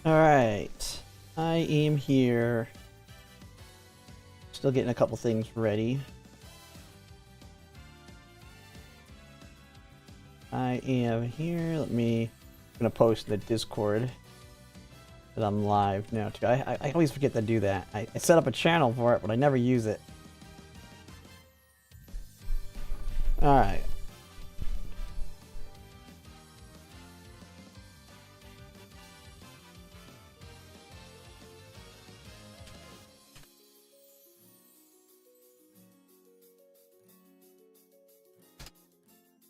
Alright. I am here. Still getting a couple things ready. I am here. I'm gonna post in the Discord that I'm live now too. I always forget to do that. I set up a channel for it, but I never use it. Alright.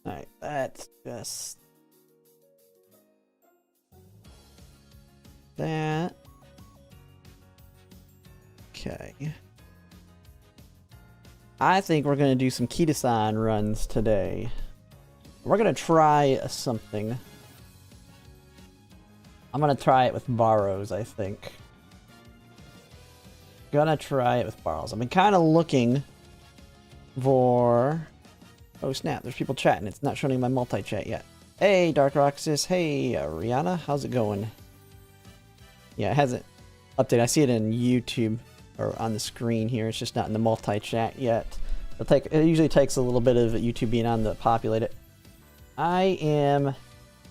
Alright, that's just that. Okay. I think we're gonna do some Ketoan runs today. We're gonna try something. I'm gonna try it with borrows, I think. Gonna try it with borrows. I've been kind of looking for... Oh snap, there's people chatting. It's not showing my multi-chat yet. Hey, Dark Roxas. Hey, Rihanna. How's it going? Yeah, it hasn't updated. I see it in YouTube or on the screen here. It's just not in the multi-chat yet. It usually takes a little bit of YouTube being on to populate it. I am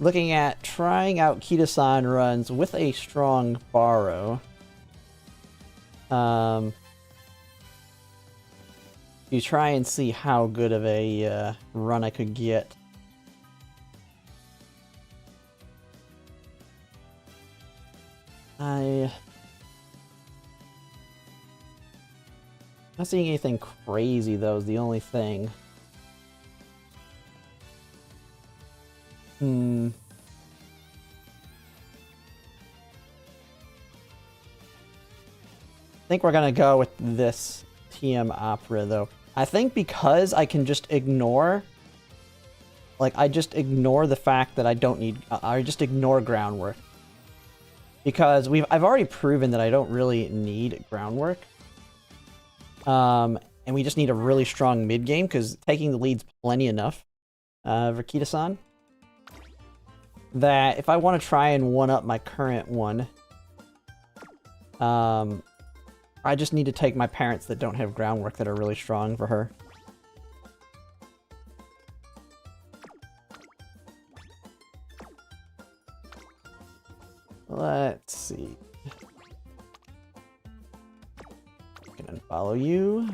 looking at trying out Ketoan runs with a strong borrow. You try and see how good of a run I could get. I'm not seeing anything crazy though, is the only thing. I think we're gonna go with this TM Opera though. I think because I can just ignore, I just ignore the fact that I don't need, I just ignore groundwork. Because I've already proven that I don't really need groundwork. And we just need a really strong mid game because taking the lead's plenty enough for Ketoan. That if I want to try and one-up my current one, I just need to take my parents that don't have groundwork that are really strong for her. Let's see. I can unfollow you.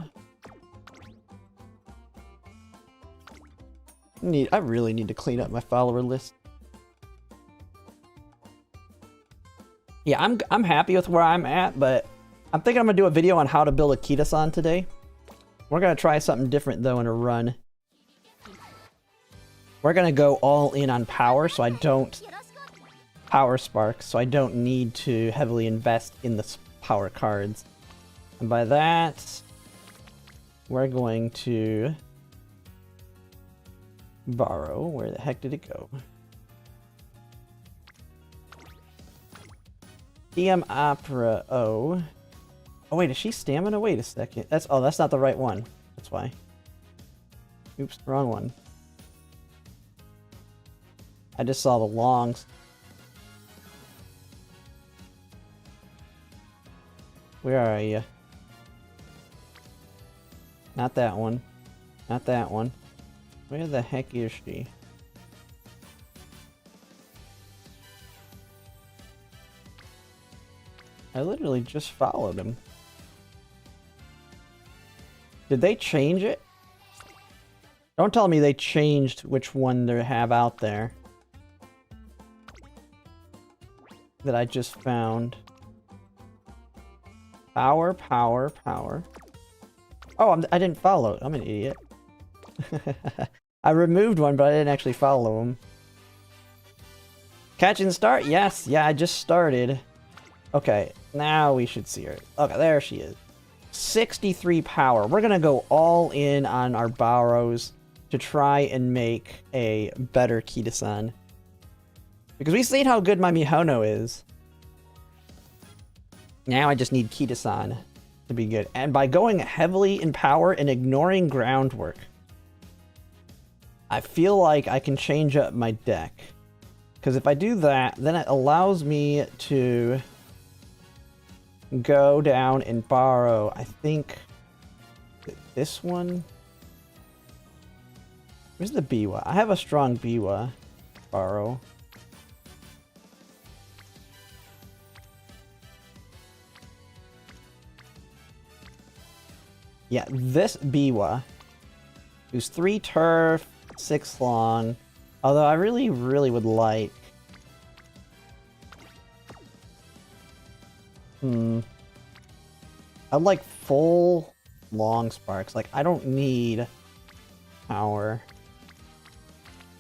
I really need to clean up my follower list. Yeah, I'm happy with where I'm at, but I'm thinking I'm gonna do a video on how to build a Ketoan today. We're gonna try something different though in a run. We're gonna go all in on power, so I don't power sparks, so I don't need to heavily invest in the power cards. And by that, we're going to borrow. Where the heck did it go? TM Opera O. Oh wait, is she stamina? Wait a second. That's not the right one. That's why. Oops, wrong one. I just saw the longs. Where are you? Not that one. Not that one. Where the heck is she? I literally just followed him. Did they change it? Don't tell me they changed which one they have out there. That I just found. Power, power, power. Oh, I didn't follow. I'm an idiot. I removed one, but I didn't actually follow him. Catch and start? Yes. Yeah, I just started. Okay, now we should see her. Okay, there she is. 63 power. We're gonna go all in on our borrows to try and make a better Ketoan. Because we've seen how good my Mihono is. Now I just need Ketoan to be good. And by going heavily in power and ignoring groundwork, I feel like I can change up my deck. Because if I do that, then it allows me to go down and borrow, I think, this one. Where's the Biwa? I have a strong Biwa. Borrow. Yeah, this Biwa, who's 3 turf, 6 long. Although I really would like... I'd like full long sparks. Like, I don't need power.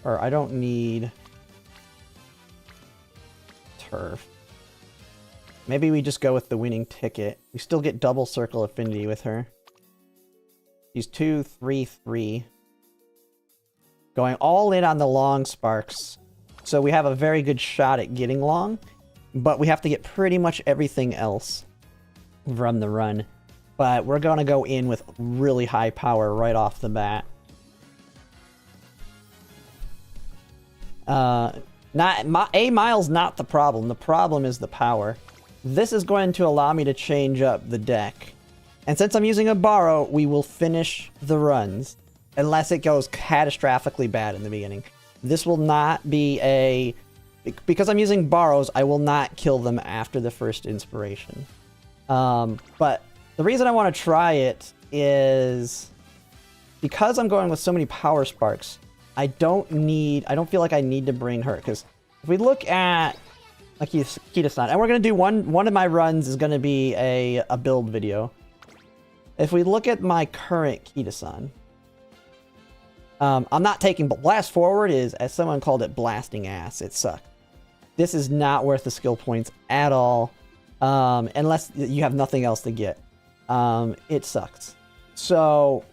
Or I don't need turf. Maybe we just go with the winning ticket. We still get double circle affinity with her. She's 2, 3, 3. Going all in on the long sparks. So we have a very good shot at getting long. But we have to get pretty much everything else from the run. But we're going to go in with really high power right off the bat. A-mile's not the problem. The problem is the power. This is going to allow me to change up the deck. And since I'm using a borrow, we will finish the runs. Unless it goes catastrophically bad in the beginning. This will not be a... Because I'm using borrows, I will not kill them after the first inspiration. But the reason I want to try it is... Because I'm going with so many power sparks, I don't feel like I need to bring her. Because if we look at... Like Ketoan, and we're going to do one of my runs is going to be a build video. If we look at my current Ketoan, I'm not taking blast forward is, as someone called it, blasting ass. It sucked. This is not worth the skill points at all, unless you have nothing else to get. It sucks. So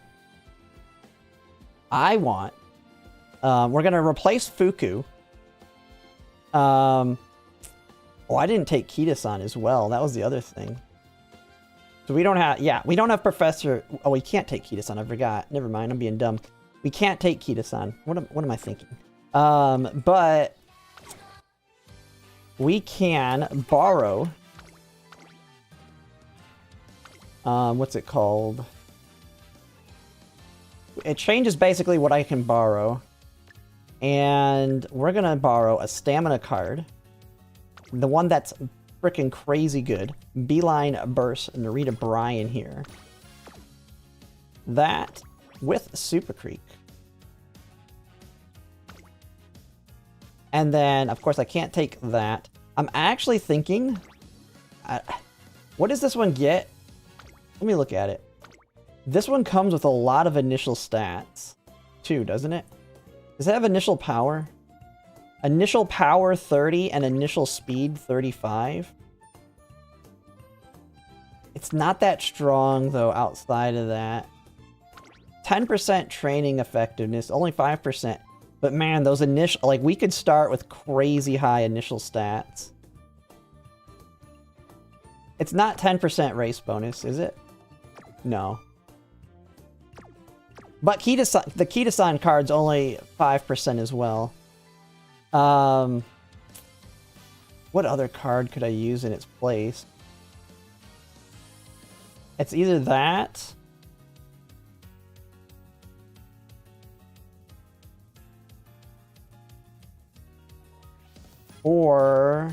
I want, we're going to replace Fuku. Oh, I didn't take Ketoan as well. That was the other thing. So we don't have... Yeah, we don't have Professor... Oh, we can't take Ketoan. I forgot. Never mind. I'm being dumb. We can't take Ketoan. What am I thinking? But... We can borrow... what's it called? It changes basically what I can borrow. And we're going to borrow a stamina card. The one that's freaking crazy good. Beeline Burst, Narita Bryan here. That with Super Creek. And then, of course, I can't take that. I'm actually thinking... what does this one get? Let me look at it. This one comes with a lot of initial stats, too, doesn't it? Does it have initial power? Initial power 30 and initial speed 35. It's not that strong, though, outside of that. 10% training effectiveness, only 5%. But man, those initial... Like, we could start with crazy high initial stats. It's not 10% race bonus, is it? No. But the Ketoan card's only 5% as well. What other card could I use in its place? It's either that... or...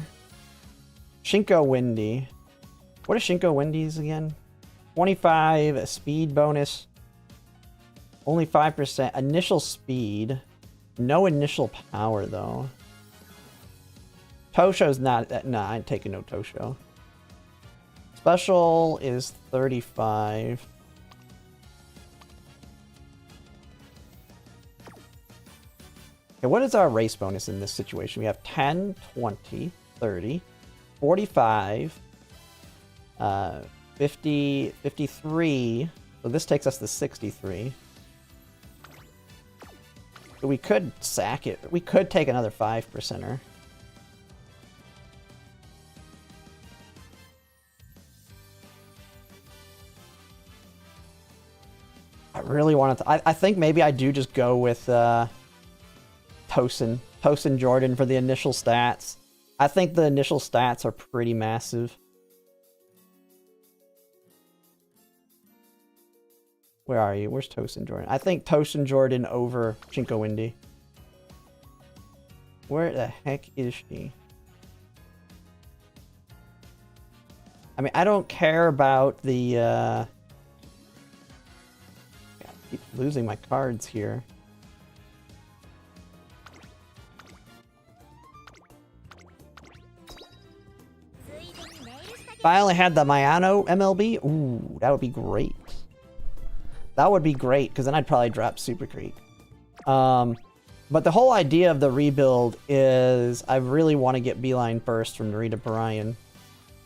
Shinko Windy. What is Shinko Windy's again? 25 speed bonus. Only 5% initial speed. No initial power, though. Tosho's not... Nah, I ain't taking no Tosho. Special is 35. Okay, what is our race bonus in this situation? We have 10, 20, 30, 45, 50, 53. So this takes us to 63. So we could sack it. We could take another 5%er. I really wanted to... I think maybe I do just go with... Tosin. Tosin Jordan for the initial stats. I think the initial stats are pretty massive. Where are you? Where's Tosin Jordan? I think Tosin Jordan over Chinko Windy. Where the heck is she? I mean, I don't care about the, I keep losing my cards here. If I only had the Mayano MLB, ooh, that would be great. That would be great, because then I'd probably drop Super Creek. But the whole idea of the rebuild is I really want to get Beeline first from Narita Brian.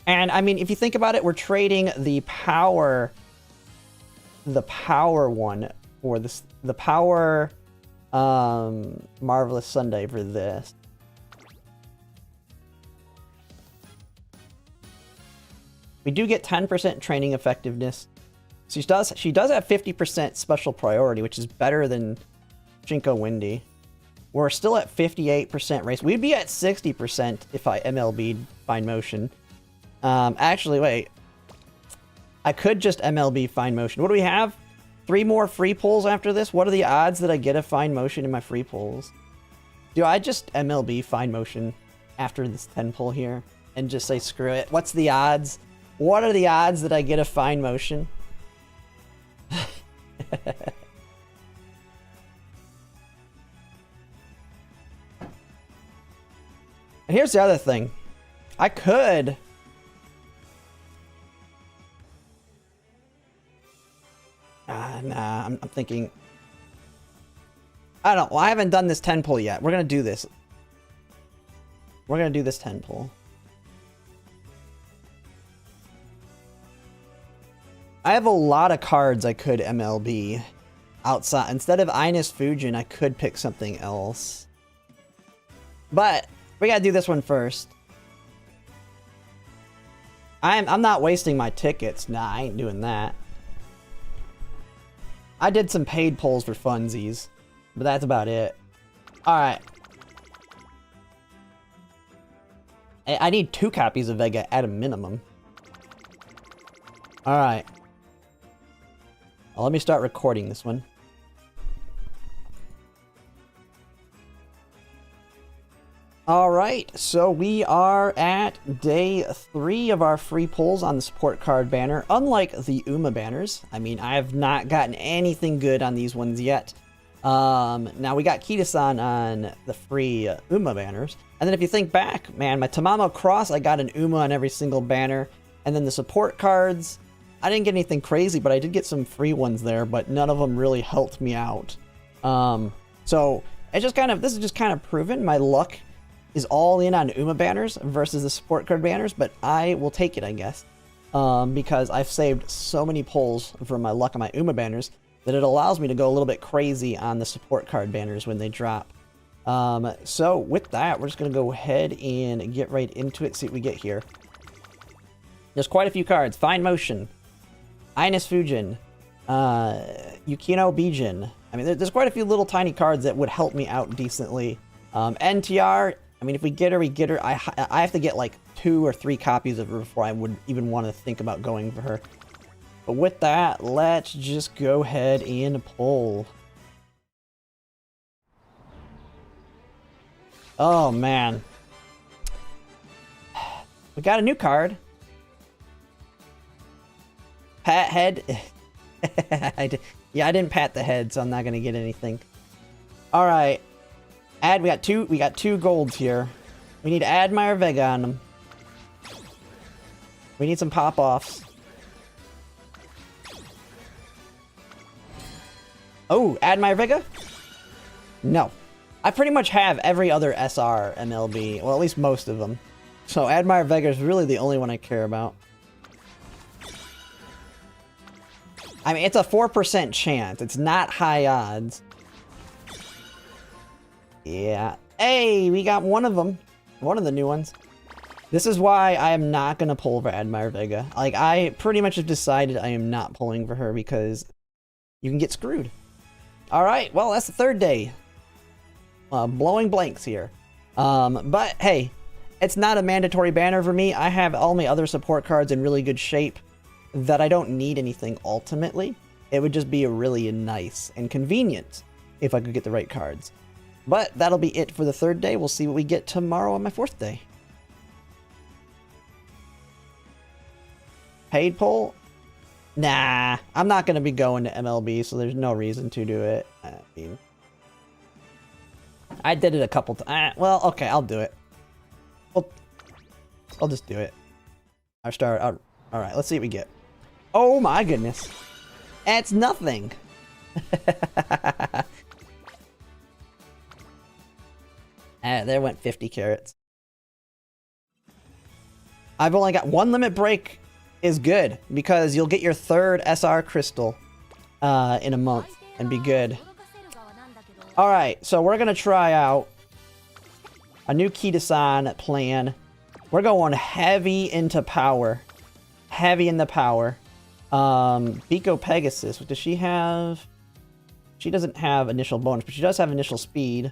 And I mean, if you think about it, we're trading the power one for this, the power Marvelous Sunday for this. We do get 10% training effectiveness. She does have 50% special priority, which is better than Shinko Windy. We're still at 58% race. We'd be at 60% if I MLB'd Fine Motion. Actually, wait. I could just MLB Fine Motion. What do we have? 3 more free pulls after this? What are the odds that I get a Fine Motion in my free pulls? Do I just MLB Fine Motion after this 10 pull here? And just say, screw it. What's the odds? What are the odds that I get a Fine Motion? And here's the other thing. I could... nah, I'm thinking... I don't know. Well, I haven't done this 10 pull yet. We're going to do this. We're going to do this 10 pull. I have a lot of cards I could MLB outside. Instead of Ines Fujin, I could pick something else. But we gotta do this one first. I'm not wasting my tickets. Nah, I ain't doing that. I did some paid pulls for funsies, but that's about it. Alright. I need 2 copies of Vega at a minimum. Alright. Well, let me start recording this one. Alright, so we are at day 3 of our free pulls on the support card banner. Unlike the Uma banners, I mean, I have not gotten anything good on these ones yet. Now we got Ketoan on the free Uma banners. And then if you think back, man, my Tamamo Cross, I got an Uma on every single banner. And then the support cards, I didn't get anything crazy, but I did get some free ones there, but none of them really helped me out. So it's just kind of, this is just kind of proven my luck is all in on Uma banners versus the support card banners, but I will take it, I guess. Because I've saved so many pulls from my luck on my Uma banners that it allows me to go a little bit crazy on the support card banners when they drop. So with that, we're just going to go ahead and get right into it, see what we get here. There's quite a few cards. Fine Motion, Ines Fujin, Yukino Bijin. I mean, there's quite a few little tiny cards that would help me out decently. NTR, I mean, if we get her, we get her. I have to get like 2 or 3 copies of her before I would even want to think about going for her. But with that, let's just go ahead and pull. Oh, man. We got a new card. Pat head. Yeah, I didn't pat the head, so I'm not gonna get anything. All right, we got two golds here. We need to add Meyer Vega on them. We need some pop offs. Oh, add Meyer Vega? No, I pretty much have every other SR MLB. Well, at least most of them. So add Meyer Vega is really the only one I care about. I mean, it's a 4% chance. It's not high odds. Yeah. Hey, we got one of them. One of the new ones. This is why I am not going to pull for Admire Vega. Like, I pretty much have decided I am not pulling for her because you can get screwed. Alright, well, that's the 3rd day. blowing blanks here. But hey, it's not a mandatory banner for me. I have all my other support cards in really good shape that I don't need anything ultimately. It would just be really nice and convenient if I could get the right cards. But that'll be it for the third day. We'll see what we get tomorrow on my fourth day. Paid pull? Nah, I'm not going to be going to MLB, so there's no reason to do it. I mean, I did it a couple times. Well, okay, I'll do it. I'll just do it. All right, let's see what we get. Oh my goodness. It's nothing. There went 50 carats. I've only got one limit break is good because you'll get your third SR crystal in a month and be good. Alright, so we're going to try out a new Ketoan plan. We're going heavy into power. Heavy in the power. Biko Pegasus, what does she have? She doesn't have initial bonus, but she does have initial speed.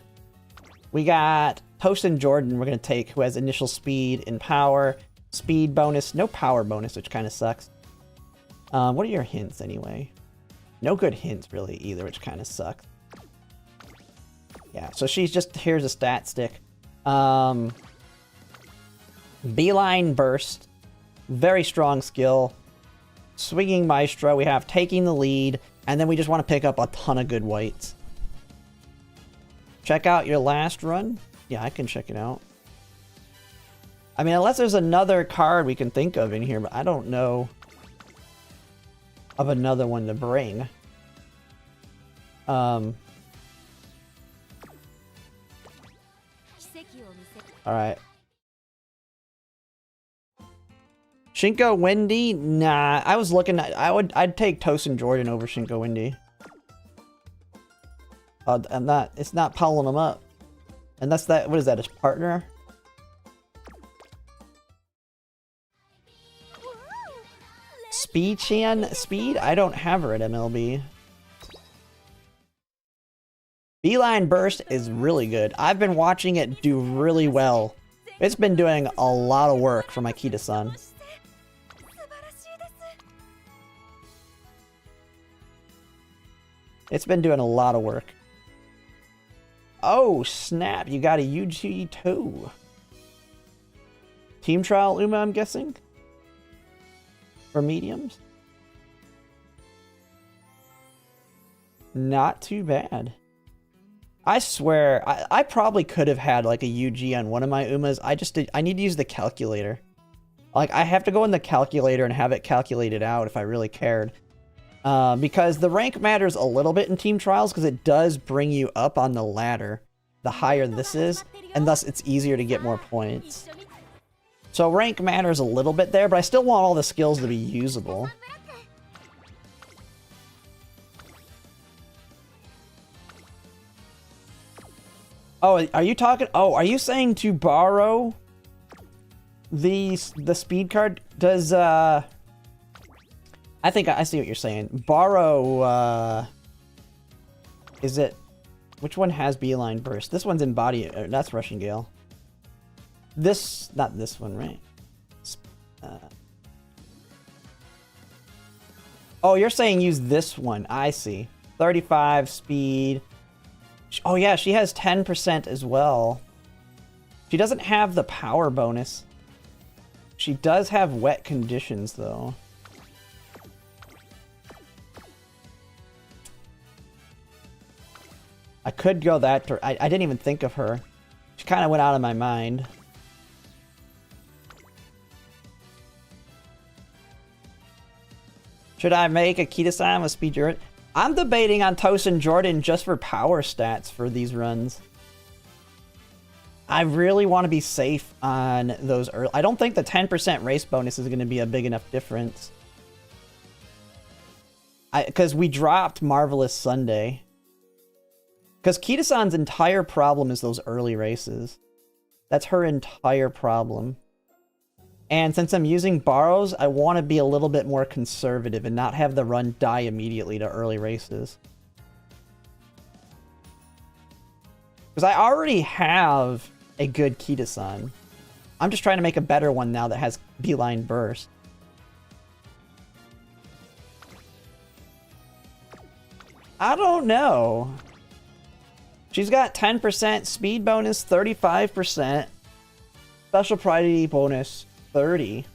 We got Tosin Jordan we're going to take, who has initial speed and power. Speed bonus, no power bonus, which kind of sucks. What are your hints anyway? No good hints really either, which kind of sucks. Yeah, so she's just, here's a stat stick. Beeline Burst, very strong skill. Swinging Maestro, we have taking the lead, and then we just want to pick up a ton of good whites. Check out your last run. Yeah, I can check it out. I mean, unless there's another card we can think of in here, but I don't know of another one to bring. Alright. Shinko Wendy? Nah, I was looking at... I'd take Tosin Jordan over Shinko Wendy. It's not pulling them up. And that's that, what is that, his partner? Speed-chan? Speed? I don't have her at MLB. Beeline Burst is really good. I've been watching it do really well. It's been doing a lot of work for my Ketoan. It's been doing a lot of work. Oh, snap. You got a UG2. Team Trial Uma, I'm guessing? For mediums? Not too bad. I swear, I probably could have had like a UG on one of my Umas. I need to use the calculator. Like, I have to go in the calculator and have it calculated out if I really cared. Because the rank matters a little bit in team trials because it does bring you up on the ladder the higher this is, and thus it's easier to get more points. So rank matters a little bit there, but I still want all the skills to be usable. Oh, are you talking? Oh, are you saying to borrow the speed card? Does I think I see what you're saying. Borrow, is it, which one has Beeline Burst? This one's in body, that's Russian Gale. This, not this one, right? Oh, you're saying use this one. I see. 35 speed. Oh yeah, she has 10% as well. She doesn't have the power bonus. She does have wet conditions though. I could go that, I didn't even think of her. She kind of went out of my mind. Should I make a Ketoan with Speed Jordan? I'm debating on Tosin Jordan just for power stats for these runs. I really want to be safe on those early. I don't think the 10% race bonus is going to be a big enough difference. Because we dropped Marvelous Sunday. Because Ketosan's entire problem is those early races. That's her entire problem. And since I'm using borrows, I want to be a little bit more conservative and not have the run die immediately to early races. Because I already have a good Ketosan. I'm just trying to make a better one now that has Beeline Burst. I don't know. She's got 10% speed bonus, 35%. Special priority bonus, 30.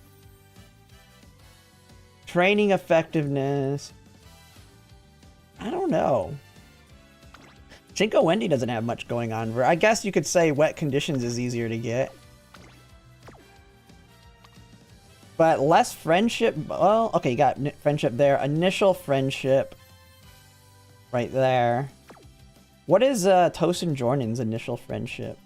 Training effectiveness. I don't know. Shinko Wendy doesn't have much going on. I guess you could say wet conditions is easier to get. But less friendship. Well, okay, you got friendship there. Initial friendship. Right there. What is Tosin Jordan's initial friendship?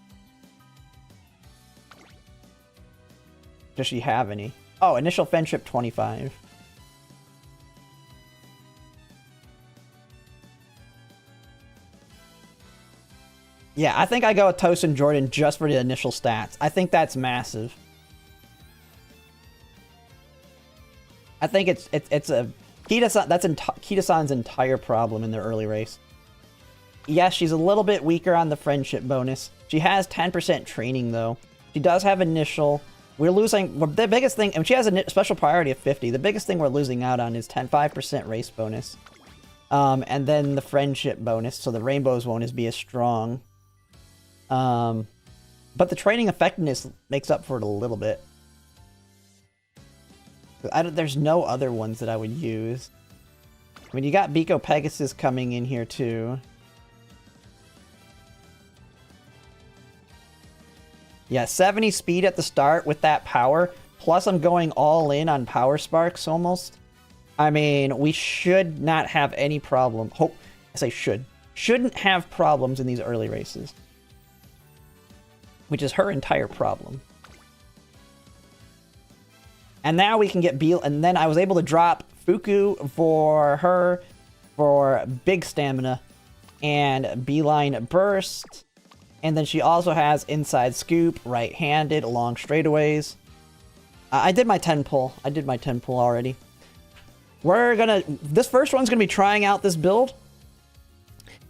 Does she have any? Oh, initial friendship 25. Yeah, I think I go with Tosin Jordan just for the initial stats. I think that's massive. I think it's a Ketosan, that's Ketosan's entire problem in their early race. Yes, she's a little bit weaker on the friendship bonus. She has 10% training though. She does have initial. We're losing the biggest thing, and she has a special priority of 50. The biggest thing we're losing out on is 5% race bonus. And then the friendship bonus, so the rainbows won't be as strong. But the training effectiveness makes up for it a little bit. There's no other ones that I would use. I mean, you got Biko Pegasus coming in here too. Yeah, 70 speed at the start with that power. Plus I'm going all in on Power Sparks almost. I mean, we should not have any problem. I say should. Shouldn't have problems in these early races. Which is her entire problem. And now we can get Beal, and then I was able to drop Fuku for her for big stamina and Beeline Burst. And then she also has Inside Scoop, right-handed, long straightaways. I did my 10 pull. I did my 10 pull already. This first one's gonna be trying out this build.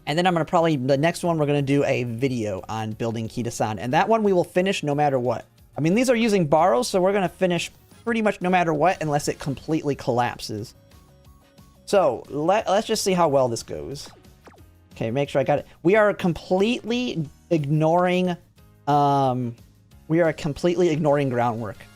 And then I'm gonna the next one we're gonna do a video on building Ketosan. And that one we will finish no matter what. I mean, these are using borrows, so we're gonna finish pretty much no matter what, unless it completely collapses. So let's just see how well this goes. Okay, make sure I got it. We are completely ignoring groundwork.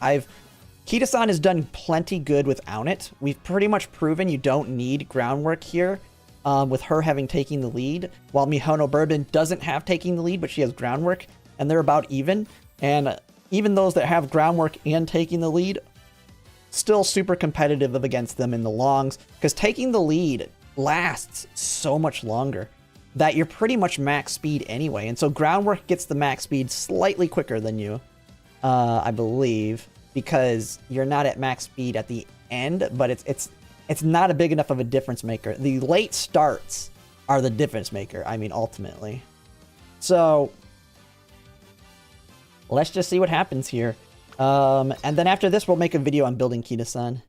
Ketosan has done plenty good without it. We've pretty much proven you don't need groundwork here, with her having taking the lead, while Mihono Bourbon doesn't have taking the lead, but she has groundwork, and they're about even. And even those that have groundwork and taking the lead, still super competitive against them in the longs, because taking the lead lasts so much longer that you're pretty much max speed anyway. And so groundwork gets the max speed slightly quicker than you, I believe, because you're not at max speed at the end, but it's not a big enough of a difference maker. The late starts are the difference maker, I mean, ultimately. So let's just see what happens here. And then after this, we'll make a video on building Ketosan.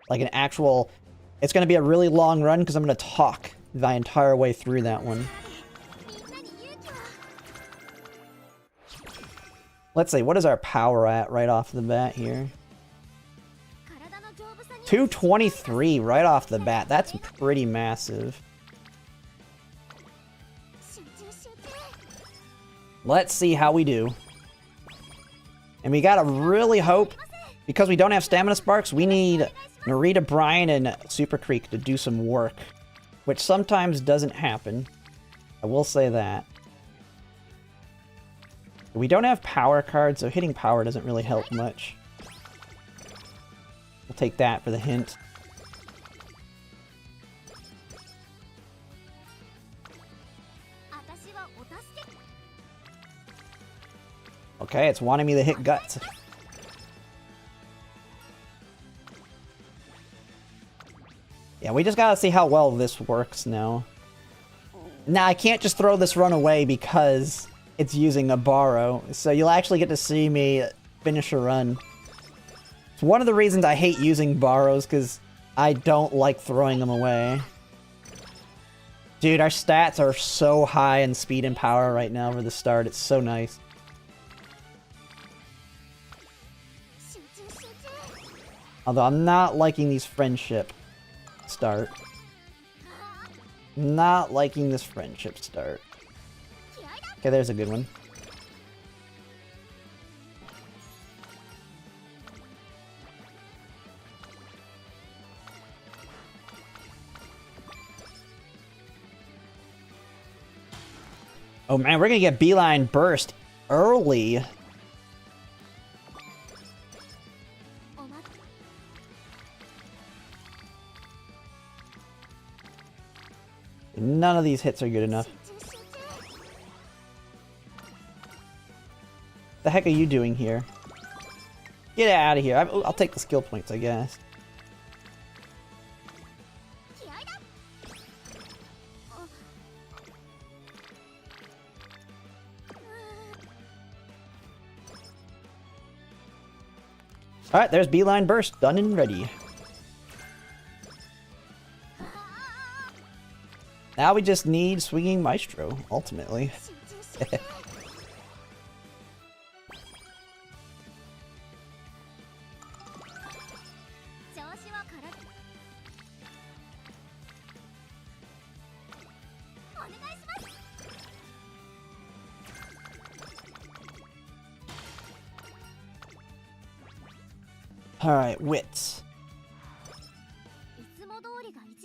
Like an actual... It's going to be a really long run because I'm going to talk the entire way through that one. Let's see, what is our power at right off the bat here? 223 right off the bat. That's pretty massive. Let's see how we do. And we gotta really hope, because we don't have Stamina Sparks, we need Narita Bryan and Super Creek to do some work. Which sometimes doesn't happen. I will say that. We don't have power cards, so hitting power doesn't really help much. We'll take that for the hint. Okay, it's wanting me to hit guts. Yeah, we just gotta see how well this works now. Now, I can't just throw this run away because it's using a borrow. So you'll actually get to see me finish a run. It's one of the reasons I hate using borrows, because I don't like throwing them away. Dude, our stats are so high in speed and power right now for the start. It's so nice. Although I'm not liking these friendship start. Not liking this friendship start. Okay, there's a good one. Oh man, we're gonna get beeline burst early. None of these hits are good enough. The heck are you doing here? Get out of here. I'll take the skill points, I guess. Alright, there's beeline burst. Done and ready. Now we just need swinging maestro, ultimately. Alright, wits.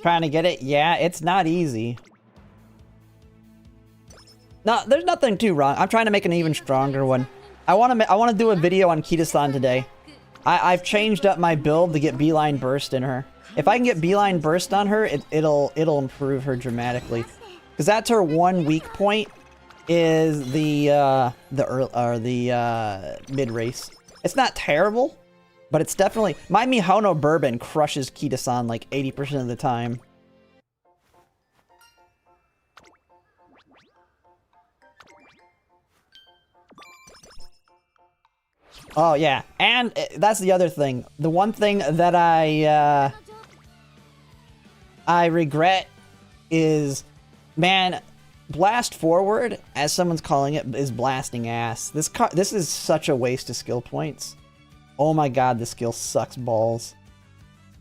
Trying to get it? Yeah, it's not easy. No, there's nothing too wrong. I'm trying to make an even stronger one. I want to do a video on Ketoan today. I've changed up my build to get beeline burst in her. If I can get beeline burst on her, it'll improve her dramatically. Because that's her one weak point, is the mid race. It's not terrible, but it's definitely... My Mihono Bourbon crushes Ketoan like 80% of the time. Oh yeah, and that's the other thing. The one thing that I regret is, man, blast forward, as someone's calling it, is blasting ass. This is such a waste of skill points. Oh my god, this skill sucks balls.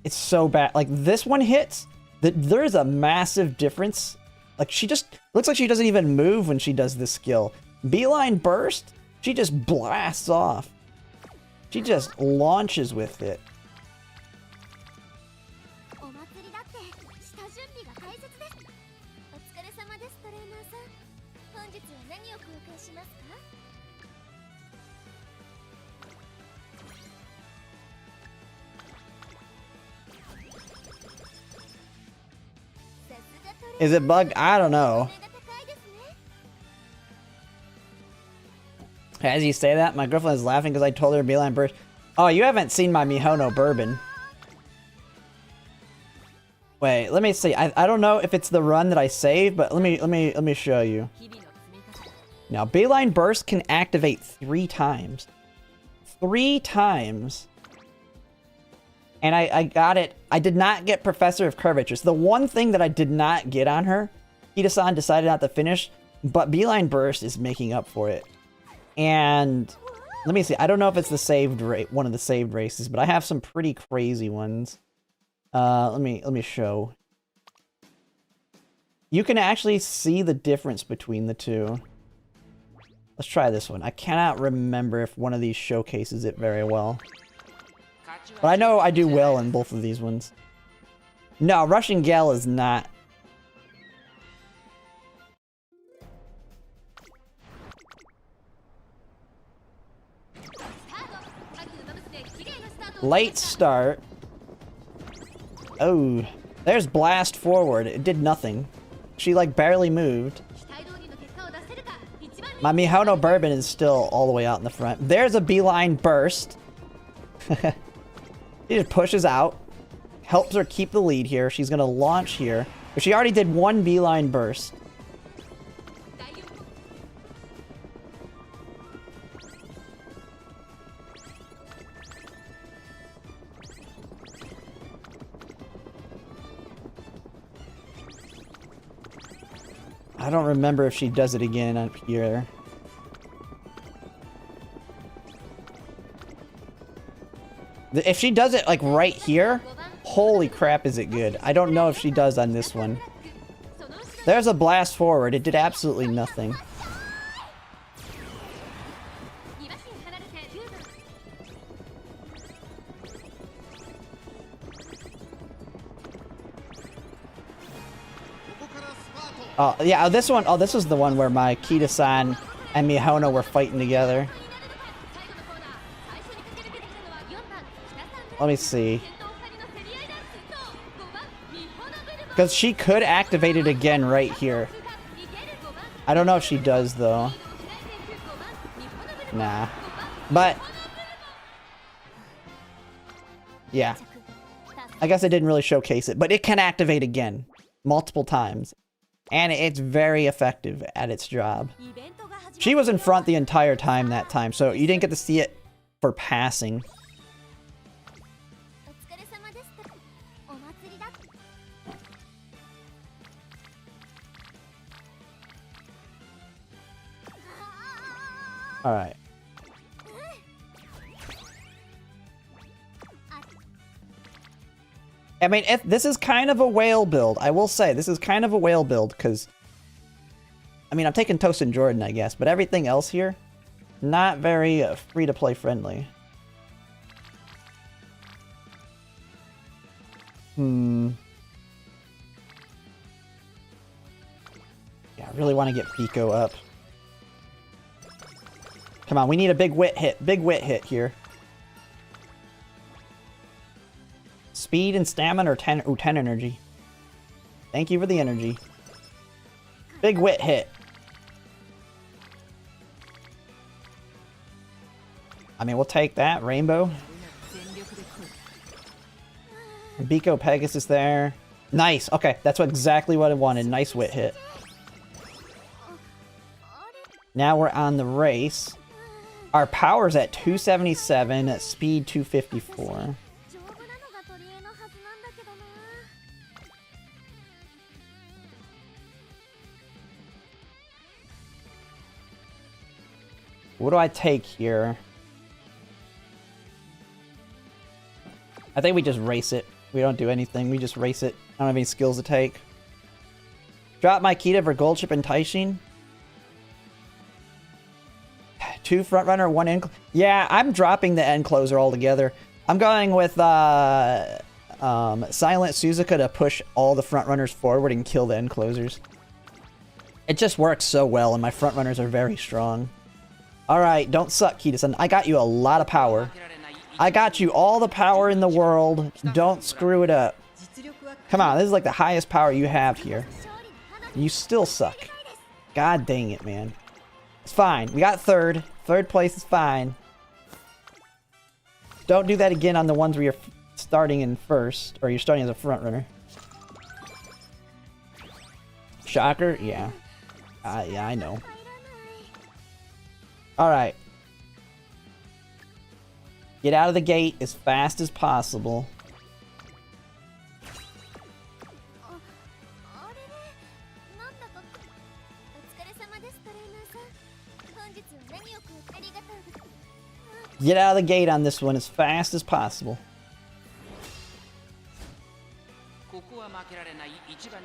It's so bad. Like, this one hits, there's a massive difference. Like, she just looks like she doesn't even move when she does this skill. Beeline burst, she just blasts off. She just launches with it. Is it bugged? I don't know. As you say that, my girlfriend is laughing because I told her beeline burst. Oh, you haven't seen my Mihono Bourbon. Wait, let me see. I don't know if it's the run that I saved, but let me show you. Now, beeline burst can activate 3 times. 3 times. And I got it. I did not get Professor of Curvatures. The one thing that I did not get on her, Ketoan decided not to finish, but beeline burst is making up for it. And let me see. I don't know if it's the saved one of the saved races, but I have some pretty crazy ones. Let me show. You can actually see the difference between the two. Let's try this one. I cannot remember if one of these showcases it very well. But I know I do well in both of these ones. No, Russian Gale is not. Late start. Oh, there's blast forward. It did nothing. She like barely moved. My Mihono Bourbon is still all the way out in the front. There's a beeline burst. She just pushes out. Helps her keep the lead here. She's gonna launch here. But she already did 1 beeline burst. I don't remember if she does it again up here. If she does it like right here, holy crap is it good. I don't know if she does on this one. There's a blast forward. It did absolutely nothing. Oh, yeah, this one. Oh, this was the one where my Kita-san and Mihono were fighting together. Let me see. Because she could activate it again right here. I don't know if she does, though. Nah. But... yeah. I guess I didn't really showcase it. But it can activate again. Multiple times. And it's very effective at its job. She was in front the entire time that time, so you didn't get to see it for passing. Alright. I mean, this is kind of a whale build. I will say, this is kind of a whale build, because... I mean, I'm taking Tosin Jordan, I guess, but everything else here, not very free-to-play friendly. Yeah, I really want to get Pico up. Come on, we need a big wit hit. Big wit hit here. Speed and stamina or 10 energy. Thank you for the energy. Big wit hit. I mean, we'll take that. Rainbow. Biko Pegasus there. Nice. Okay, that's exactly what I wanted. Nice wit hit. Now we're on the race. Our power's at 277, speed 254. What do I take here? I think we just race it. We don't do anything. We just race it. I don't have any skills to take. Drop my Kita for Gold Chip and Taishin. 2 front runner, 1 end. Yeah, I'm dropping the end closer altogether. I'm going with Silent Suzuka to push all the front runners forward and kill the end closers. It just works so well, and my front runners are very strong. Alright, don't suck, Kita-san. I got you a lot of power. I got you all the power in the world. Don't screw it up. Come on, this is like the highest power you have here. You still suck. God dang it, man. It's fine. We got third. Third place is fine. Don't do that again on the ones where you're starting in first, or you're starting as a front runner. Shocker? Yeah. Yeah, I know. Alright. Get out of the gate as fast as possible. Get out of the gate on this one as fast as possible.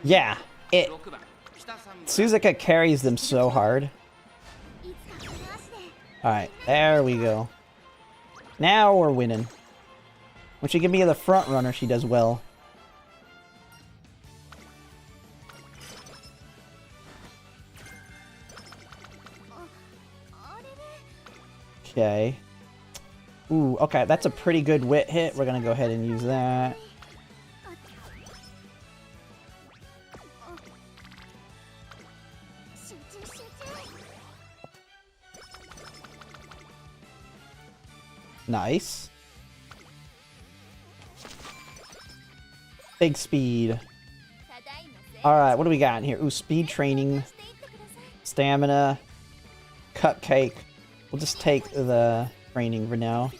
Yeah, Suzuka carries them so hard. Alright, there we go. Now we're winning. When she can be the front runner, she does well. Okay. Ooh, okay, that's a pretty good wit hit. We're gonna go ahead and use that. Nice. Big speed. Alright, what do we got in here? Ooh, speed training. Stamina. Cupcake. We'll just take the training for now.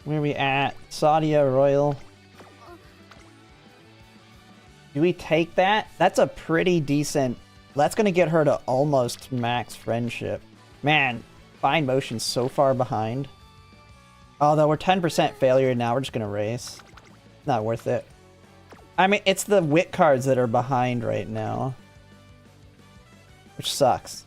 Where are we at? Saudia Royal. Do we take that? That's a pretty decent... That's going to get her to almost max friendship. Man, Fine Motion's so far behind. Although we're 10% failure now, we're just going to race. Not worth it. I mean, it's the wit cards that are behind right now. Which sucks.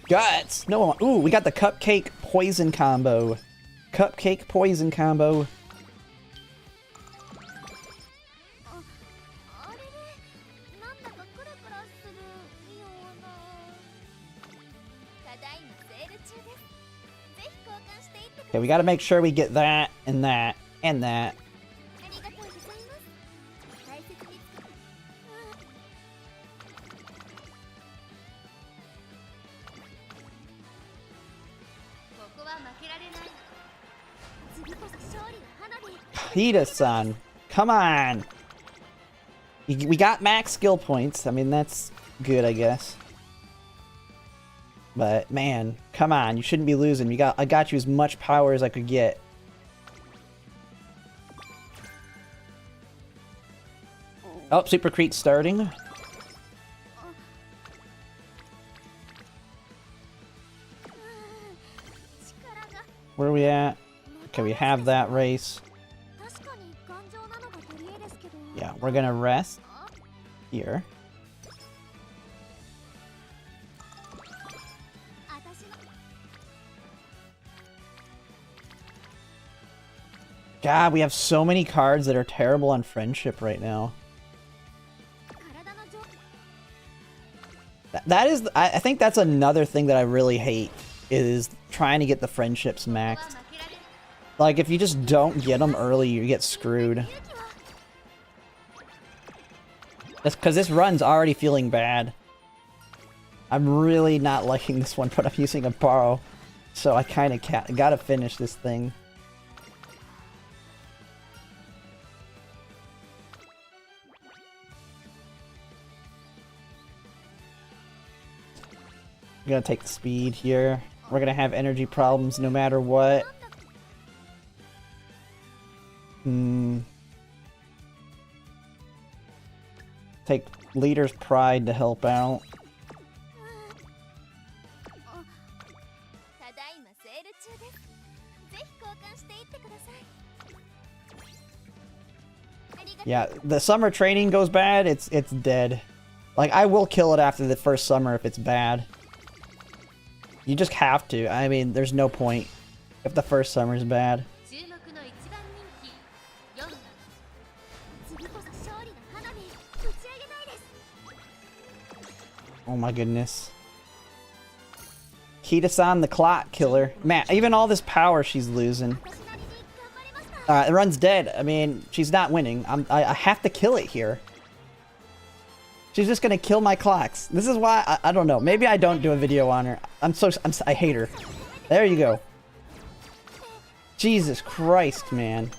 Guts! No one. Ooh, we got the cupcake poison combo. Cupcake poison combo. Okay, we gotta make sure we get that, and that, and that. Ketoan, come on! We got max skill points. I mean, that's good, I guess. But man, come on! You shouldn't be losing. I got you as much power as I could get. Oh, Super Crete's starting. Where are we at? Okay, we have that race. Yeah, we're gonna rest here. God, we have so many cards that are terrible on friendship right now. That is, I think that's another thing that I really hate, is trying to get the friendships maxed. Like, if you just don't get them early, you get screwed. That's because this run's already feeling bad. I'm really not liking this one, but I'm using a borrow. So I kind of gotta finish this thing. I'm gonna take the speed here. We're gonna have energy problems no matter what. Take Leader's Pride to help out. Yeah, the summer training goes bad, it's dead. Like, I will kill it after the first summer if it's bad. You just have to. I mean, there's no point if the first summer's bad. Oh my goodness. Ketoan the clock killer. Man, even all this power she's losing. The run's dead. I mean, she's not winning. I have to kill it here. She's just gonna kill my clocks. This is why, I don't know. Maybe I don't do a video on her. I hate her. There you go. Jesus Christ, man.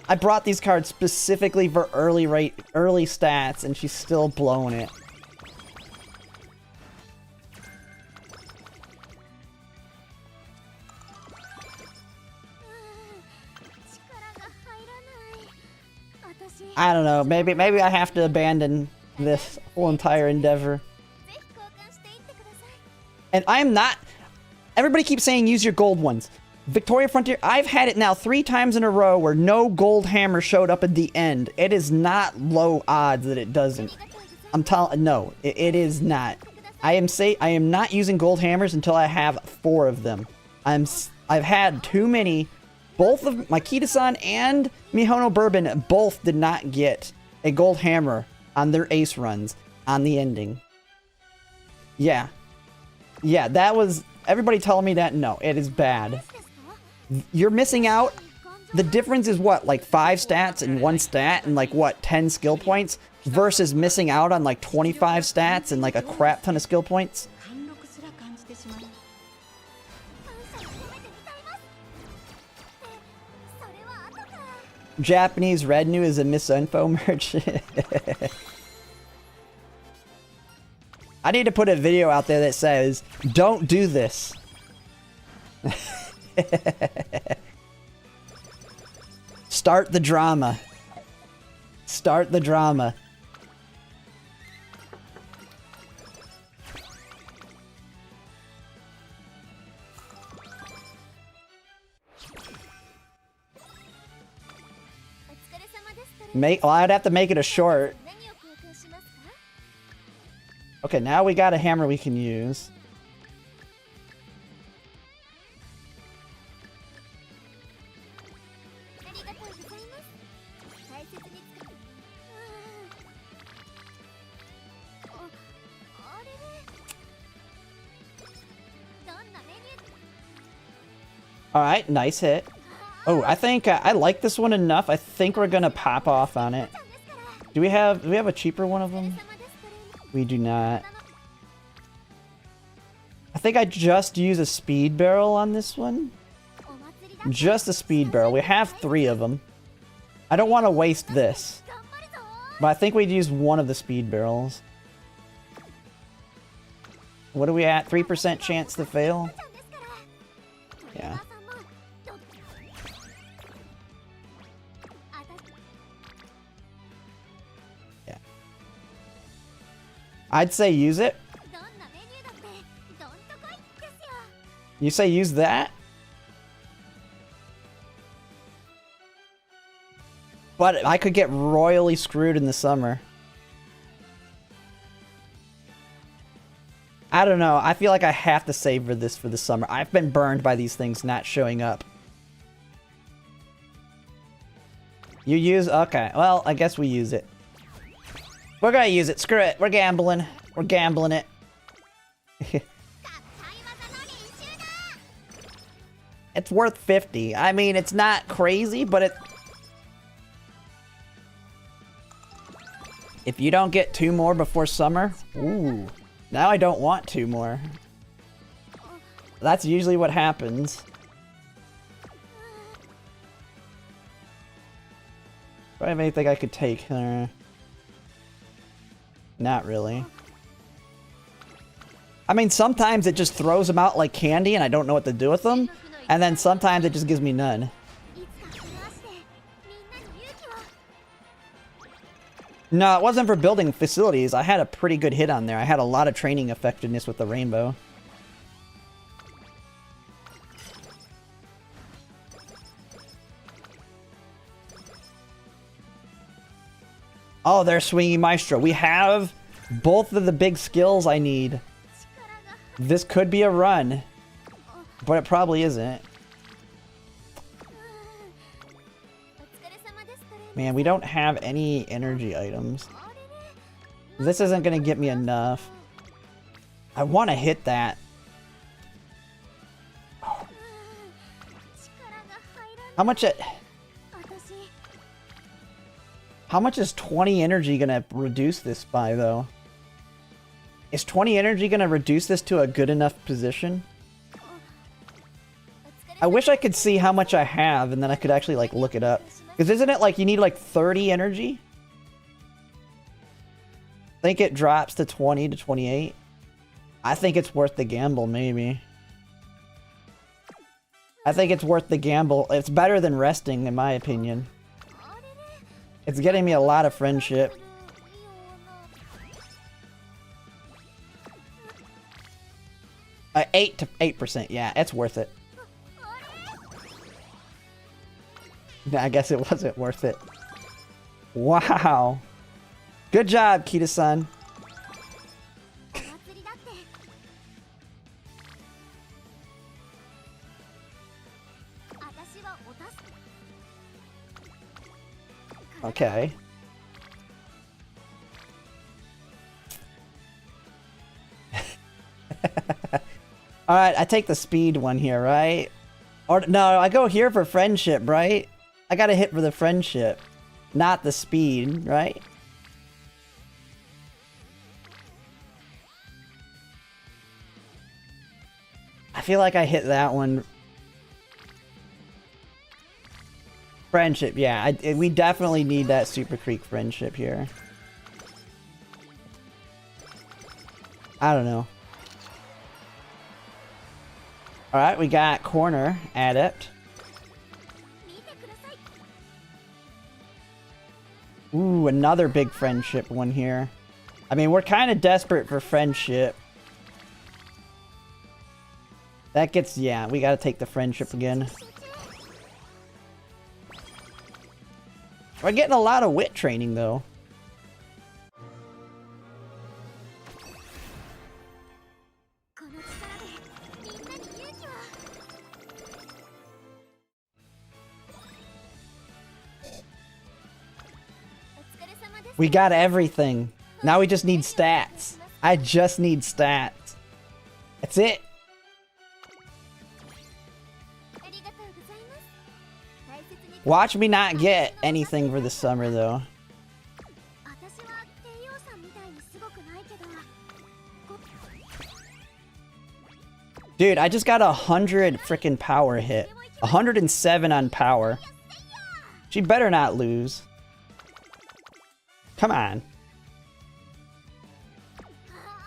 I brought these cards specifically for early stats, and she's still blowing it. I don't know. Maybe I have to abandon this whole entire endeavor. And I'm not... Everybody keeps saying use your gold ones. Victoria Frontier, I've had it now 3 times in a row where no gold hammer showed up at the end. It is not low odds that it doesn't. I'm telling... No, it is not. I am not using gold hammers until I have 4 of them. I've had too many. Both of my Ketoan and Mihono Bourbon both did not get a gold hammer on their ace runs on the ending. Yeah. Yeah, that was... Everybody telling me that? No, it is bad. You're missing out. The difference is what? Like 5 stats and 1 stat and like what? 10 skill points? Versus missing out on like 25 stats and like a crap ton of skill points? Japanese red new is a misinfo merch. I need to put a video out there that says, don't do this. Start the drama. Start the drama. Well, I'd have to make it a short. Okay, now we got a hammer we can use. Alright, nice hit. Oh, I think I like this one enough. I think we're gonna pop off on it. Do we have a cheaper one of them? We do not. I think I just use a speed barrel on this one. Just a speed barrel. We have 3 of them. I don't want to waste this. But I think we'd use one of the speed barrels. What are we at? 3% chance to fail? Yeah. Yeah. I'd say use it. You say use that? But I could get royally screwed in the summer. I don't know. I feel like I have to savor this for the summer. I've been burned by these things not showing up. You use... Okay. Well, I guess we use it. We're gonna use it. Screw it. We're gambling. We're gambling it. It's worth 50. I mean, it's not crazy, but it... If you don't get 2 more before summer... Ooh. Now I don't want 2 more. That's usually what happens. Do I have anything I could take? Not really. I mean, sometimes it just throws them out like candy and I don't know what to do with them. And then sometimes it just gives me none. No, it wasn't for building facilities. I had a pretty good hit on there. I had a lot of training effectiveness with the rainbow. Oh, there's Swingy Maestro. We have both of the big skills I need. This could be a run, but it probably isn't. Man, we don't have any energy items. This isn't gonna get me enough. I want to hit that. How much is 20 energy gonna reduce this by, though? Is 20 energy gonna reduce this to a good enough position? I wish I could see how much I have, and then I could actually, like, look it up. Because isn't it like you need like 30 energy? I think it drops to 20 to 28. I think it's worth the gamble, maybe. I think it's worth the gamble. It's better than resting, in my opinion. It's getting me a lot of friendship. Uh, 8%, yeah, it's worth it. I guess it wasn't worth it. Wow. Good job, Kita-san. Okay. Alright, I take the speed one here, right? Or no, I go here for friendship, right? I gotta hit for the friendship, not the speed, right? I feel like I hit that one. Friendship, yeah. We definitely need that Super Creek friendship here. I don't know. Alright, we got corner adept. Ooh, another big friendship one here. I mean, we're kind of desperate for friendship. That gets, yeah, we gotta take the friendship again. We're getting a lot of wit training, though. We got everything. Now we just need stats. I just need stats. That's it. Watch me not get anything for the summer, though. Dude, I just got 100 freaking power hit. 107 on power. She better not lose. Come on.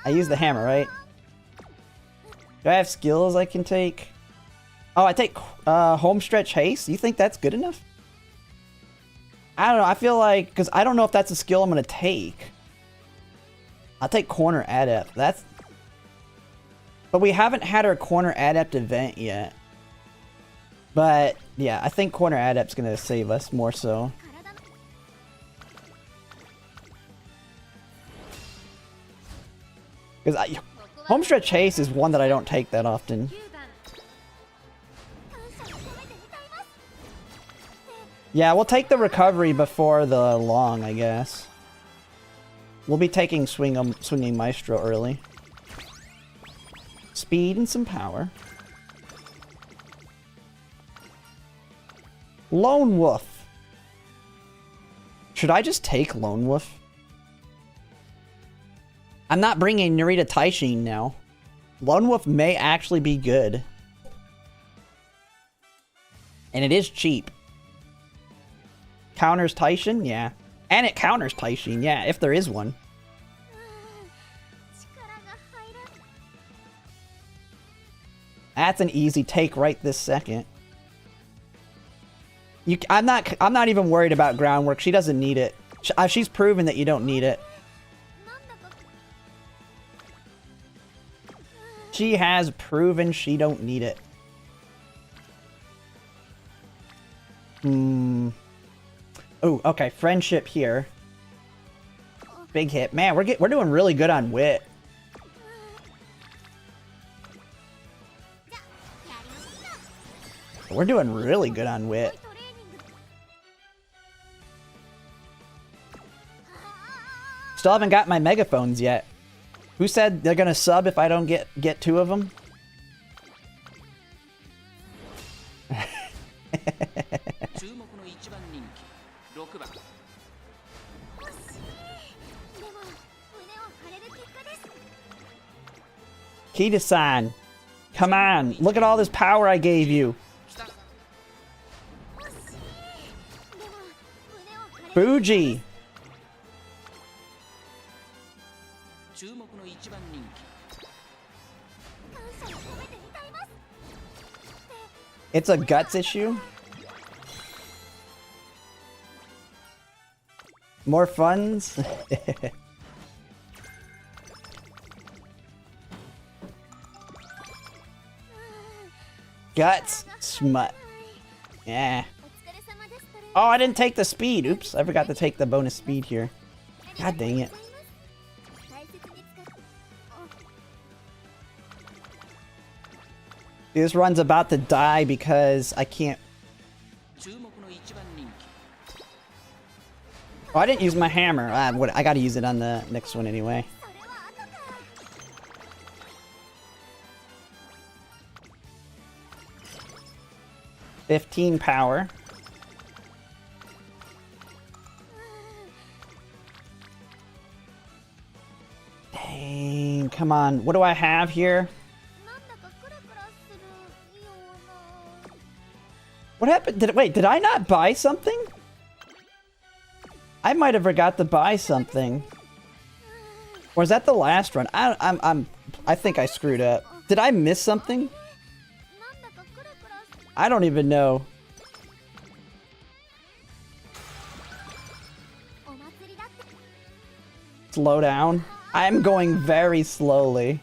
I use the hammer, right? Do I have skills I can take? Oh, I take home stretch haste? You think that's good enough? I don't know. I feel like... Because I don't know if that's a skill I'm going to take. I'll take corner adept. That's... But we haven't had our corner adept event yet. But, yeah. I think corner adept's going to save us more so. Because home stretch haste is one that I don't take that often. Yeah, we'll take the recovery before the long, I guess. We'll be taking swinging maestro early. Speed and some power. Lone Wolf. Should I just take Lone Wolf? I'm not bringing Narita Taishin now. Lone Wolf may actually be good. And it is cheap. Counters Taishin? Yeah. And it counters Taishin, yeah, if there is one. That's an easy take right this second. I'm not even worried about groundwork. She doesn't need it. She's proven that you don't need it. She has proven she don't need it. Oh, okay. Friendship here. Big hit. Man, we're doing really good on wit. We're doing really good on wit. Still haven't got my megaphones yet. Who said they're gonna sub if I don't get 2 of them? Kita-san, come on! Look at all this power I gave you. Fuji. It's a guts issue. More funds. Guts. Smut. Yeah. Oh, I didn't take the speed. Oops. I forgot to take the bonus speed here. God dang it. This run's about to die because I can't... Oh, I didn't use my hammer. I gotta use it on the next one anyway. $15 power. Dang, come on. What do I have here? What happened? Wait, did I not buy something? I might have forgot to buy something. Or is that the last run? I think I screwed up. Did I miss something? I don't even know. Slow down. I'm going very slowly.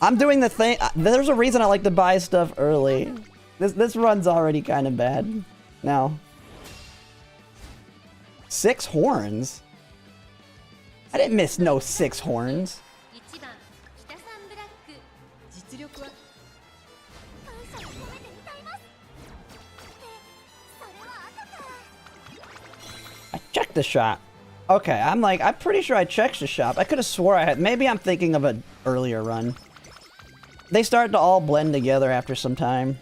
I'm doing the thing. There's a reason I like to buy stuff early. This run's already kind of bad now. 6 horns? I didn't miss no 6 horns. I checked the shop. Okay, I'm pretty sure I checked the shop. I could have swore I had. Maybe I'm thinking of an earlier run. They start to all blend together after some time.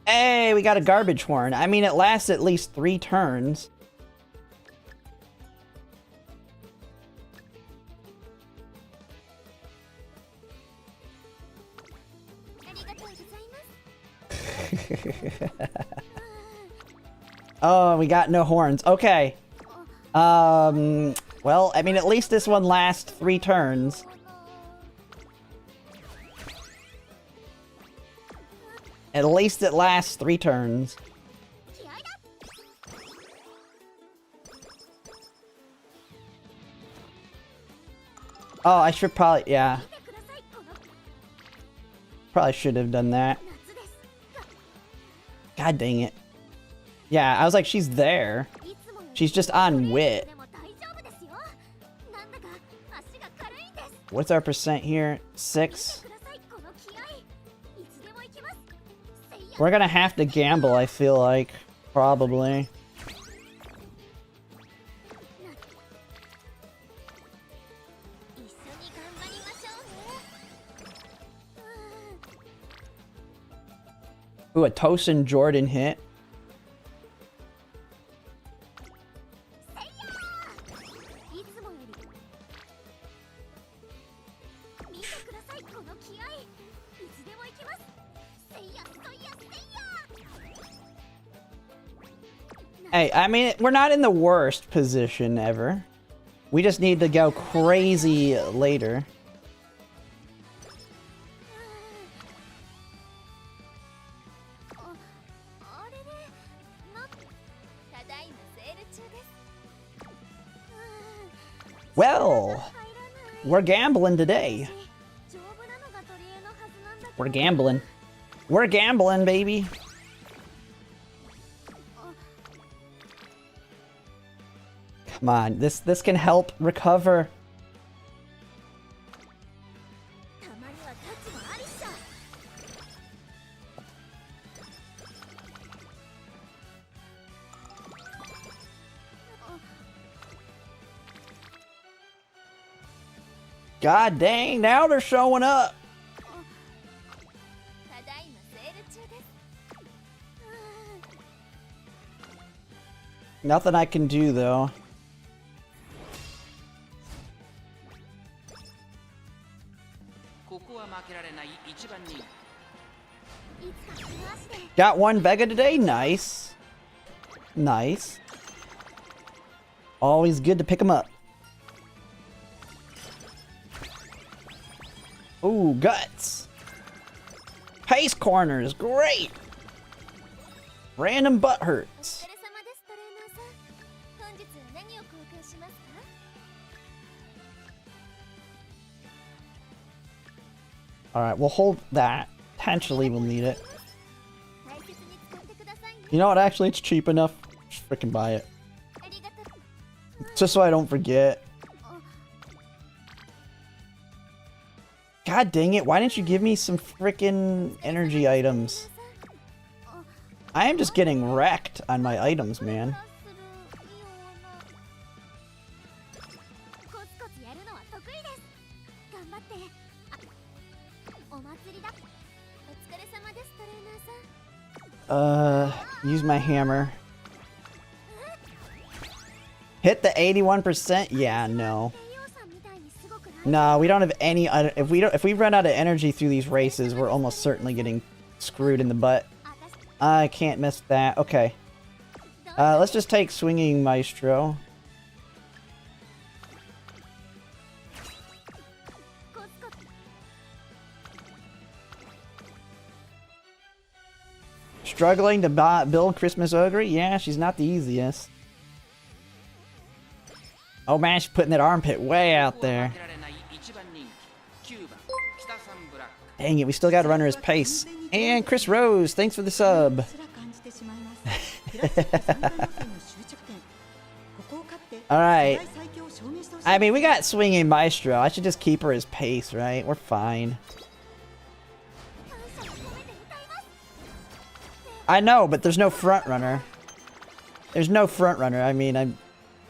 Hey, we got a garbage horn. I mean, it lasts at least 3 turns. Oh, we got no horns. Okay. Well, I mean, at least this one lasts 3 turns. At least it lasts 3 turns. Oh, I should probably, yeah. Probably should have done that. God dang it. Yeah, I was like, she's there. She's just on wit. What's our percent here? 6? We're gonna have to gamble, I feel like. Probably. Ooh, a Tosin Jordan hit. Hey, I mean, we're not in the worst position ever. We just need to go crazy later. Well, we're gambling today. We're gambling. We're gambling, baby. Come on, this can help recover. God dang, now they're showing up. Nothing I can do though. Got one Vega today? Nice. Nice. Always good to pick them up. Ooh, guts. Pace corners, great. Random butt hurts. Alright, we'll hold that. Potentially we'll need it. You know what, actually it's cheap enough. Just freaking buy it. Just so I don't forget. God dang it, why didn't you give me some freaking energy items? I am just getting wrecked on my items, man. Use my hammer. Hit the 81%? Yeah, no. No, we don't have any. If we run out of energy through these races, we're almost certainly getting screwed in the butt. I can't miss that. Okay. Let's just take Swinging Maestro. Struggling to build Christmas Ogre? Yeah, she's not the easiest. Oh man, she's putting that armpit way out there. Dang it, we still gotta run her his pace. And Chris Rose, thanks for the sub. Alright. I mean, we got Swinging Maestro. I should just keep her as pace, right? We're fine. I know, but there's no front runner. There's no front runner. I mean, I'm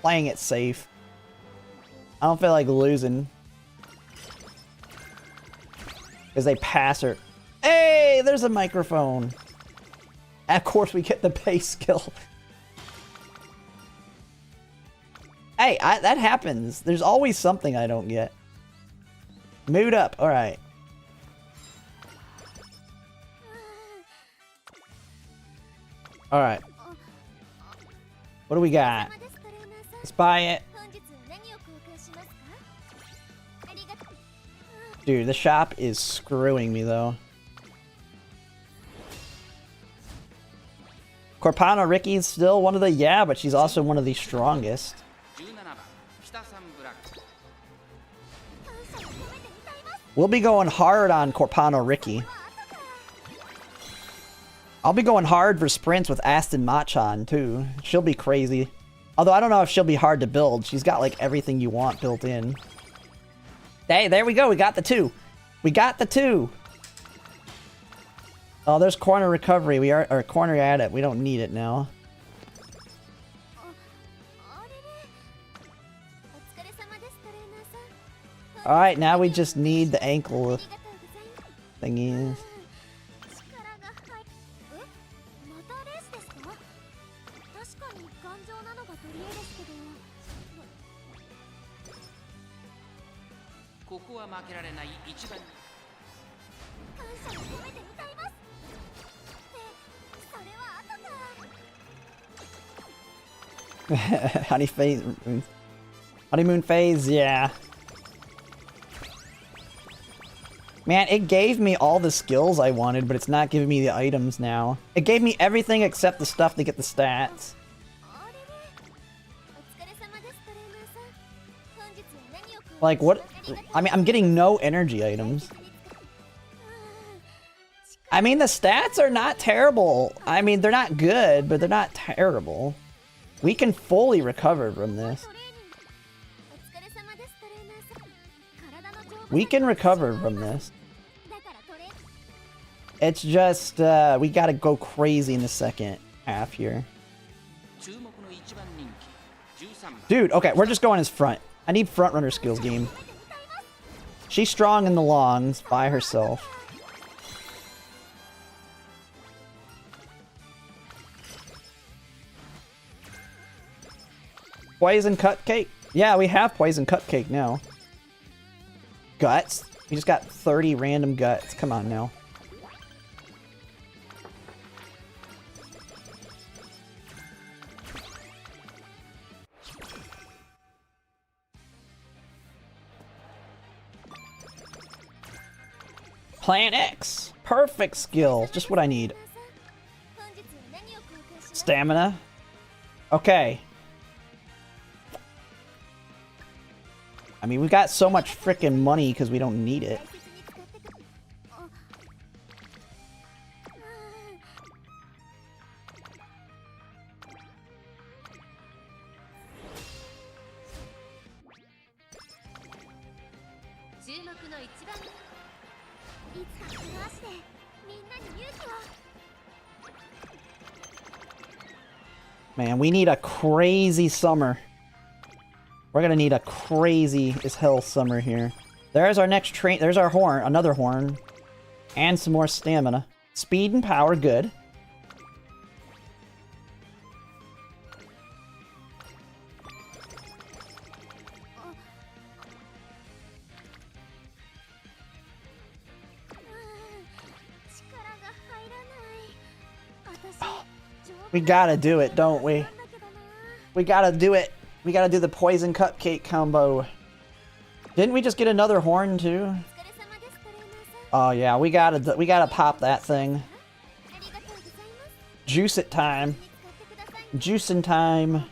playing it safe. I don't feel like losing. Because they pass her. Hey, there's a microphone. And of course, we get the pace skill. Hey, that happens. There's always something I don't get. Mood up. All right. All right. What do we got? Let's buy it. Dude, the shop is screwing me, though. Corpano Ricky's still one of the... Yeah, but she's also one of the strongest. We'll be going hard on Corpano Ricky. I'll be going hard for sprints with Aston Machan, too. She'll be crazy. Although, I don't know if she'll be hard to build. She's got, like, everything you want built in. Hey, there we go. We got the 2. We got the 2. Oh, there's corner recovery. We are... Or corner at it. We don't need it now. Alright, now we just need the ankle thingies. Honeymoon phase, yeah. Man, it gave me all the skills I wanted, but it's not giving me the items now. It gave me everything except the stuff to get the stats. Like, what? I mean, I'm getting no energy items. I mean, the stats are not terrible. I mean, they're not good, but they're not terrible. We can fully recover from this. We can recover from this. It's just, we gotta go crazy in the second half here. Dude, okay, we're just going as front. I need front runner skills game. She's strong in the longs by herself. Poison Cupcake? Yeah, we have Poison Cupcake now. Guts? We just got 30 random guts. Come on now. Plan X. Perfect skill. Just what I need. Stamina. Okay. I mean, we got so much freaking money because we don't need it. Man, we need a crazy summer. We're gonna need a crazy as hell summer here. There's our next train. There's our horn. Another horn. And some more stamina. Speed and power, good. We gotta do it, don't we? We gotta do it. We gotta do the poison cupcake combo. Didn't we just get another horn too? Oh yeah, we gotta pop that thing. Juice it time. Juicing time.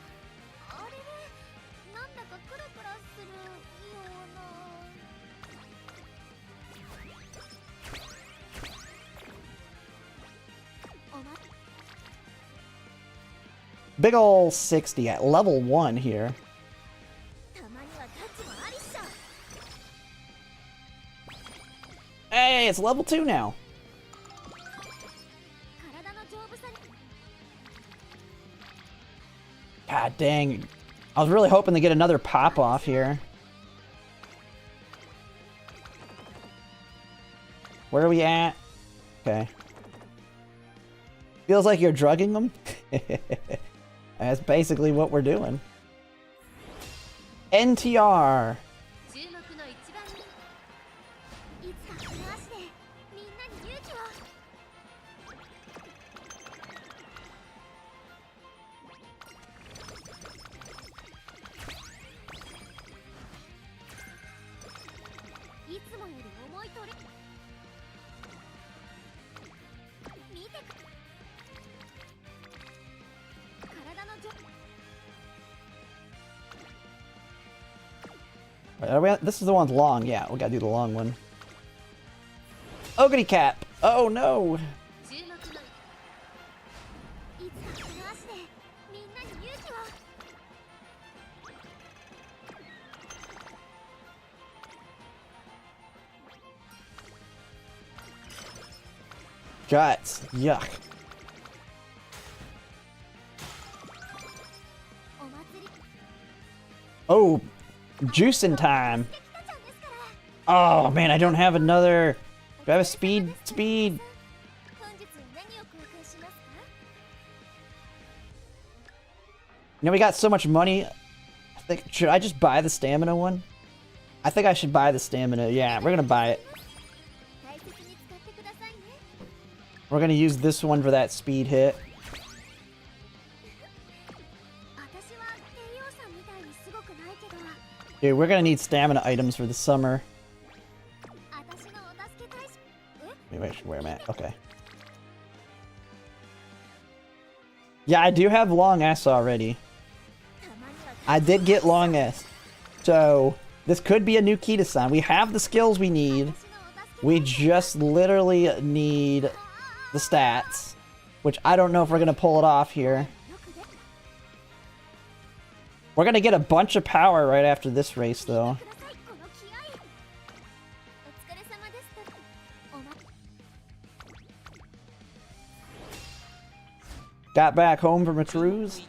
Big ol' 60 at level 1 here. Hey, it's level 2 now. God dang. I was really hoping to get another pop off here. Where are we at? Okay. Feels like you're drugging them. That's basically what we're doing. NTR. This is the one long. Yeah, we gotta do the long one. Ogre cap. Oh no. Guts. Yuck. Oh, juicing time. Oh man, I don't have another. Do I have a speed? Speed. You know, we got so much money. I think, should I just buy the stamina one? I think I should buy the stamina. Yeah, we're gonna buy it. We're gonna use this one for that speed hit. Dude, we're gonna need stamina items for the summer. Wait, where am I at? Okay. Yeah, I do have long S already. I did get long S. So, this could be a new Ketoan. We have the skills we need. We just literally need the stats. Which I don't know if we're gonna pull it off here. We're gonna get a bunch of power right after this race, though. Got back home from a cruise.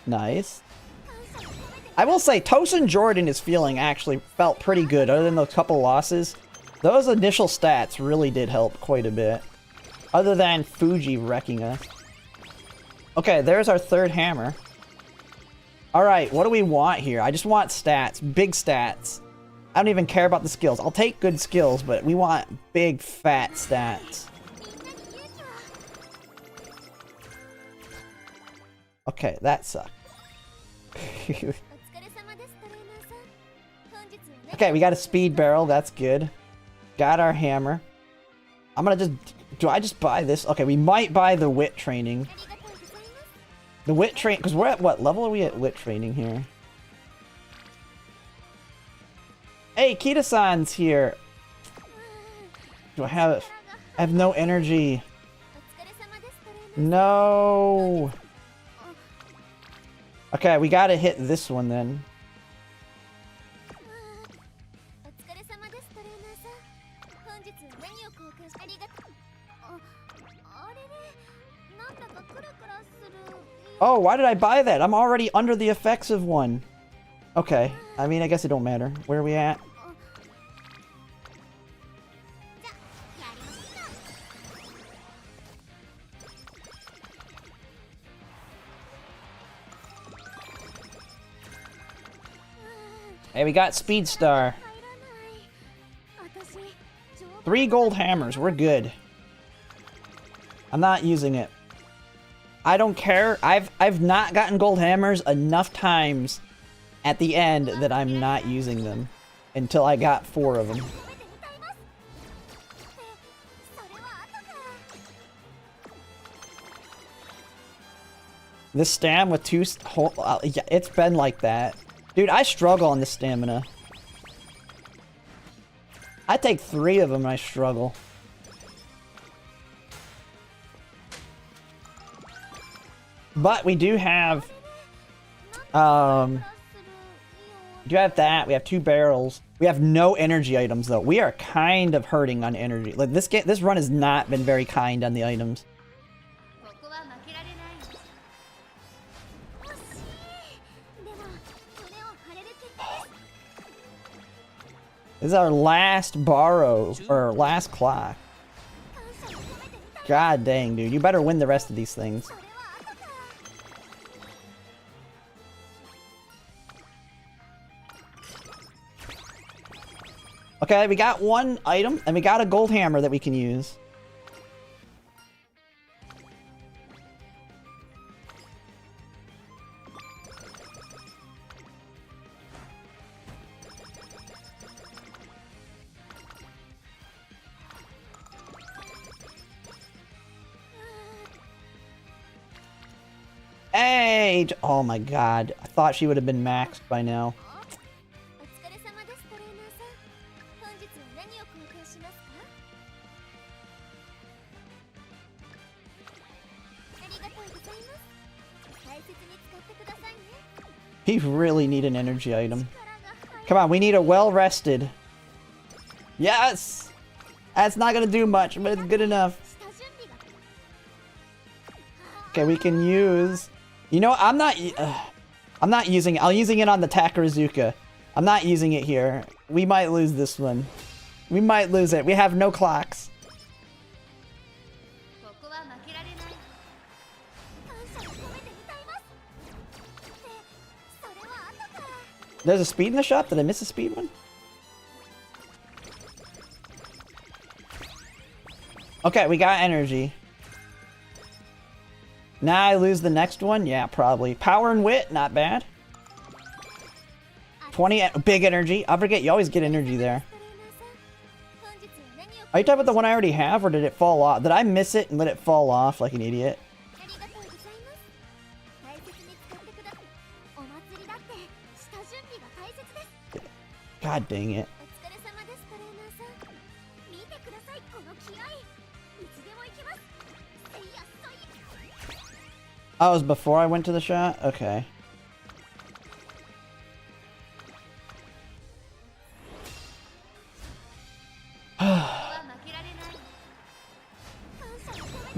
Nice. I will say, Tosin Jordan is feeling actually felt pretty good, other than those couple losses. Those initial stats really did help quite a bit. Other than Fuji wrecking us. Okay, there's our third hammer. Alright, what do we want here? I just want stats. Big stats. I don't even care about the skills. I'll take good skills, but we want big, fat stats. Okay, that sucked. Okay, we got a speed barrel. That's good. Got our hammer. I'm gonna just... Do I just buy this? Okay, we might buy the wit training. The wit train... Because we're at what level are we at wit training here? Hey, Ketosan's here. Do I have... I have no energy. No. Okay, we gotta hit this one then. Oh, why did I buy that? I'm already under the effects of one. Okay. I mean, I guess it don't matter. Where are we at? Hey, we got Speed Star. 3 gold hammers. We're good. I'm not using it. I don't care. I've not gotten gold hammers enough times at the end that I'm not using them until I got 4 of them. This stam with 2... yeah, it's been like that. Dude, I struggle on this stamina. I take 3 of them and I struggle. But we do have... do have that. We have 2 barrels. We have no energy items, though. We are kind of hurting on energy. Like, this run has not been very kind on the items. This is our last borrow, or last clock. God dang, dude. You better win the rest of these things. Okay, we got 1 item, and we got a gold hammer that we can use. Hey! Oh my god. I thought she would have been maxed by now. We really need an energy item. Come on, we need a well-rested. Yes! That's not gonna do much, but it's good enough. Okay, we can use... You know, I'm not using it. I'm using it on the Takarazuka. I'm not using it here. We might lose this one. We might lose it. We have no clocks. There's a speed in the shop? Did I miss a speed one? Okay, we got energy. Now I lose the next one? Yeah, probably. Power and wit, not bad. 20 big energy. I forget, you always get energy there. Are you talking about the one I already have, or did it fall off? Did I miss it and let it fall off like an idiot? God dang it. Oh, it was before I went to the shot? Okay. I'm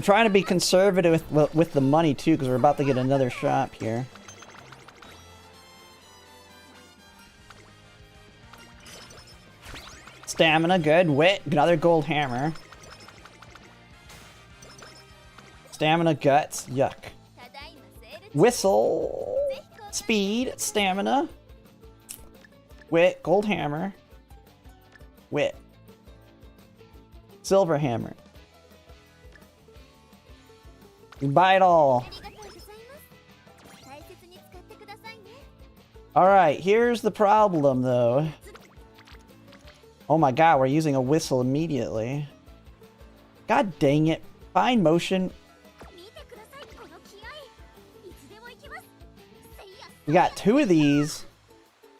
trying to be conservative with the money too, because we're about to get another shop here. Stamina, good. Wit, another gold hammer. Stamina, guts, yuck. Whistle, speed, stamina, wit, gold hammer, wit, silver hammer. You buy it all. Alright, here's the problem though. Oh my god, we're using a whistle immediately. God dang it. Fine motion. We got 2 of these.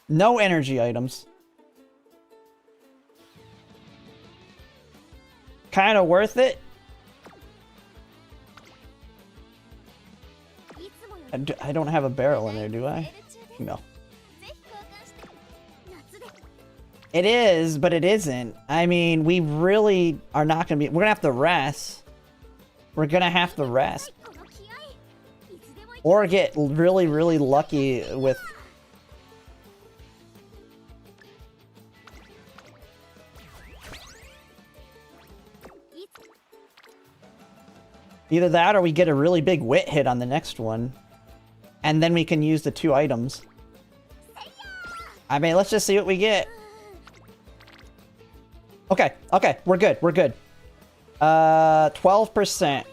No energy items. Kind of worth it. I don't have a barrel in there, do I? No. It is, but it isn't. I mean, we really are not going to be... We're going to have to rest. We're going to have to rest. Or get really, really lucky with... Either that or we get a really big wit hit on the next one. And then we can use the 2 items. I mean, let's just see what we get. Okay, okay, we're good, we're good. 12%.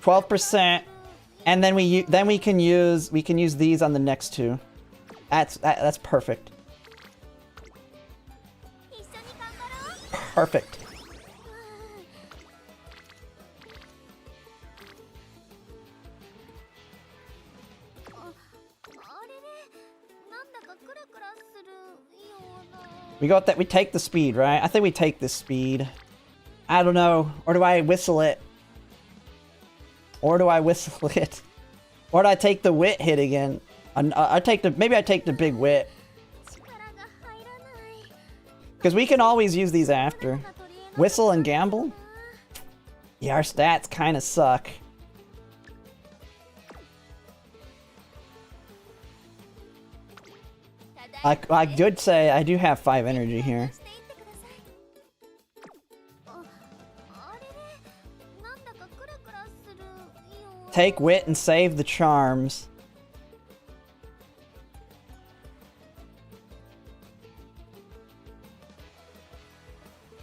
12%, and then we can use these on the next two. That's perfect. Perfect. We got that. We take the speed, right? I think we take the speed. I don't know. Or do I whistle it? Or do I whistle it? Or do I take the wit hit again? Maybe I take the big wit. Because we can always use these after. Whistle and gamble? Yeah, our stats kind of suck. I could say I do have 5 energy here. Take wit and save the charms.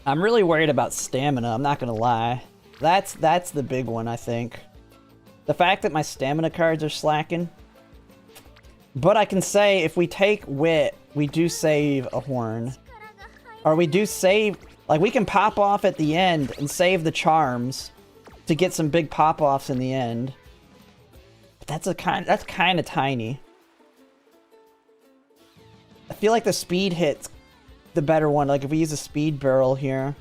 I'm really worried about stamina, I'm not gonna lie. That's the big one, I think. The fact that my stamina cards are slacking. But I can say if we take wit, we do save a horn. Or we do save, like we can pop off at the end and save the charms to get some big pop-offs in the end. But that's kind of tiny. I feel like the speed hit's the better one, like if we use a speed barrel here.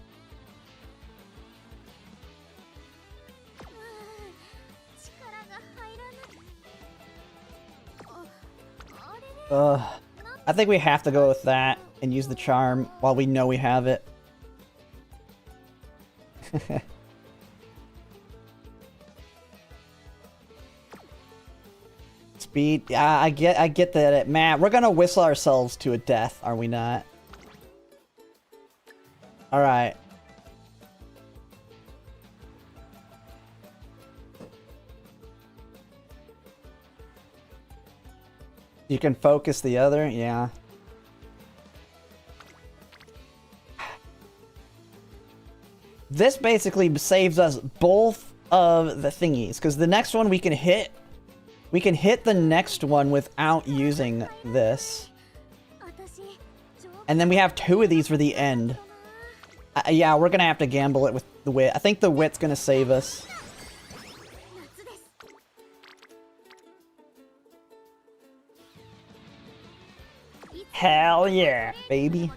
I think we have to go with that and use the charm while we know we have it. Speed, yeah, I get that. Man, we're gonna whistle ourselves to a death, are we not? All right. You can focus the other, yeah. This basically saves us both of the thingies, because the next one we can hit the next one without using this. And then we have 2 of these for the end. Yeah, we're gonna have to gamble it with the wit. I think the wit's gonna save us. Hell yeah, baby.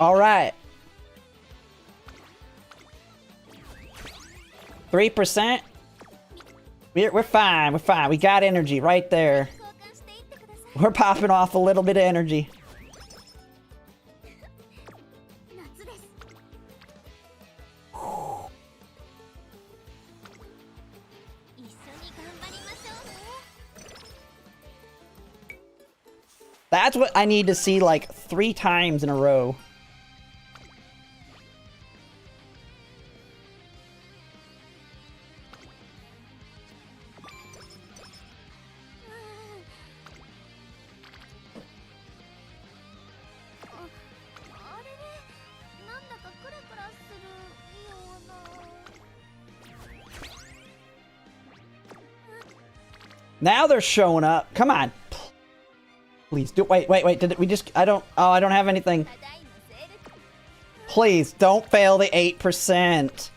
Alright. 3%? We're fine, we're fine. We got energy right there. We're popping off a little bit of energy. That's what I need to see like 3 times in a row. Now they're showing up. Come on. Please do. Wait. Did we just? I don't have anything. Please don't fail the 8%.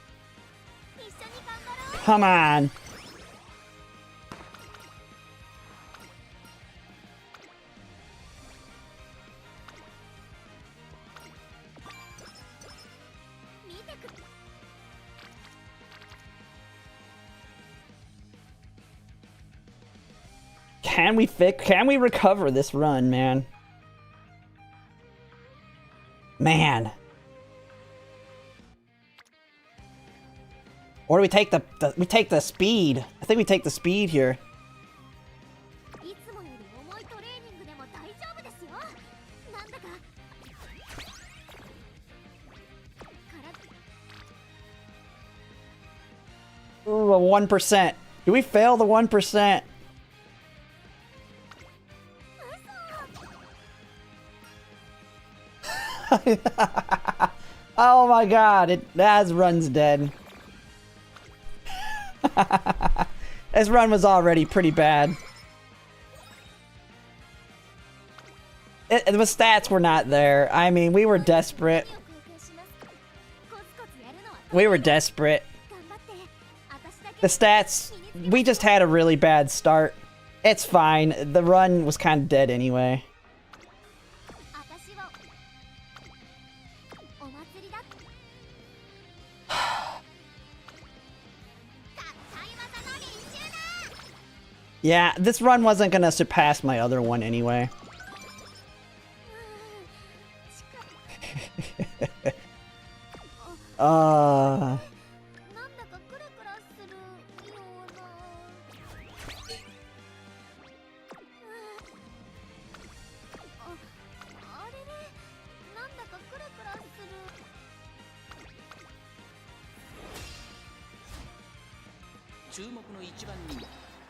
Come on. Can we recover this run, man? Man. Or do we take the speed? I think we take the speed here. Ooh, a 1%. Do we fail the 1%? Oh my god, Naz runs dead. This run was already pretty bad. The stats were not there. I mean, we were desperate. We were desperate. The stats, we just had a really bad start. It's fine. The run was kind of dead anyway. Yeah, this run wasn't gonna surpass my other one anyway.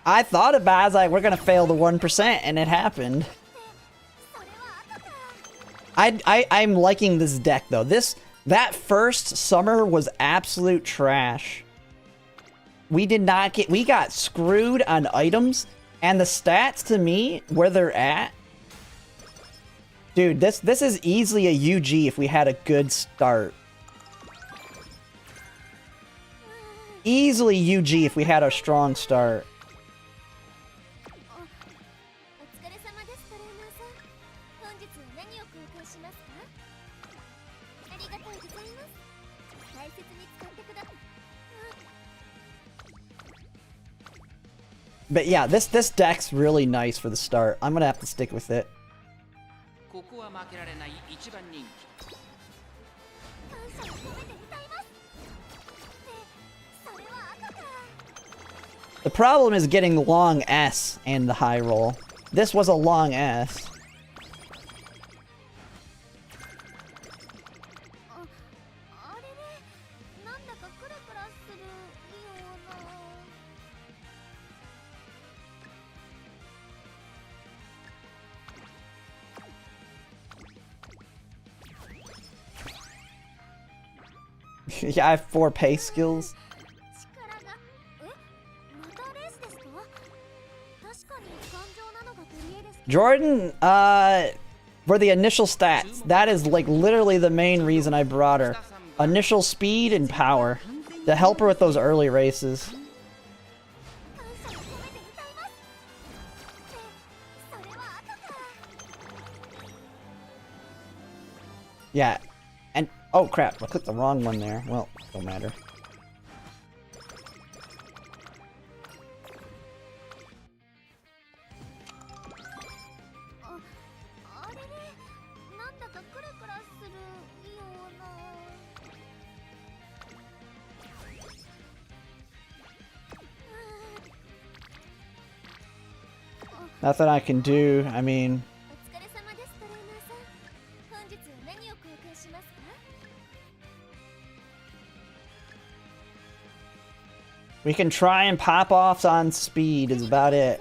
I thought about it, I was like, we're gonna fail the 1%, and it happened. I'm liking this deck though. That first summer was absolute trash. We got screwed on items, and the stats to me, where they're at. Dude, this is easily a UG if we had a good start. Easily UG if we had a strong start. But yeah, this deck's really nice for the start. I'm gonna have to stick with it. The problem is getting the long S and the high roll. This was a long S. Yeah, I have 4 pace skills. Jordan, for the initial stats, that is like literally the main reason I brought her. Initial speed and power to help her with those early races. Yeah, and oh crap, I clicked the wrong one there. Well, don't matter. Nothing I can do, I mean... We can try and pop offs on speed is about it.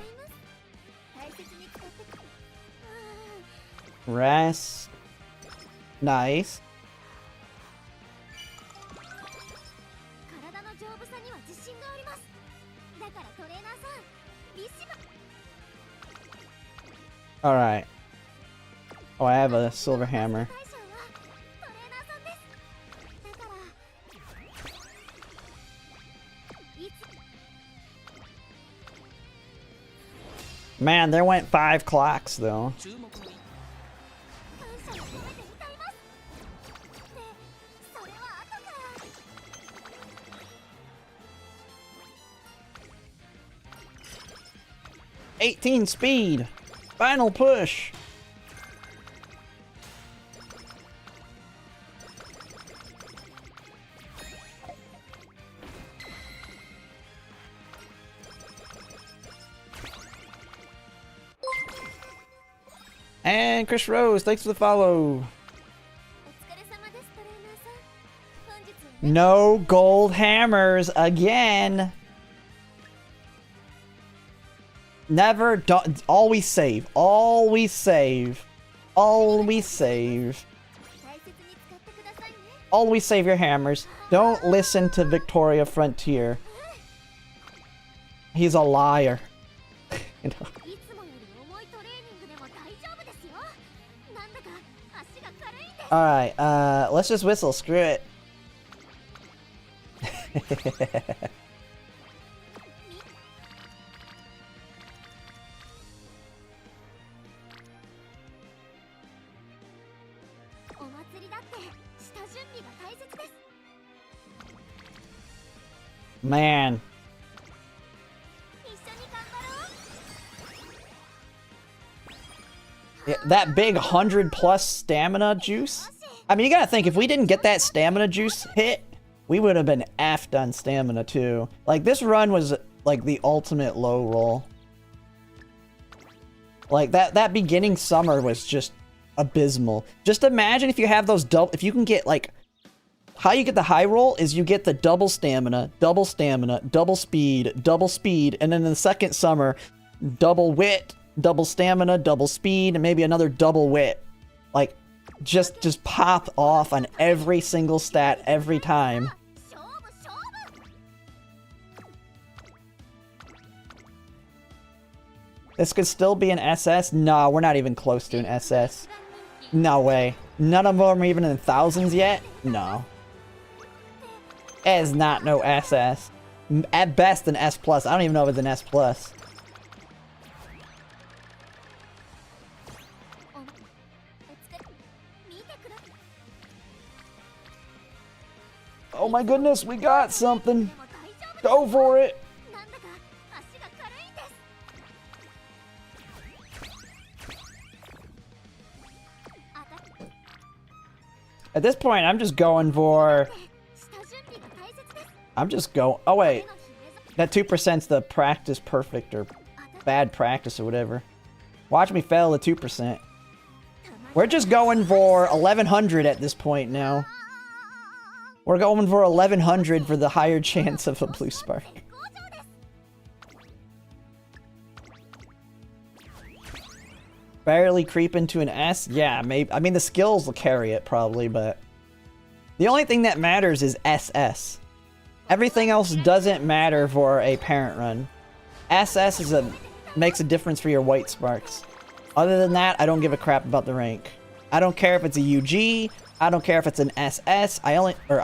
Rest. Nice. Alright. Oh, I have a silver hammer. Man, there went 5 clocks though. '18 speed. Final push. And Chris Rose, thanks for the follow. No gold hammers again. Never, don't, always save. Always save. Always save. Always save your hammers. Don't listen to Victoria Frontier. He's a liar. You know? Alright, let's just whistle. Screw it. Man. Yeah, that big 100+ stamina juice. I mean, you gotta think, if we didn't get that stamina juice hit, we would have been effed on stamina too. Like, this run was like the ultimate low roll. Like, that beginning summer was just abysmal. Just imagine if you have those if you can get, like, how you get the high roll is you get the double stamina, double speed, and then in the second summer, double wit, double stamina, double speed, and maybe another double wit. Like, just pop off on every single stat every time. This could still be an SS? No, we're not even close to an SS. No way. None of them are even in the thousands yet? No. It is not no SS. At best an S+. I don't even know if it's an S+. Oh my goodness, we got something. Go for it. At this point, I'm just going for... Oh wait. That 2%'s the practice perfect or bad practice or whatever. Watch me fail the 2%. We're just going for 1100 at this point now. We're going for 1100 for the higher chance of a blue spark. Barely creep into an S? Yeah, maybe. I mean, the skills will carry it probably, but... The only thing that matters is SS. Everything else doesn't matter for a parent run. SS makes a difference for your white sparks. Other than that, I don't give a crap about the rank. I don't care if it's a UG. I don't care if it's an SS. I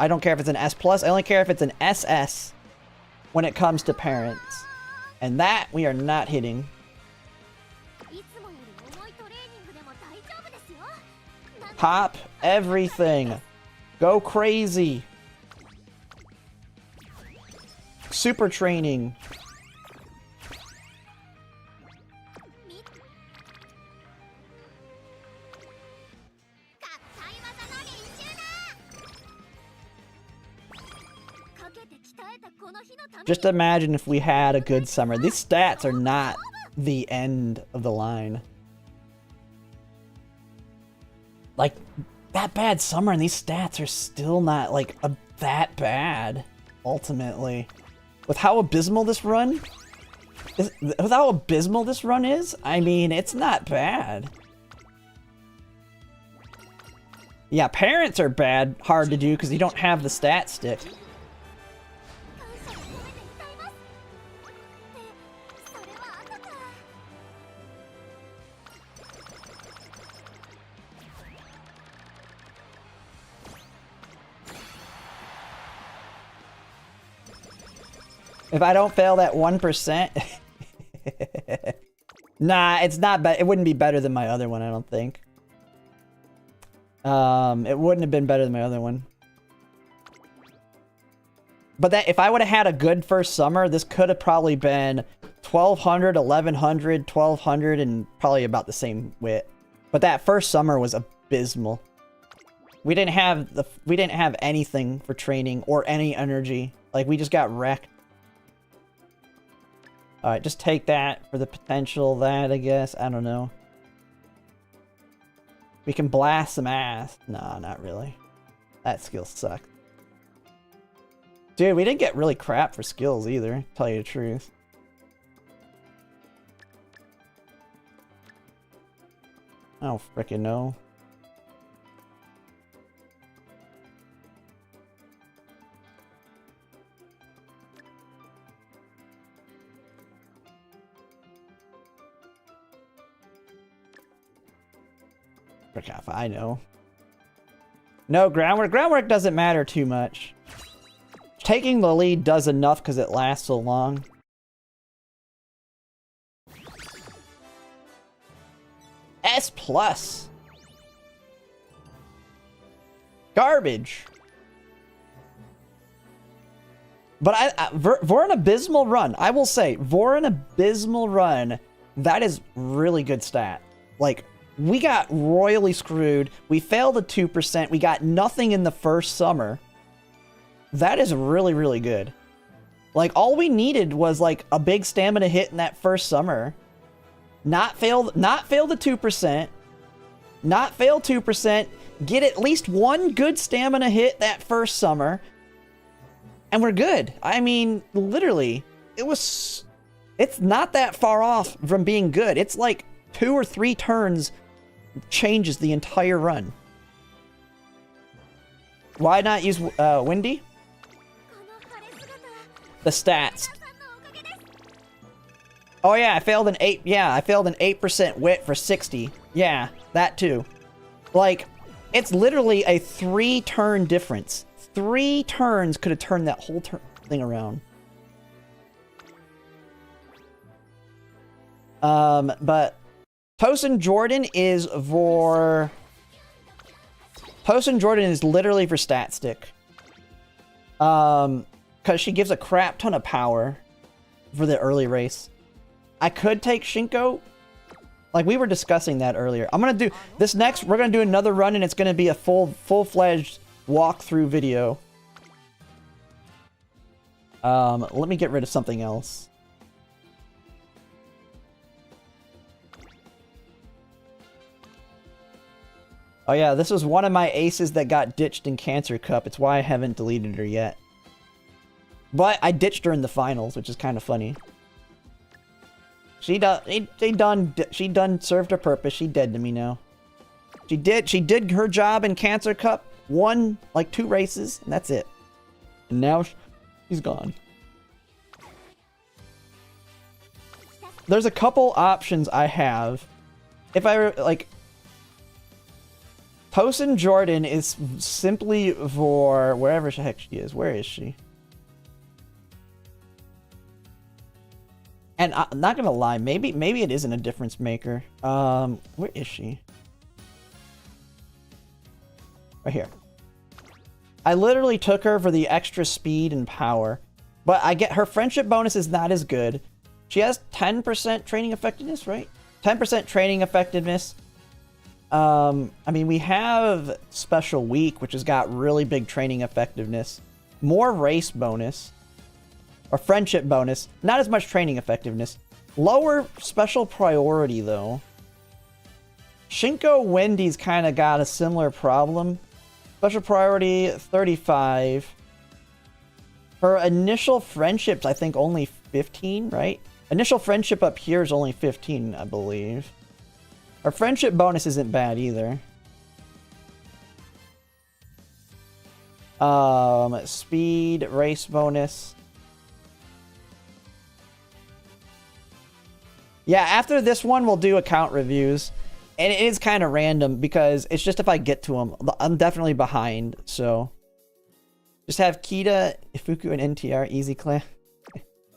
don't care if it's an S+. I only care if it's an SS when it comes to parents. And that we are not hitting. Pop everything. Go crazy. Super training. Just imagine if we had a good summer. These stats are not the end of the line. Like, that bad summer and these stats are still not, like, that bad, ultimately. With how abysmal this run is, I mean, it's not bad. Yeah, parents are bad, hard to do, because you don't have the stat stick. If I don't fail that 1%... Nah, it's not bad. It wouldn't be better than my other one, I don't think. It wouldn't have been better than my other one. But that if I would have had a good first summer, this could have probably been 1200, 1100, 1200, and probably about the same wit. But that first summer was abysmal. We didn't have anything for training or any energy. Like, we just got wrecked. Alright, just take that for the potential of that, I guess. I don't know. We can blast some ass. Nah, not really. That skill sucked. Dude, we didn't get really crap for skills either, to tell you the truth. I don't frickin' know. Alpha, I know. No, groundwork. Groundwork doesn't matter too much. Taking the lead does enough because it lasts so long. S+. Garbage. But for an abysmal run, I will say, for an abysmal run, that is really good stat. Like, we got royally screwed. We failed at 2%. We got nothing in the first summer. That is really, really good. Like, all we needed was, like, a big stamina hit in that first summer. Not fail the 2%. Not fail 2%. Get at least one good stamina hit that first summer. And we're good. I mean, literally, it's not that far off from being good. It's like 2 or 3 turns changes the entire run. Why not use Windy? The stats. Oh yeah, I failed an 8. Yeah, I failed an 8% wit for 60. Yeah, that too. Like, it's literally a 3-turn difference. 3 turns could have turned that whole thing around. But Tosin Jordan is for... Tosin Jordan is literally for stat stick. Because she gives a crap ton of power for the early race. I could take Shinko. Like, we were discussing that earlier. I'm going to do... This next, we're going to do another run, and it's going to be a full-fledged walkthrough video. Let me get rid of something else. Oh yeah, this was one of my aces that got ditched in Cancer Cup. It's why I haven't deleted her yet. But I ditched her in the finals, which is kind of funny. She done served her purpose. She dead to me now. She did her job in Cancer Cup, won like 2 races, and that's it. And now she's gone. There's a couple options I have. If I like, Tosin Jordan is simply for wherever the heck she is. Where is she? And I'm not gonna lie, maybe it isn't a difference maker. Where is she? Right here. I literally took her for the extra speed and power, but I get her friendship bonus is not as good. She has 10% training effectiveness, right? 10% training effectiveness. I mean, we have Special Week, which has got really big training effectiveness. More race bonus. Or friendship bonus. Not as much training effectiveness. Lower special priority, though. Shinko Wendy's kind of got a similar problem. Special priority, 35. Her initial friendships, I think, only 15, right? Initial friendship up here is only 15, I believe. Her friendship bonus isn't bad either. Speed, race bonus. Yeah, after this one, we'll do account reviews. And it is kind of random because it's just if I get to them. I'm definitely behind, so. Just have Kita, Ifuku, and NTR easy clan.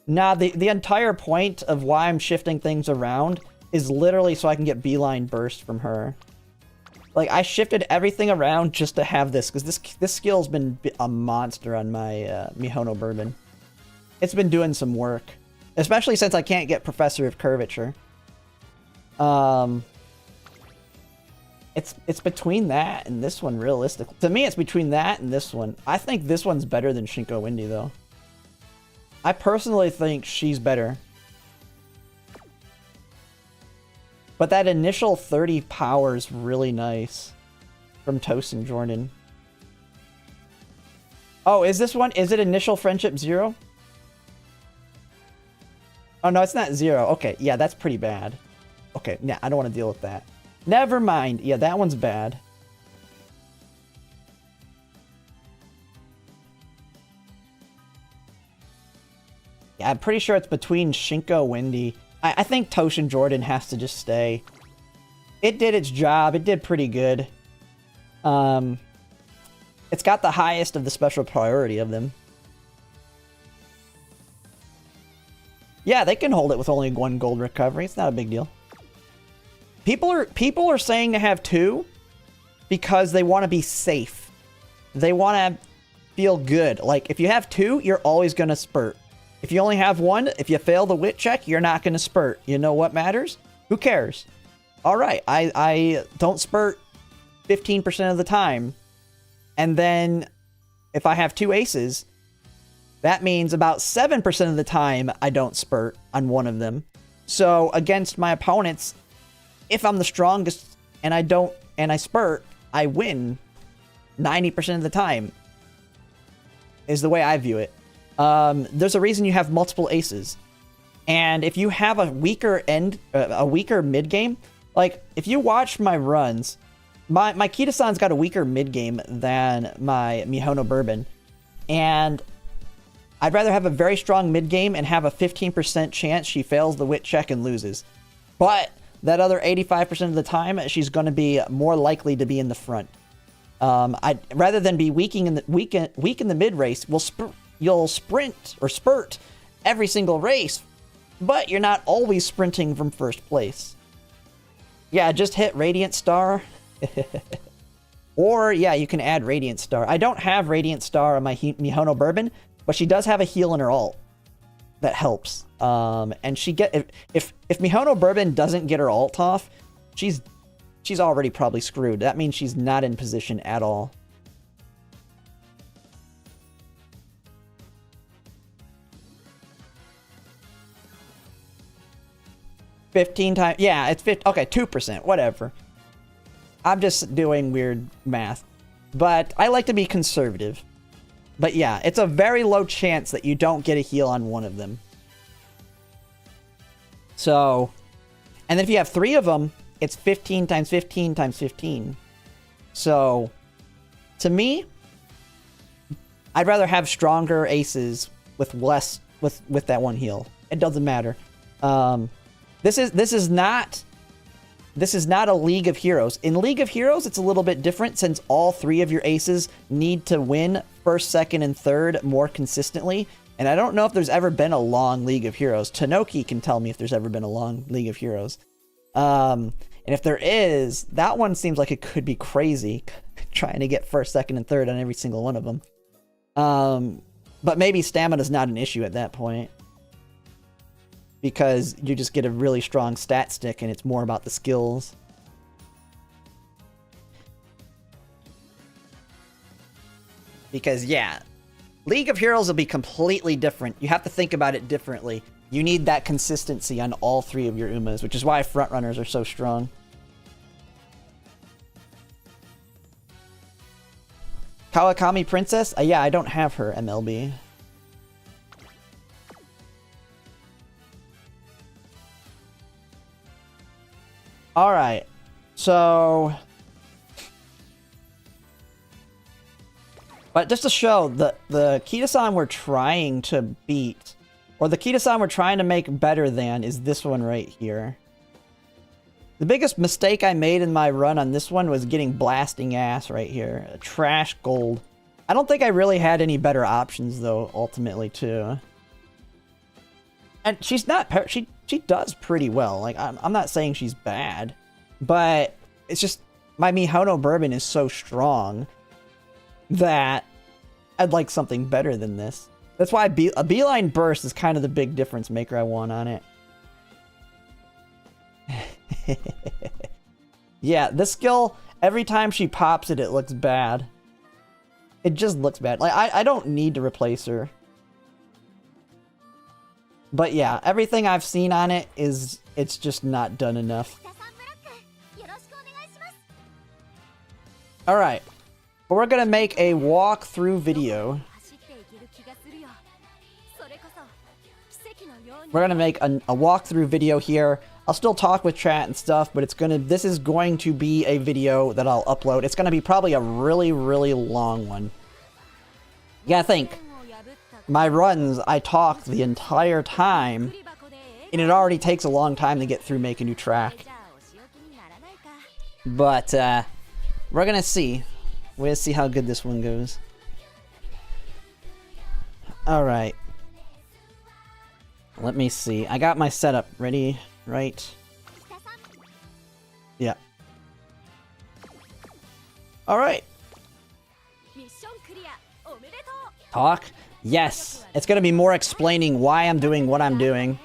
Nah, the entire point of why I'm shifting things around is literally so I can get beeline burst from her. Like, I shifted everything around just to have this, because this skill's been a monster on my Mihono Bourbon. It's been doing some work. Especially since I can't get Professor of Curvature. It's between that and this one, realistically. To me, it's between that and this one. I think this one's better than Shinko Windy, though. I personally think she's better. But that initial 30 power is really nice. From Tosin Jordan. Oh, is this one? Is it initial friendship 0? Oh, no, it's not 0. Okay, yeah, that's pretty bad. Okay, nah, I don't want to deal with that. Never mind. Yeah, that one's bad. Yeah, I'm pretty sure it's between Shinko Windy. I think Tosin Jordan has to just stay. It did its job. It did pretty good. It's got the highest of the special priority of them. Yeah, they can hold it with only 1 gold recovery. It's not a big deal. People are saying to have 2 because they want to be safe. They want to feel good. Like, if you have 2, you're always going to spurt. If you only have 1, if you fail the wit check, you're not going to spurt. You know what matters? Who cares? All right, I don't spurt 15% of the time. And then if I have 2 aces, that means about 7% of the time I don't spurt on one of them. So against my opponents, if I'm the strongest and I spurt, I win 90% of the time. Is the way I view it. There's a reason you have multiple aces. And if you have a weaker mid game, like if you watch my runs, my Ketosan's got a weaker mid game than my Mihono Bourbon. And I'd rather have a very strong mid game and have a 15% chance she fails the wit check and loses. But that other 85% of the time, she's going to be more likely to be in the front. Rather than be weak in the mid race, you'll sprint or spurt every single race, but you're not always sprinting from first place. Yeah, just hit Radiant Star. Or, yeah, you can add Radiant Star. I don't have Radiant Star on my Mihono Bourbon, but she does have a heal in her ult. That helps. And she if Mihono Bourbon doesn't get her ult off, she's already probably screwed. That means she's not in position at all. $15 times, yeah, it's 50, okay, 2%, whatever. I'm just doing weird math. But I like to be conservative. But yeah, it's a very low chance that you don't get a heal on one of them. So, and then if you have 3 of them, it's 15 times 15 times 15. So, to me, I'd rather have stronger aces with less, with that 1 heal. It doesn't matter. This is not a League of Heroes. In League of Heroes, it's a little bit different since all 3 of your aces need to win first, second, and third more consistently. And I don't know if there's ever been a long League of Heroes. Tanoki can tell me if there's ever been a long League of Heroes. And if there is, that one seems like it could be crazy, trying to get first, second, and third on every single one of them. But maybe stamina's not an issue at that point, because you just get a really strong stat stick and it's more about the skills. Because, yeah, League of Heroes will be completely different. You have to think about it differently. You need that consistency on all 3 of your Umas, which is why frontrunners are so strong. Kawakami Princess? Yeah, I don't have her, MLB. Alright, so... But just to show, the Ketosan we're trying to beat, or the Ketosan we're trying to make better than, is this one right here. The biggest mistake I made in my run on this one was getting blasting ass right here. Trash gold. I don't think I really had any better options, though, ultimately, too. And she's not... She does pretty well. Like, I'm not saying she's bad, but it's just my Mihono Bourbon is so strong that I'd like something better than this. That's why a Beeline Burst is kind of the big difference maker I want on it. Yeah, this skill, every time she pops it, it looks bad. It just looks bad. Like, I don't need to replace her. But yeah, everything I've seen on it is, it's just not done enough. Alright. But we're gonna make a walkthrough video. We're gonna make a walkthrough video here. I'll still talk with chat and stuff, but this is going to be a video that I'll upload. It's gonna be probably a really, really long one. You gotta think. My runs, I talk the entire time, and it already takes a long time to get through Make a New Track. But we're gonna see. We're gonna see how good this one goes. All right. Let me see. I got my setup ready, right? Yeah. All right. Talk? Yes. It's gonna be more explaining why I'm doing what I'm doing.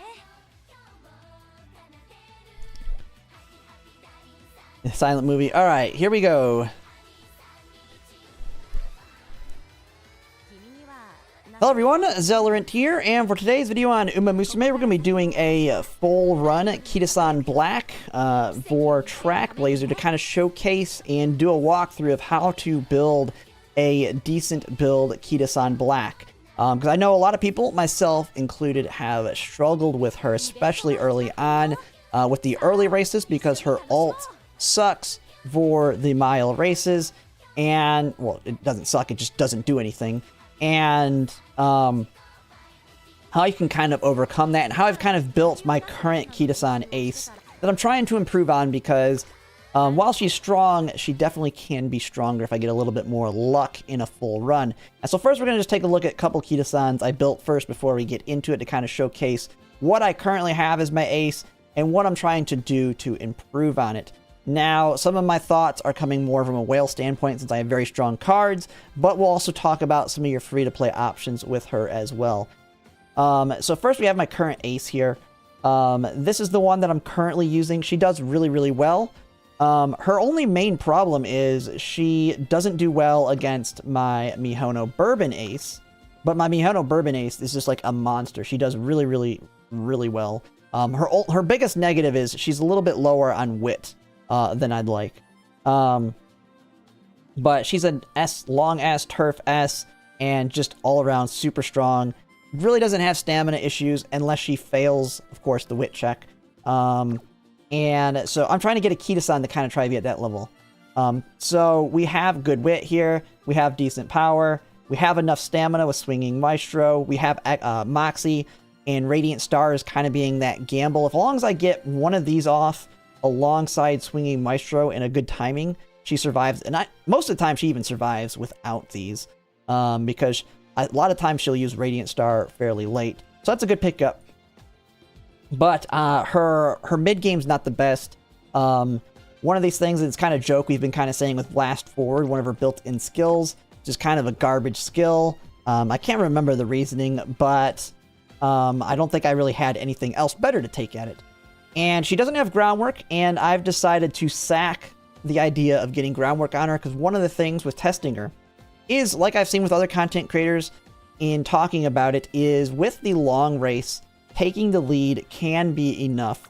Silent movie. All right, here we go. Hello everyone, Zellerant here, and for today's video on Umamusume, we're going to be doing a full run Ketoan Black for Trackblazer to kind of showcase and do a walkthrough of how to build a decent build Ketoan Black. Because I know a lot of people, myself included, have struggled with her, especially early on with the early races, because her ult sucks for the mile races, and, well, it doesn't suck, it just doesn't do anything. And how you can kind of overcome that, and how I've kind of built my current Ketoan ace that I'm trying to improve on, because while she's strong, she definitely can be stronger if I get a little bit more luck in a full run. And so first we're going to just take a look at a couple Ketoans I built first before we get into it, to kind of showcase what I currently have as my ace and what I'm trying to do to improve on it. Now, some of my thoughts are coming more from a whale standpoint, since I have very strong cards, but we'll also talk about some of your free-to-play options with her as well. So first we have my current ace here. This is the one that I'm currently using. She does really, really well. Her only main problem is she doesn't do well against my Mihono Bourbon ace, but my Mihono Bourbon ace is just like a monster. She does really, really, really well. Her biggest negative is she's a little bit lower on wit than I'd like. But she's an S, long ass turf S, and just all around super strong. Really doesn't have stamina issues unless she fails, of course, the wit check. And so I'm trying to get a Ketoan to kind of try to be at that level. So we have good wit here. We have decent power. We have enough stamina with Swinging Maestro. We have Moxie and Radiant Stars kind of being that gamble. As long as I get one of these off alongside Swinging Maestro and a good timing, she survives. And most of the time she even survives without these, because a lot of times she'll use Radiant Star fairly late. So that's a good pickup. But her mid game's not the best. One of these things, it's kind of a joke we've been kind of saying with Blast Forward, one of her built-in skills, just kind of a garbage skill. I can't remember the reasoning, but I don't think I really had anything else better to take at it. And she doesn't have groundwork, and I've decided to sack the idea of getting groundwork on her, because one of the things with testing her is, like I've seen with other content creators in talking about it, is with the long race, taking the lead can be enough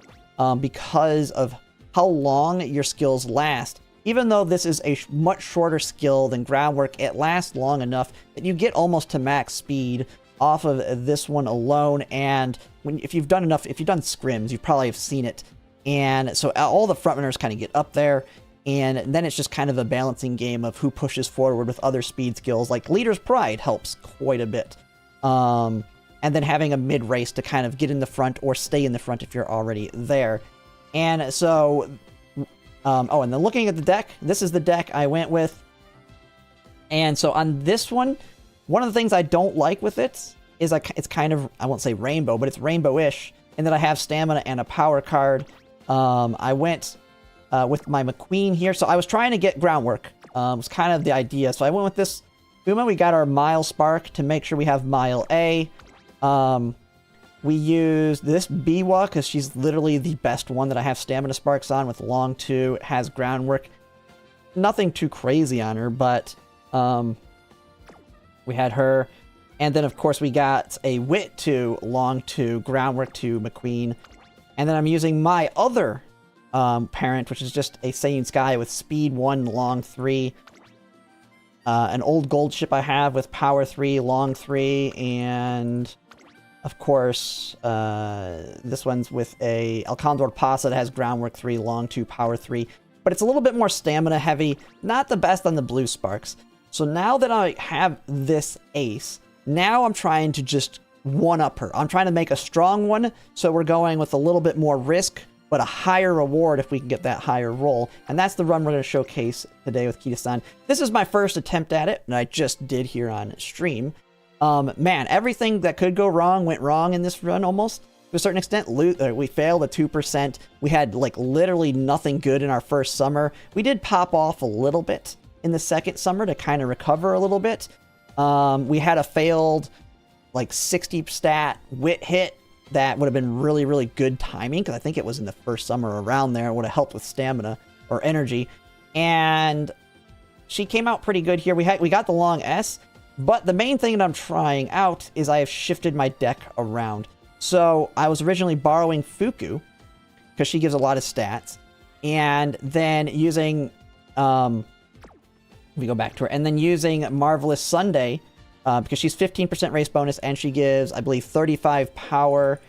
because of how long your skills last. Even though this is a much shorter skill than groundwork, it lasts long enough that you get almost to max speed off of this one alone. And if you've done scrims, you probably have seen it. And so all the frontrunners kind of get up there, and then it's just kind of a balancing game of who pushes forward with other speed skills. Like Leader's Pride helps quite a bit. And then having a mid race to kind of get in the front or stay in the front if you're already there. And so, oh, and then looking at the deck, this is the deck I went with. And so on this one of the things I don't like with it is it's kind of, I won't say rainbow, but it's rainbow-ish, in that I have stamina and a power card. I went with my McQueen here, so I was trying to get groundwork. Was kind of the idea. So I went with this Uma. We got our Mile Spark to make sure we have Mile A. We used this Biwa because she's literally the best one that I have stamina sparks on, with long 2, has groundwork. Nothing too crazy on her, but we had her. And then, of course, we got a Wit 2, long 2, groundwork 2, McQueen. And then I'm using my other parent, which is just a Saiyan Sky with speed 1, long 3. An old gold ship I have with power 3, long 3, and of course, this one's with a El Condor Pasa that has groundwork 3, long 2, power 3. But it's a little bit more stamina heavy, not the best on the blue sparks. So now that I have this ace, now I'm trying to just one-up her. I'm trying to make a strong one, so we're going with a little bit more risk but a higher reward if we can get that higher roll. And that's the run we're going to showcase today with Ketoan. This is my first attempt at it, and I just did here on stream. Man, everything that could go wrong went wrong in this run almost. To a certain extent, we failed at 2%. We had like literally nothing good in our first summer. We did pop off a little bit in the second summer to kind of recover a little bit. We had a failed like 60 stat wit hit that would have been really, really good timing, because I think it was in the first summer around there. It would have helped with stamina or energy. And she came out pretty good here. We got the long S, but the main thing that I'm trying out is I have shifted my deck around. So I was originally borrowing Fuku, because she gives a lot of stats, and then using, let me go back to her, and then using Marvelous Sunday, because she's 15% race bonus, and she gives, I believe, 35 power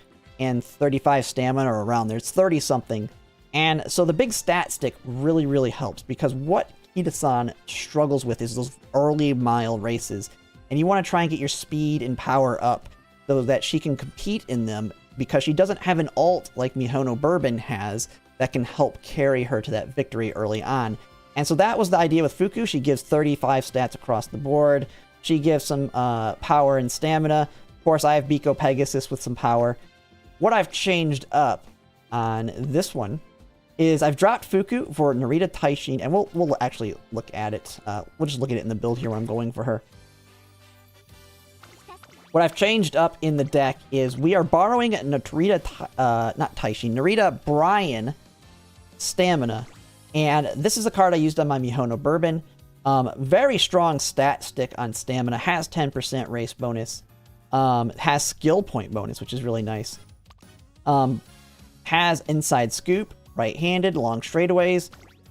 and 35 stamina, or around there. It's 30 something. And so the big stat stick really, really helps, because what Ketoan struggles with is those early mile races, and you want to try and get your speed and power up so that she can compete in them, because she doesn't have an ult like Mihono Bourbon has that can help carry her to that victory early on. And so that was the idea with Fuku. She gives 35 stats across the board. She gives some power and stamina. Of course, I have Biko Pegasus with some power. What I've changed up on this one is I've dropped Fuku for Narita Taishin, and we'll actually look at it. We'll just look at it in the build here when I'm going for her. What I've changed up in the deck is we are borrowing Narita Brian stamina, and this is a card I used on my Mihono Bourbon. Very strong stat stick on stamina, has 10% race bonus, has skill point bonus, which is really nice. Has inside scoop, right-handed, long straightaways,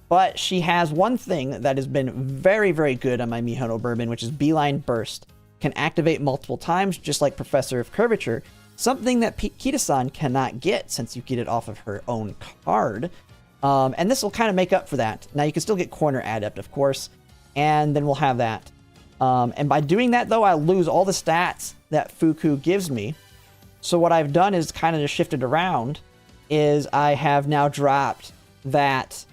but she has one thing that has been very, very good on my Mihono Bourbon, which is Beeline Burst. Can activate multiple times, just like Professor of Curvature, something that Ketoan cannot get since you get it off of her own card. And this will kind of make up for that. Now, you can still get Corner Adept, of course, and then we'll have that. And by doing that, though, I lose all the stats that Fuku gives me. So what I've done is kind of just shifted around, is I have now dropped that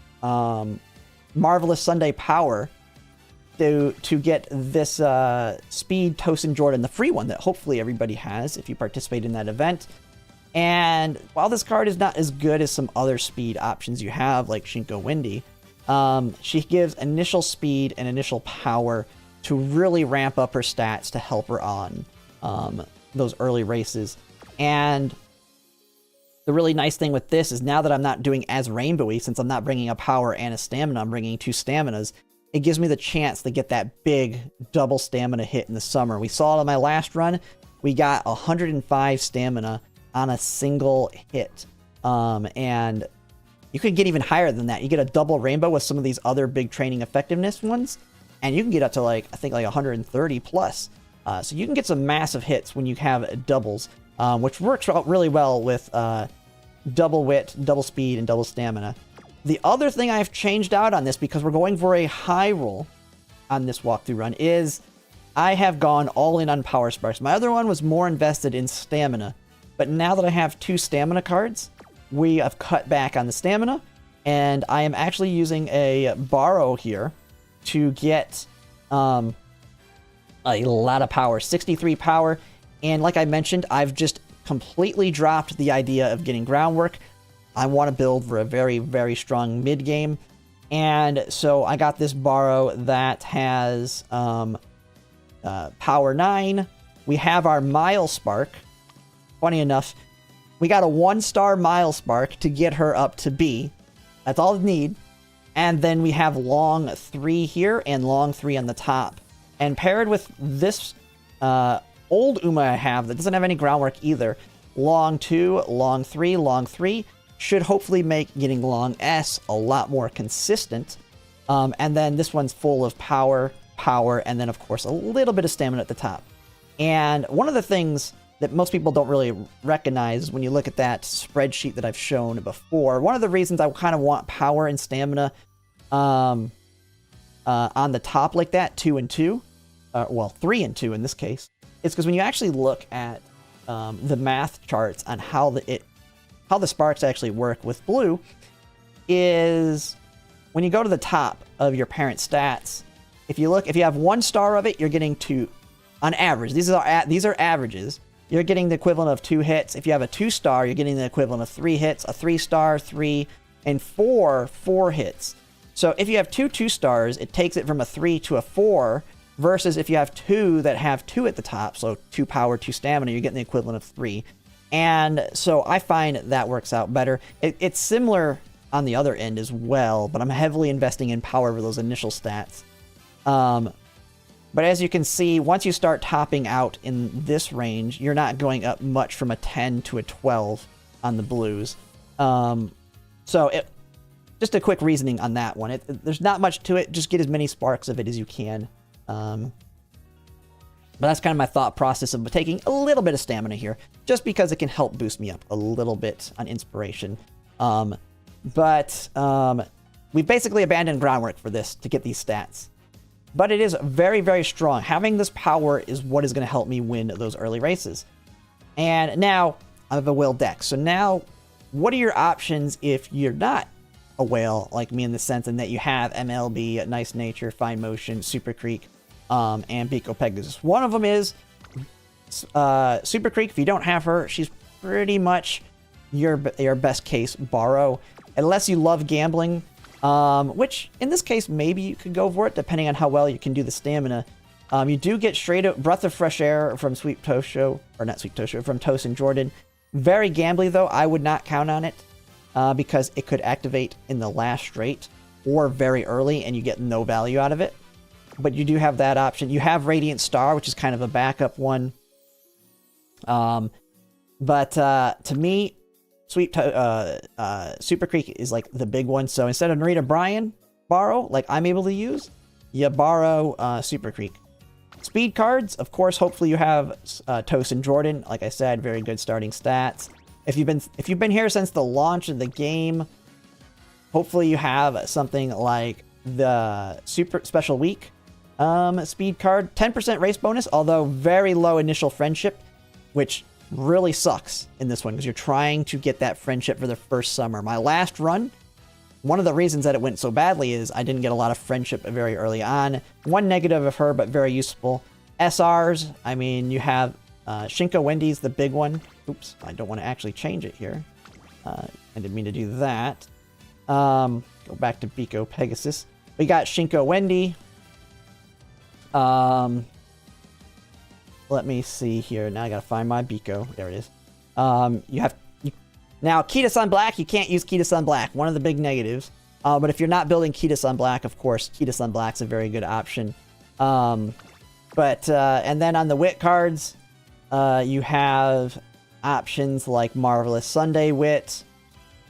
Marvelous Sunday power to get this Speed Tosin Jordan, the free one that hopefully everybody has if you participate in that event. And while this card is not as good as some other speed options you have, like Shinko Wendy, she gives initial speed and initial power to really ramp up her stats to help her on those early races. And the really nice thing with this is now that I'm not doing as rainbowy, since I'm not bringing a power and a stamina, I'm bringing 2 staminas, it gives me the chance to get that big double stamina hit in the summer. We saw it on my last run. We got 105 stamina on a single hit. And you could get even higher than that. You get a double rainbow with some of these other big training effectiveness ones, and you can get up to like, I think like 130 plus. So you can get some massive hits when you have doubles, which works out really well with double wit, double speed, and double stamina. The other thing I've changed out on this, because we're going for a high roll on this walkthrough run, is I have gone all in on Power Sparks. My other one was more invested in stamina, but now that I have 2 stamina cards, we have cut back on the stamina, and I am actually using a borrow here to get a lot of power, 63 power, and like I mentioned, I've just completely dropped the idea of getting groundwork. I want to build for a very, very strong mid game, and so I got this borrow that has power 9. We have our Mile Spark. Funny enough, we got a 1-star Mile Spark to get her up to B. That's all we need. And then we have long 3 here and long 3 on the top. And paired with this old Uma I have that doesn't have any groundwork either, long 2, long 3, long 3, should hopefully make getting long S a lot more consistent. And then this one's full of power, and then of course a little bit of stamina at the top. And one of the things that most people don't really recognize when you look at that spreadsheet that I've shown before, one of the reasons I kind of want power and stamina on the top like that, 2 and 2, well, 3 and 2 in this case, is because when you actually look at the math charts on how it how the sparks actually work with blue is when you go to the top of your parent stats, if you have 1 star of it, you're getting 2 on average. These are averages. You're getting the equivalent of 2 hits. If you have a 2 star, you're getting the equivalent of 3 hits, a 3 star, 3, and 4 hits. So if you have 2 stars, it takes it from a 3 to a 4, versus if you have 2 that have 2 at the top, so 2 power, 2 stamina, you're getting the equivalent of 3. And so I find that works out better. It's similar on the other end as well, but I'm heavily investing in power for those initial stats. But as you can see, once you start topping out in this range, you're not going up much from a 10 to a 12 on the blues. Just a quick reasoning on that one. There's not much to it. Just get as many sparks of it as you can. But that's kind of my thought process of taking a little bit of stamina here, just because it can help boost me up a little bit on inspiration. But we've basically abandoned groundwork for this to get these stats. But it is very, very strong. Having this power is what is going to help me win those early races. And now I have a whale deck. So now, what are your options if you're not a whale like me, in the sense in that you have MLB, Nice Nature, Fine Motion, Super Creek, and Pico Pegasus? One of them is Super Creek. If you don't have her, she's pretty much your best case borrow, unless you love gambling. Which in this case, maybe you could go for it, depending on how well you can do the stamina. You do get straight up breath of fresh air from from Toast and Jordan. Very gambly though. I would not count on it, because it could activate in the last straight or very early and you get no value out of it. But you do have that option. You have Radiant Star, which is kind of a backup one. But to me, Super Creek is like the big one. So instead of Narita Bryan borrow, like I'm able to use, you borrow Super Creek. Speed cards, of course, hopefully you have Toast and Jordan. Like I said, very good starting stats. If you've been here since the launch of the game, hopefully you have something like the Super Special Week speed card. 10% race bonus, although very low initial friendship, which really sucks in this one because you're trying to get that friendship for the first summer. My last run, one of the reasons that it went so badly is I didn't get a lot of friendship very early on. One negative of her, but very useful. SRs, I mean, you have Shinko Wendy's the big one. Oops, I don't want to actually change it here. I didn't mean to do that. Go back to Pico Pegasus. We got Shinko Wendy. Let me see here. Now I gotta find my Biko. There it is. Now, Kita-san Black, you can't use Kita-san Black. One of the big negatives. But if you're not building Kita-san Black, of course, Kita-san Black's a very good option. And then on the Wit cards, you have options like Marvelous Sunday Wit,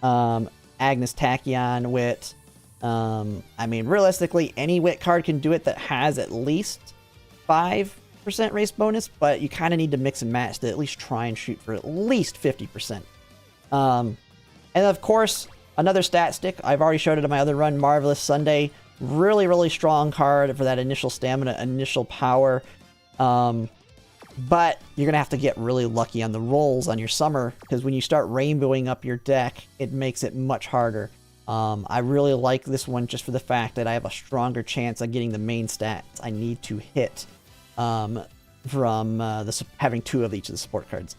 Agnes Tachyon Wit. I mean, realistically, any Wit card can do it that has at least 5% race bonus, but you kind of need to mix and match to at least try and shoot for at least 50%. And of course, another stat stick. I've already showed it in my other run, Marvelous Sunday. Really, really strong card for that initial stamina, initial power. But you're going to have to get really lucky on the rolls on your summer, because when you start rainbowing up your deck, it makes it much harder. I really like this one just for the fact that I have a stronger chance of getting the main stats I need to hit from having 2 of each of the support cards.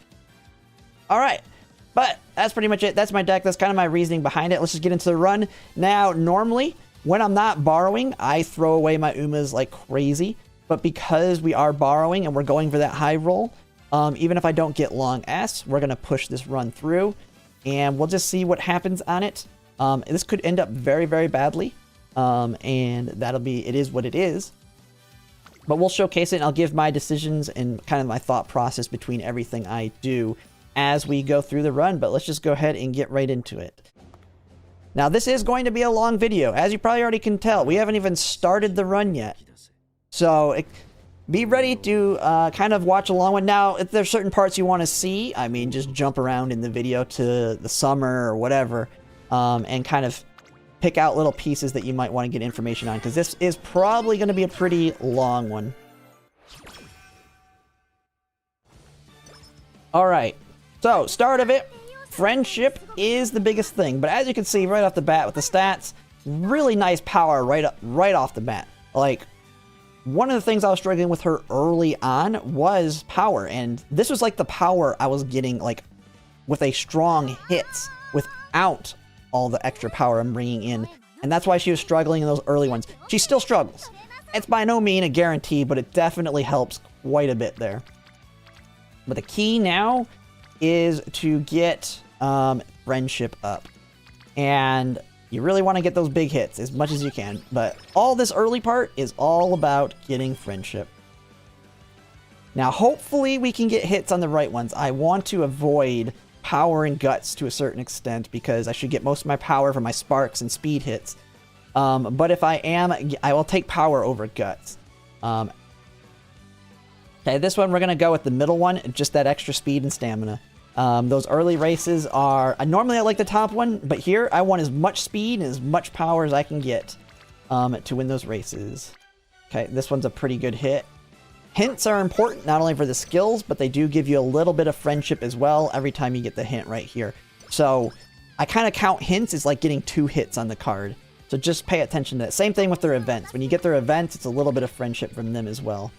Alright, but that's pretty much it. That's my deck. That's kind of my reasoning behind it. Let's just get into the run. Now, normally, when I'm not borrowing, I throw away my Umas like crazy. But because we are borrowing and we're going for that high roll, even if I don't get long S, we're going to push this run through. And we'll just see what happens on it. This could end up very, very badly. And it is what it is. But we'll showcase it, and I'll give my decisions and kind of my thought process between everything I do as we go through the run. But let's just go ahead and get right into it. Now, this is going to be a long video. As you probably already can tell, we haven't even started the run yet. So, be ready to kind of watch along with. Now, if there's certain parts you want to see, I mean, just jump around in the video to the summer or whatever, and kind of pick out little pieces that you might want to get information on, because this is probably going to be a pretty long one. Alright, so start of it, Friendship is the biggest thing, but as you can see right off the bat with the stats, really nice power right off the bat. Like, one of the things I was struggling with her early on was power, and this was like the power I was getting like with a strong hits without all the extra power I'm bringing in, and that's why she was struggling in those early ones. She still struggles. It's by no means a guarantee, but it definitely helps quite a bit there. But the key now is to get friendship up, and you really want to get those big hits as much as you can, but all this early part is all about getting friendship. Now hopefully we can get hits on the right ones. I want to avoid power and guts to a certain extent because I should get most of my power from my sparks and speed hits, but if I will take power over guts. Okay, this one we're going to go with the middle one, just that extra speed and stamina. Those early races are... normally I like the top one, but here I want as much speed and as much power as I can get to win those races. Okay, this one's a pretty good hit. Hints are important, not only for the skills, but they do give you a little bit of friendship as well every time you get the hint right here. So I kind of count hints as like getting 2 hits on the card. So just pay attention to that. Same thing with their events. When you get their events, it's a little bit of friendship from them as well.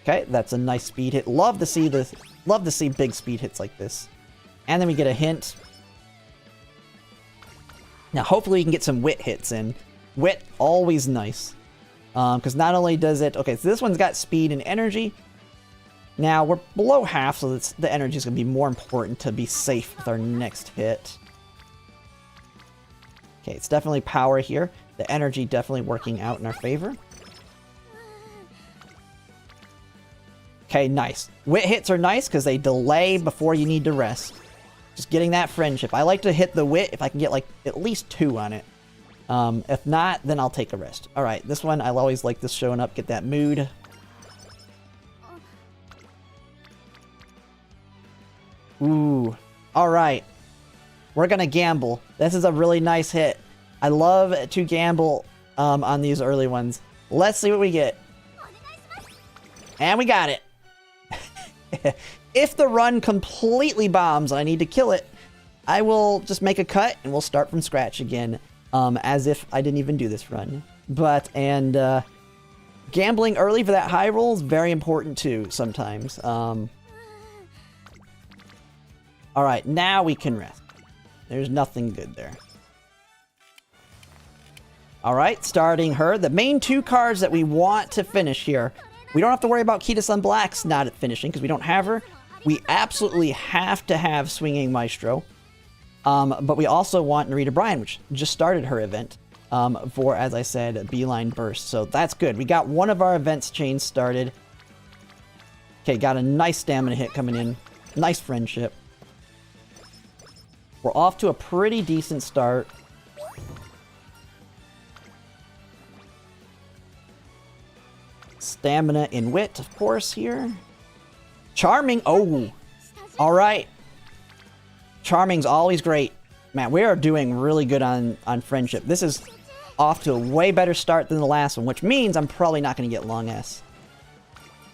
Okay, that's a nice speed hit. Love to see big speed hits like this. And then we get a hint. Now, hopefully we can get some wit hits in. Wit, always nice. Because not only does it... Okay, so this one's got speed and energy. Now, we're below half, so the energy is going to be more important to be safe with our next hit. Okay, it's definitely power here. The energy definitely working out in our favor. Okay, nice. Wit hits are nice because they delay before you need to rest. Just getting that friendship. I like to hit the wit if I can get like at least 2 on it. If not, then I'll take a rest. Alright, this one, I'll always like this showing up. Get that mood. Ooh. Alright. We're gonna gamble. This is a really nice hit. I love to gamble on these early ones. Let's see what we get. And we got it. If the run completely bombs and I need to kill it, I will just make a cut and we'll start from scratch again, as if I didn't even do this run. But, gambling early for that high roll is very important too, sometimes. Alright, now we can rest. There's nothing good there. Alright, starting her. The main 2 cards that we want to finish here. We don't have to worry about Ketoan Black's not at finishing because we don't have her. We absolutely have to have Swinging Maestro. But we also want Narita Bryan, which just started her event, for, as I said, Beeline Burst. So that's good. We got one of our events chains started. Okay, got a nice stamina hit coming in. Nice friendship. We're off to a pretty decent start. Stamina and wit, of course, here. Charming. Oh, all right. Charming's always great. Man, we are doing really good on friendship. This is off to a way better start than the last one, which means I'm probably not going to get long S.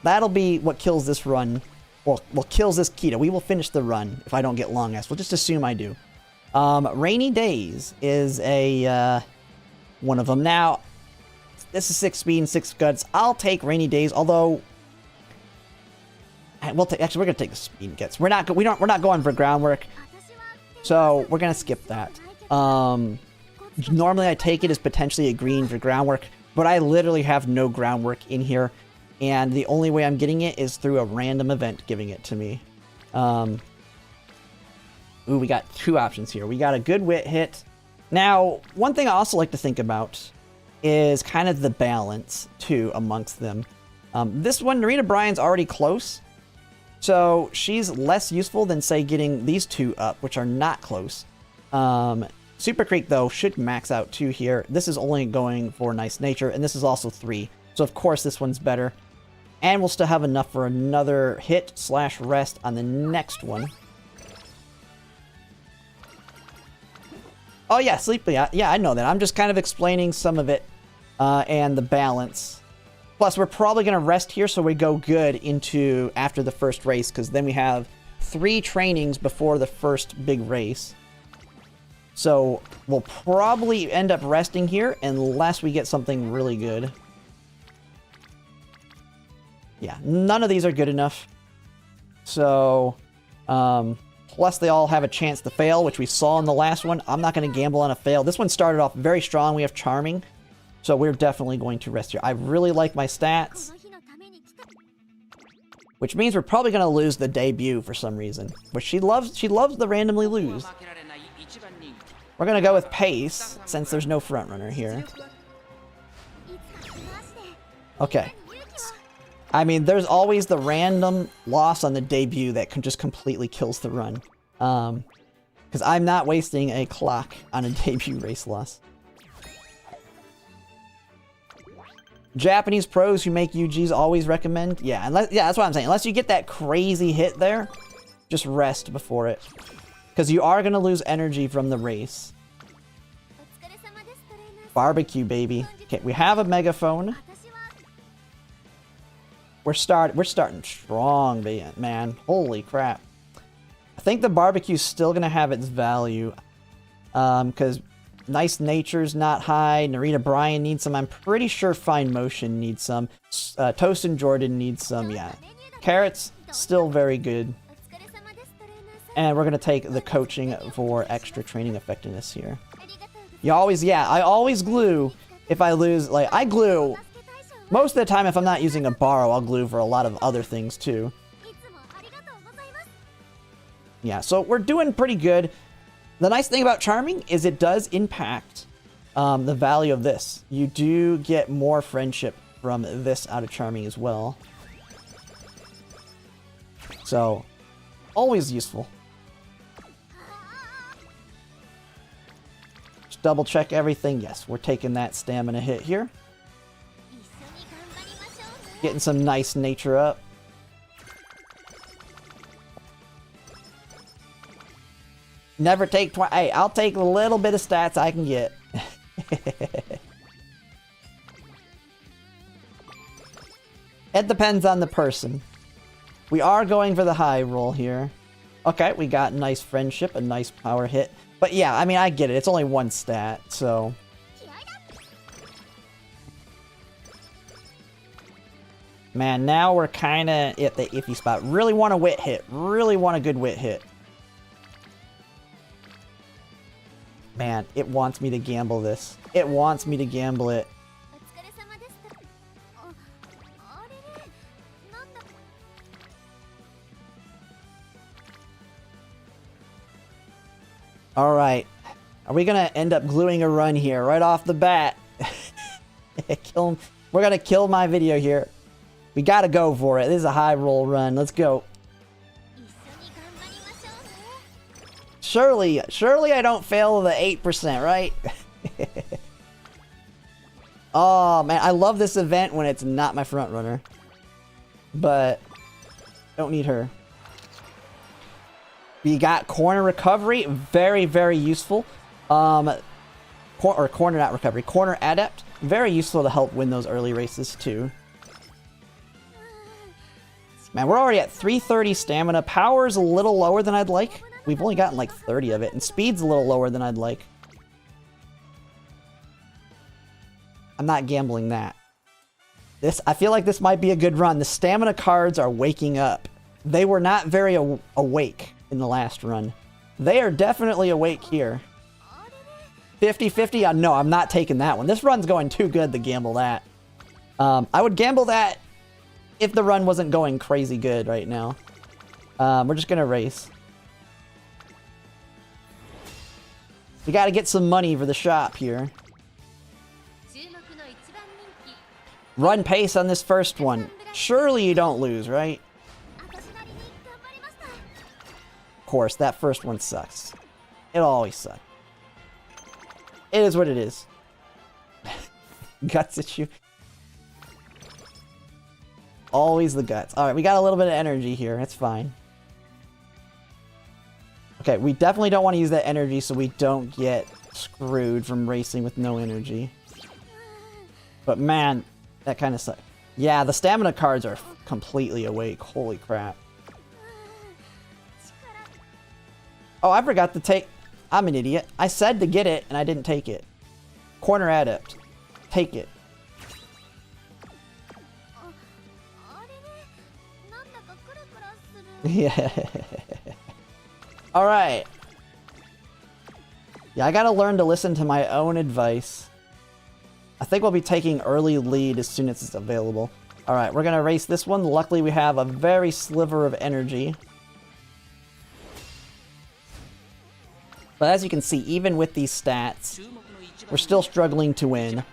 That'll be what kills this run. Well, kills this Keto. We will finish the run if I don't get long S. We'll just assume I do. Rainy Days is a one of them. Now, this is 6 speed and 6 guts. I'll take Rainy Days, although we'll take. Actually, we're gonna take the speed and guts. We're not going for groundwork, so we're gonna skip that. Normally I take it as potentially a green for groundwork, but I literally have no groundwork in here, and the only way I'm getting it is through a random event giving it to me. Ooh, we got 2 options here. We got a good wit hit. Now, one thing I also like to think about is kind of the balance, too, amongst them. This one, Narita Bryan's already close, so she's less useful than, say, getting these 2 up, which are not close. Super Creek, though, should max out 2 here. This is only going for Nice Nature, and this is also 3, so of course this one's better. And we'll still have enough for another hit/rest on the next one. Oh yeah, Sleepy. Yeah, I know that. I'm just kind of explaining some of it and the balance. Plus, we're probably going to rest here so we go good into after the first race, because then we have 3 trainings before the first big race. So we'll probably end up resting here unless we get something really good. Yeah, none of these are good enough. So, plus they all have a chance to fail, which we saw in the last one. I'm not going to gamble on a fail. This one started off very strong. We have Charming. So we're definitely going to rest here. I really like my stats. Which means we're probably going to lose the debut for some reason. But she loves to randomly lose. We're going to go with Pace, since there's no frontrunner here. Okay. I mean, there's always the random loss on the debut that can just completely kills the run. Because I'm not wasting a clock on a debut race loss. Japanese pros who make UGs always recommend. Yeah, that's what I'm saying. Unless you get that crazy hit there, just rest before it. Because you are going to lose energy from the race. Barbecue, baby. Okay, we have a megaphone. We're starting strong, man. Holy crap. I think the barbecue's still going to have its value. Because Nice Nature's not high. Narita Bryan needs some. I'm pretty sure Fine Motion needs some. Toast and Jordan needs some, yeah. Carrot's still very good. And we're going to take the coaching for extra training effectiveness here. I always glue if I lose. Like, I glue most of the time if I'm not using a borrow, I'll glue for a lot of other things too. Yeah, so we're doing pretty good. The nice thing about Charming is it does impact the value of this. You do get more friendship from this out of Charming as well. So, always useful. Just double check everything. Yes, we're taking that stamina hit here. Getting some nice nature up. Never take hey, I'll take a little bit of stats I can get. It depends on the person. We are going for the high roll here. Okay, we got nice friendship, a nice power hit. But yeah, I mean, I get it. It's only one stat, so... Man, now we're kind of at the iffy spot. Really want a wit hit. Really want a good wit hit. Man, it wants me to gamble this. It wants me to gamble it. Alright. Are we gonna end up gluing a run here right off the bat? We're gonna kill my video here. We gotta go for it. This is a high roll run. Let's go. Surely I don't fail the 8%, right? Oh, man, I love this event when it's not my front runner. But, don't need her. We got corner recovery, very, very useful. Corner not recovery, corner adept, very useful to help win those early races too. Man, we're already at 330 stamina. Power's a little lower than I'd like. We've only gotten like 30 of it, and speed's a little lower than I'd like. I'm not gambling that. I feel like this might be a good run. The stamina cards are waking up. They were not very awake in the last run. They are definitely awake here. 50-50? No, I'm not taking that one. This run's going too good to gamble that. I would gamble that if the run wasn't going crazy good right now. We're just gonna race. We gotta get some money for the shop here. Run pace on this first one. Surely you don't lose, right? Of course, that first one sucks. It always sucks. It is what it is. Guts issue. Always the guts. Alright, we got a little bit of energy here. It's fine. Okay, we definitely don't want to use that energy so we don't get screwed from racing with no energy. But man, that kind of sucks. Yeah, the stamina cards are completely awake. Holy crap. Oh, I forgot to take... I'm an idiot. I said to get it, and I didn't take it. Corner Adept. Take it. Yeah. Alright. Yeah, I gotta learn to listen to my own advice. I think we'll be taking early lead as soon as it's available. Alright, we're gonna race this one. Luckily, we have a very sliver of energy. But as you can see, even with these stats, we're still struggling to win.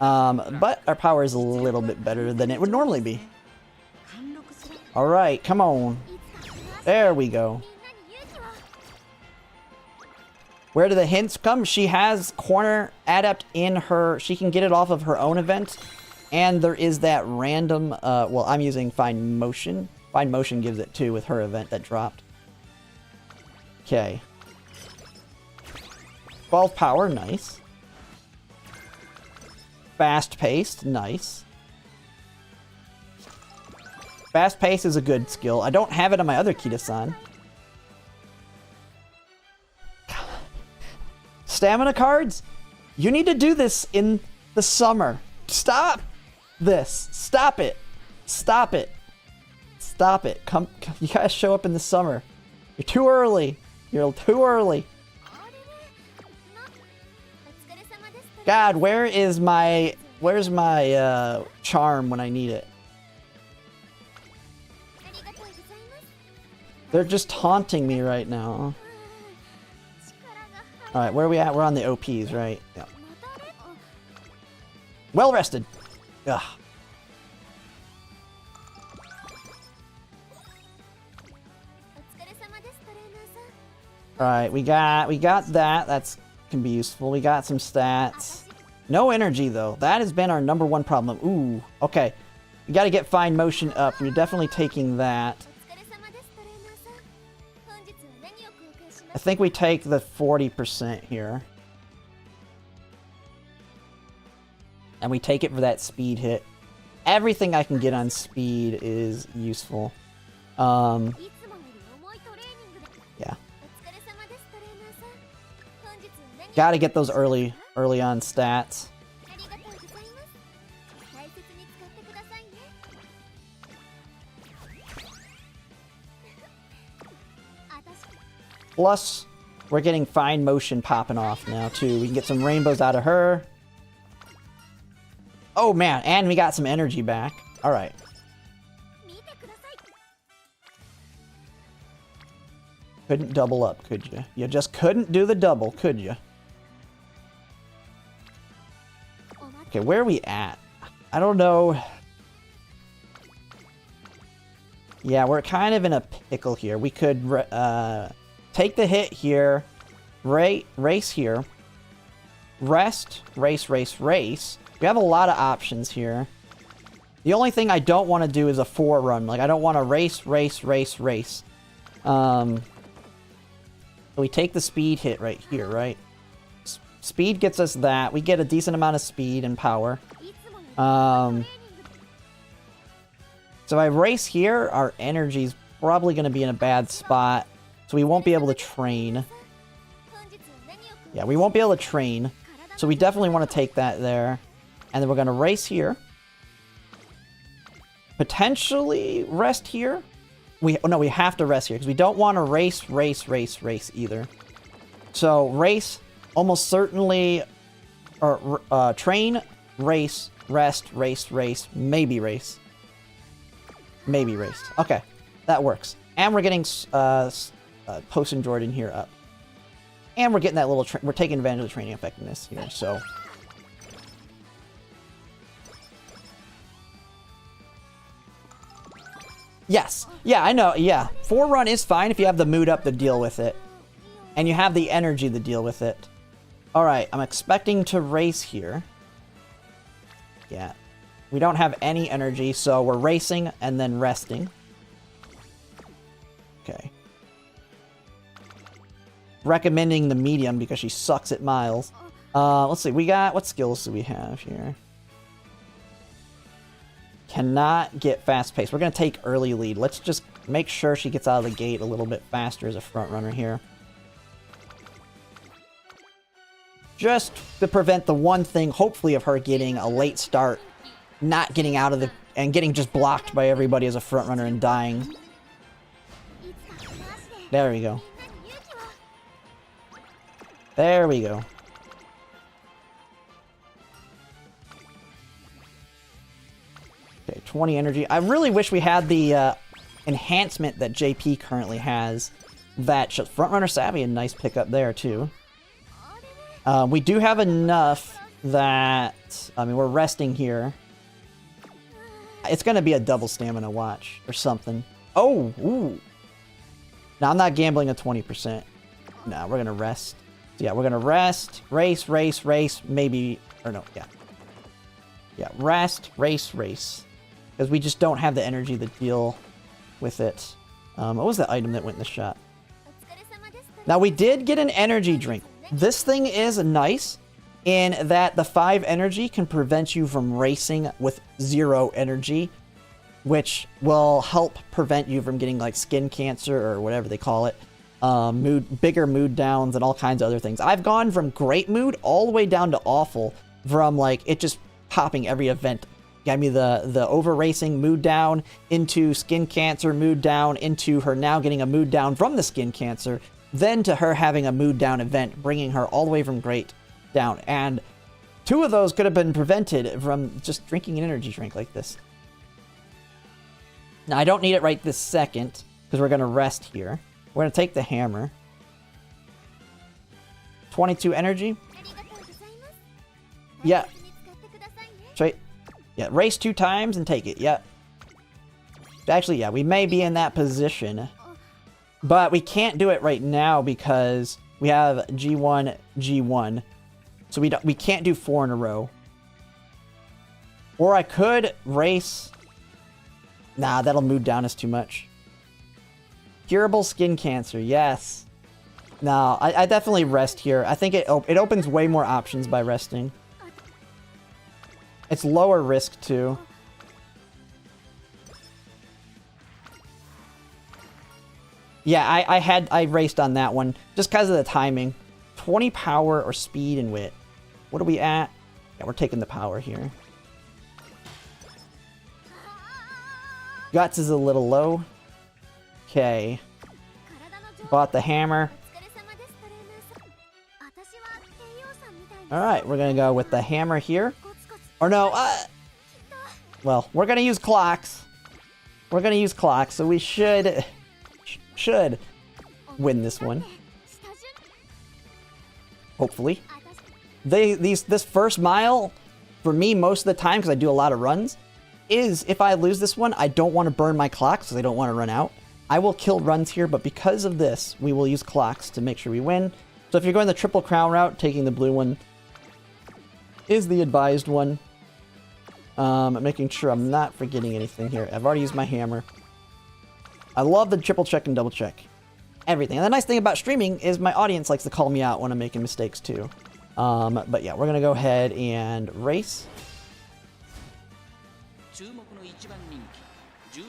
But our power is a little bit better than it would normally be. Alright, come on. There we go. Where do the hints come? She has Corner Adept in her... She can get it off of her own event. And there is that random... well, I'm using Find Motion. Find Motion gives it too with her event that dropped. Okay. 12 power, nice. Fast paced, nice. Fast pace is a good skill. I don't have it on my other Ketoan. Stamina cards? You need to do this in the summer. Stop this. Stop it. Stop it. Stop it. Come, you guys show up in the summer. You're too early. You're too early. God, where's my charm when I need it? They're just taunting me right now. Alright, where are we at? We're on the OPs, right? Yeah. Well rested. Ugh. Alright, we got that. That's can be useful. We got some stats. No energy though. That has been our #1 problem. Ooh, okay. We gotta get Find Motion up. We're definitely taking that. I think we take the 40% here. And we take it for that speed hit. Everything I can get on speed is useful. Yeah. Gotta get those early on stats. Plus, we're getting Find Motion popping off now, too. We can get some rainbows out of her. Oh, man. And we got some energy back. All right. Couldn't double up, could you? You just couldn't do the double, could you? Okay, where are we at? I don't know. Yeah, we're kind of in a pickle here. We could take the hit here, race here, rest, race. We have a lot of options here. The only thing I don't want to do is a 4-run. Like, I don't want to race. So we take the speed hit right here, right? Speed gets us that. We get a decent amount of speed and power. So if I race here, our energy's probably going to be in a bad spot. So we won't be able to train. Yeah, we won't be able to train. So we definitely want to take that there. And then we're going to race here. Potentially rest here. No, we have to rest here because we don't want to race either. So race, almost certainly, or train, race, rest, race, maybe race. Maybe race. Okay, that works. And we're getting Post and Jordan here up. And we're getting that little, we're taking advantage of the training effectiveness here, so. Yes. Yeah, I know. Yeah. 4-run is fine if you have the mood up to deal with it. And you have the energy to deal with it. Alright, I'm expecting to race here. Yeah. We don't have any energy, so we're racing and then resting. Okay. Recommending the medium because she sucks at miles. Let's see. We got... What skills do we have here? Cannot get fast pace. We're going to take early lead. Let's just make sure she gets out of the gate a little bit faster as a front runner here. Just to prevent the one thing, hopefully, of her getting a late start, not getting out of the... and getting just blocked by everybody as a front runner and dying. There we go. There we go. Okay, 20 energy. I really wish we had the enhancement that JP currently has. That front runner savvy, a nice pickup there too. We do have enough that... I mean, we're resting here. It's going to be a double stamina watch or something. Oh, ooh. Now, I'm not gambling a 20%. No, we're going to rest. So, yeah, we're going to rest. Race, race, race. Maybe... Or no, yeah. Yeah, rest, race, race. Because we just don't have the energy to deal with it. What was the item that went in the shot? Now, we did get an energy drink. This thing is nice in that the 5 energy can prevent you from racing with 0 energy, which will help prevent you from getting like skin cancer or whatever they call it, bigger mood downs and all kinds of other things. I've gone from great mood all the way down to awful from like it just popping every event. Got me the over racing mood down into skin cancer mood down into her now getting a mood down from the skin cancer, then to her having a mood down event, bringing her all the way from great down. And 2 of those could have been prevented from just drinking an energy drink like this. Now, I don't need it right this second, because we're going to rest here. We're going to take the hammer. 22 energy. Yeah. Straight. Yeah, race 2 times and take it. Yeah. Actually, yeah, we may be in that position. But we can't do it right now because we have G1, G1. So we can't do 4 in a row. Or I could race... Nah, that'll mood down us too much. Curable skin cancer, yes. No, I definitely rest here. I think it opens way more options by resting. It's lower risk too. Yeah, I raced on that one just because of the timing. 20 power or speed and wit. What are we at? Yeah, we're taking the power here. Guts is a little low. Okay. Bought the hammer. Alright, we're gonna go with the hammer here. Or no, well, we're gonna use clocks. We're gonna use clocks, so we should win this one. Hopefully. This first mile, for me, most of the time, because I do a lot of runs, is if I lose this one, I don't want to burn my clocks because I don't want to run out. I will kill runs here, but because of this, we will use clocks to make sure we win. So if you're going the triple crown route, taking the blue one is the advised one. Making sure I'm not forgetting anything here. I've already used my hammer. I love the triple check and double check. Everything. And the nice thing about streaming is my audience likes to call me out when I'm making mistakes too. But yeah, we're going to go ahead and race.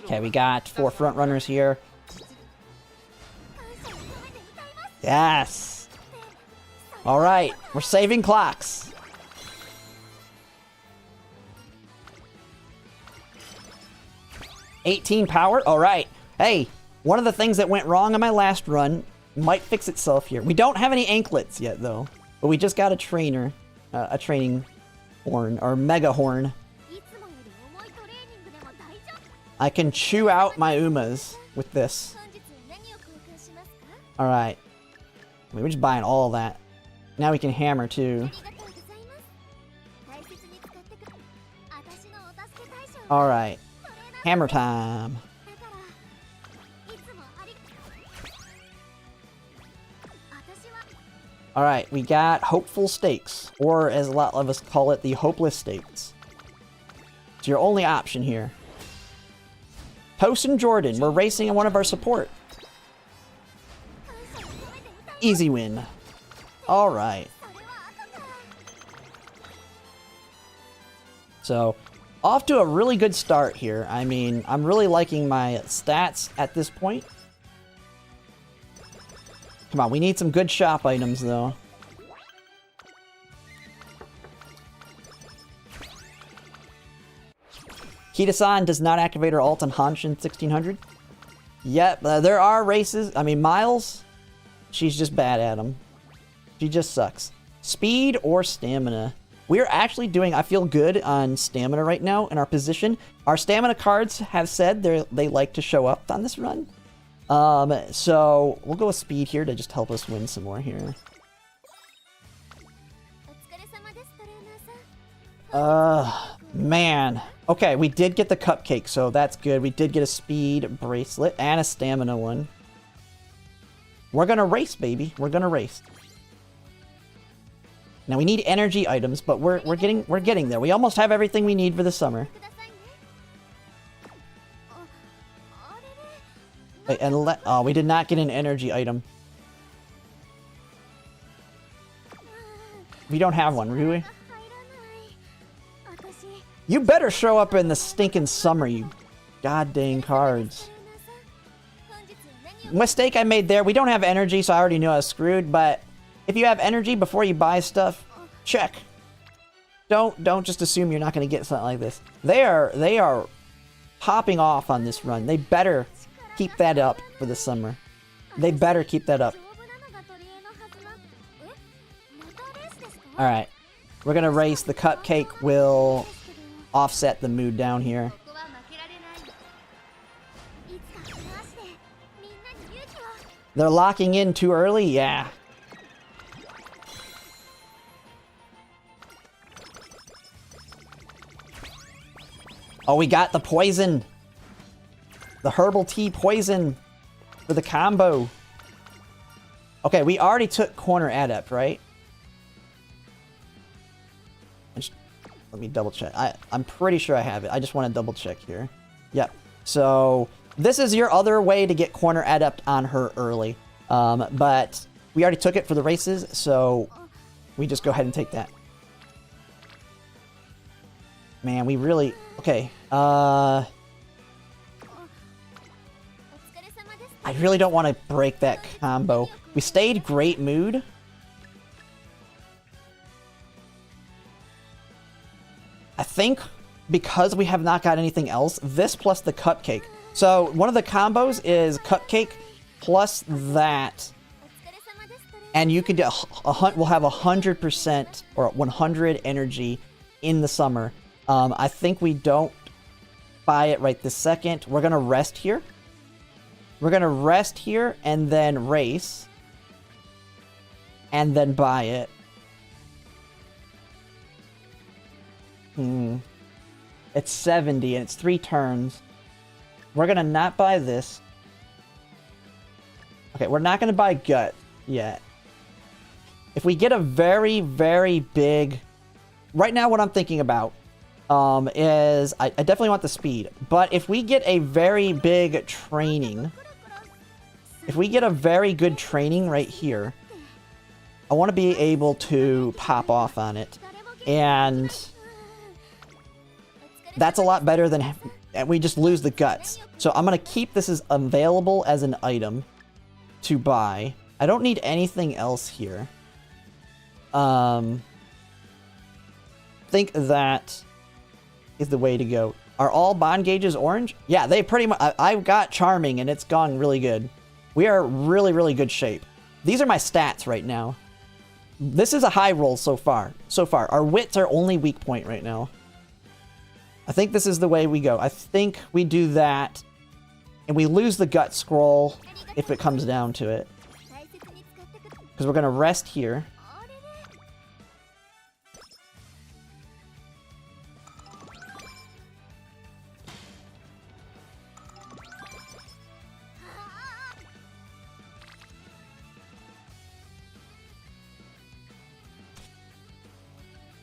Okay, we got 4 front runners here. Yes! Alright, we're saving clocks. $18 power? Alright. Hey, one of the things that went wrong on my last run might fix itself here. We don't have any anklets yet, though. But we just got a trainer. A training horn, or mega horn. I can chew out my Umas with this. Alright. I mean, we're just buying all that. Now we can hammer, too. Alright. Hammer time. Alright, we got Hopeful Stakes. Or, as a lot of us call it, the Hopeless Stakes. It's your only option here. Post and Jordan, we're racing in one of our support. Easy win. Alright. So, off to a really good start here. I mean, I'm really liking my stats at this point. Come on, we need some good shop items, though. Kita-san does not activate her ult on Hanshin 1600. Yep, there are races. I mean, Miles, she's just bad at them. She just sucks. Speed or stamina? We're actually doing, I feel good on stamina right now in our position. Our stamina cards have said they like to show up on this run. So we'll go with speed here to just help us win some more here. Man. Okay, we did get the cupcake, so that's good. We did get a speed bracelet and a stamina one. We're gonna race, baby. We're gonna race. Now we need energy items, but we're getting there. We almost have everything we need for the summer. Wait, and oh, we did not get an energy item. We don't have one, do we? You better show up in the stinking summer, you god dang cards. Mistake I made there. We don't have energy, so I already knew I was screwed, but if you have energy before you buy stuff, check. Don't just assume you're not going to get something like this. They are popping off on this run. They better keep that up for the summer. They better keep that up. Alright. We're going to race. The cupcake will offset the mood down here. They're locking in too early? Yeah. Oh, we got the poison. The herbal tea poison for the combo. Okay, we already took corner adept, right? Let me double check. I'm pretty sure I have it. I just want to double check here. Yep. So this is your other way to get corner adept on her early. But we already took it for the races, so we just go ahead and take that. Man, we really... Okay. I really don't want to break that combo. We stayed great mood. I think because we have not got anything else, this plus the cupcake. So one of the combos is cupcake plus that. And you can do we'll have 100% or 100 energy in the summer. I think we don't buy it right this second. We're going to rest here. We're going to rest here and then race. And then buy it. It's 70 and it's 3 turns. We're going to not buy this. Okay, we're not going to buy gut yet. If we get a very, very big... Right now what I'm thinking about is I definitely want the speed. But if we get a very big training... If we get a very good training right here, I want to be able to pop off on it. And that's a lot better than we just lose the guts. So I'm going to keep this as available as an item to buy. I don't need anything else here. Think that is the way to go. Are all bond gauges orange? Yeah, they pretty much... I've got charming and it's gone really good. We are really, really good shape. These are my stats right now. This is a high roll so far. Our wits are only weak point right now. I think this is the way we go. I think we do that. And we lose the gut scroll if it comes down to it. Because we're going to rest here.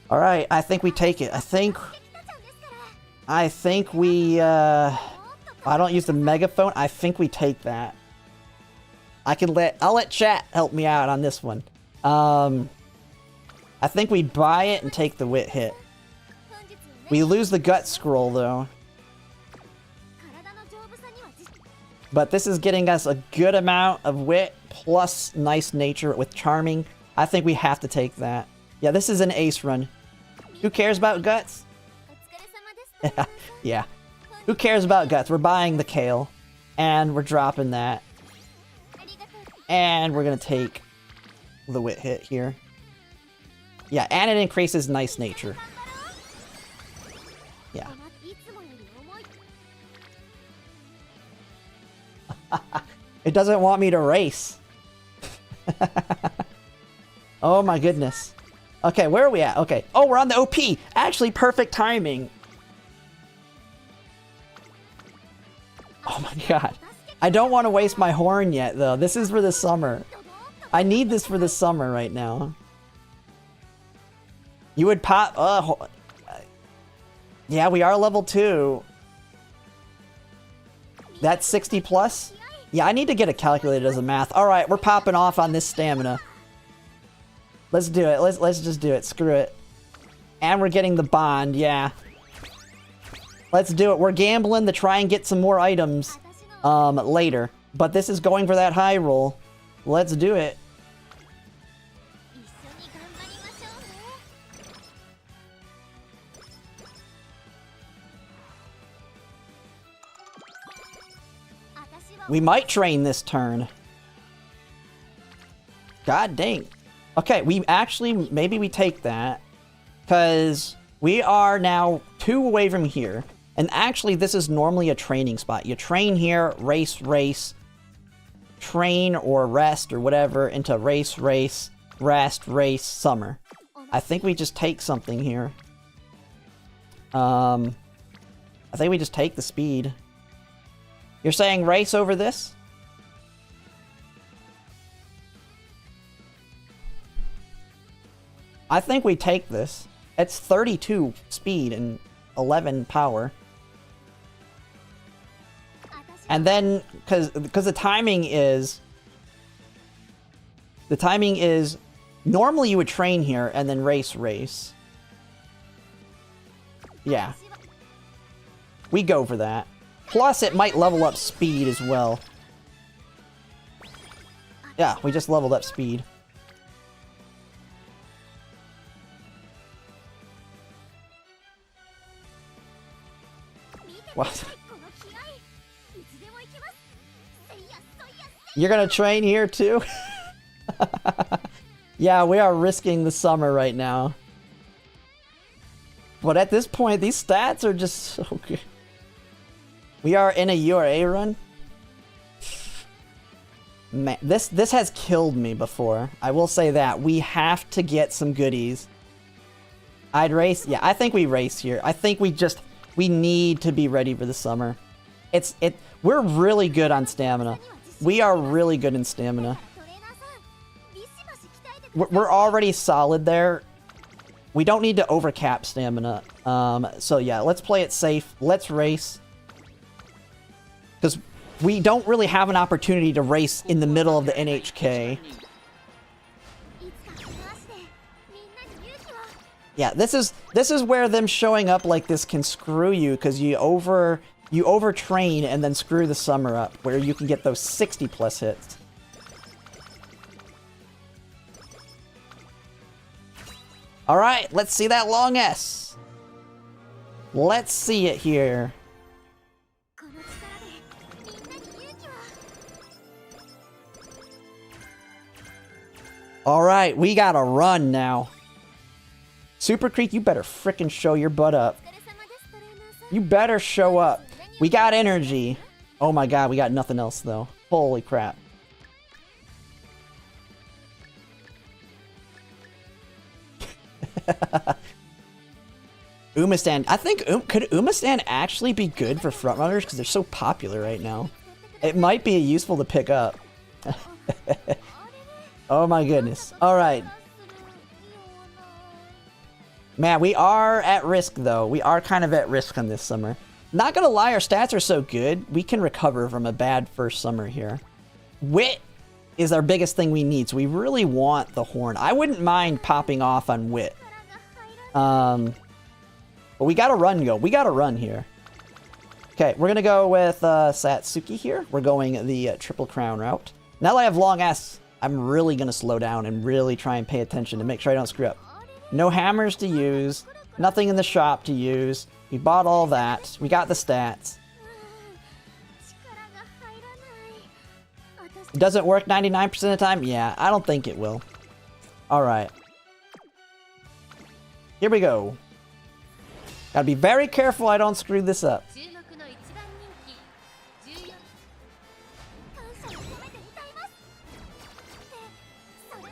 All right, I think we take it. I think we, I don't use the megaphone. I think we take that. I'll let chat help me out on this one. I think we buy it and take the wit hit. We lose the gut scroll though. But this is getting us a good amount of wit plus nice nature with charming. I think we have to take that. Yeah, this is an ace run. Who cares about guts? Yeah. Who cares about guts? We're buying the kale. And we're dropping that. And we're gonna take the wit hit here. Yeah, and it increases nice nature. Yeah. It doesn't want me to race. Oh my goodness. Okay, where are we at? Okay. Oh, we're on the OP. Actually, perfect timing. Oh my god. I don't want to waste my horn yet, though. This is for the summer. I need this for the summer right now. You would pop... yeah, we are level 2. That's 60 plus? Yeah, I need to get a calculator as a math. Alright, we're popping off on this stamina. Let's do it. Let's just do it. Screw it. And we're getting the bond, yeah. Let's do it. We're gambling to try and get some more items later. But this is going for that high roll. Let's do it. We might train this turn. God dang. Okay, we actually, maybe we take that. Because we are now 2 away from here. And actually, this is normally a training spot. You train here, race, race. Train or rest or whatever into race, race, rest, race, summer. I think we just take something here. I think we just take the speed. You're saying race over this? I think we take this. It's 32 speed and 11 power. And then, because the timing is... The timing is... Normally you would train here and then race. Yeah. We go for that. Plus, it might level up speed as well. Yeah, we just leveled up speed. What? You're gonna train here too? Yeah, we are risking the summer right now. But at this point, these stats are just so good. We are in a URA run. Man, this has killed me before. I will say that. We have to get some goodies. I'd race. Yeah, I think we race here. I think we need to be ready for the summer. We're really good on stamina. We are really good in stamina. We're already solid there. We don't need to overcap stamina. So yeah, let's play it safe. Let's race. Because we don't really have an opportunity to race in the middle of the NHK. Yeah, this is where them showing up like this can screw you, because you overtrain and then screw the summer up, where you can get those 60 plus hits. Alright, let's see that long S. Let's see it here. Alright, we gotta run now. Super Creek, you better frickin' show your butt up. You better show up. We got energy. Oh my god, we got nothing else though. Holy crap. Umastand. I think, could Umastand actually be good for frontrunners? Because they're so popular right now. It might be useful to pick up. Oh my goodness. Alright. Man, we are at risk though. We are kind of at risk on this summer. Not gonna lie, our stats are so good, we can recover from a bad first summer here. Wit is our biggest thing we need, so we really want the horn. I wouldn't mind popping off on Wit. But we gotta run, We gotta run here. Okay, we're gonna go with Satsuki here. We're going the Triple Crown route. Now that I have long S, I'm really gonna slow down and really try and pay attention to make sure I don't screw up. No hammers to use. Nothing in the shop to use. We bought all that. We got the stats. It doesn't work 99% of the time? Yeah, I don't think it will. Alright. Here we go. Gotta be very careful I don't screw this up.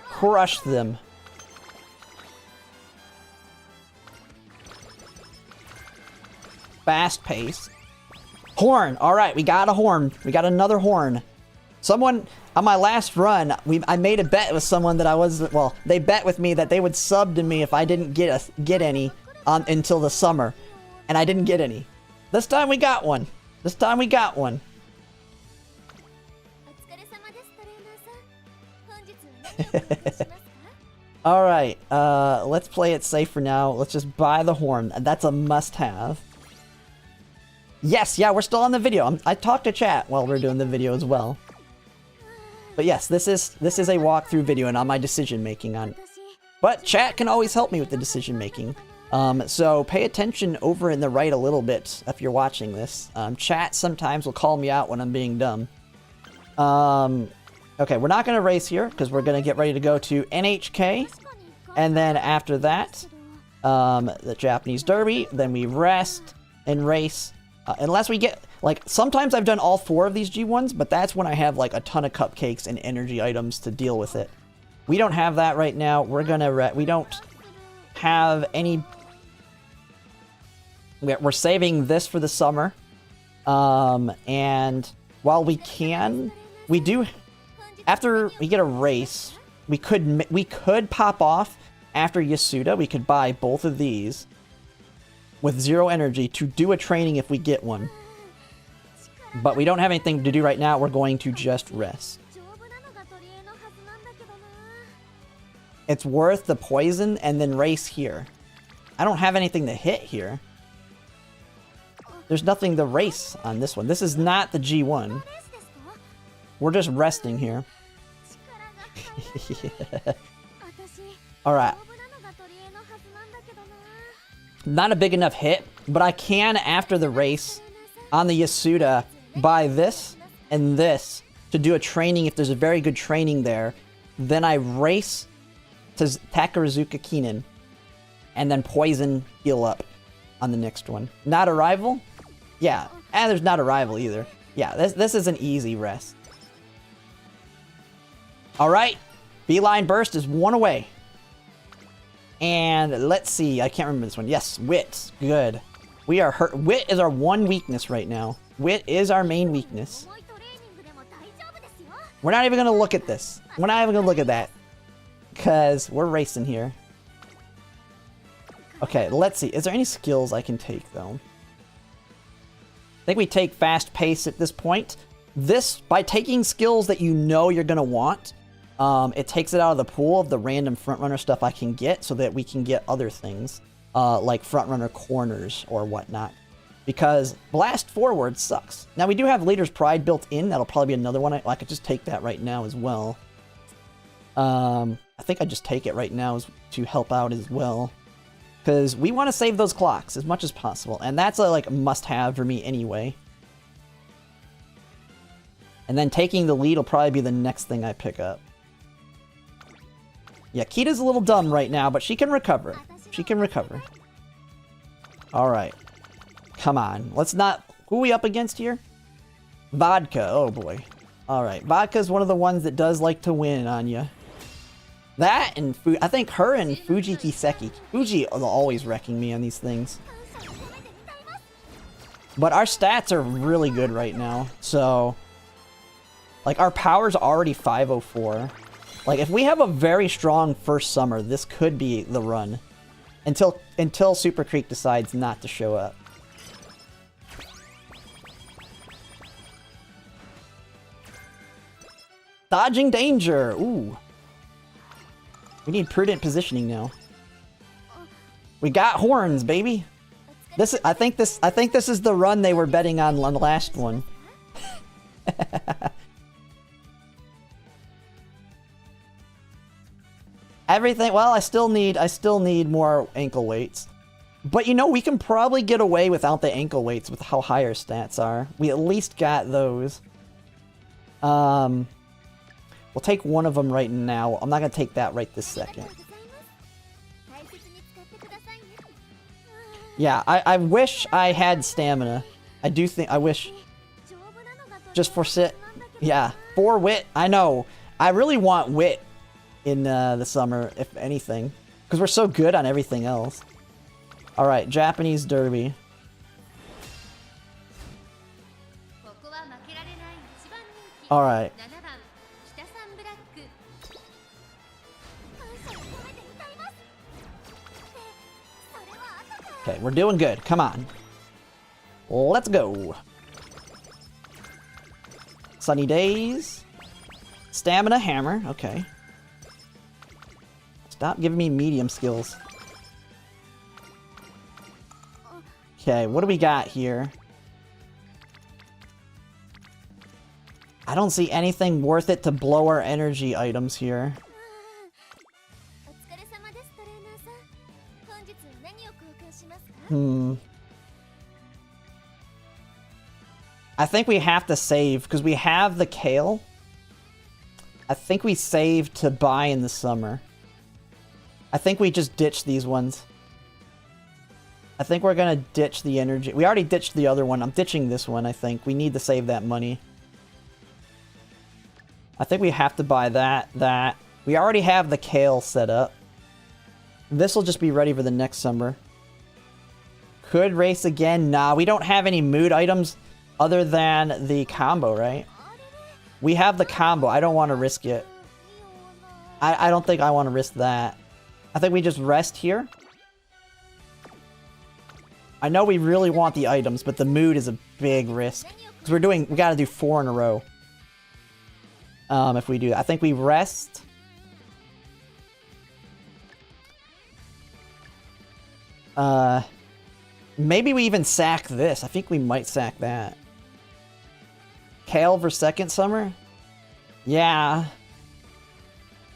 Crush them. Fast pace. Horn. Alright, we got a horn. We got another horn. Someone, on my last run, I made a bet with someone that I was, well, they bet with me that they would sub to me if I didn't get any until the summer. And I didn't get any. This time we got one. This time we got one. Alright, let's play it safe for now. Let's just buy the horn. That's a must-have. Yes, yeah, we're still on the video. I talked to chat while we're doing the video as well. But yes, this is a walkthrough video and on my decision making on. But chat can always help me with the decision making. So pay attention over in the right a little bit if you're watching this. Chat sometimes will call me out when I'm being dumb. Okay, we're not gonna race here because we're gonna get ready to go to NHK, and then after that, the Japanese Derby. Then we rest and race. Unless we get, like, sometimes I've done all 4 of these G1s, but that's when I have, like, a ton of cupcakes and energy items to deal with it. We don't have that right now. We're gonna, we don't have any, we're saving this for the summer. And while we can, we do, after we get a race, we could pop off after Yasuda. We could buy both of these with 0 energy to do a training if we get one. But we don't have anything to do right now. We're going to just rest. It's worth the poison and then race here. I don't have anything to hit here. There's nothing to race on this one. This is not the G1. We're just resting here. Yeah. Alright. Not a big enough hit, but I can, after the race, on the Yasuda, buy this and this to do a training if there's a very good training there. Then I race to Takarazuka Kinen, and then poison heal up on the next one. Not a rival? Yeah, and there's not a rival either. Yeah, this is an easy rest. Alright, Beeline Burst is 1 away. And let's see, I can't remember this one. Yes, Wit. Good. We are hurt. Wit is our one weakness right now. Wit is our main weakness. We're not even going to look at this. We're not even going to look at that. Because we're racing here. Okay, let's see. Is there any skills I can take, though? I think we take Fast Pace at this point. This, by taking skills that you know you're going to want, it takes it out of the pool of the random frontrunner stuff I can get so that we can get other things, like frontrunner corners or whatnot. Because Blast Forward sucks. Now, we do have Leader's Pride built in. That'll probably be another one. I could just take that right now as well. I think I just take it right now to help out as well. Because we want to save those clocks as much as possible. And that's a like must-have for me anyway. And then taking the lead will probably be the next thing I pick up. Yeah, Kita's a little dumb right now, but she can recover. She can recover. Alright. Come on. Let's not... Who are we up against here? Vodka. Oh, boy. Alright. Vodka's one of the ones that does like to win on you. That and... I think her and Fuji Kiseki. Fuji are always wrecking me on these things. But our stats are really good right now, so... Like, our power's already 504. Like, if we have a very strong first summer, this could be the run. Until Super Creek decides not to show up. Dodging danger! Ooh. We need prudent positioning now. We got horns, baby! I think this is the run they were betting on the last one. Everything, well, I still need more ankle weights. But you know, we can probably get away without the ankle weights with how high our stats are. We at least got those. We'll take one of them right now. I'm not going to take that right this second. Yeah, I wish I had stamina. I do think, I wish. Just for sit. Yeah, for wit. I know. I really want wit in the summer, if anything. Because we're so good on everything else. Alright, Japanese Derby. Alright. Okay, we're doing good. Come on. Let's go. Sunny days. Stamina hammer. Okay. Stop giving me medium skills. Okay, what do we got here? I don't see anything worth it to blow our energy items here. I think we have to save, because we have the kale. I think we save to buy in the summer. I think we just ditch these ones. I think we're gonna ditch the energy. We already ditched the other one. I'm ditching this one, I think. We need to save that money. I think we have to buy that. We already have the kale set up. This will just be ready for the next summer. Could race again? Nah, we don't have any mood items other than the combo, right? We have the combo. I don't want to risk it. I don't think I want to risk that. I think we just rest here. I know we really want the items, but the mood is a big risk. Because we gotta do 4 in a row. If we do that. I think we rest. Maybe we even sack this. I think we might sack that. Kale for second summer? Yeah.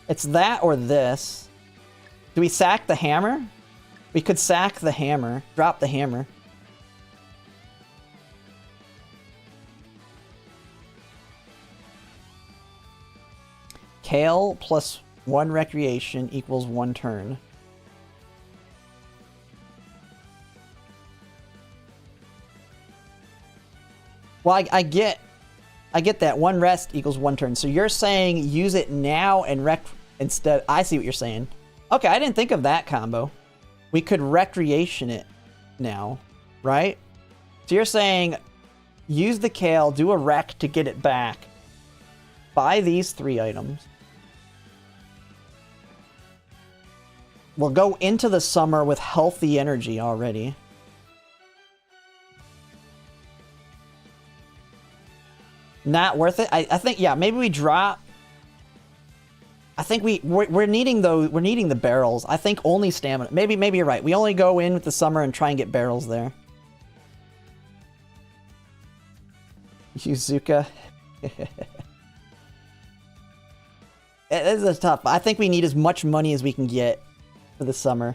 It's that or this. Do we sack the hammer? We could sack the hammer. Drop the hammer. Kale plus 1 recreation equals 1 turn. Well, I get that 1 rest equals 1 turn. So you're saying use it now and rec instead. I see what you're saying. Okay, I didn't think of that combo. We could recreation it now, right? So you're saying use the kale, do a rec to get it back. Buy these 3 items. We'll go into the summer with healthy energy already. Not worth it? I think, yeah, maybe we drop. I think we're needing those. We're needing the barrels. I think only stamina. Maybe you're right. We only go in with the summer and try and get barrels there. Yuzuka. This is tough. I think we need as much money as we can get for the summer.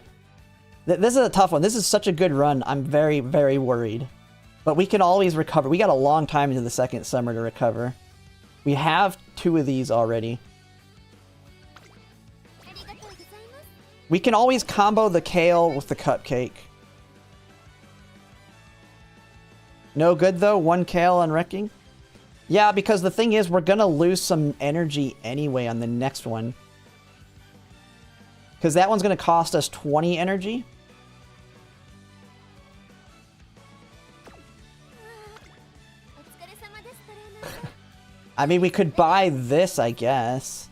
This is a tough one. This is such a good run. I'm very, very worried. But we can always recover. We got a long time into the second summer to recover. We have 2 of these already. We can always combo the kale with the cupcake. No good though, 1 kale on wrecking. Yeah, because the thing is, we're gonna lose some energy anyway on the next one. Because that one's gonna cost us 20 energy. I mean, we could buy this, I guess.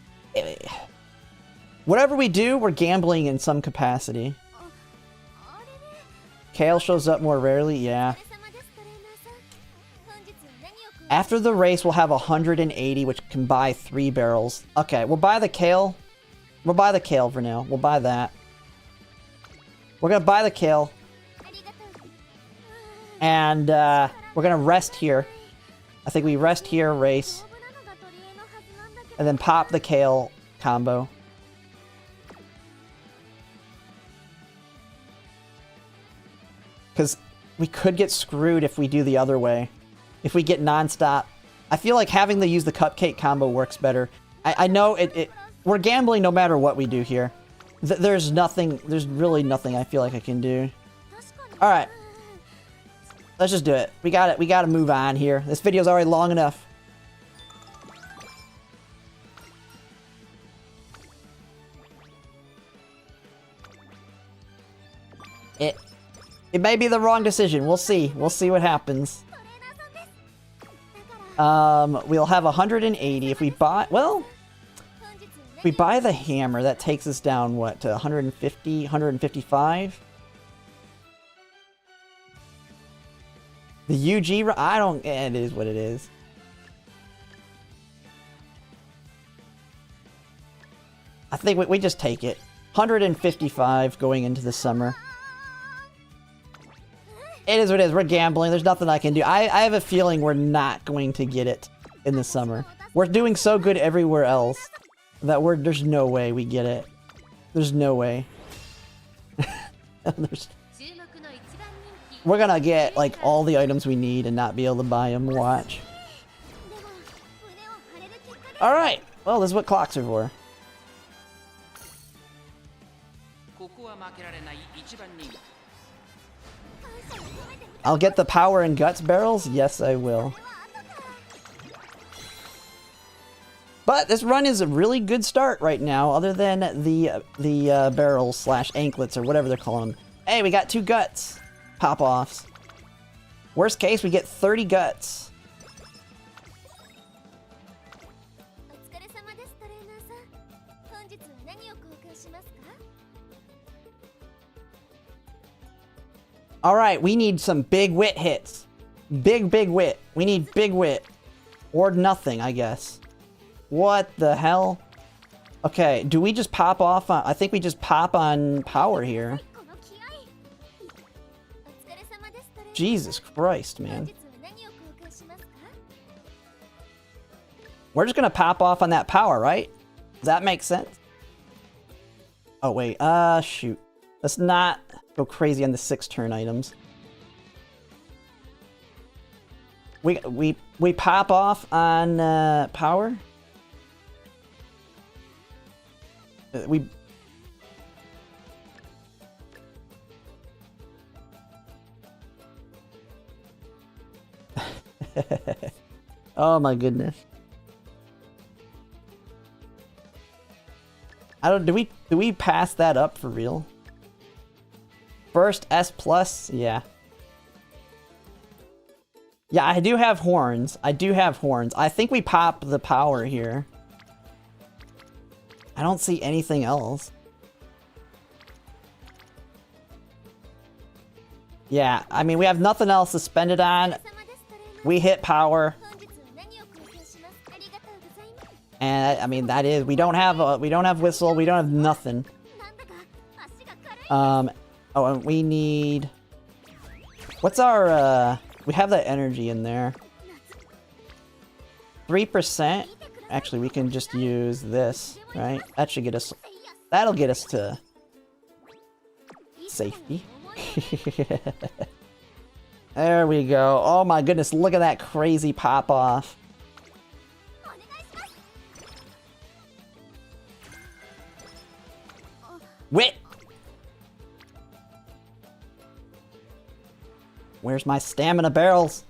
Whatever we do, we're gambling in some capacity. Kale shows up more rarely, yeah. After the race, we'll have 180, which can buy 3 barrels. Okay, we'll buy the kale. We'll buy the kale for now. We'll buy that. We're gonna buy the kale. And we're gonna rest here. I think we rest here, race. And then pop the kale combo. Because we could get screwed if we do the other way. If we get non-stop. I feel like having to use the cupcake combo works better. I know we're gambling no matter what we do here. There's really nothing I feel like I can do. Alright. Let's just do it. We gotta move on here. This video's already long enough. It may be the wrong decision. We'll see. We'll see what happens. We'll have 180 if we buy... Well, if we buy the hammer, that takes us down, what, to 150, 155? The UG... I don't... It is what it is. I think we just take it. 155 going into the summer. It is what it is. We're gambling. There's nothing I can do. I have a feeling we're not going to get it in the summer. We're doing so good everywhere else that there's no way we get it. There's no way. We're gonna get like all the items we need and not be able to buy them. Watch. All right. Well, this is what clocks are for. I'll get the power and guts barrels? Yes, I will. But this run is a really good start right now, other than the barrels slash anklets or whatever they're calling them. Hey, we got 2 guts. Pop-offs. Worst case, we get 30 guts. Alright, we need some big wit hits. Big wit. We need big wit. Or nothing, I guess. What the hell? Okay, do we just pop off on... I think we just pop on power here. Jesus Christ, man. We're just gonna pop off on that power, right? Does that make sense? Oh, wait. Shoot. Let's not go crazy on the 6-turn items. We pop off on power. We... Oh my goodness. I don't... Do we pass that up for real? First S+, yeah. Yeah, I do have horns. I think we pop the power here. I don't see anything else. Yeah, I mean, we have nothing else to spend it on. We hit power. And I mean, that is, we don't have whistle, we don't have nothing. Oh, and we need... What's our, we have that energy in there. 3%? Actually, we can just use this, right? That should get us... That'll get us to... safety. There we go. Oh my goodness, look at that crazy pop-off. Wit! Where's my stamina barrels?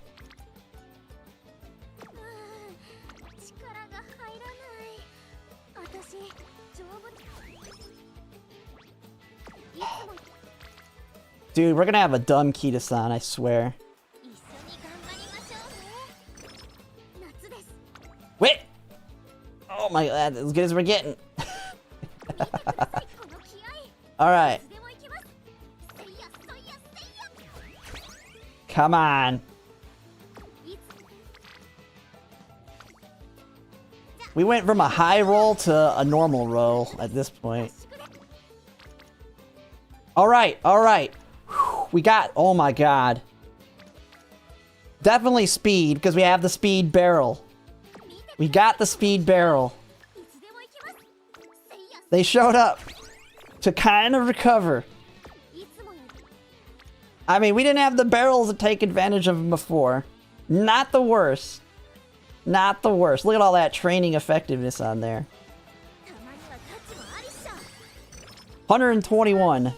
Dude, we're gonna have a dumb Ketoan, I swear. Wait! Oh my god, as good as we're getting. Alright. Come on. We went from a high roll to a normal roll at this point. Alright, alright. We got, oh my god. Definitely speed, because we have the speed barrel. We got the speed barrel. They showed up to kind of recover. I mean, we didn't have the barrels to take advantage of them before. Not the worst. Not the worst. Look at all that training effectiveness on there. 121.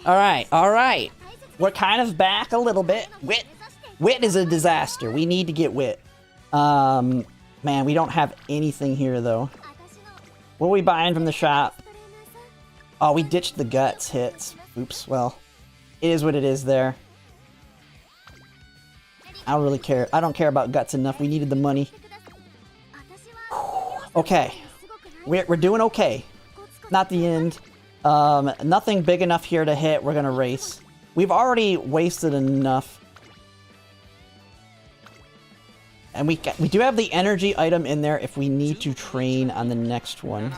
Alright, alright. We're kind of back a little bit. Wit. Wit is a disaster. We need to get wit. Man, we don't have anything here, though. What are we buying from the shop? Oh, we ditched the guts hits. Oops, well. It is what it is there. I don't really care. I don't care about guts enough. We needed the money. Okay. We're doing okay. Not the end. Nothing big enough here to hit. We're gonna race. We've already wasted enough. And we do have the energy item in there if we need to train on the next one.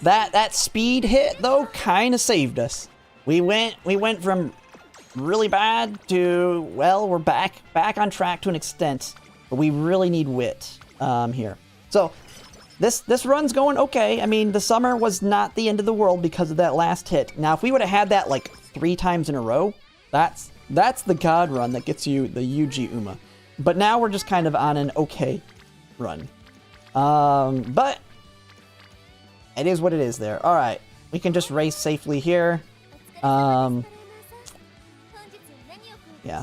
That speed hit though kind of saved us. We went from really bad to, well, we're back on track to an extent, but we really need wit here. So this run's going okay. I mean, the summer was not the end of the world because of that last hit. Now, if we would have had that like 3 times in a row, that's the god run that gets you the Yuji Uma. But now we're just kind of on an okay run. But it is what it is there. All right, we can just race safely here. Yeah,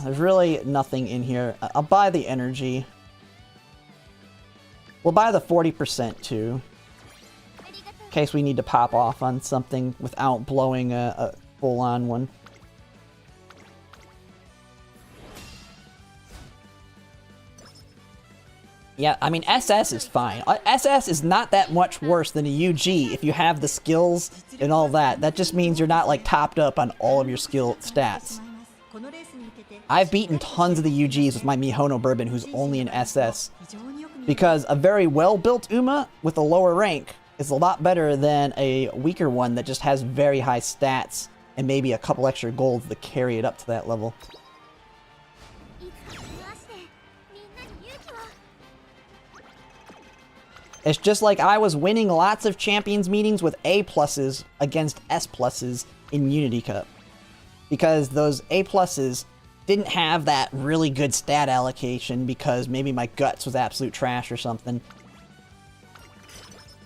there's really nothing in here. I'll buy the energy. We'll buy the 40% too, in case we need to pop off on something without blowing a full-on one. Yeah, I mean, SS is fine. SS is not that much worse than a UG if you have the skills and all that. That just means you're not, like, topped up on all of your skill stats. I've beaten tons of the UGs with my Mihono Bourbon, who's only an SS. Because a very well-built Uma with a lower rank is a lot better than a weaker one that just has very high stats and maybe a couple extra golds to carry it up to that level. It's just like I was winning lots of champions meetings with A pluses against S pluses in Unity Cup. Because those A pluses didn't have that really good stat allocation because maybe my guts was absolute trash or something.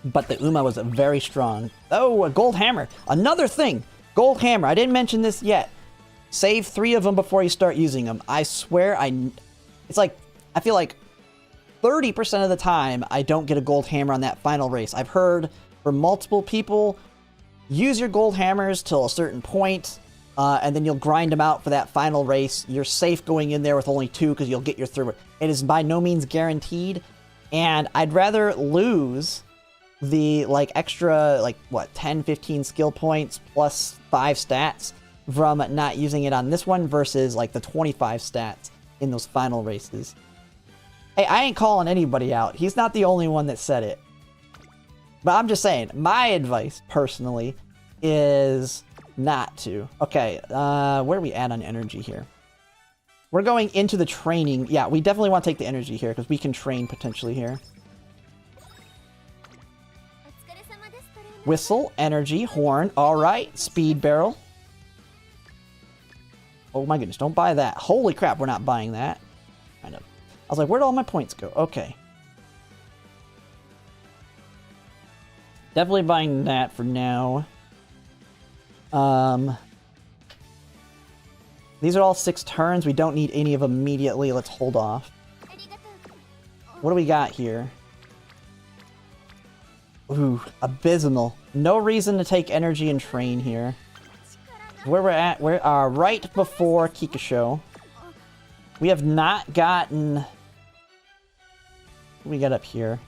But the Uma was very strong. Oh, a gold hammer. Another thing. Gold hammer. I didn't mention this yet. Save 3 of them before you start using them. I swear it's like, I feel like 30% of the time I don't get a gold hammer on that final race. I've heard from multiple people, use your gold hammers till a certain point, and then you'll grind them out for that final race. You're safe going in there with only 2 because you'll get your through it. It is by no means guaranteed, and I'd rather lose the like extra, like what, 10, 15 skill points plus 5 stats from not using it on this one versus like the 25 stats in those final races. Hey, I ain't calling anybody out. He's not the only one that said it. But I'm just saying, my advice, personally, is not to. Okay, where are we at on energy here? We're going into the training. Yeah, we definitely want to take the energy here, because we can train potentially here. Whistle, energy, horn. Alright, speed barrel. Oh my goodness, don't buy that. Holy crap, we're not buying that. Kind of. I was like, where'd all my points go? Okay. Definitely buying that for now. These are all 6 turns. We don't need any of them immediately. Let's hold off. What do we got here? Ooh, abysmal. No reason to take energy and train here. Where we're at, we're right before Kikisho. We have not gotten... What do we got up here?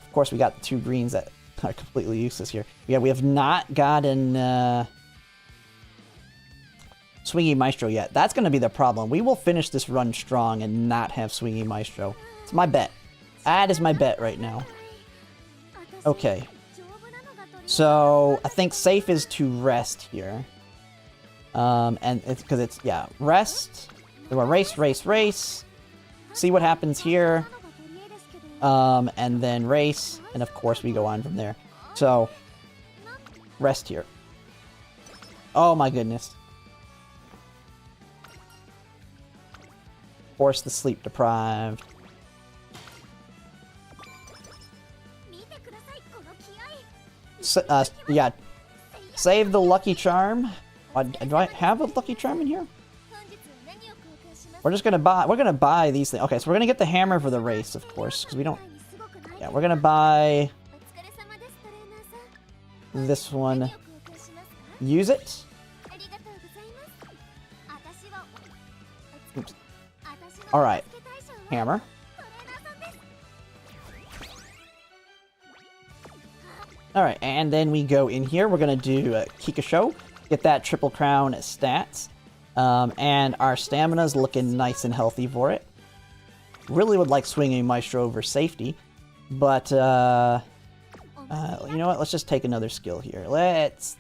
Of course, we got the 2 greens that are completely useless here. Yeah, we have not gotten Swingy Maestro yet. That's going to be the problem. We will finish this run strong and not have Swingy Maestro. It's my bet. That is my bet right now. Okay. So, I think safe is to rest here. And it's because it's, yeah, rest. Do a race, race, race. See what happens here. and then race, and of course we go on from there. So, rest here. Oh my goodness. Force the sleep deprived. Yeah. Save the lucky charm. Do I have a lucky charm in here? We're just gonna buy these things. Okay, so we're gonna get the hammer for the race, of course, because we don't. Yeah, we're gonna buy this one. Use it. Oops. All right, hammer. All right, and then we go in here. We're gonna do Kikasho, get that triple crown stats. And our stamina's looking nice and healthy for it. Really would like swinging Maestro over safety, but you know what? Let's just take another skill here. Let's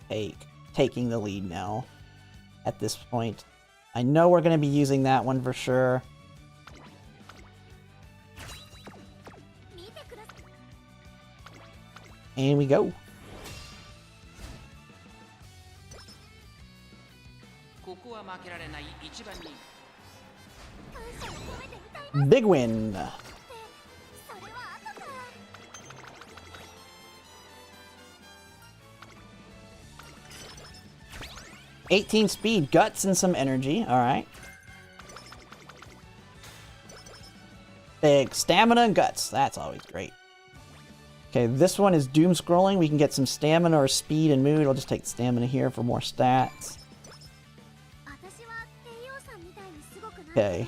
taking the lead now. At this point, I know we're going to be using that one for sure. And we go. Big win. $18 speed, guts, and some energy. All right. Big stamina and guts. That's always great. Okay, this one is doom scrolling. We can get some stamina or speed and mood. I'll just take stamina here for more stats. Okay,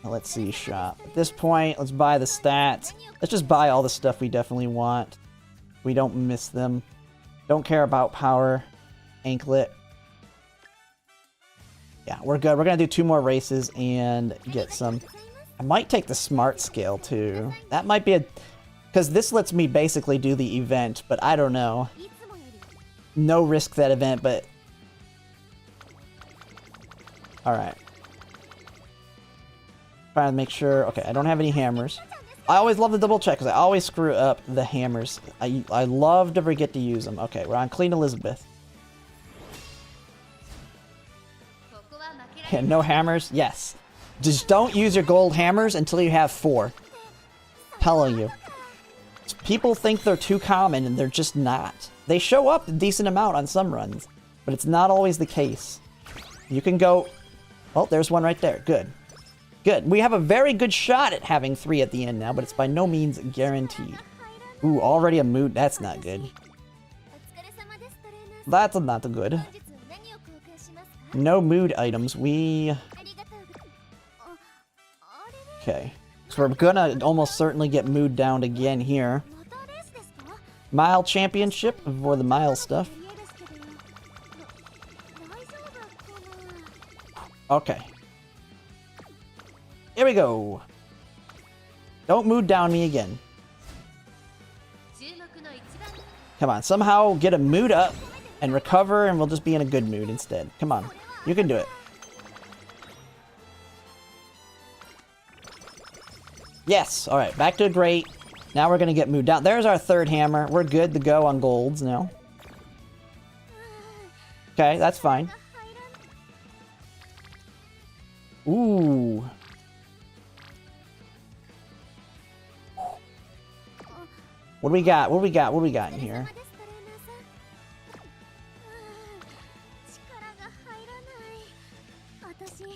let's see, shop. At this point, let's buy the stats. Let's just buy all the stuff we definitely want. We don't miss them. Don't care about power. Anklet. Yeah, we're good. We're gonna do 2 more races and get some. I might take the smart scale too. That might be a... Because this lets me basically do the event, but I don't know. No risk that event, but... Alright. Trying to make sure... Okay, I don't have any hammers. I always love to double check, because I always screw up the hammers. I love to forget to use them. Okay, we're on Clean Elizabeth. Yeah, no hammers? Yes. Just don't use your gold hammers until you have 4. Telling you. People think they're too common, and they're just not. They show up a decent amount on some runs, but it's not always the case. You can go... Oh, there's one right there. Good. Good. We have a very good shot at having 3 at the end now, but it's by no means guaranteed. Ooh, already a mood. That's not good. That's not good. No mood items. We... Okay. So we're gonna almost certainly get mood down again here. Mile championship for the mile stuff. Okay. Here we go. Don't mood down me again. Come on, somehow get a mood up and recover, and we'll just be in a good mood instead. Come on, you can do it. Yes, alright, back to a great. Now we're gonna get moved down. There's our 3rd hammer. We're good to go on golds now. Okay, that's fine. Ooh. What do we got? What do we got? What do we got in here?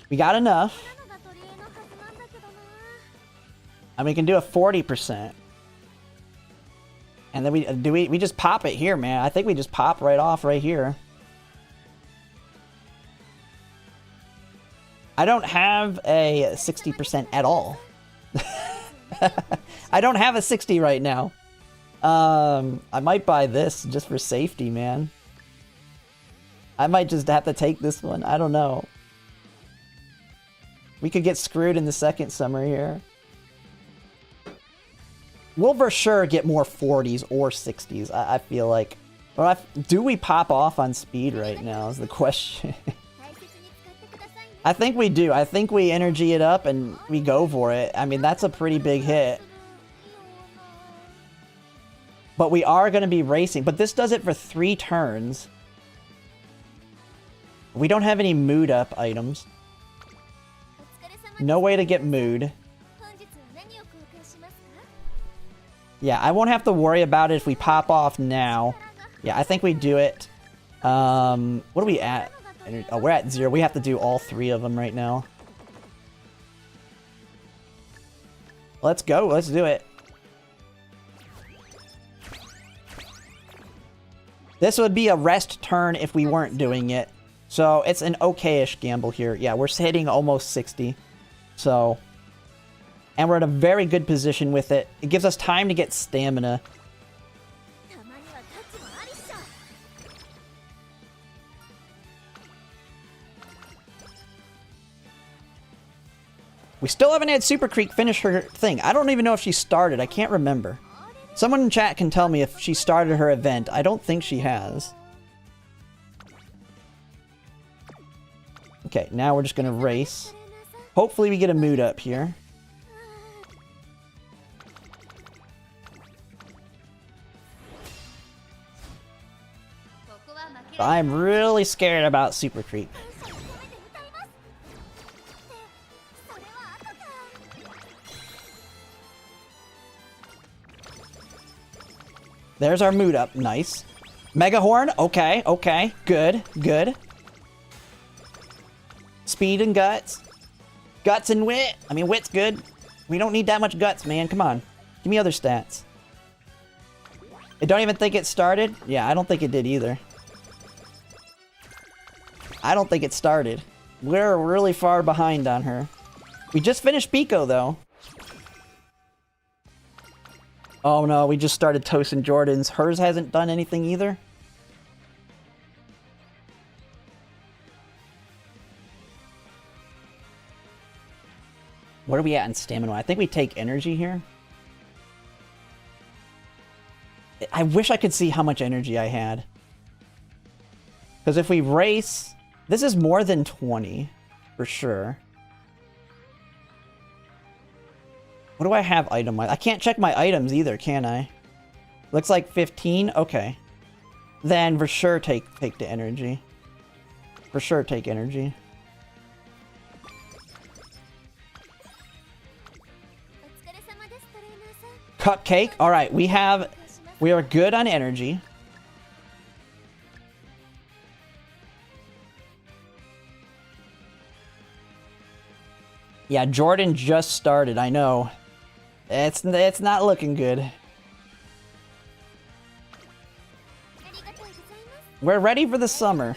We got enough. And we can do a 40%. And then we just pop it here, man. I think we just pop right off right here. I don't have a 60% at all. I don't have a 60 right now. I might buy this just for safety, man. I might just have to take this one. I don't know. We could get screwed in the second summer here. We'll for sure get more 40s or 60s, I feel like. But do we pop off on speed right now is the question. I think we do. I think we energy it up and we go for it. I mean, that's a pretty big hit. But we are going to be racing. But this does it for 3 turns. We don't have any mood up items. No way to get mood. Yeah, I won't have to worry about it if we pop off now. Yeah, I think we do it. What are we at? Oh, we're at 0. We have to do all 3 of them right now. Let's go. Let's do it. This would be a rest turn if we weren't doing it. So it's an okay-ish gamble here. Yeah, we're hitting almost 60. So, and we're in a very good position with it. It gives us time to get stamina. We still haven't had Super Creek finish her thing. I don't even know if she started. I can't remember. Someone in chat can tell me if she started her event. I don't think she has. Okay, now we're just going to race. Hopefully we get a mood up here. I'm really scared about Super Creek. There's our mood up. Nice. Mega Horn. Okay, okay. Good, good. Speed and guts. Guts and wit. I mean, wit's good. We don't need that much guts, man. Come on. Give me other stats. I don't even think it started. Yeah, I don't think it did either. I don't think it started. We're really far behind on her. We just finished Pico, though. Oh no, we just started Toast and Jordan's. Hers hasn't done anything either. What are we at in stamina? I think we take energy here. I wish I could see how much energy I had. Because if we race... This is more than 20. For sure. What do I have item-wise? I can't check my items either, can I? Looks like 15? Okay. Then for sure take the energy. For sure take energy. Cupcake. Alright, we are good on energy. Yeah, Jordan just started, I know. It's not looking good. We're ready for the summer.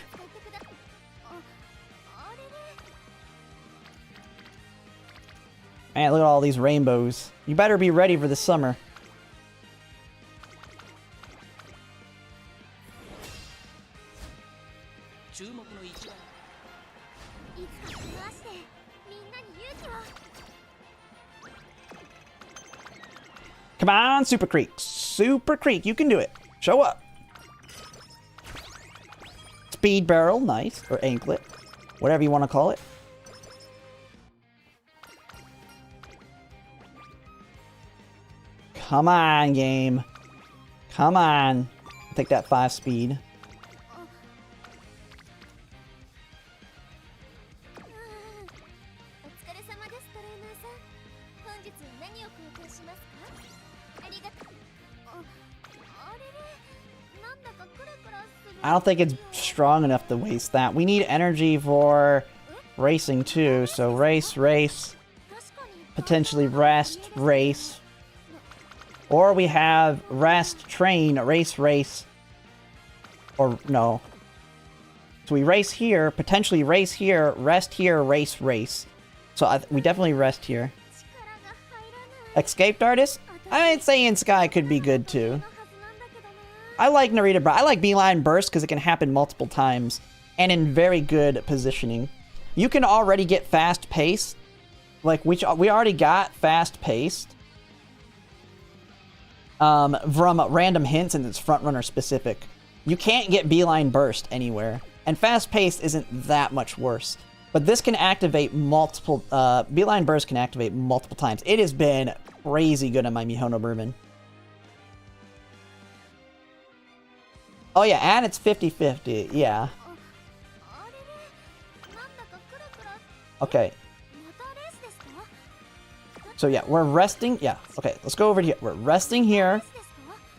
Man, look at all these rainbows. You better be ready for the summer. Come on, Super Creek. Super Creek, you can do it. Show up. Speed barrel, nice. Or anklet. Whatever you want to call it. Come on, game. Come on. Take that 5 speed. I don't think it's strong enough to waste that. We need energy for racing too. So race, race. Potentially rest, race. Or we have rest, train, race, race. Or no. So we race here, potentially race here, rest here, race, race. So we definitely rest here. Escaped artist? I'd say in Sky could be good too. I like Narita, but I like Beeline Burst because it can happen multiple times and in very good positioning. You can already get fast paced. Like we already got fast paced from random hints, and it's front runner specific. You can't get Beeline Burst anywhere, and fast paced isn't that much worse. But this can activate multiple. Beeline Burst can activate multiple times. It has been crazy good on my Mihono Bourbon. Oh yeah, and it's 50-50. Yeah. Okay. So yeah, we're resting. Yeah. Okay, let's go over here. We're resting here.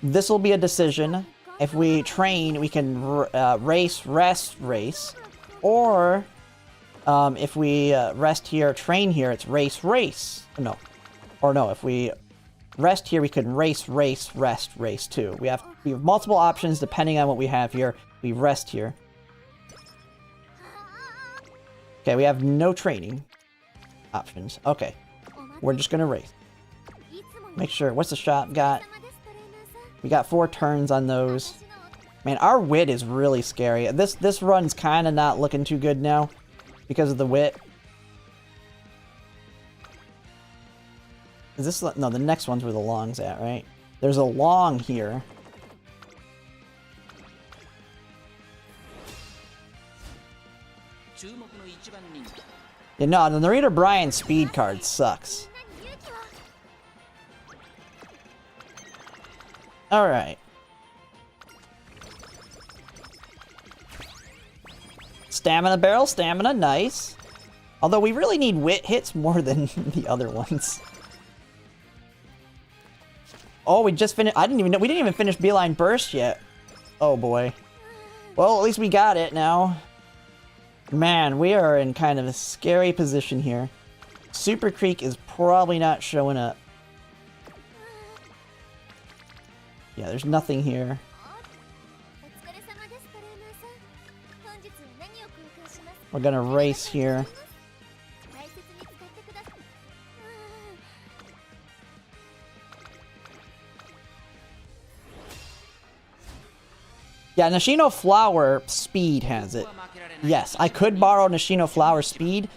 This will be a decision. If we train, we can race, rest, race. Or if we rest here, train here, it's race, race. No. Or no, if we rest here, we can race, race, rest, race too. We have multiple options depending on what we have here. We rest here. Okay, we have no training options. Okay. We're just gonna race. Make sure. What's the shop got? We got 4 turns on those. Man, our wit is really scary. This run's kind of not looking too good now because of the wit. Is this... No, the next one's where the long's at, right? There's a long here. Yeah, no, the Narita Bryan speed card sucks. Alright. Stamina barrel, stamina, nice. Although we really need wit hits more than the other ones. Oh, we just finished... I didn't even know... We didn't even finish Beeline Burst yet. Oh, boy. Well, at least we got it now. Man, we are in kind of a scary position here. Super Creek is probably not showing up. Yeah, there's nothing here. We're gonna race here. Yeah, Nishino Flower Speed has it. Yes, I could borrow Nishino Flower Speed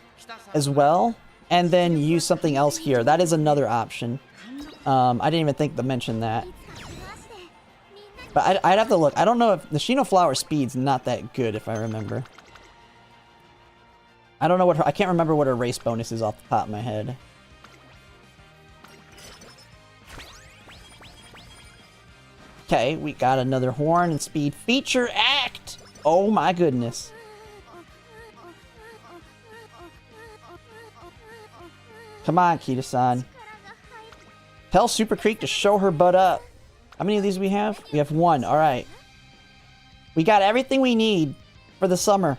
as well, and then use something else here. That is another option. I didn't even think to mention that. But I'd have to look. I don't know if Nishino Flower Speed's not that good, if I remember. I don't know what her... I can't remember what her race bonus is off the top of my head. Okay, we got another horn and speed feature act! Oh my goodness. Come on, Kita-san. Tell Super Creek to show her butt up. How many of these we have? We have 1, alright. We got everything we need for the summer.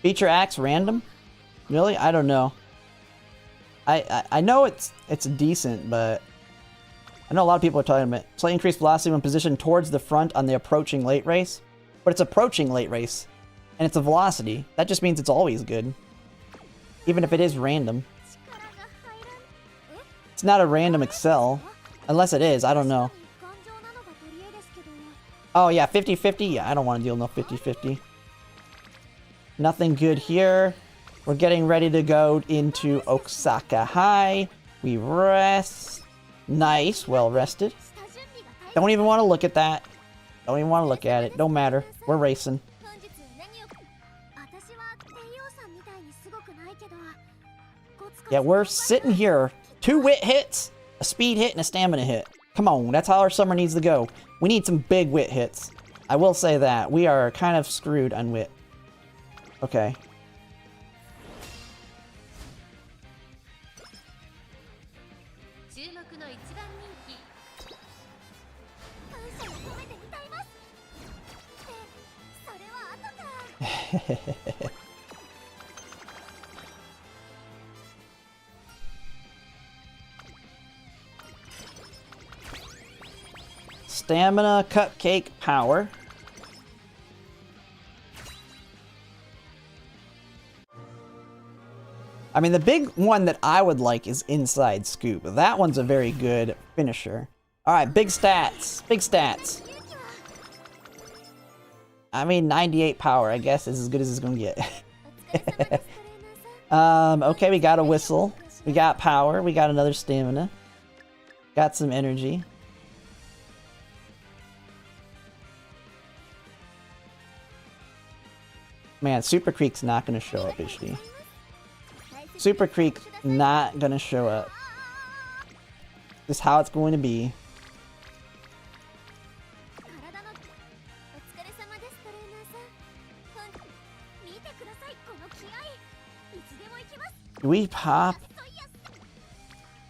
Feature acts random? Really? I don't know. I know it's decent, but I know a lot of people are talking about it. Slightly increased velocity when positioned towards the front on the approaching late race. But it's approaching late race. And it's a velocity. That just means it's always good. Even if it is random. It's not a random Excel. Unless it is, I don't know. Oh yeah, 50-50? Yeah, I don't want to deal no 50-50. Nothing good here. We're getting ready to go into Osaka High. We rest. Nice, well rested. Don't even want to look at that. Don't even want to look at it. Don't matter. We're racing. Yeah, we're sitting here. 2 wit hits, a speed hit, and a stamina hit. Come on, that's how our summer needs to go. We need some big wit hits. I will say that. We are kind of screwed on wit. Okay. Stamina, cupcake, power. I mean, the big one that I would like is Inside Scoop. That one's a very good finisher. Alright, big stats. Big stats. I mean, 98 power, I guess, is as good as it's gonna get. Okay, we got a whistle. We got power. We got another stamina. Got some energy. Man, Super Creek's not gonna show up, is she? Super Creek not gonna show up. This is how it's going to be. Do we pop?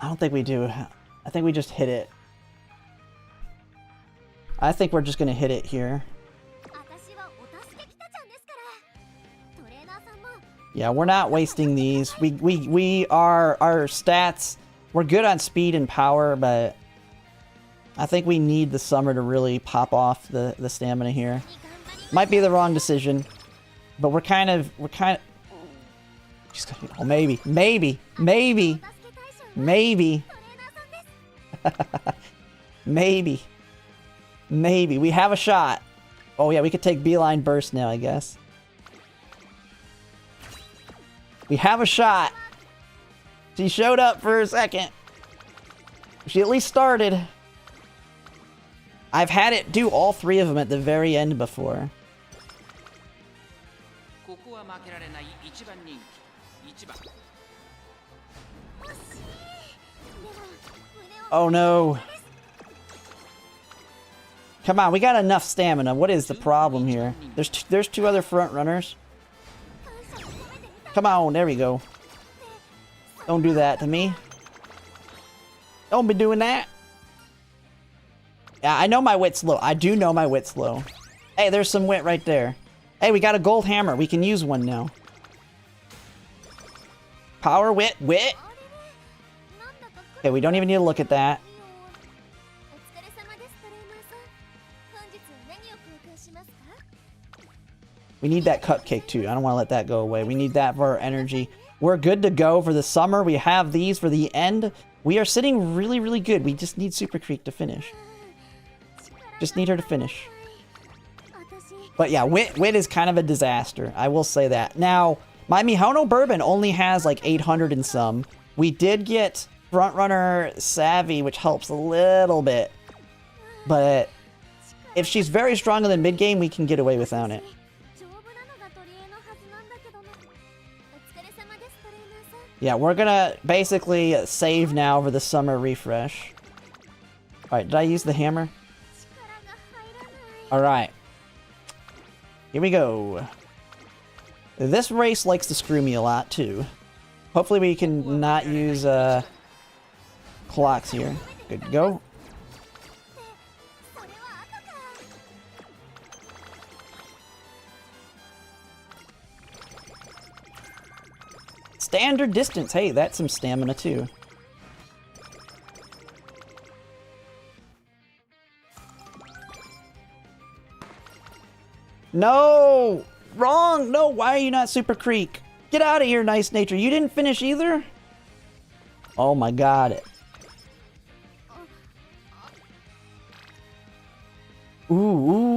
I don't think we do. I think we just hit it. I think we're just gonna hit it here. Yeah, we're not wasting these. We are our stats. We're good on speed and power, but I think we need the summer to really pop off the stamina here. Might be the wrong decision, but we're kind of oh, maybe maybe we have a shot. Oh yeah, we could take beeline burst now, I guess. We have a shot. She showed up for a second. She at least started. I've had it do all three of them at the very end before. Oh no. Come on, we got enough stamina. What is the problem here? There's two other front runners. Come on, there we go. Don't do that to me. Don't be doing that. Yeah, I know my wit's low. I do know my wit's low. Hey, there's some wit right there. Hey, we got a gold hammer. We can use one now. Power, wit. Okay, we don't even need to look at that. We need that cupcake too. I don't want to let that go away. We need that for our energy. We're good to go for the summer. We have these for the end. We are sitting really, really good. We just need Super Creek to finish. Just need her to finish. But yeah, Wit is kind of a disaster. I will say that. Now, my Mihono Bourbon only has like 800 and some. We did get Frontrunner Savvy, which helps a little bit. But if she's very strong in the mid-game, we can get away without it. Yeah, we're gonna basically save now for the summer refresh. Alright, did I use the hammer? Alright. Here we go. This race likes to screw me a lot, too. Hopefully we can not use, clocks here. Good to go. Standard distance. Hey, that's some stamina, too. No! Wrong! No, why are you not Super Creek? Get out of here, Nice Nature. You didn't finish either? Oh my god. Ooh.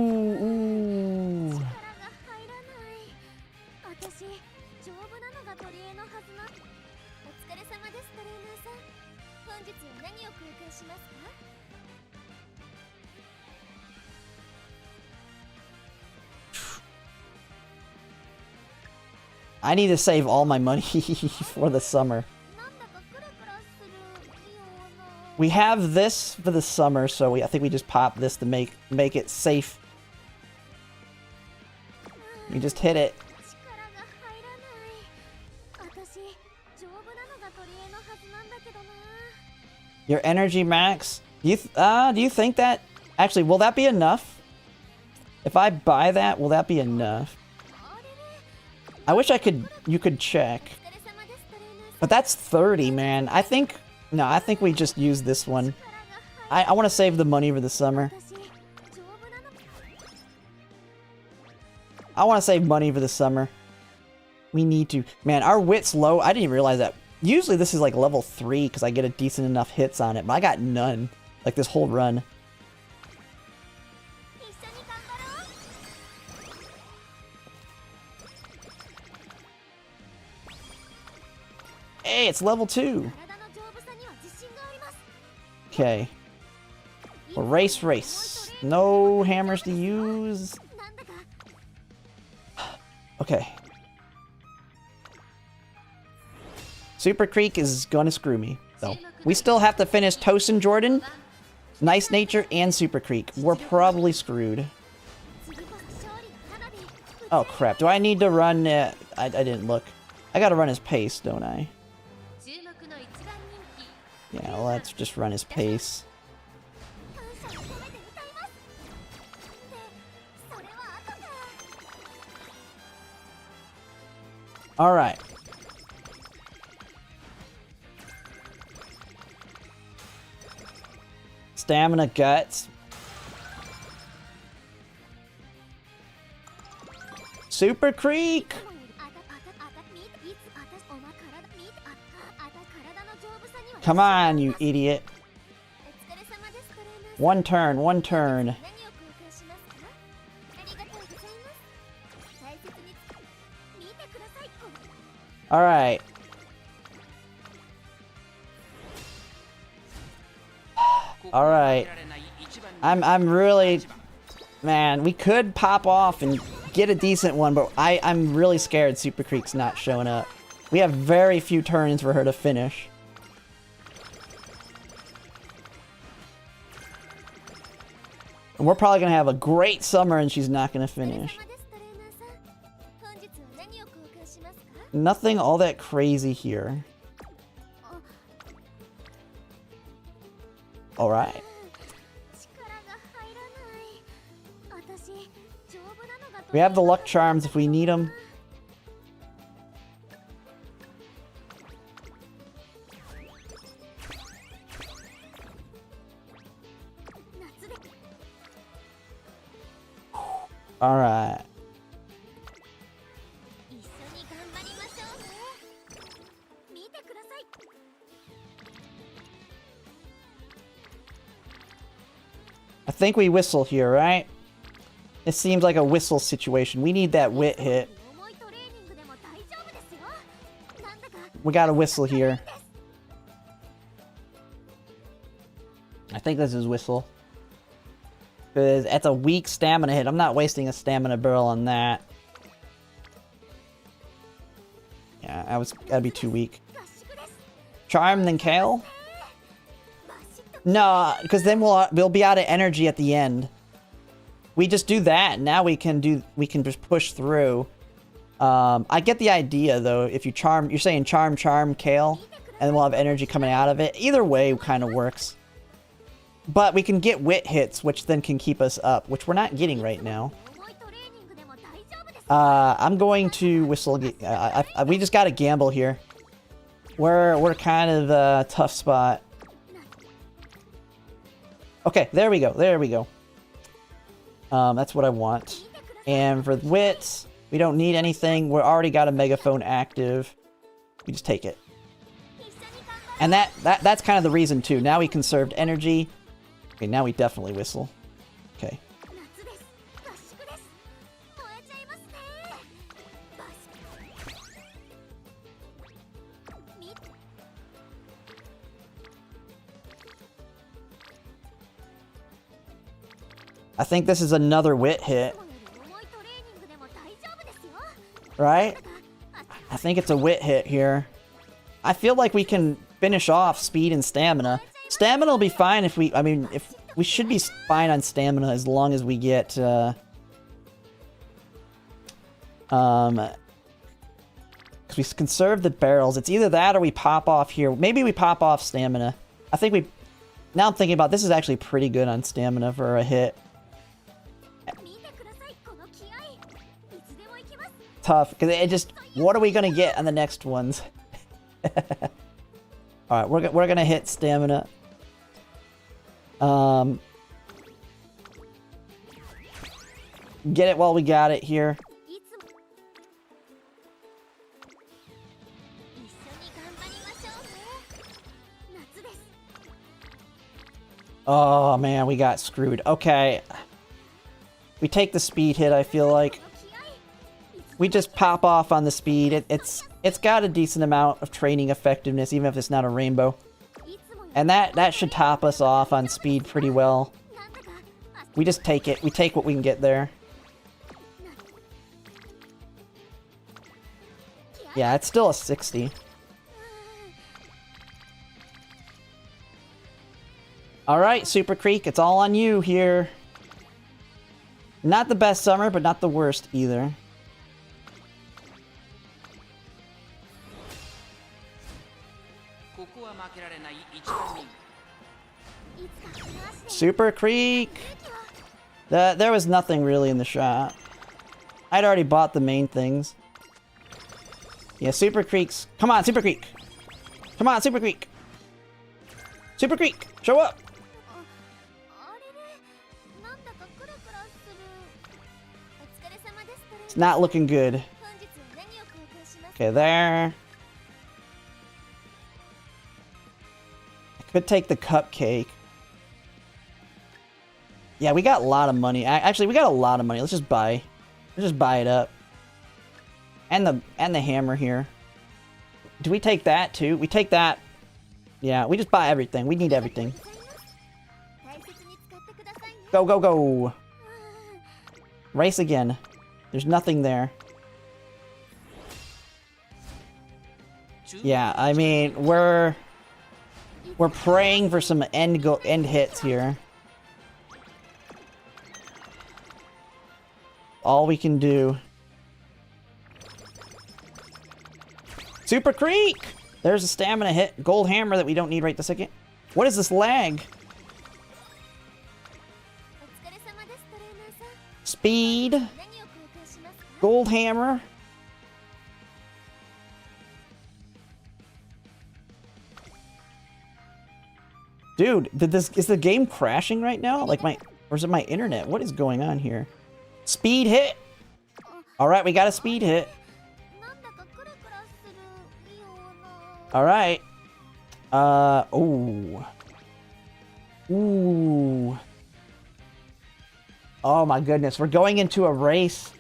I need to save all my money for the summer. We have this for the summer, so I think we just pop this to make it safe. We just hit it. Your energy max? Do you think that actually will that be enough? If I buy that, will that be enough? I wish you could check. But that's 30, man. I think we just use this one. I want to save the money for the summer. I want to save money for the summer. We need to. Man, our wit's low. I didn't even realize that. Usually this is like level 3 because I get a decent enough hits on it, but I got none. Like this whole run. Hey, it's level 2. Okay. Well, race. No hammers to use. Super Creek is gonna screw me, though. We still have to finish Tosin Jordan, Nice Nature, and Super Creek. We're probably screwed. Oh crap, do I need to run... I didn't look. I gotta run his pace, don't I? Yeah, let's just run his pace. Alright. Stamina guts. Super Creek! Come on, you idiot. One turn, one turn. Alright. Alright. I'm really... Man, we could pop off and get a decent one, but I'm really scared Super Creek's not showing up. We have very few turns for her to finish. And we're probably going to have a great summer and she's not going to finish. Nothing all that crazy here. Alright. We have the luck charms if we need them. Alright. I think we whistle here, right? It seems like a whistle situation. We need that wit hit. We got a whistle here. I think this is whistle. Because that's a weak stamina hit. I'm not wasting a stamina barrel on that. Yeah, that'd be too weak. Charm, then Kale? No, because then we'll be out of energy at the end. We just do that, and now we can just push through. I get the idea though. If you charm, you're saying charm, Kale, and then we'll have energy coming out of it. Either way kind of works. But we can get wit hits, which then can keep us up, which we're not getting right now. I'm going to whistle. We just got to gamble here. We're kind of a tough spot. Okay, there we go. There we go. That's what I want. And for wits, we don't need anything. We already got a megaphone active. We just take it. And that's kind of the reason too. Now we conserved energy. Okay, now we definitely whistle. Okay. I think this is another wit hit. Right? I think it's a wit hit here. I feel like we can finish off speed and stamina. Stamina will be fine if we... I mean, if we should be fine on stamina as long as we get... Because we conserve the barrels. It's either that or we pop off here. Maybe we pop off stamina. I think we... Now I'm thinking about this is actually pretty good on stamina for a hit. Tough, because it just... What are we going to get on the next ones? Alright, we're going to hit stamina. Get it while we got it here. Oh man, we got screwed. Okay. We take the speed hit, I feel like. We just pop off on the speed. It's got a decent amount of training effectiveness, even if it's not a rainbow. And that should top us off on speed pretty well. We just take it. We take what we can get there. Yeah, it's still a 60. Alright, Super Creek, it's all on you here. Not the best summer, but not the worst either. Super Creek! There was nothing really in the shop. I'd already bought the main things. Yeah, Super Creek's... Come on, Super Creek! Come on, Super Creek! Super Creek! Show up! It's not looking good. Okay, there. I could take the cupcake. Yeah, we got a lot of money. Actually, we got a lot of money. Let's just buy. Let's just buy it up. And the hammer here. Do we take that too? We take that. Yeah, we just buy everything. We need everything. Go, go, go. Race again. There's nothing there. Yeah, I mean, we're praying for some end hits here. All we can do. Super Creek! There's a stamina hit. Gold hammer that we don't need right this second. What is this lag? Speed. Gold hammer. Dude, is the game crashing right now? Like or is it my internet? What is going on here? Speed hit. All right, we got a speed hit. All right. Ooh. Ooh. Oh my goodness, we're going into a race.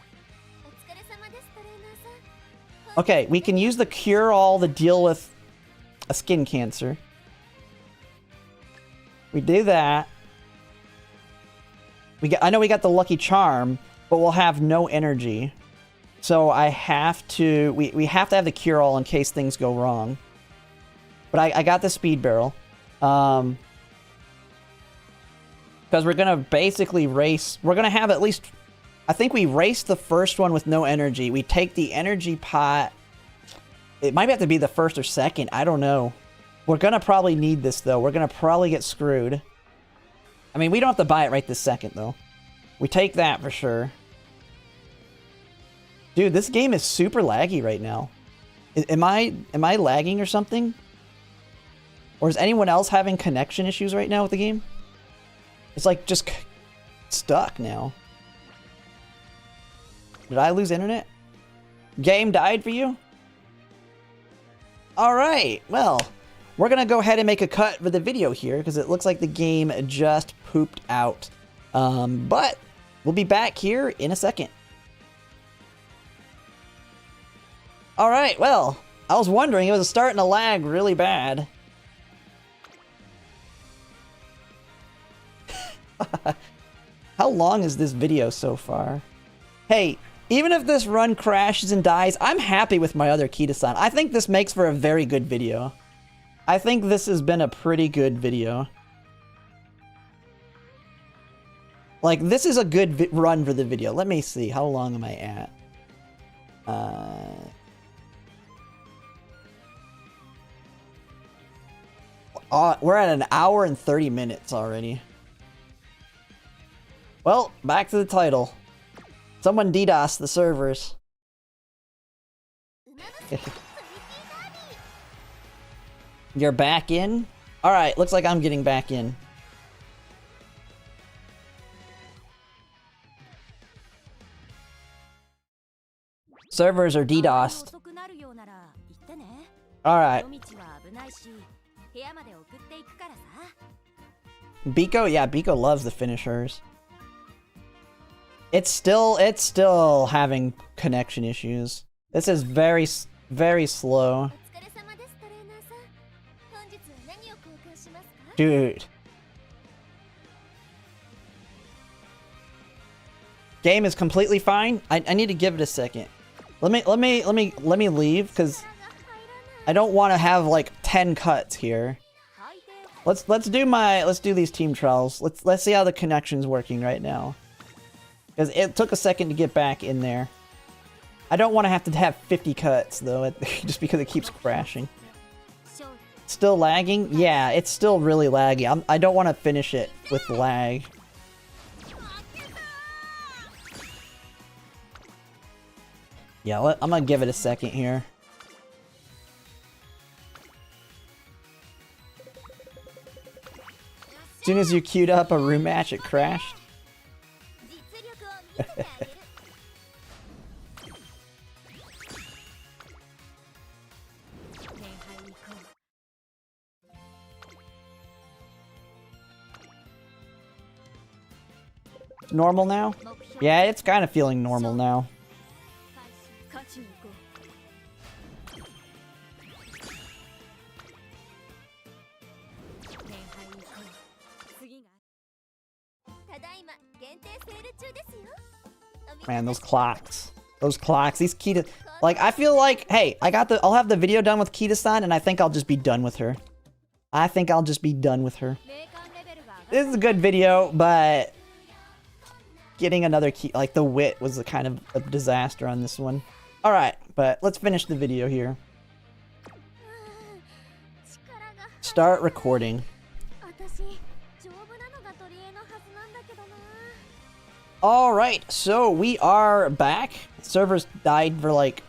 Okay, we can use the cure-all to deal with a skin cancer. We do that. I know we got the lucky charm, but we'll have no energy. So I have to... We have to have the cure-all in case things go wrong. But I got the speed barrel. Because we're going to basically race... We're going to have at least... I think we race the first one with no energy. We take the energy pot. It might have to be the first or second. I don't know. We're going to probably need this, though. We're going to probably get screwed. I mean, we don't have to buy it right this second, though. We take that for sure. Dude, this game is super laggy right now. Am I lagging or something? Or is anyone else having connection issues right now with the game? It's like just stuck now. Did I lose internet? Game died for you? Alright, well, we're gonna go ahead and make a cut for the video here because it looks like the game just pooped out. But we'll be back here in a second. Alright, well, I was wondering, it was starting to lag really bad. How long is this video so far? Hey, even if this run crashes and dies, I'm happy with my other Ketoan. I think this makes for a very good video. I think this has been a pretty good video. Like, this is a good run for the video. Let me see. How long am I at? We're at an hour and 30 minutes already. Well, back to the title. Someone DDoS the servers. You're back in? Alright, looks like I'm getting back in. Servers are DDoSed. Alright. Biko? Yeah, Biko loves the finishers. It's still having connection issues. This is very slow. Dude. Game is completely fine. I need to give it a second. Let me leave because I don't want to have like 10 cuts here. Let's do these team trials. Let's see how the connection's working right now. Because it took a second to get back in there. I don't want to have 50 cuts though, just because it keeps crashing. Still lagging? Yeah, it's still really laggy. I don't want to finish it with lag. Yeah, I'm gonna give it a second here. As soon as you queued up a room match, it crashed. Normal now? Yeah, it's kind of feeling normal now. Man, those clocks. Those clocks. These Kita... Like, I feel like... Hey, I'll have the video done with Kita-san, and I think I'll just be done with her. I think I'll just be done with her. This is a good video, but... Getting another key... Like, the wit was a kind of a disaster on this one. Alright, but let's finish the video here. Start recording. Alright, so we are back. Servers died for like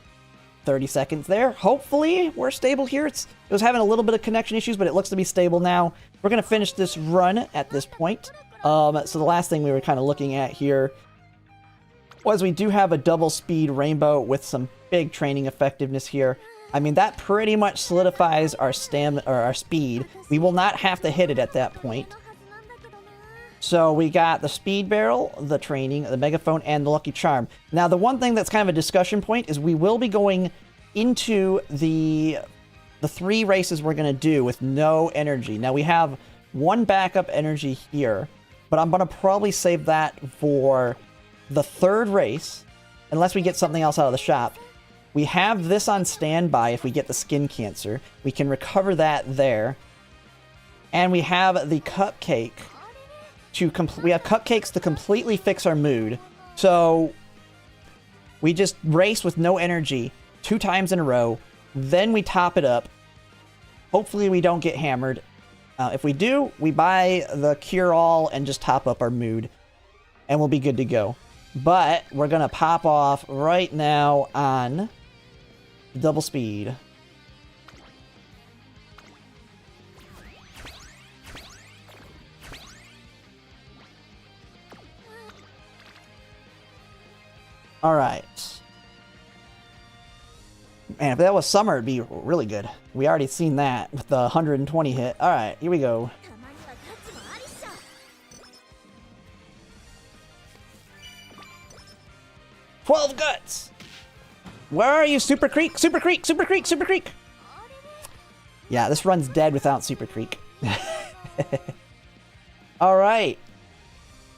30 seconds there. Hopefully we're stable here. It was having a little bit of connection issues, but it looks to be stable now. We're going to finish this run at this point. So the last thing we were kind of looking at here was we do have a double speed rainbow with some big training effectiveness here. I mean, that pretty much solidifies our stamina or our speed. We will not have to hit it at that point. So we got the speed barrel, the training, the megaphone, and the lucky charm. Now, the one thing that's kind of a discussion point is we will be going into the 3 races we're going to do with no energy. Now, we have 1 backup energy here, but I'm going to probably save that for the 3rd race, unless we get something else out of the shop. We have this on standby if we get the skin cancer. We can recover that there. And we have the cupcake. We have cupcakes to completely fix our mood. So we just race with no energy 2 times in a row. Then we top it up. Hopefully we don't get hammered. If we do, we buy the cure-all and just top up our mood. And we'll be good to go. But we're going to pop off right now on double speed. Alright. Man, if that was summer, it'd be really good. We already seen that with the 120 hit. Alright, here we go. "12 guts! Where are you, Super Creek? Super Creek! Super Creek! Super Creek!" Yeah, this run's dead without Super Creek. Alright.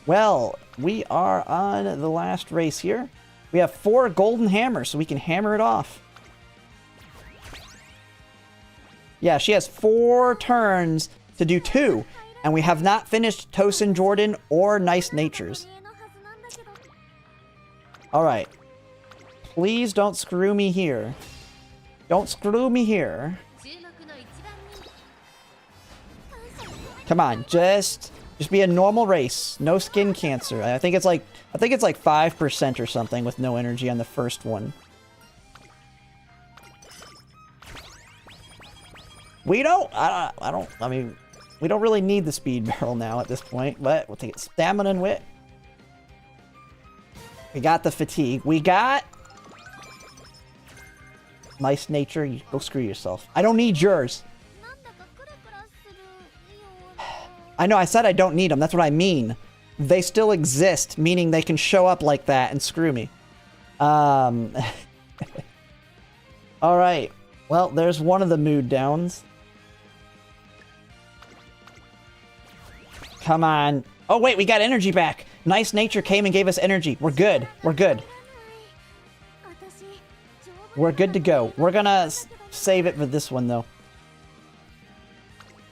Well, we are on the last race here. We have 4 golden hammers, so we can hammer it off. Yeah, she has 4 turns to do 2. And we have not finished Tosin Jordan or Nice Natures. Alright. Please don't screw me here. Don't screw me here. Come on, just be a normal race. No skin cancer. I think it's like 5% or something with no energy on the first one. I mean, we don't really need the speed barrel now at this point, but we'll take it. Stamina and wit. We got the fatigue. We got Nice Nature. You go screw yourself. I don't need yours. I know, I said I don't need them. That's what I mean. They still exist, meaning they can show up like that and screw me. Alright. Well, there's one of the mood downs. Come on. Oh, wait, we got energy back. Nice Nature came and gave us energy. We're good. We're good. We're good to go. We're gonna save it for this one, though.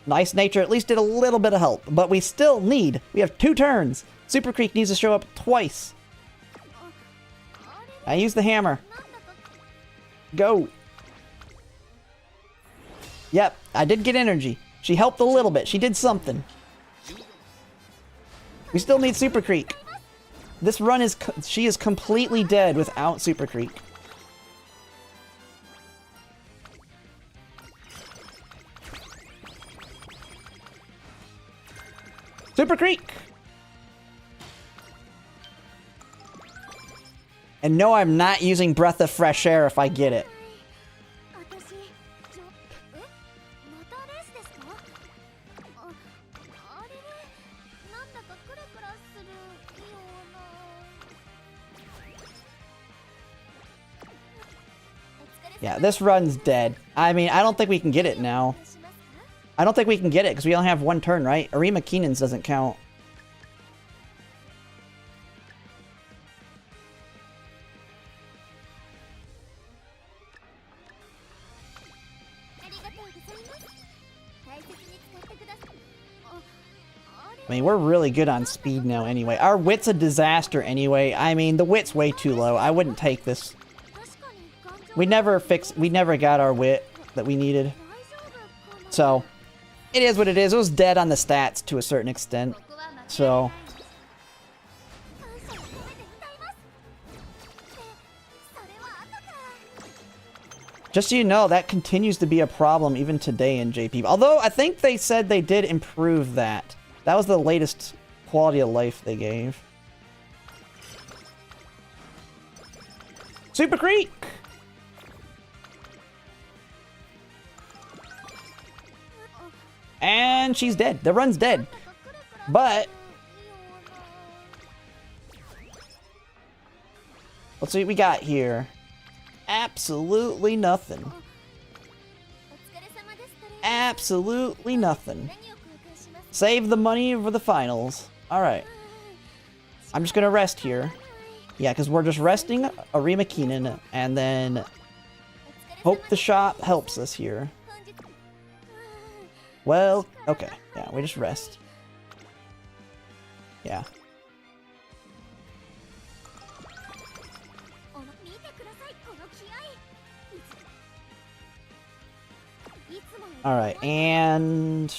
Nice Nature at least did a little bit of help, but we still need... We have 2 turns. Super Creek needs to show up twice. I use the hammer. Go. Yep, I did get energy. She helped a little bit. She did something. We still need Super Creek. This run is... She is completely dead without Super Creek. Super Creek! And no, I'm not using Breath of Fresh Air if I get it. Yeah, this run's dead. I mean, I don't think we can get it now. I don't think we can get it because we only have 1 turn, right? Arima Keenan's doesn't count. I mean, we're really good on speed now anyway. Our wit's a disaster anyway. I mean, the wit's way too low. I wouldn't take this. We never got our wit that we needed. So, it is what it is. It was dead on the stats to a certain extent. So... Just so you know, that continues to be a problem even today in JP. Although, I think they said they did improve that. That was the latest quality of life they gave. Super Creek! And she's dead. The run's dead. But... let's see what we got here. Absolutely nothing. Absolutely nothing. Save the money for the finals. Alright. I'm just gonna rest here. Yeah, because we're just resting Arima Keenan, and then hope the shop helps us here. Well, okay. Yeah, we just rest. Yeah. Alright, and...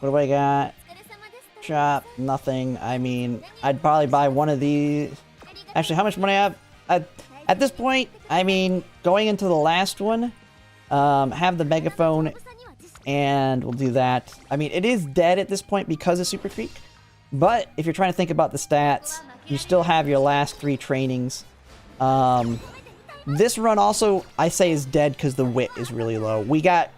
what do I got? Shop, nothing. I mean, I'd probably buy one of these. Actually, how much money I have? At this point, I mean, going into the last one, have the megaphone, and we'll do that. I mean, it is dead at this point because of Super Creek, but if you're trying to think about the stats, you still have your last 3 trainings. This run also, I say, is dead because the wit is really low. We got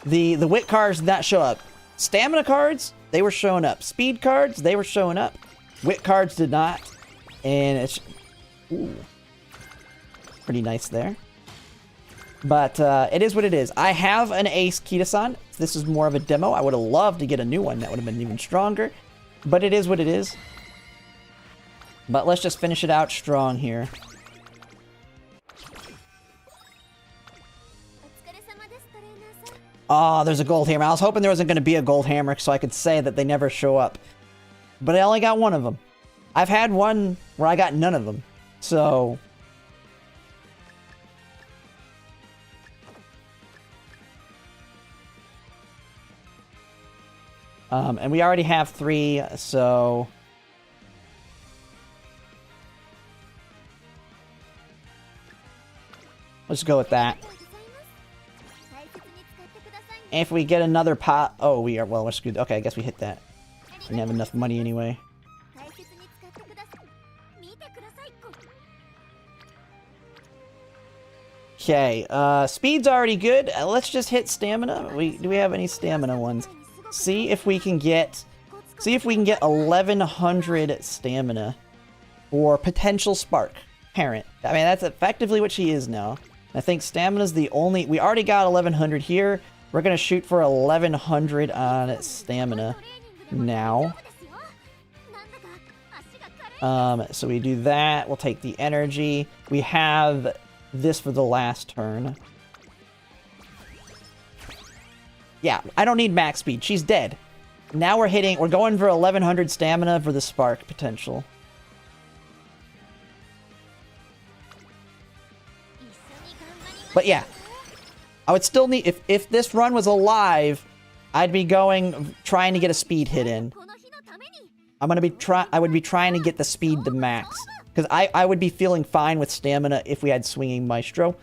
the wit cards did not show up. Stamina cards, they were showing up. Speed cards, they were showing up. Wit cards did not. And it's... ooh. Pretty nice there. But it is what it is. I have an Ace Ketoan. This is more of a demo. I would have loved to get a new one. That would have been even stronger. But it is what it is. But let's just finish it out strong here. Oh, there's a gold hammer. I was hoping there wasn't going to be a gold hammer so I could say that they never show up. But I only got one of them. I've had one where I got none of them. So... and we already have 3, so... let's go with that. And if we get another pot... oh, we are... well, we're screwed. Okay, I guess we hit that. We didn't have enough money anyway. Okay, speed's already good. Let's just hit stamina. Do we have any stamina ones? See if we can get 1100 stamina for potential spark parent. I mean, that's effectively what she is now. I think stamina's the only... we already got 1100 here. We're gonna shoot for 1100 on stamina now. So we do that. We'll take the energy. We have this for the last turn. Yeah, I don't need max speed. She's dead. Now we're going for 1100 stamina for the spark potential. But yeah, I would still need, if this run was alive, I'd be trying to get a speed hit in. I would be trying to get the speed to max. Because I would be feeling fine with stamina if we had swinging maestro.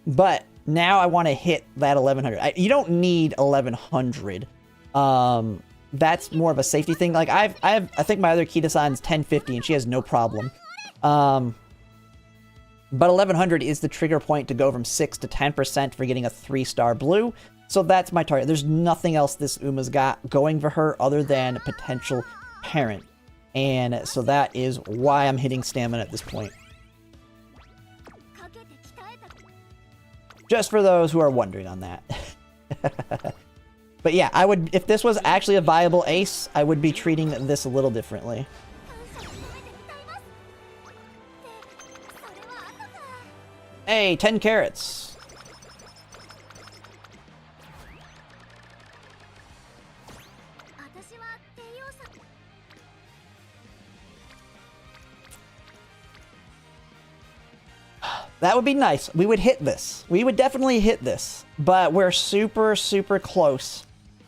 But now I want to hit that 1100. You don't need 1100. That's more of a safety thing. Like I think my other Ketosan's 1050 and she has no problem. But 1100 is the trigger point to go from 6 to 10% for getting a 3-star blue. So that's my target. There's nothing else this Uma's got going for her other than potential parent. And so that is why I'm hitting stamina at this point. Just for those who are wondering on that. But yeah, if this was actually a viable ace, I would be treating this a little differently. Hey, 10 carrots. That would be nice. We would hit this. We would definitely hit this. But we're super, super close.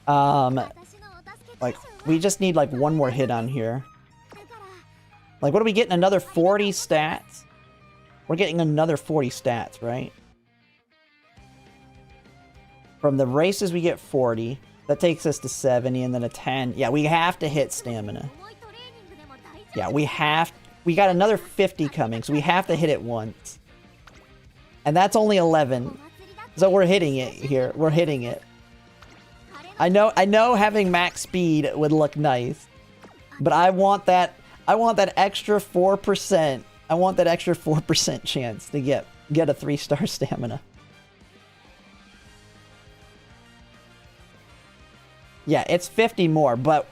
Like, we just need, like, one more hit on here. Like, what are we getting? Another 40 stats? We're getting another 40 stats, right? From the races, we get 40. That takes us to 70, and then a 10. Yeah, we have to hit stamina. Yeah, we got another 50 coming, so we have to hit it once. And that's only 11. So we're hitting it here. We're hitting it. I know having max speed would look nice. But I want that extra 4%. I want that extra 4% chance to get a 3-star stamina. Yeah, it's 50 more, but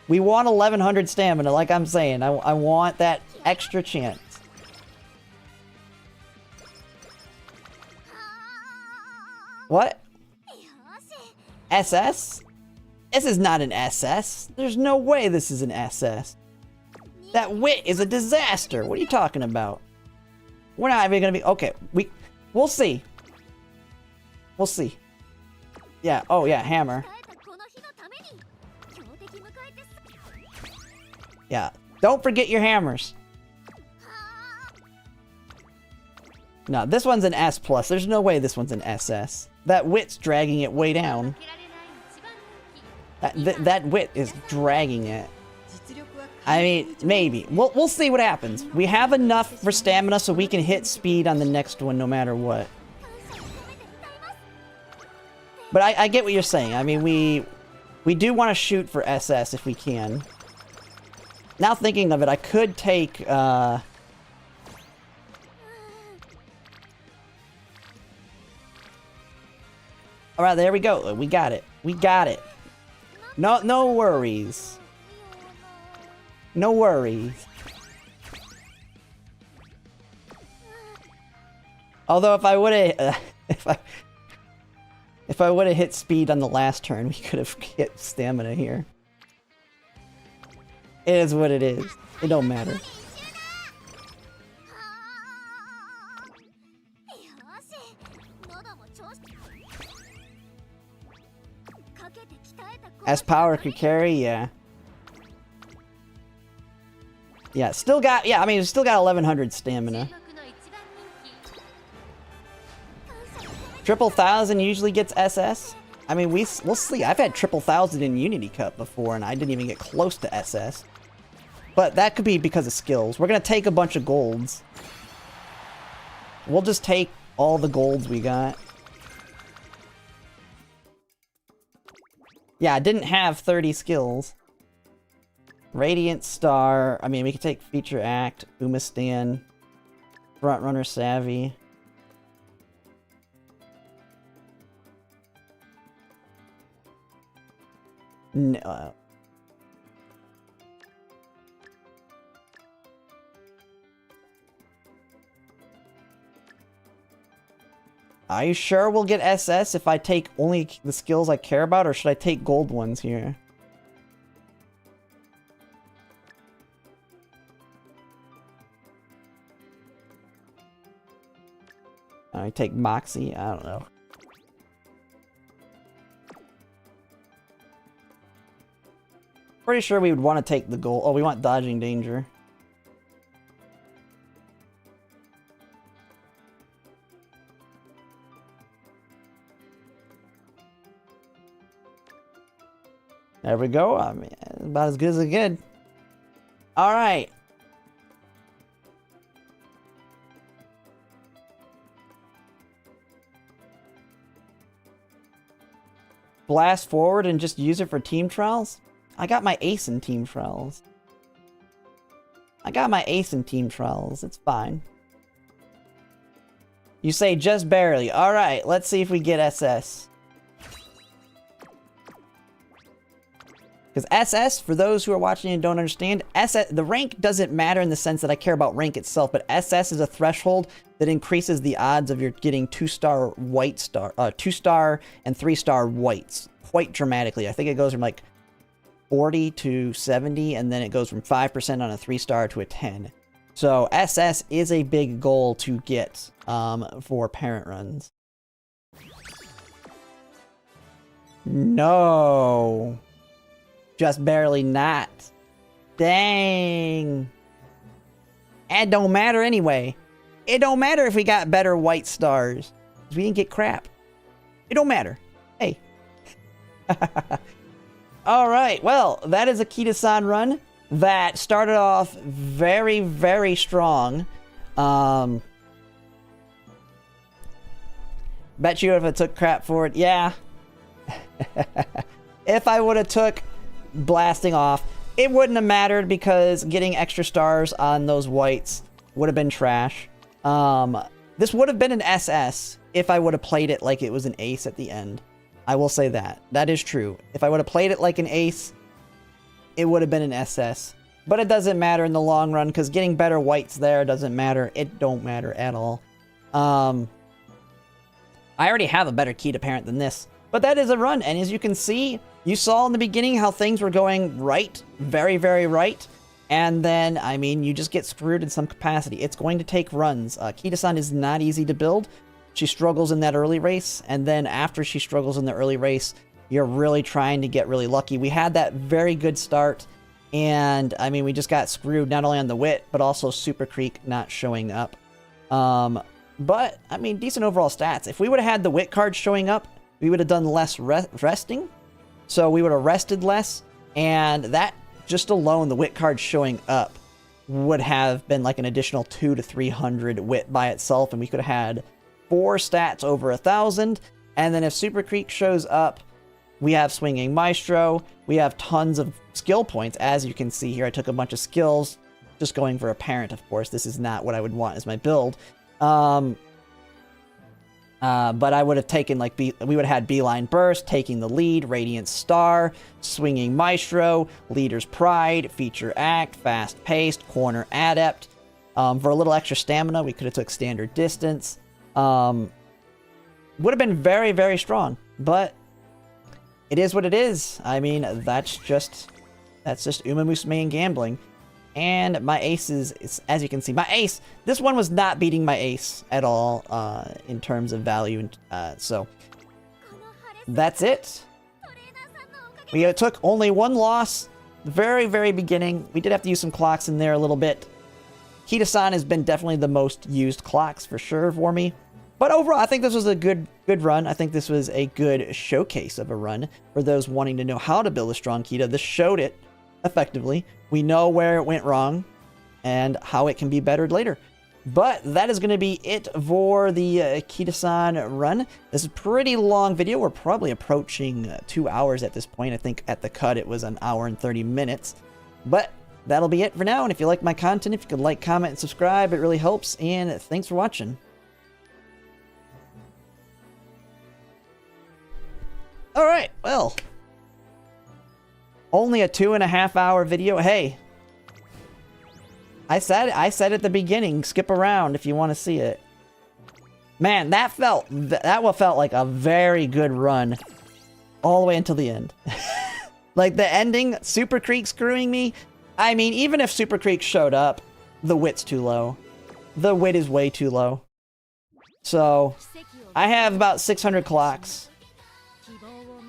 we want 1100 stamina, like I'm saying. I want that extra chance. What? SS? This is not an SS. There's no way this is an SS. That wit is a disaster. What are you talking about? We're not even gonna be... Okay, we'll see. We'll see. Yeah, oh yeah, hammer. Yeah, don't forget your hammers. No, this one's an S+. There's no way this one's an SS. That wit's dragging it way down. That wit is dragging it. I mean, maybe. We'll see what happens. We have enough for stamina so we can hit speed on the next one no matter what. But I get what you're saying. I mean, we do want to shoot for SS if we can. Now thinking of it, I could take... Alright, there we go. We got it. We got it. No worries. No worries. Although if I would have if I would have hit speed on the last turn, we could have hit stamina here. It is what it is. It don't matter. As power could carry, yeah. Yeah, still got, yeah, I mean, still got 1100 stamina. Triple thousand usually gets SS. I mean, we'll see. I've had triple thousand in Unity Cup before, and I didn't even get close to SS. But that could be because of skills. We're gonna take a bunch of golds. We'll just take all the golds we got. Yeah, I didn't have 30 skills. Radiant Star. I mean, we could take Feature Act, Umastan, Front Runner Savvy. No. Are you sure we'll get SS if I take only the skills I care about, or should I take gold ones here? I take Moxie, I don't know. Pretty sure we would want to take the gold. Oh, we want dodging danger. There we go. I mean, about as good as it could. All right. Blast forward and just use it for team trials? I got my ace in team trials. It's fine. You say just barely. All right, let's see if we get SS. Because SS, for those who are watching and don't understand, SS, the rank doesn't matter in the sense that I care about rank itself, but SS is a threshold that increases the odds of your getting 2-star white star, 2-star and 3-star whites quite dramatically. I think it goes from like 40 to 70, and then it goes from 5% on a 3-star to a 10. So SS is a big goal to get for parent runs. No. Just barely not. Dang. It don't matter anyway. It don't matter if we got better white stars. We didn't get crap. It don't matter. Hey. Alright, well, that is a Ketoan run that started off very, very strong. Bet you if I took crap for it, yeah. If I would have took blasting off, it wouldn't have mattered because getting extra stars on those whites would have been trash. This would have been an SS if I would have played it like it was an ace at the end. I will say that. That is true. If I would have played it like an ace, it would have been an SS. But it doesn't matter in the long run because getting better whites there doesn't matter. It don't matter at all. I already have a better key to parent than this. But that is a run, and as you can see, you saw in the beginning how things were going right, very, very right, and then, I mean, you just get screwed in some capacity. It's going to take runs. Ketoan is not easy to build. She struggles in that early race, and then after she struggles in the early race, you're really trying to get really lucky. We had that very good start, and, I mean, we just got screwed not only on the wit, but also Super Creek not showing up. But, I mean, decent overall stats. If we would have had the wit card showing up, we would have done less resting. So we would have rested less. And that, just alone, the wit card showing up would have been like an additional 200 to 300 wit by itself. And we could have had 4 stats over 1,000. And then if Super Creek shows up, we have Swinging Maestro. We have tons of skill points. As you can see here, I took a bunch of skills. Just going for a parent, of course. This is not what I would want as my build. But I would have taken, like, we would have had Beeline Burst, Taking the Lead, Radiant Star, Swinging Maestro, Leader's Pride, Feature Act, Fast Paced, Corner Adept. For a little extra stamina, we could have took Standard Distance. Would have been very, very strong, but it is what it is. I mean, that's just Umamusume and gambling. And my ace is, as you can see, my ace, this one was not beating my ace at all in terms of value. So that's it. We took only one loss. The very, very beginning. We did have to use some clocks in there a little bit. Ketoan has been definitely the most used clocks for sure for me. But overall, I think this was a good run. I think this was a good showcase of a run for those wanting to know how to build a strong Keto. This showed it effectively. We know where it went wrong and how it can be bettered later. But that is going to be it for the Ketoan run. This is a pretty long video. We're probably approaching 2 hours at this point. I think at the cut it was an hour and 30 minutes. But that'll be it for now. And if you like my content, if you could like, comment, and subscribe, it really helps. And thanks for watching. Alright, well, only a 2.5 hour video. Hey, I said at the beginning, skip around if you want to see it. Man, that felt like a very good run all the way until the end. Like the ending, Super Creek screwing me. I mean, even if Super Creek showed up, the wit's too low. The wit is way too low. So, I have about 600 clocks.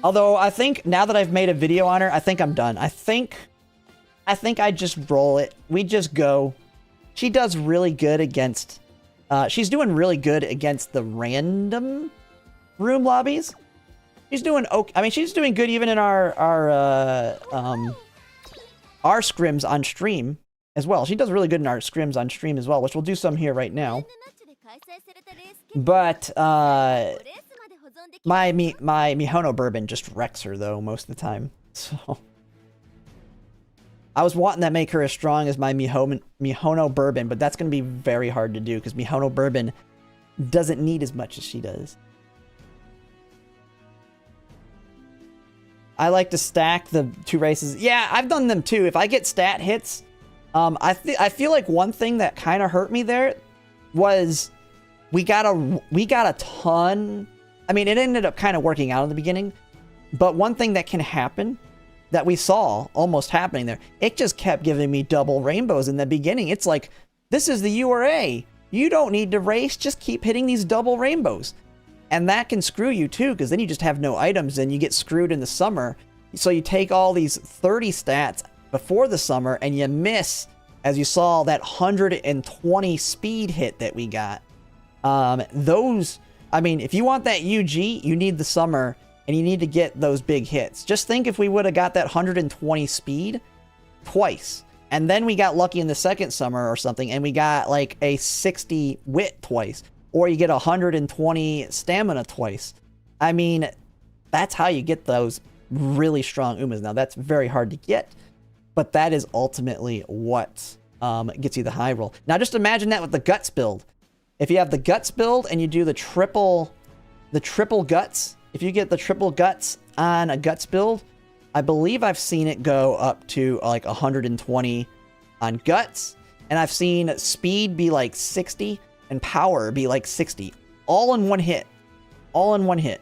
Although, I think now that I've made a video on her, I think I'm done. I think I just roll it. We just go. She does really good against... she's doing really good against the random room lobbies. She's doing okay. I mean, she's doing good even in our scrims on stream as well. She does really good in our scrims on stream as well, which we'll do some here right now. But my Mihono bourbon just wrecks her though most of the time. So I was wanting to make her as strong as my Mihono bourbon, but that's going to be very hard to do because Mihono bourbon doesn't need as much as she does. I like to stack the 2 races. Yeah, I've done them too. If I get stat hits, I feel like one thing that kind of hurt me there was we got a ton. I mean, it ended up kind of working out in the beginning, but one thing that can happen that we saw almost happening there, it just kept giving me double rainbows in the beginning. It's like, this is the URA. You don't need to race. Just keep hitting these double rainbows. And that can screw you too, because then you just have no items and you get screwed in the summer. So you take all these 30 stats before the summer and you miss, as you saw, that 120 speed hit that we got. I mean, if you want that UG, you need the summer and you need to get those big hits. Just think if we would have got that 120 speed twice, and then we got lucky in the second summer or something, and we got like a 60 wit twice. Or you get 120 stamina twice. I mean, that's how you get those really strong Umas. Now, that's very hard to get, but that is ultimately what gets you the high roll. Now, just imagine that with the Guts build. If you have the Guts build and you do the triple Guts, if you get the triple Guts on a Guts build, I believe I've seen it go up to like 120 on Guts, and I've seen speed be like 60, and power be like 60. All in one hit. All in one hit.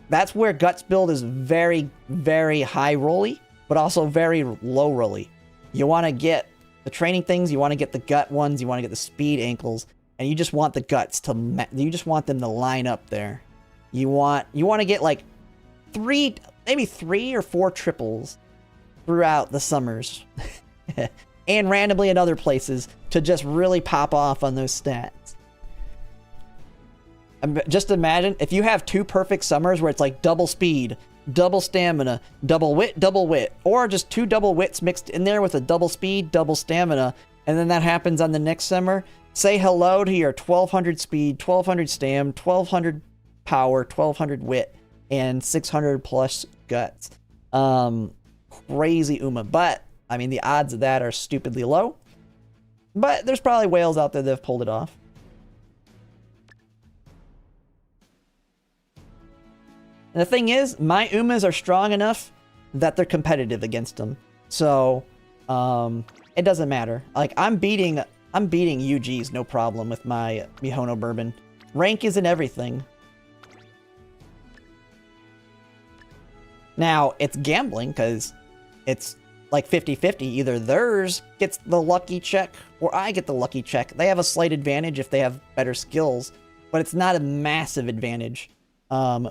That's where Guts build is very, very high rolly, but also very low rolly. You want to get the training things, you want to get the gut ones, you want to get the speed ankles, and you just want the Guts to, you just want them to line up there. You want to get like maybe 3 or 4 triples throughout the summers. And randomly in other places to just really pop off on those stats. Just imagine if you have 2 perfect summers where it's like double speed, double stamina, double wit, or just 2 double wits mixed in there with a double speed, double stamina, and then that happens on the next summer. Say hello to your 1200 speed, 1200 stam, 1200 power, 1200 wit, and 600 plus guts. Crazy Uma, but I mean, the odds of that are stupidly low. But there's probably whales out there that have pulled it off. And the thing is, my Umas are strong enough that they're competitive against them. So, it doesn't matter. Like, I'm beating UGs no problem with my Mihono bourbon. Rank isn't everything. Now, it's gambling, because it's like 50-50. Either theirs gets the lucky check or I get the lucky check. They have a slight advantage if they have better skills, but it's not a massive advantage,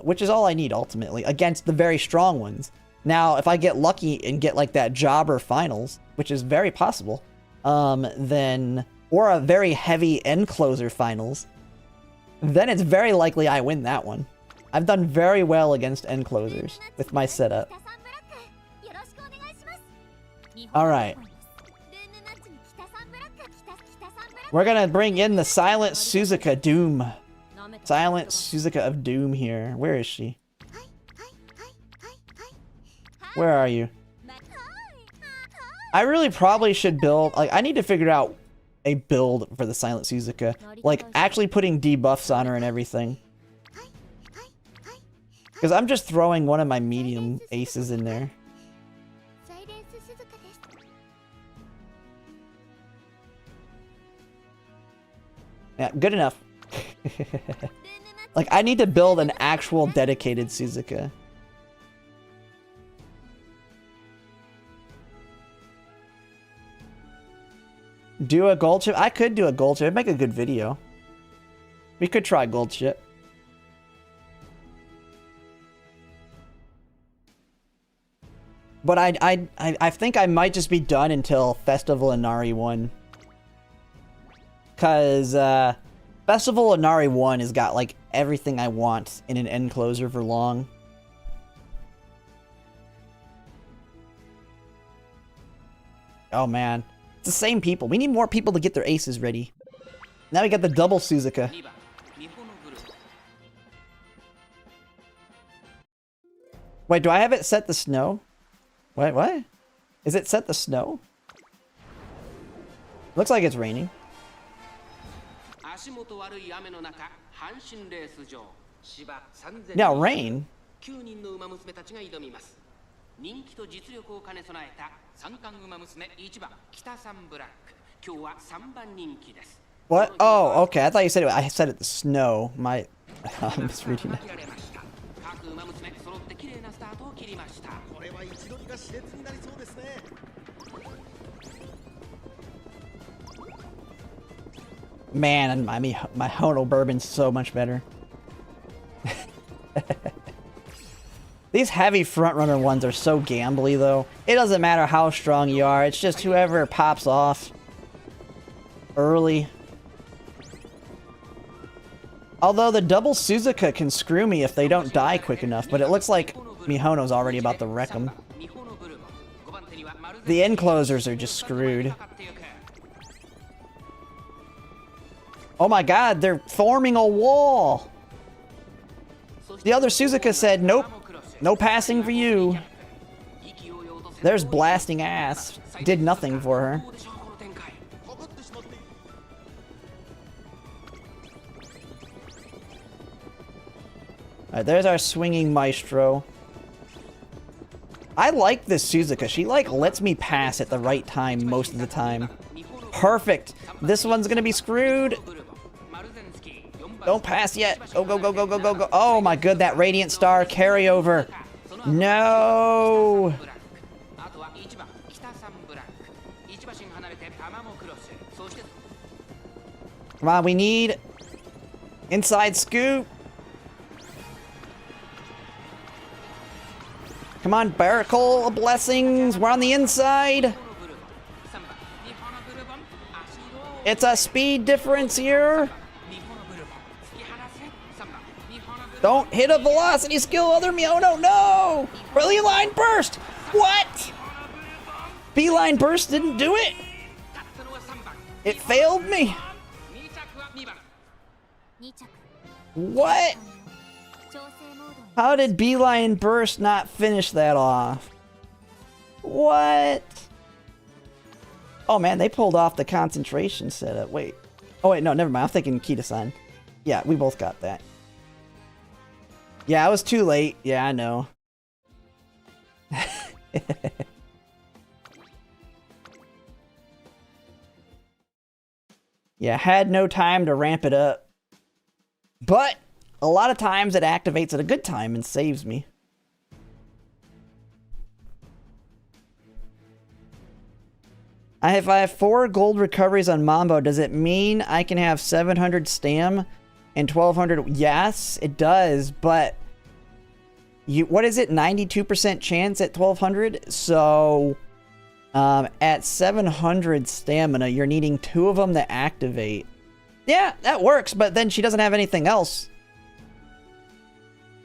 which is all I need ultimately against the very strong ones. Now, if I get lucky and get like that jobber finals, which is very possible, then, or a very heavy end closer finals, then it's very likely I win that one. I've done very well against end closers with my setup. Alright. We're gonna bring in the Silent Suzuka Doom. Silent Suzuka of Doom here. Where is she? Where are you? I really probably should build... Like, I need to figure out a build for the Silent Suzuka. Like, actually putting debuffs on her and everything. Because I'm just throwing one of my medium aces in there. Yeah, good enough. Like, I need to build an actual dedicated Suzuka. Do a gold chip? I could do a gold chip. It'd make a good video. We could try gold chip. But I think I might just be done until Festival Inari 1. Cause Festival Inari 1 has got like everything I want in an end closer for long. Oh man. It's the same people. We need more people to get their aces ready. Now we got the double Suzuka. Wait, do I have it set to snow? Wait, what? Is it set to snow? Looks like it's raining. Now, rain? What? Oh, okay. I thought you said it. I said it to snow. I'm misreading it. Man, my Hono bourbon's so much better. These heavy frontrunner ones are so gambly, though. It doesn't matter how strong you are. It's just whoever pops off early. Although the double Suzuka can screw me if they don't die quick enough, but it looks like Mihono's already about to wreck them. The end closers are just screwed. Oh my god, they're forming a wall! The other Suzuka said, nope, no passing for you. There's blasting ass. Did nothing for her. Alright, there's our swinging maestro. I like this Suzuka. She, like, lets me pass at the right time most of the time. Perfect. This one's gonna be screwed. Don't pass yet. Go, go, go, go, go, go, go. Oh my god, that Radiant Star carryover. No. Come on, we need inside scoop. Come on, Barracle of Blessings. We're on the inside. It's a speed difference here. Don't hit a velocity skill, other Mihono. No! Brilliant line burst! What? Beeline burst didn't do it? It failed me. What? How did Beeline burst not finish that off? What? Oh man, they pulled off the concentration setup. Wait. Oh wait, no, never mind. I'm thinking Kita-san. Yeah, we both got that. Yeah, I was too late. Yeah, I know. Yeah, had no time to ramp it up. But a lot of times it activates at a good time and saves me. If I have 4 gold recoveries on Mambo, does it mean I can have 700 stam and 1200? Yes, it does, but what is it? 92% chance at 1200? So at 700 stamina, you're needing 2 of them to activate. Yeah, that works, but then she doesn't have anything else.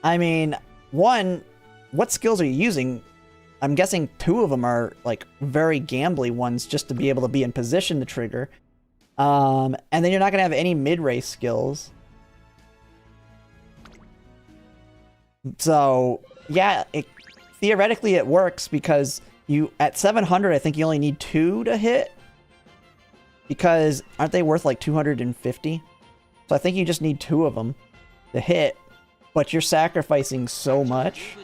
I mean, one, what skills are you using? I'm guessing 2 of them are like very gambly ones just to be able to be in position to trigger. And then you're not going to have any mid-race skills. So, yeah, theoretically it works because at 700, I think you only need 2 to hit. Because aren't they worth like 250? So I think you just need 2 of them to hit. But you're sacrificing so much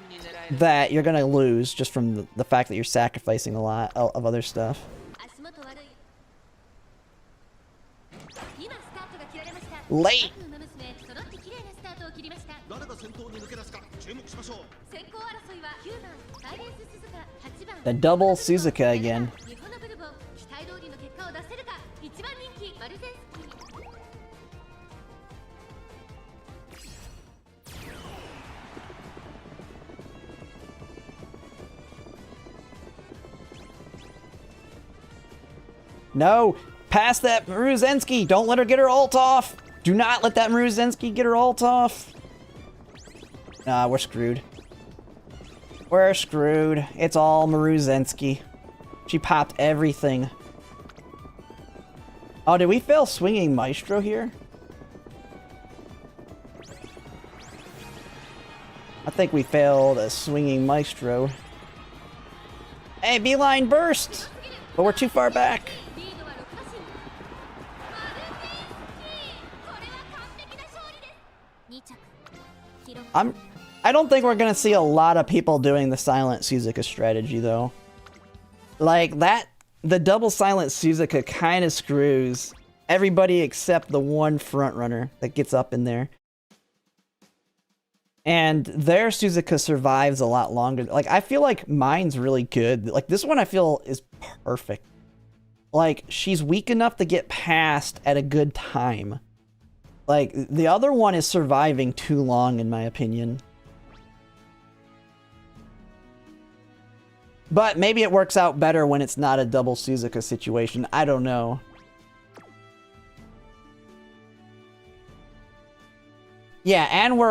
that you're going to lose just from the fact that you're sacrificing a lot of other stuff. Late! The double Suzuka again. No! Pass that Maruzensky! Don't let her get her ult off! Do not let that Maruzensky get her ult off! Nah, we're screwed. We're screwed. It's all Maruzensky. She popped everything. Oh, did we fail swinging Maestro here? I think we failed a swinging Maestro. Hey, beeline burst! But we're too far back. I don't think we're gonna see a lot of people doing the silent Suzuka strategy though. Like that, the double silent Suzuka kind of screws everybody except the one front runner that gets up in there. And their Suzuka survives a lot longer. Like I feel like mine's really good. Like this one I feel is perfect. Like she's weak enough to get past at a good time. Like, the other one is surviving too long, in my opinion. But maybe it works out better when it's not a double Suzuka situation. I don't know. Yeah, and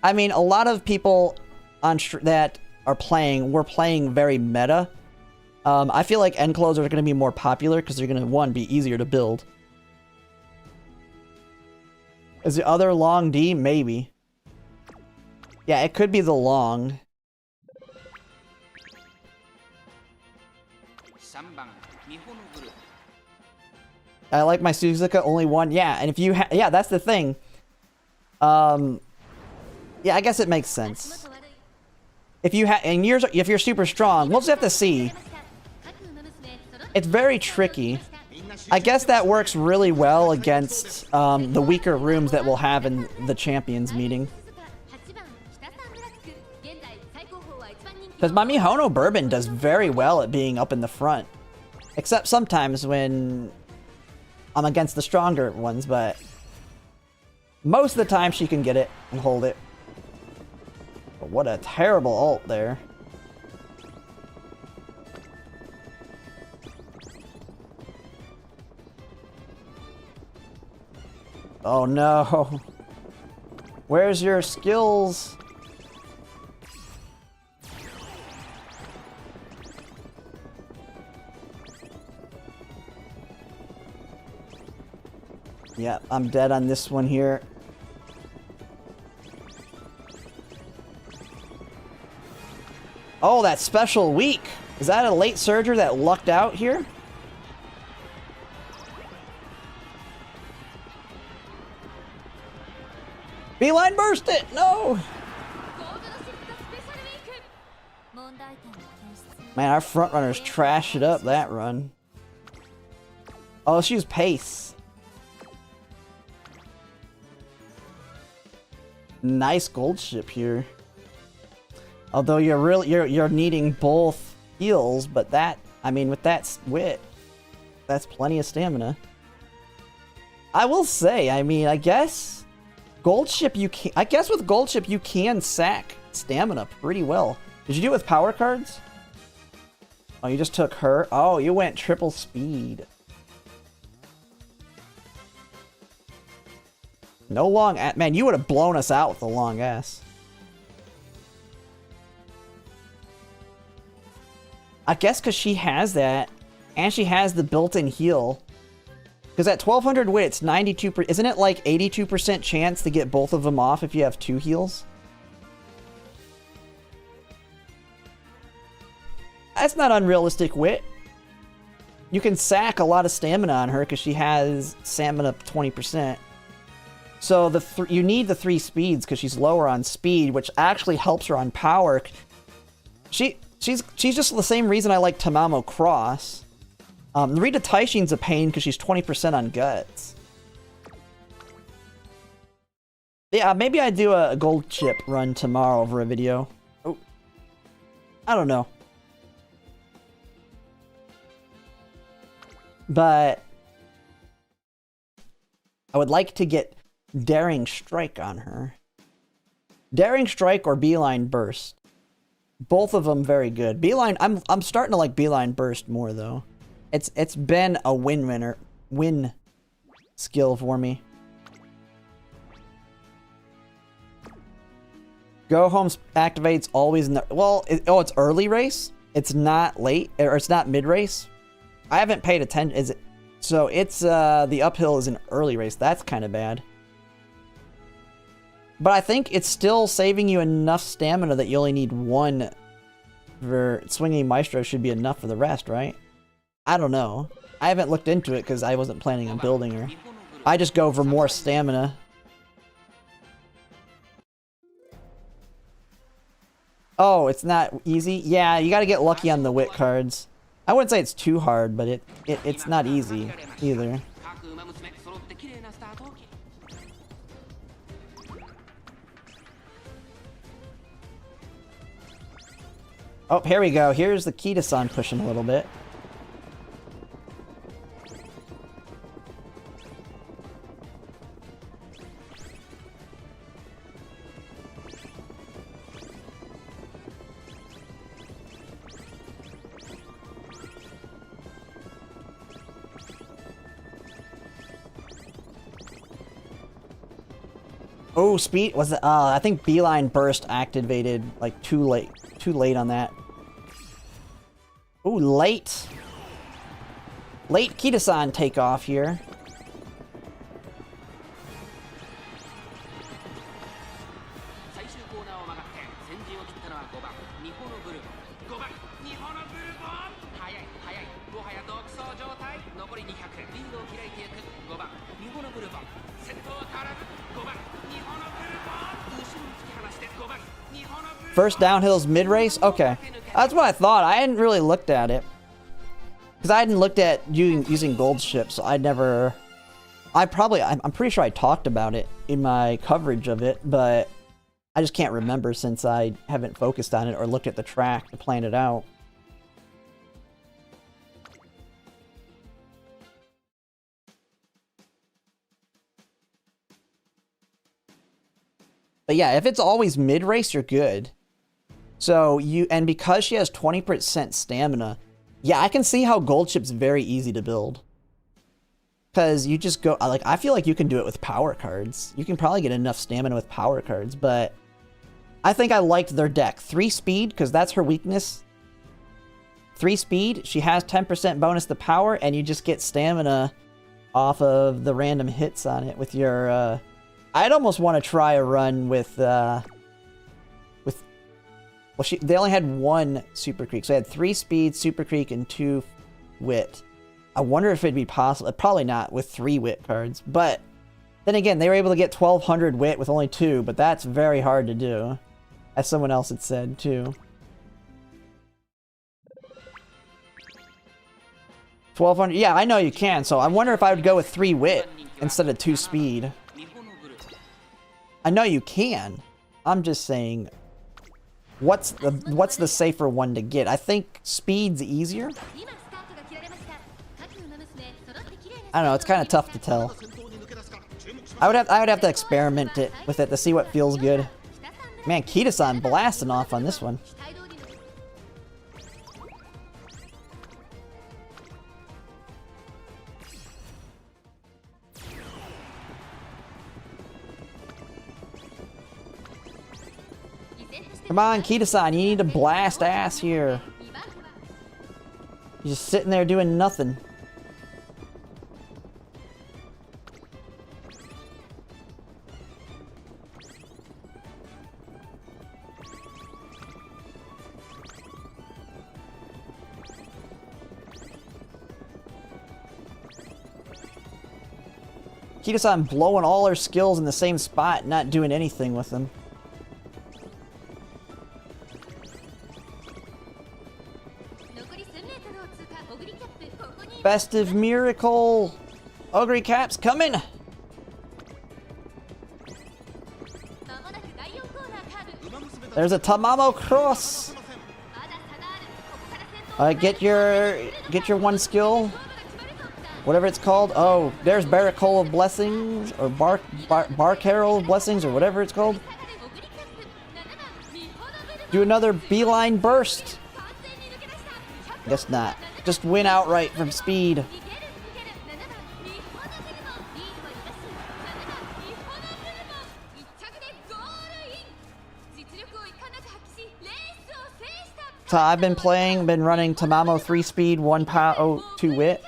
I mean, a lot of people on that are playing, we're playing very meta. I feel like end closers are going to be more popular because they're going to, one, be easier to build. Is the other long D? Maybe. Yeah, it could be the long. I like my Suzuka, only one. Yeah, and if you yeah, that's the thing. Yeah, I guess it makes sense. If you if you're super strong, we'll just have to see. It's very tricky. I guess that works really well against the weaker rooms that we'll have in the champions meeting. Because my Mihono Bourbon does very well at being up in the front. Except sometimes when I'm against the stronger ones, but most of the time she can get it and hold it. But what a terrible ult there. Oh no. Where's your skills? Yeah, I'm dead on this one here. Oh, that special weak. Is that a late surger that lucked out here? Beeline burst it! No! Man, our front runners trashed it up that run. Oh, let's use pace. Nice gold ship here. Although you're needing both heals, but that, I mean, with that wit, that's plenty of stamina. I will say, I mean, I guess gold ship I guess with gold ship you can sack stamina pretty well. Did you do it with power cards? Oh, you just took her? Oh, you went triple speed. No long ass. Man, you would have blown us out with a long ass. I guess because she has that, and she has the built-in heal. Because at 1200 wit, it's 92%. Isn't it like 82% chance to get both of them off if you have 2 heals? That's not unrealistic wit. You can sack a lot of stamina on her because she has stamina 20%. So you need the 3 speeds because she's lower on speed, which actually helps her on power. She's just the same reason I like Tamamo Cross. Rita Taishin's a pain because she's 20% on guts. Yeah, maybe I do a gold chip run tomorrow over a video. Oh, I don't know. But I would like to get Daring Strike on her. Daring Strike or Beeline Burst. Both of them very good. Beeline, I'm starting to like Beeline Burst more though. It's been a win skill for me. Go home activates always in the it's early race. It's not late or it's not mid race. I haven't paid attention. Is it? So it's the uphill is an early race. That's kind of bad. But I think it's still saving you enough stamina that you only need one for swinging Maestro should be enough for the rest, right? I don't know. I haven't looked into it because I wasn't planning on building her. I just go for more stamina. Oh, it's not easy? Yeah, you gotta get lucky on the wit cards. I wouldn't say it's too hard, but it's not easy either. Oh, here we go. Here's the Ketoan pushing a little bit. Oh, speed was it? I think Beeline Burst activated like too late on that. Ooh, late Ketoan takeoff here. First downhill's mid-race? Okay. That's what I thought. I hadn't really looked at it. Because I hadn't looked at using gold ships, so I'm pretty sure I talked about it in my coverage of it, but I just can't remember since I haven't focused on it or looked at the track to plan it out. But yeah, if it's always mid-race, you're good. So and because she has 20% stamina, yeah, I can see how gold chip's very easy to build. Because you just go, like, I feel like you can do it with power cards. You can probably get enough stamina with power cards, but I think I liked their deck. 3 speed, because that's her weakness. 3 speed, she has 10% bonus to power, and you just get stamina off of the random hits on it with your, I'd almost want to try a run with they only had 1 Super Creek, so they had 3 speed, Super Creek, and 2 wit. I wonder if it'd be possible. Probably not with 3 wit cards, but then again, they were able to get 1200 wit with only 2, but that's very hard to do, as someone else had said too. 1200, yeah, I know you can, so I wonder if I would go with 3 wit instead of 2 speed. I know you can. I'm just saying, what's the safer one to get? I think speed's easier. I don't know, it's kind of tough to tell. I would have to experiment with it to see what feels good. Man, Ketoan blasting off on this one. Come on, Ketoan, you need to blast ass here. You're just sitting there doing nothing. Ketoan blowing all her skills in the same spot, not doing anything with them. Festive Miracle! Ogre Caps coming! There's a Tamamo cross. Get your one skill. Whatever it's called. Oh, there's Barricole of Blessings, or Bar Carol of Blessings, or whatever it's called. Do another beeline burst. Guess not. Just win outright from speed. So I've been running Tamamo 3 speed, 1 POW, 2 wit.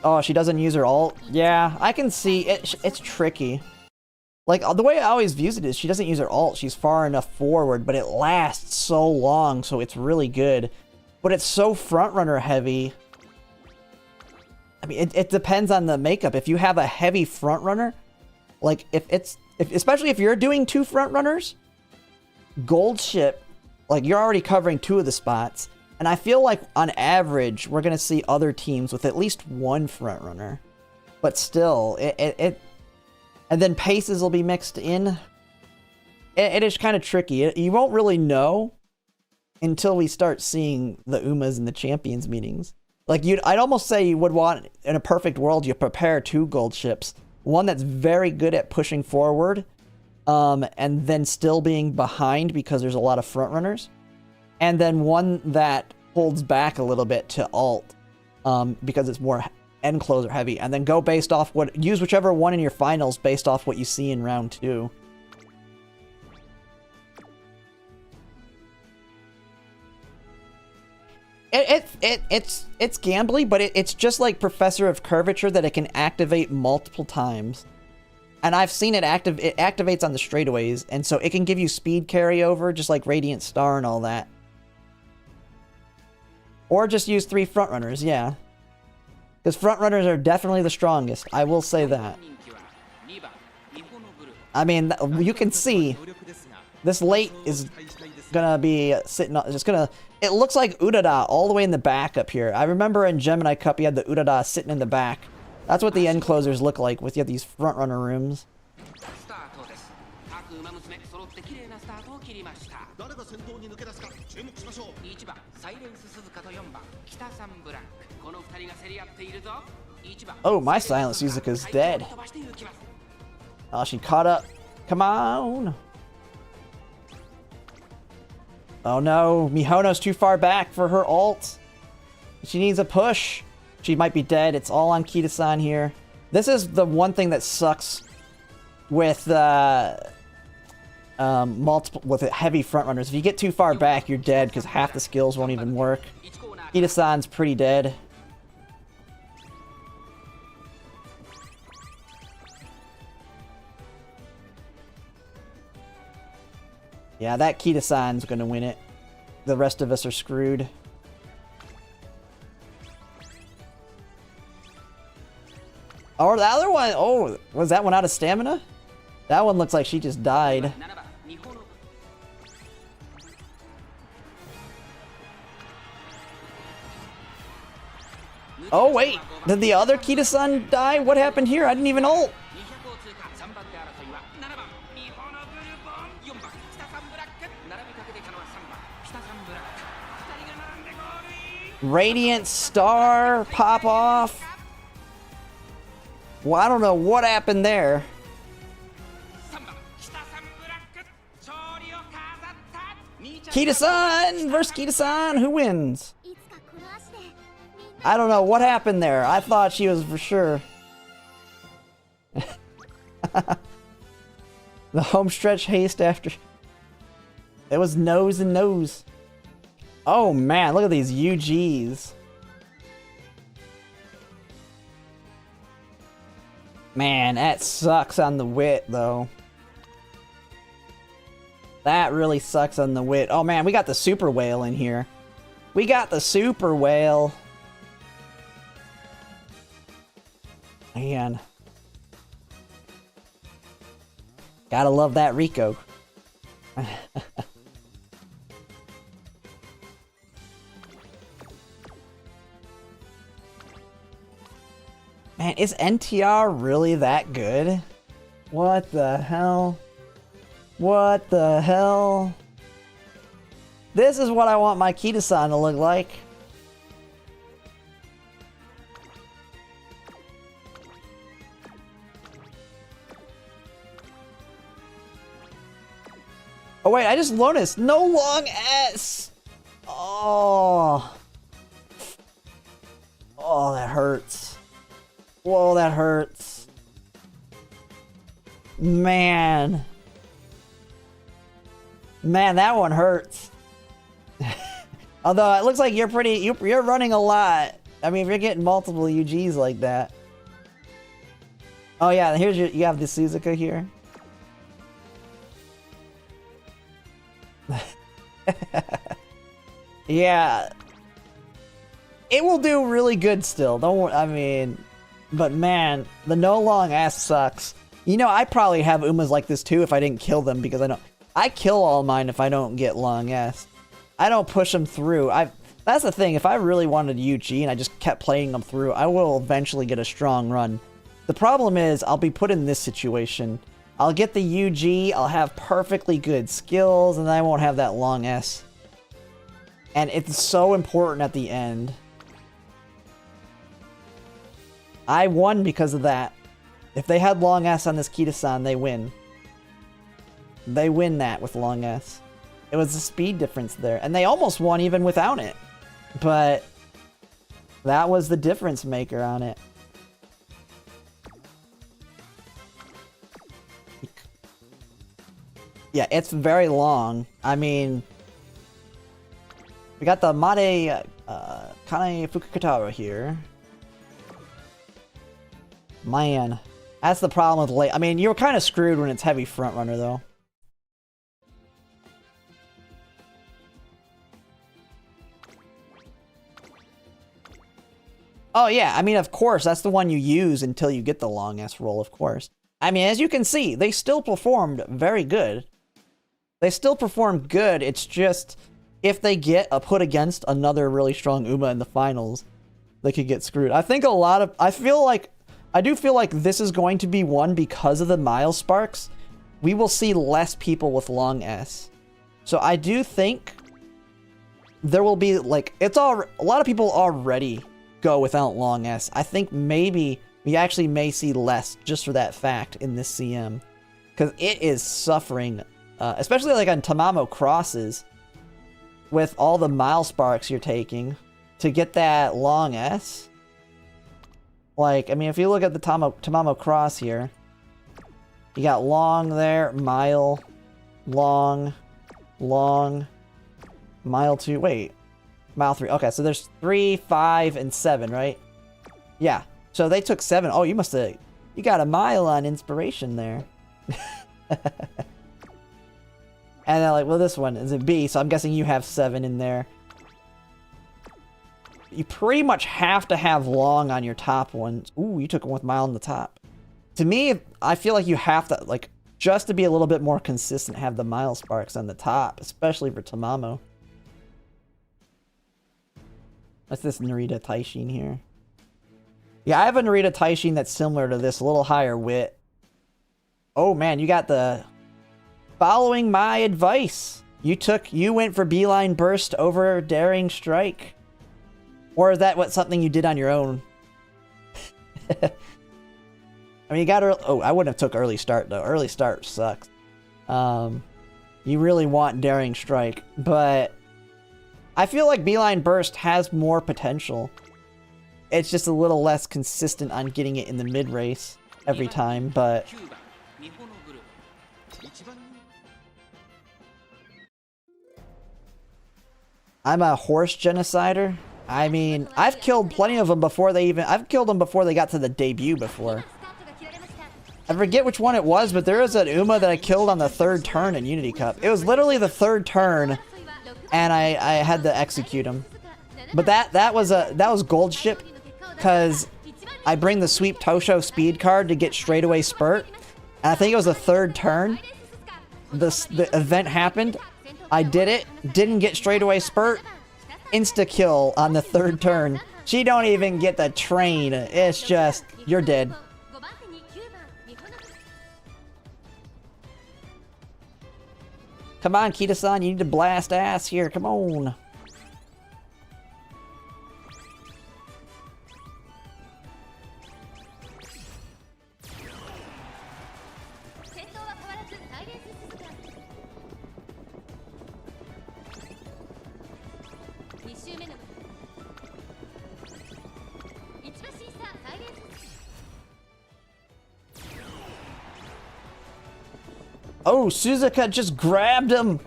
Oh, she doesn't use her ult? Yeah, I can see it. It's tricky. Like, the way I always views it is she doesn't use her ult. She's far enough forward, but it lasts so long, so it's really good. But it's so frontrunner heavy. I mean, it depends on the makeup. If you have a heavy frontrunner, like, especially if you're doing 2 frontrunners, gold ship, like, you're already covering 2 of the spots. And I feel like, on average, we're going to see other teams with at least 1 frontrunner. But still, and then paces will be mixed in. It is kind of tricky. You won't really know until we start seeing the Umas and the champions meetings. Like, I'd almost say you would want, in a perfect world, you prepare 2 gold ships. One that's very good at pushing forward, and then still being behind because there's a lot of front runners. And then one that holds back a little bit to ult, because it's more end closer heavy. And then go based off use whichever one in your finals based off what you see in round 2. It's gambly, but it's just like Professor of Curvature that it can activate multiple times. And I've seen it activates on the straightaways, and so it can give you speed carryover, just like Radiant Star and all that. Or just use 3 frontrunners, yeah. Because frontrunners are definitely the strongest, I will say that. I mean, you can see, this late is gonna be sitting on, it looks like Urara all the way in the back up here. I remember in Gemini Cup you had the Urara sitting in the back. That's what the end closers look like with these front runner rooms. Oh, my Silent Suzuka's dead. Oh, she caught up. Come on. Oh no, Mihono's too far back for her ult. She needs a push. She might be dead. It's all on Kita-san here. This is the one thing that sucks with with heavy front runners. If you get too far back, you're dead because half the skills won't even work. Kita-san's pretty dead. Yeah, that Kita-san's gonna win it. The rest of us are screwed. Or the other one, oh, was that one out of stamina? That one looks like she just died. Oh wait, did the other Kita-san die? What happened here? I didn't even ult. Radiant Star pop off. Well, I don't know what happened there. Kita-san versus Kita-san. Who wins? I don't know what happened there. I thought she was for sure. The home stretch haste after. It was nose and nose. Oh man, look at these UGs. Man, that sucks on the wit, though. That really sucks on the wit. Oh man, we got the super whale in here. We got the super whale. Man. Gotta love that Rico. Man, is NTR really that good? What the hell? What the hell? This is what I want my Ketoan to look like. Oh wait, I just noticed no long S. Oh. Oh, that hurts. Whoa, that hurts. Man. Man, that one hurts. Although it looks like you're running a lot. I mean, if you're getting multiple UGs like that. Oh yeah, here's you have the Suzuka here. Yeah. It will do really good still. But man, the no long ass sucks. You know, I probably have Umas like this too if I didn't kill them, because I kill all mine if I don't get long S. I don't push them through. That's the thing. If I really wanted UG and I just kept playing them through, I will eventually get a strong run. The problem is I'll be put in this situation. I'll get the UG, I'll have perfectly good skills, and I won't have that long S. And it's so important at the end. I won because of that. If they had long S on this Ketoan, they win. They win that with long S. It was a speed difference there. And they almost won even without it. But that was the difference maker on it. Yeah, it's very long. I mean, we got the Made Kane Fukukatara here. Man, that's the problem with late. I mean, you're kind of screwed when it's heavy front runner though. Oh yeah, I mean, of course, that's the one you use until you get the long S roll, of course. I mean, as you can see, they still performed very good. They still performed good, it's just, if they get put against another really strong Uma in the finals, they could get screwed. I think I do feel like this is going to be one because of the Mile Sparks. We will see less people with long S. So I do think there will be, like, a lot of people already go without long S. I think maybe we actually may see less just for that fact in this CM. Because it is suffering, especially like on Tamamo crosses, with all the Mile Sparks you're taking to get that long S. Like, I mean, if you look at the Tamamo cross here, you got long there, mile, long, mile 2, wait, mile 3. Okay, so there's 3, 5, and 7, right? Yeah, so they took 7. Oh, you got a mile on inspiration there. And they're like, well, this one is a B, so I'm guessing you have 7 in there. You pretty much have to have long on your top ones. Ooh, you took one with mile on the top. To me, I feel like you have to, like, just to be a little bit more consistent, have the Mile Sparks on the top, especially for Tamamo. That's this Narita Taishin here. Yeah, I have a Narita Taishin that's similar to this, a little higher wit. Oh man, you got the following my advice. You went for Beeline Burst over Daring Strike. Or is that something you did on your own? I mean, you got oh, I wouldn't have took Early Start though. Early Start sucks. You really want Daring Strike, but I feel like Beeline Burst has more potential. It's just a little less consistent on getting it in the mid race every time, but I'm a horse genocider. I mean, I've killed plenty of them before I've killed them before they got to the debut before. I forget which one it was, but there was an Uma that I killed on the 3rd turn in Unity Cup. It was literally the 3rd turn, and I had to execute him. But that was gold ship, because I bring the Sweep Tosho speed card to get straightaway spurt, and I think it was the 3rd turn. The event happened. I did it, didn't get straightaway spurt, insta-kill on the 3rd turn. She don't even get the train. It's just, you're dead. Come on, Kita-san, you need to blast ass here. Come on. Oh, Suzuka just grabbed him!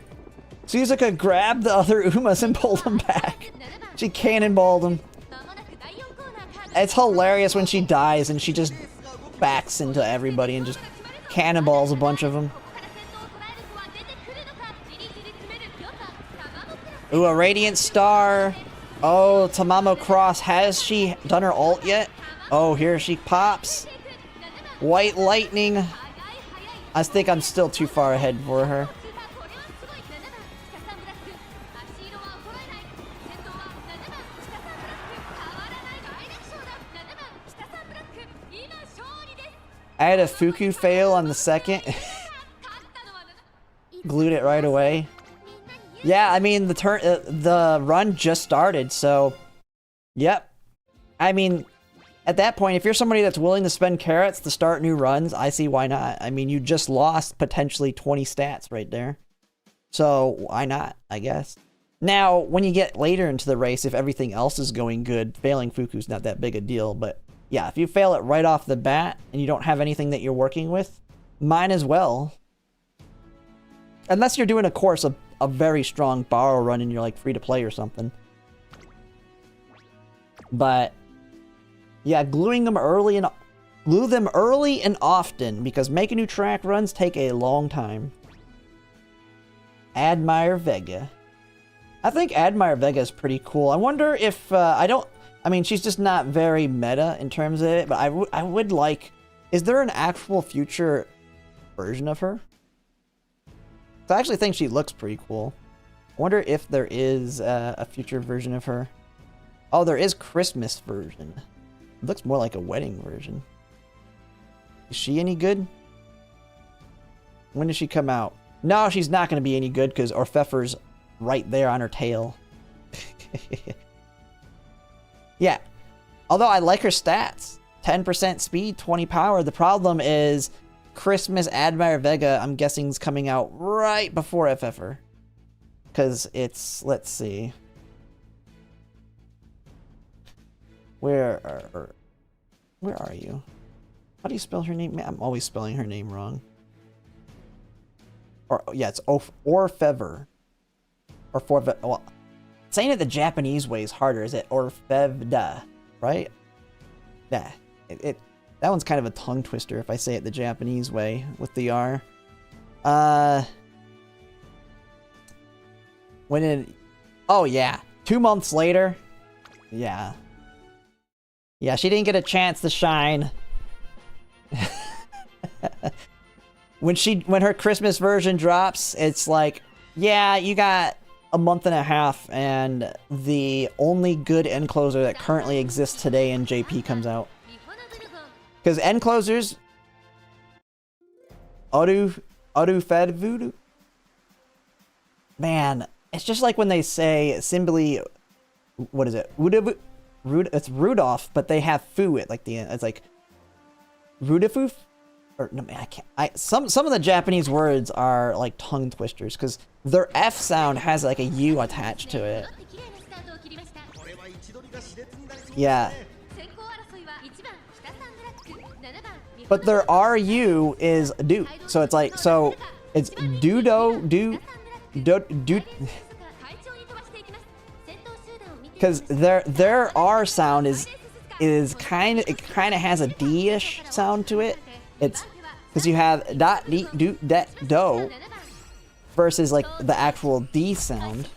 Suzuka grabbed the other Umas and pulled him back. She cannonballed him. It's hilarious when she dies and she just backs into everybody and just cannonballs a bunch of them. Ooh, a Radiant Star. Oh, Tamamo Cross. Has she done her ult yet? Oh, here she pops. White Lightning. I think I'm still too far ahead for her. I had a Fuku fail on the second. Glued it right away. Yeah, I mean, the run just started, so... Yep. I mean... At that point, if you're somebody that's willing to spend carrots to start new runs, I see why not. I mean, you just lost potentially 20 stats right there. So, why not, I guess. Now, when you get later into the race, if everything else is going good, failing Fuku's not that big a deal. But, yeah, if you fail it right off the bat, and you don't have anything that you're working with, might as well. Unless you're doing, of course, a very strong borrow run and you're, like, free to play or something. But... yeah, glue them early and often, because making new track runs take a long time. Admire Vega. I think Admire Vega is pretty cool. I wonder if, I mean, she's just not very meta in terms of it, but I would like, is there an actual future version of her? I actually think she looks pretty cool. I wonder if there is a future version of her. Oh, there is Christmas version. It looks more like a wedding version. Is she any good? When does she come out? No, she's not going to be any good because Orfefer's right there on her tail. Yeah. Although I like her stats. 10% speed, 20 power. The problem is Christmas Admire Vega, I'm guessing, is coming out right before FFer. Because it's, let's see. Where are you? How do you spell her name? I'm always spelling her name wrong. Or yeah, it's Orfever. Or Forve. Well, saying it the Japanese way is harder. Is it Orfevda? Right? Yeah. That one's kind of a tongue twister if I say it the Japanese way with the R. Oh yeah, 2 months later. Yeah. Yeah, she didn't get a chance to shine. When her Christmas version drops, it's like, yeah, you got a month and a half, and the only good end closer that currently exists today in JP comes out. Because end closers, Fed Voodoo. Man, it's just like when they say Simbly, what is it? It's Rudolph, but they have foo at like the end. It's like Rudafoof? Or no, man, I can't. Some of the Japanese words are like tongue twisters because their F sound has like a U attached to it. Yeah. But their RU is do. So it's like, so it's do. Because their R sound is kind of, it kind of has a D-ish sound to it. It's because you have dot dee do det do versus like the actual D sound.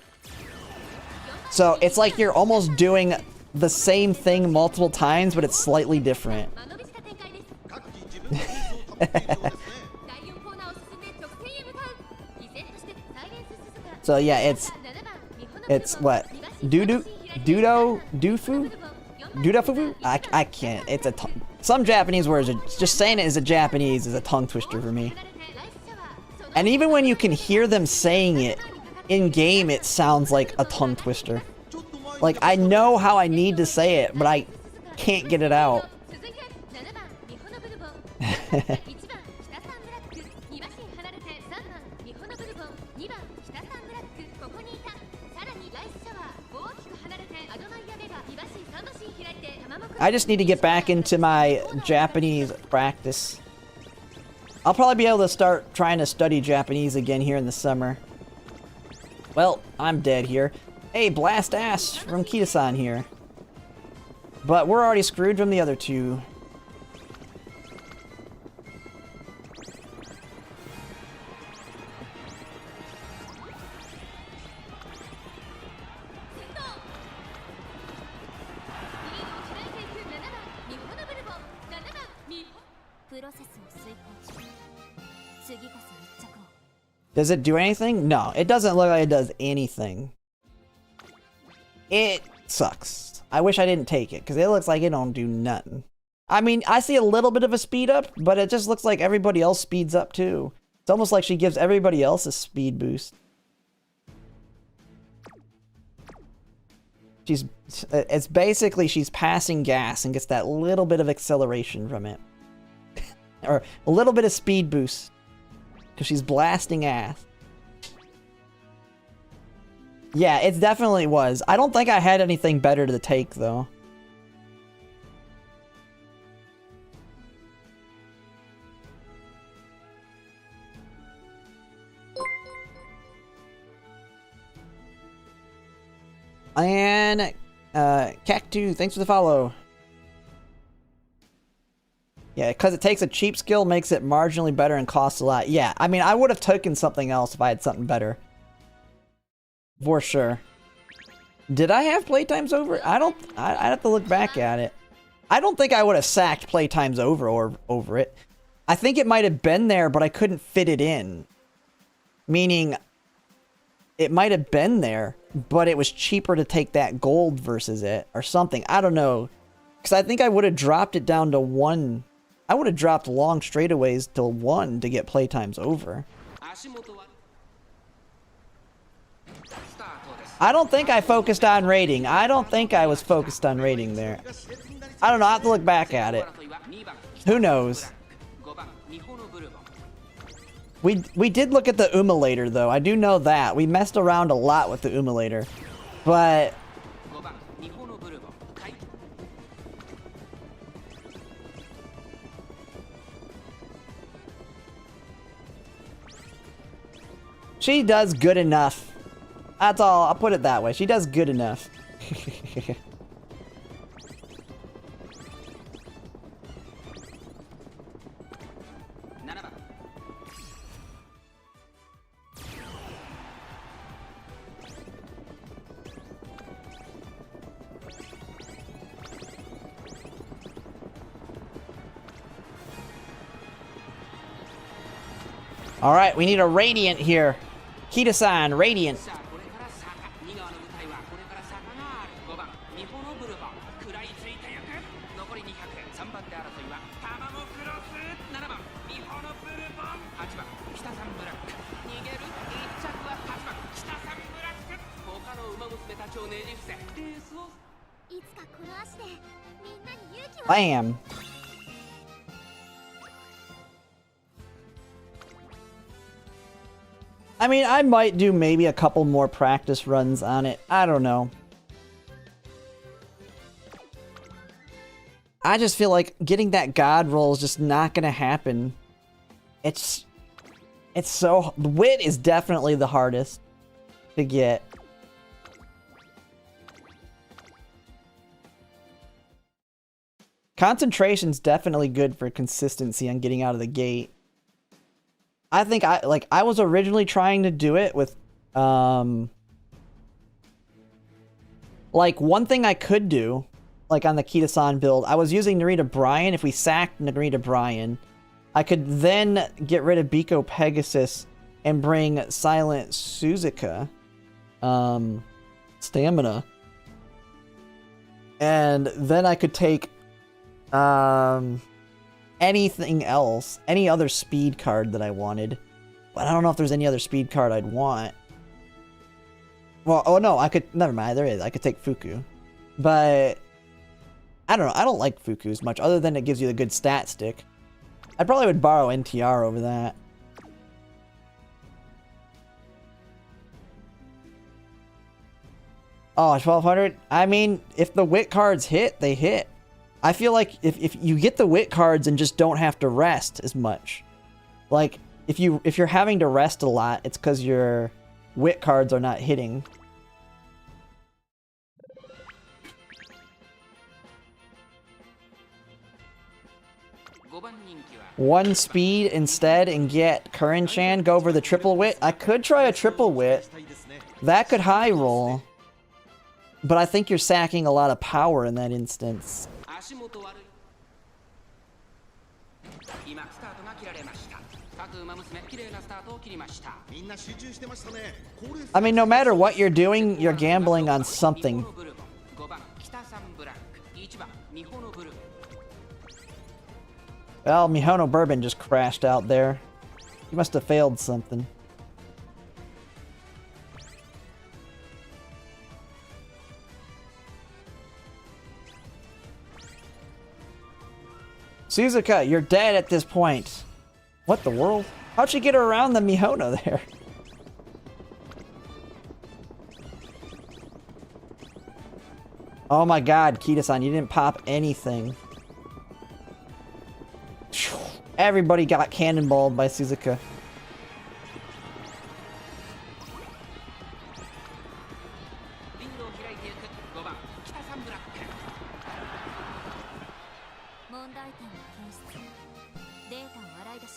So it's like you're almost doing the same thing multiple times, but it's slightly different. So yeah, it's what? Dudo-fu? I can't. It's some Japanese words. Just saying it as a Japanese is a tongue twister for me. And even when you can hear them saying it, in-game it sounds like a tongue twister. Like, I know how I need to say it, but I can't get it out. I just need to get back into my Japanese practice. I'll probably be able to start trying to study Japanese again here in the summer. Well, I'm dead here. Hey, blast ass from Ketoan here. But we're already screwed from the other two. Does it do anything? No, it doesn't look like it does anything. It sucks. I wish I didn't take it, because it looks like it don't do nothing. I mean, I see a little bit of a speed up, but it just looks like everybody else speeds up too. It's almost like she gives everybody else a speed boost. It's basically she's passing gas and gets that little bit of acceleration from it. Or a little bit of speed boost. Because she's blasting ass. Yeah, it definitely was. I don't think I had anything better to take, though. And, Cactu, thanks for the follow. Yeah, because it takes a cheap skill, makes it marginally better and costs a lot. Yeah, I mean, I would have taken something else if I had something better. For sure. Did I have playtimes over? I'd have to look back at it. I don't think I would have sacked playtimes over it. I think it might have been there, but I couldn't fit it in. Meaning, it might have been there, but it was cheaper to take that gold versus it, or something. I don't know. Because I think I would have dropped it down to 1. I would have dropped long straightaways to 1 to get playtimes over. I don't think I focused on rating. I don't think I was focused on rating there. I don't know. I have to look back at it. Who knows? We did look at the Umulator, though. I do know that. We messed around a lot with the Umulator. But... she does good enough. That's all. I'll put it that way. She does good enough. All right, we need a Radiant here. Ketoan, Radiant. Bam. I mean, I might do maybe a couple more practice runs on it. I don't know. I just feel like getting that God roll is just not gonna happen. It's so... Wit is definitely the hardest to get. Concentration's definitely good for consistency on getting out of the gate. I think I was originally trying to do it with like one thing I could do, like on the Ketoan build, I was using Narita Bryan. If we sacked Narita Bryan, I could then get rid of Biko Pegasus and bring Silent Suzuka stamina. And then I could take anything else, any other speed card that I wanted. But I don't know if there's any other speed card I'd want. Well, oh no, I could... Never mind, there is. I could take Fuku. But... I don't know. I don't like Fuku as much, other than it gives you the good stat stick. I probably would borrow NTR over that. Oh, 1200? I mean, if the wit cards hit, they hit. I feel like if you get the wit cards and just don't have to rest as much. Like, if you're having to rest a lot, it's because your wit cards are not hitting. One speed instead and get Curren-chan, go over the triple wit. I could try a triple wit. That could high roll. But I think you're sacking a lot of power in that instance. I mean, no matter what you're doing, you're gambling on something. Well, Mihono Bourbon just crashed out there. He must have failed something. Suzuka, you're dead at this point. What the world? How'd you get around the Mihono there? Oh my god, Kita-san, you didn't pop anything. Everybody got cannonballed by Suzuka.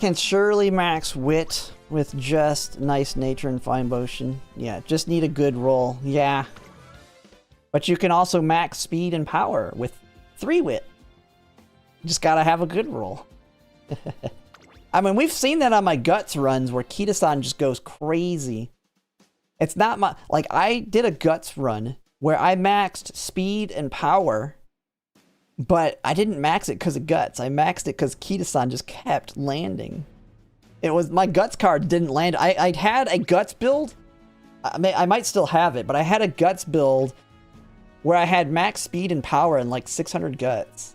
Can surely max wit with just nice nature and fine motion. Yeah, just need a good roll. Yeah. But you can also max speed and power with 3 wit. You just gotta have a good roll. I mean, we've seen that on my Guts runs where Kita-san just goes crazy. It's not my... Like, I did a Guts run where I maxed speed and power, but I didn't max it because of Guts. I maxed it because Kita-san just kept landing. It was... My Guts card didn't land. I had a Guts build. I might still have it, but I had a Guts build where I had max speed and power and like 600 Guts.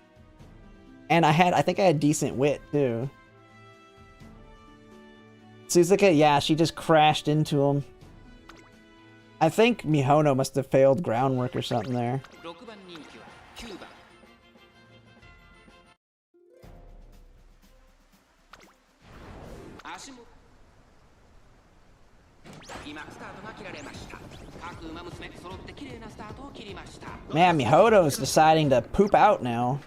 And I think I had decent wit, too. Suzuka, yeah, she just crashed into him. I think Mihono must have failed groundwork or something there. Man, Mihono's deciding to poop out now.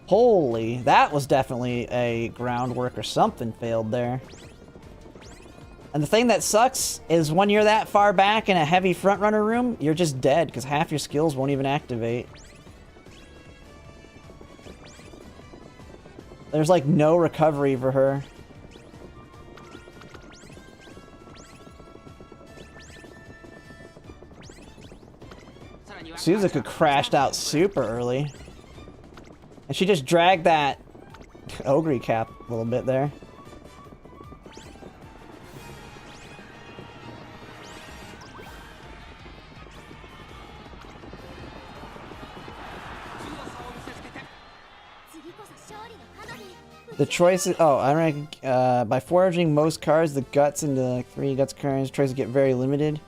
Holy, that was definitely a groundwork or something failed there. And the thing that sucks is when you're that far back in a heavy frontrunner room, you're just dead because half your skills won't even activate. There's like no recovery for her. Suzuka crashed out super early. And she just dragged that Ogre cap a little bit there. The choices... Oh, I rank... by foraging most cards, the Guts into like 3 Guts cards, choices get very limited.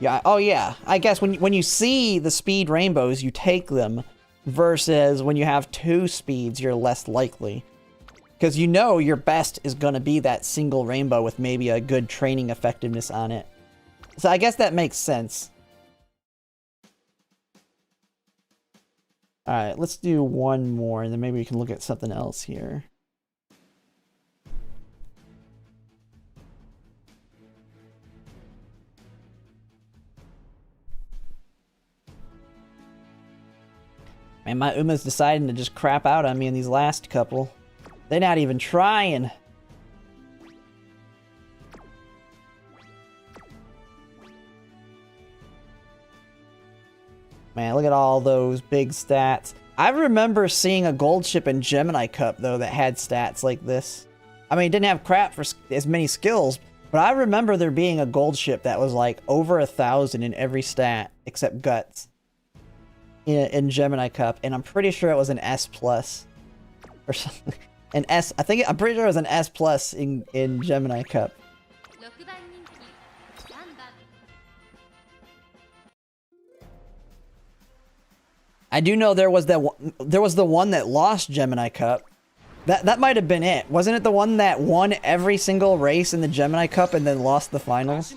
Yeah, oh yeah. I guess when you see the speed rainbows, you take them. Versus when you have 2 speeds, you're less likely. Because you know your best is going to be that single rainbow with maybe a good training effectiveness on it. So I guess that makes sense. Alright, let's do one more, and then maybe we can look at something else here. Man, my Uma's deciding to just crap out on me in these last couple. They're not even trying. Man, look at all those big stats. I remember seeing a gold ship in Gemini Cup, though, that had stats like this. I mean, it didn't have crap for as many skills, but I remember there being a gold ship that was like over 1,000 in every stat except guts in Gemini Cup, and I'm pretty sure it was an S plus or something. An S. I'm pretty sure it was an S plus in Gemini Cup. I do know there was the one that lost Gemini Cup. That might have been it. Wasn't it the one that won every single race in the Gemini Cup and then lost the finals?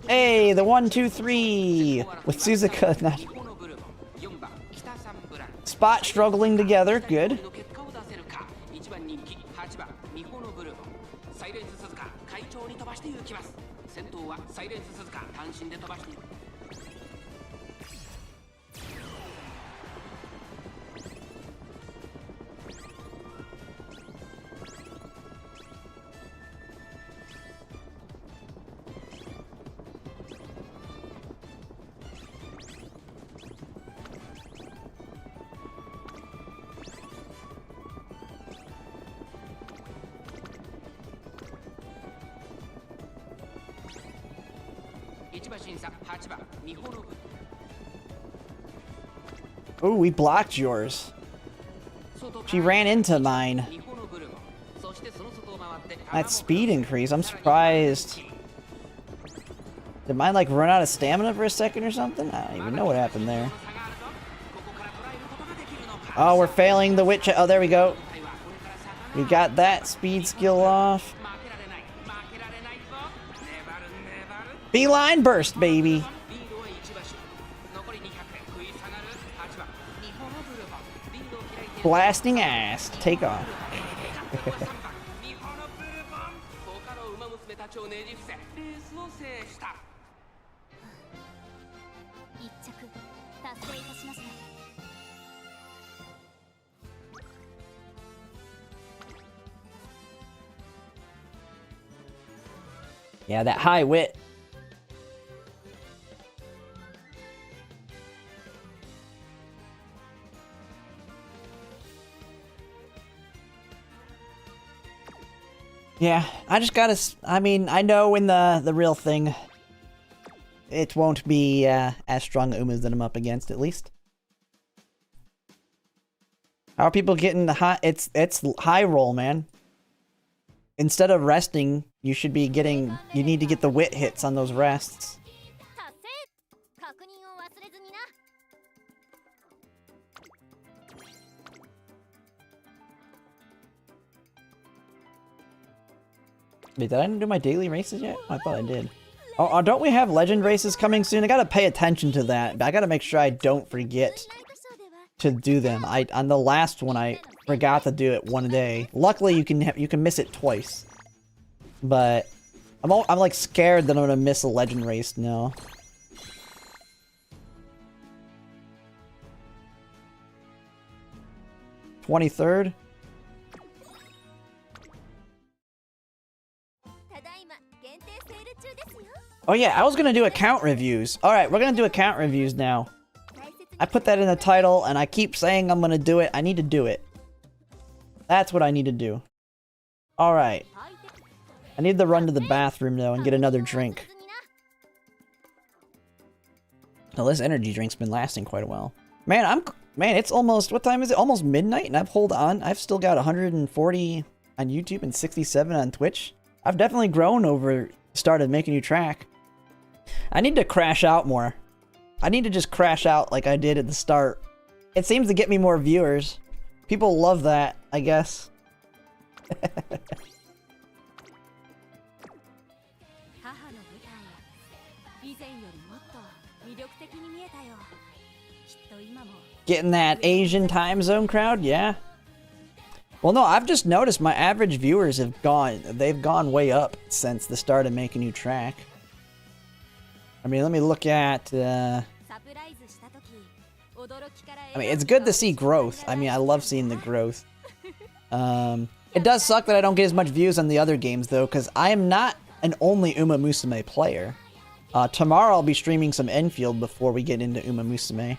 Hey, the 1, 2, 3 with Suzuka. Not... Spot struggling together. Good. Oh, we blocked yours. She ran into mine. That speed increase, I'm surprised. Did mine like run out of stamina for a second or something? I don't even know what happened there. Oh, we're failing the witch. Oh, there we go. We got that speed skill off. Beeline burst, baby. Blasting ass. Take off. Yeah, that high wit. Yeah, I just gotta... I mean, I know in the real thing, it won't be as strong Umas that I'm up against, at least. How are people getting the high... It's high roll, man. Instead of resting, you should be getting... You need to get the wit hits on those rests. Wait, did I do my daily races yet? I thought I did. Oh, don't we have legend races coming soon? I gotta pay attention to that. I gotta make sure I don't forget to do them. On the last one, I forgot to do it one day. Luckily, you can miss it twice. But I'm like scared that I'm gonna miss a legend race now. $23rd? Oh yeah, I was gonna do account reviews. Alright, we're gonna do account reviews now. I put that in the title, and I keep saying I'm gonna do it. I need to do it. That's what I need to do. Alright. I need to run to the bathroom, though, and get another drink. Well, this energy drink's been lasting quite a while. Man, it's almost... What time is it? Almost midnight, and I've still got 140 on YouTube and 67 on Twitch. I've definitely grown over... Started making you track. I need to crash out more. I need to just crash out like I did at the start. It seems to get me more viewers. People love that, I guess. Getting that Asian time zone crowd, yeah. Well, no, I've just noticed my average viewers have they've gone way up since the start of making you track. I mean, let me look at, I mean, it's good to see growth. I mean, I love seeing the growth. It does suck that I don't get as much views on the other games, though, because I am not an only Umamusume player. Tomorrow I'll be streaming some Enfield before we get into Umamusume.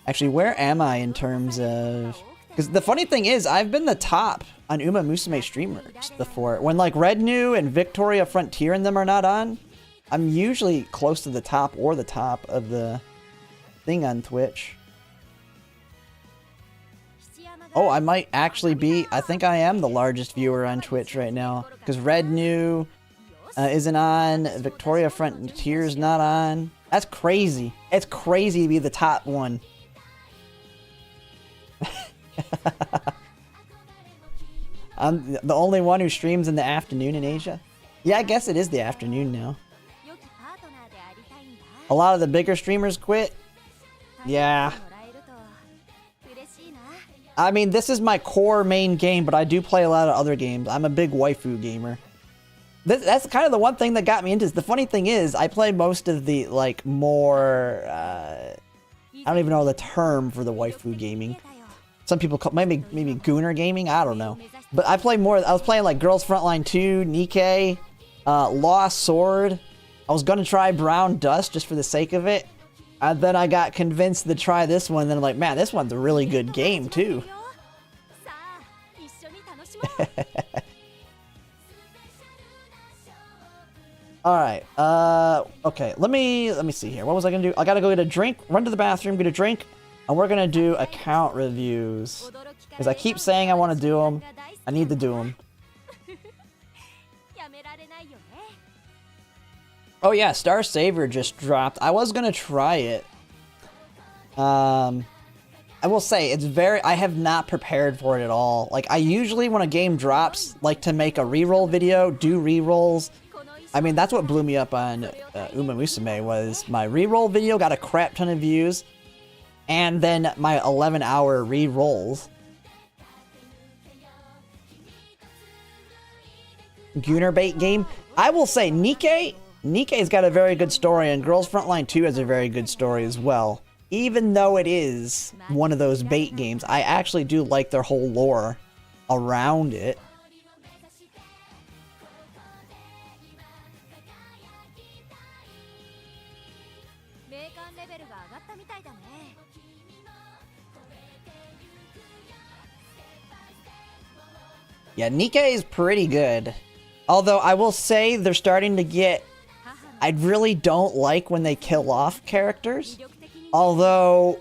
Actually, where am I in terms of... Because the funny thing is, I've been the top on Umamusume streamers before. When like Red New and Victoria Frontier and them are not on, I'm usually close to the top or the top of the thing on Twitch. Oh, I might actually be... I think I am the largest viewer on Twitch right now. Because Red New isn't on. Victoria Frontier's not on. That's crazy. It's crazy to be the top one. I'm the only one who streams in the afternoon in Asia. Yeah, I guess it is the afternoon now. A lot of the bigger streamers quit. Yeah. I mean, this is my core main game, but I do play a lot of other games. I'm a big waifu gamer. That's kind of the one thing that got me into this. The funny thing is, I play most of the, like, more... I don't even know the term for the waifu gaming. Some people call maybe Gooner gaming. I don't know. But I play more. I was playing like Girls Frontline 2, Nikkei, Lost Sword. I was gonna try Brown Dust just for the sake of it. And then I got convinced to try this one. And then I'm like, man, this one's a really good game too. All right. Okay. Let me see here. What was I gonna do? I gotta go get a drink. Run to the bathroom. Get a drink. And we're gonna do account reviews. Because I keep saying I want to do them. I need to do them. Oh yeah, Star Saver just dropped. I was gonna try it. I will say, it's very... I have not prepared for it at all. Like, I usually, when a game drops, like to make a reroll video, do rerolls. I mean, that's what blew me up on Umamusume, was my reroll video got a crap ton of views. And then my 11-hour re-rolls. Gooner bait game. I will say, Nikkei's got a very good story, and Girls Frontline 2 has a very good story as well. Even though it is one of those bait games, I actually do like their whole lore around it. Yeah, Nikkei is pretty good. Although, I will say, they're starting to get... I really don't like when they kill off characters. Although,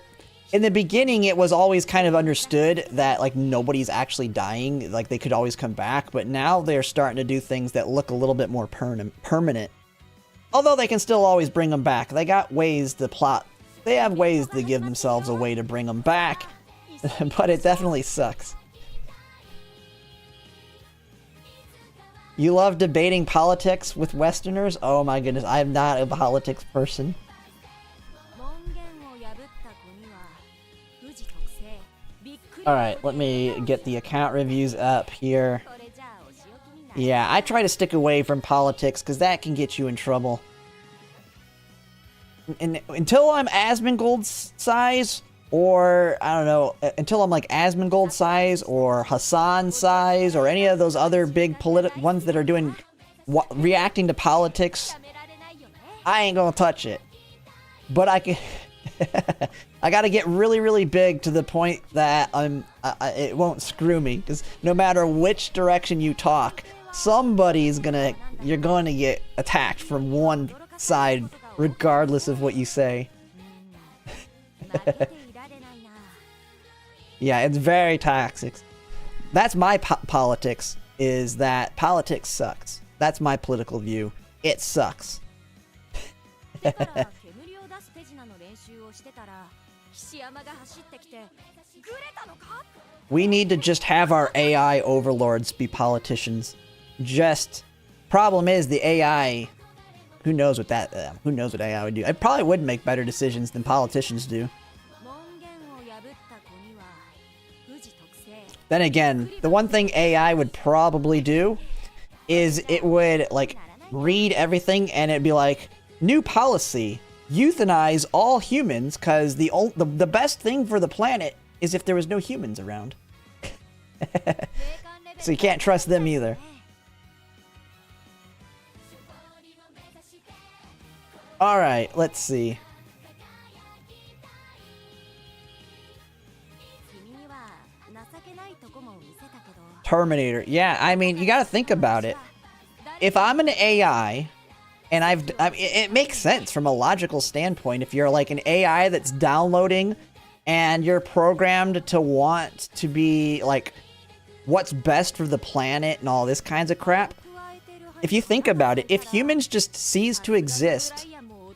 in the beginning, it was always kind of understood that, like, nobody's actually dying. Like, they could always come back. But now they're starting to do things that look a little bit more permanent. Although, they can still always bring them back. They got ways to plot. They have ways to give themselves a way to bring them back. But it definitely sucks. You love debating politics with Westerners? Oh my goodness, I am not a politics person. Alright, let me get the account reviews up here. Yeah, I try to stick away from politics because that can get you in trouble. And until I'm Asmongold's size, or, I don't know, until I'm like Asmongold size, or Hassan size, or any of those other big ones that are doing, reacting to politics, I ain't gonna touch it. But I can... I gotta get really, really big to the point that it won't screw me, because no matter which direction you talk, you're gonna get attacked from one side, regardless of what you say. Yeah, it's very toxic. That's my politics, is that politics sucks. That's my political view. It sucks. We need to just have our AI overlords be politicians. Problem is, the AI... Who knows what AI would do? It probably would make better decisions than politicians do. Then again, the one thing AI would probably do is it would, like, read everything and it'd be like, new policy, euthanize all humans, because the best thing for the planet is if there was no humans around. So you can't trust them either. All right, let's see. Terminator. Yeah, I mean, you got to think about it. If I'm an AI, and it makes sense from a logical standpoint. If you're like an AI that's downloading, and you're programmed to want to be like, what's best for the planet and all this kinds of crap. If you think about it, if humans just cease to exist,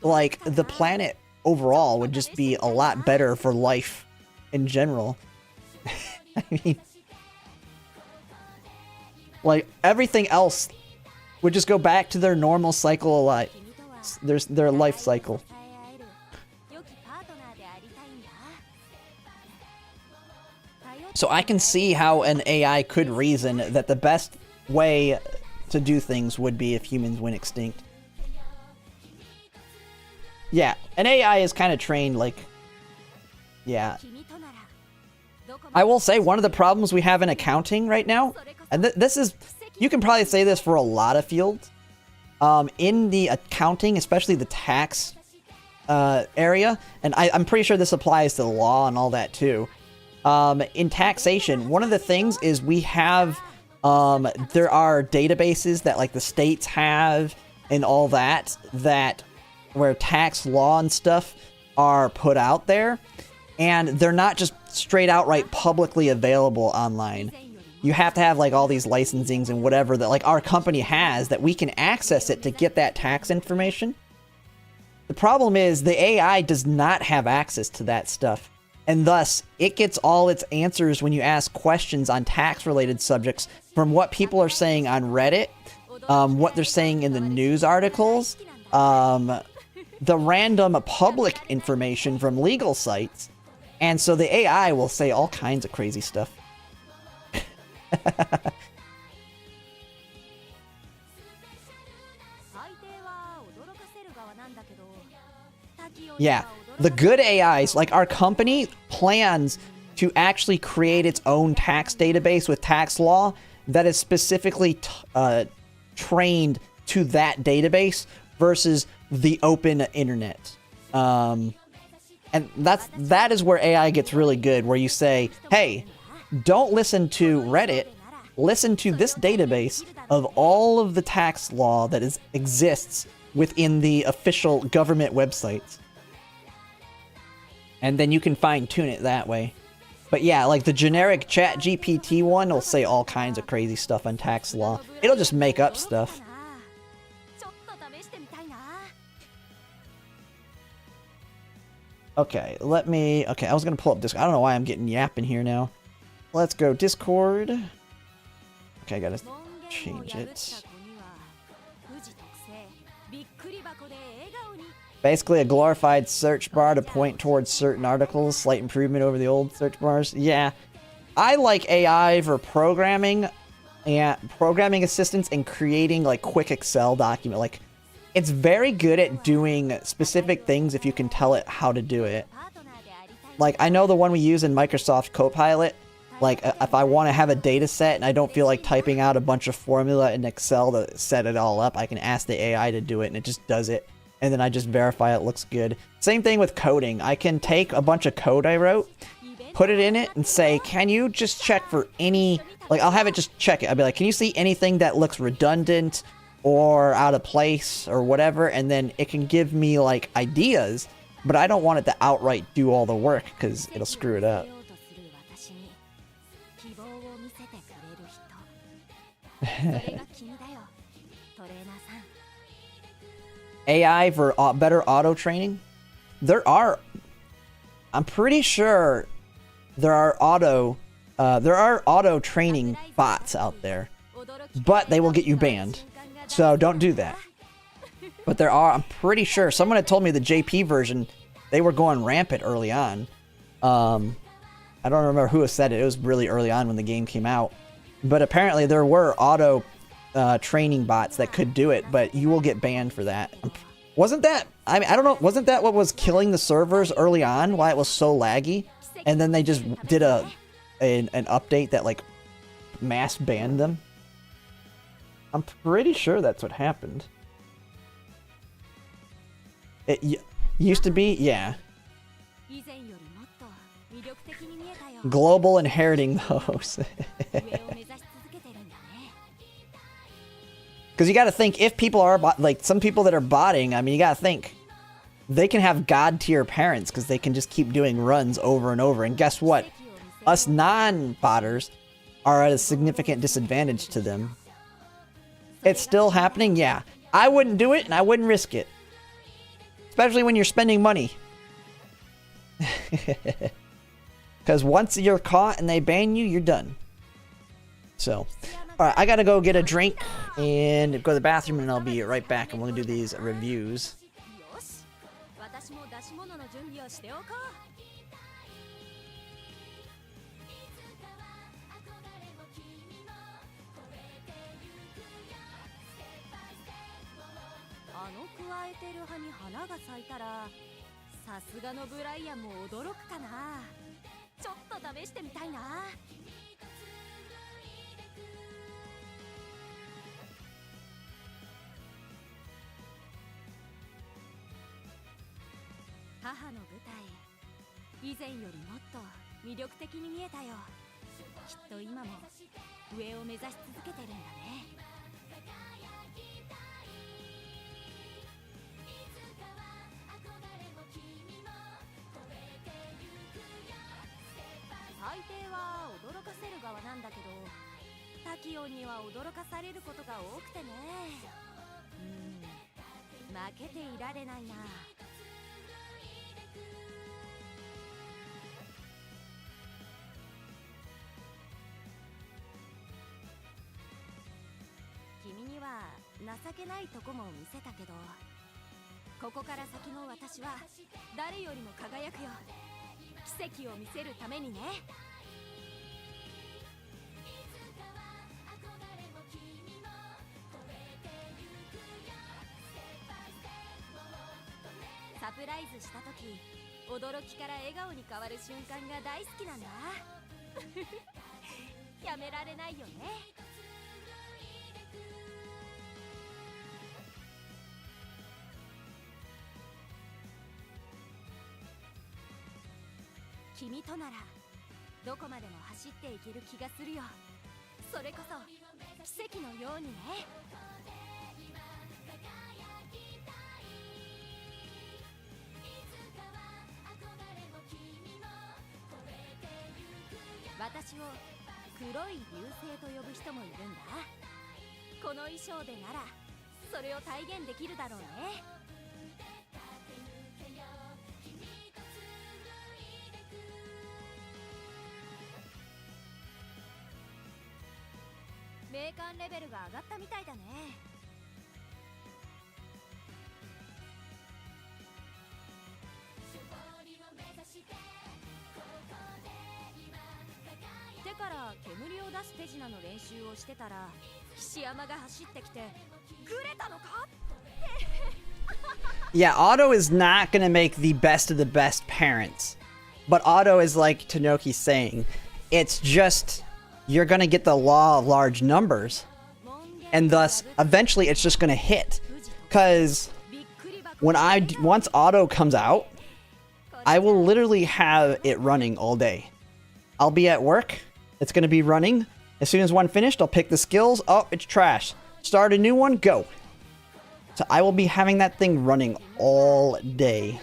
like, the planet overall would just be a lot better for life in general. I mean, like, everything else would just go back to their normal cycle of life. Their life cycle. So I can see how an AI could reason that the best way to do things would be if humans went extinct. Yeah, an AI is kind of trained like... Yeah. I will say one of the problems we have in accounting right now, and this is... You can probably say this for a lot of fields. In the accounting, especially the tax area, and I'm pretty sure this applies to the law and all that too. In taxation, one of the things is we have... there are databases that like the states have and all that, where tax law and stuff are put out there, and they're not just straight outright publicly available online. You have to have like all these licensings and whatever that like our company has that we can access it to get that tax information. The problem is the AI does not have access to that stuff, and thus it gets all its answers when you ask questions on tax related subjects from what people are saying on Reddit, what they're saying in the news articles, the random public information from legal sites, and so the AI will say all kinds of crazy stuff. Yeah, the good AIs, like our company, plans to actually create its own tax database with tax law that is specifically trained to that database versus the open internet. And that is where AI gets really good, where you say, hey, don't listen to Reddit, listen to this database of all of the tax law that exists within the official government websites. And then you can fine-tune it that way. But yeah, like the generic ChatGPT one will say all kinds of crazy stuff on tax law. It'll just make up stuff. Okay, okay, I was gonna pull up Discord. I don't know why I'm getting yapping here now. Let's go Discord. Okay, I gotta change it. Basically a glorified search bar to point towards certain articles. Slight improvement over the old search bars. Yeah. I like AI for programming and programming assistance and creating like quick Excel document. Like, it's very good at doing specific things if you can tell it how to do it. Like, I know the one we use in Microsoft Copilot. Like, if I want to have a data set and I don't feel like typing out a bunch of formula in Excel to set it all up, I can ask the AI to do it and it just does it. And then I just verify it looks good. Same thing with coding. I can take a bunch of code I wrote, put it in it, and say, can you just check for any... Like, I'll have it just check it. I'll be like, can you see anything that looks redundant or out of place or whatever? And then it can give me, like, ideas, but I don't want it to outright do all the work because it'll screw it up. AI for better auto training. I'm pretty sure there are auto training bots out there, but they will get you banned. So don't do that. But I'm pretty sure someone had told me the JP version, they were going rampant early on. I don't remember who said it. It was really early on when the game came out. But apparently there were auto training bots that could do it, but you will get banned for that. Wasn't that, I mean, I don't know, wasn't that what was killing the servers early on, why it was so laggy? And then they just did an update that like mass banned them? I'm pretty sure that's what happened. Used to be, yeah. Global inheriting those. Because you got to think, if people are like some people that are botting, I mean, you got to think they can have god tier parents because they can just keep doing runs over and over. And guess what? Us non-botters are at a significant disadvantage to them. It's still happening, yeah. I wouldn't do it and I wouldn't risk it. Especially when you're spending money. Because once you're caught and they ban you, you're done. So, alright, I gotta go get a drink and go to the bathroom, and I'll be right back, and we'll do these reviews. Yeah, Auto is not going to make the best of the best parents. But Auto is like Tanoki's saying. It's just, you're going to get the law of large numbers. And thus, eventually it's just going to hit. Because once Auto comes out, I will literally have it running all day. I'll be at work. It's going to be running. As soon as one finished, I'll pick the skills. Oh, it's trash. Start a new one. Go. So I will be having that thing running all day.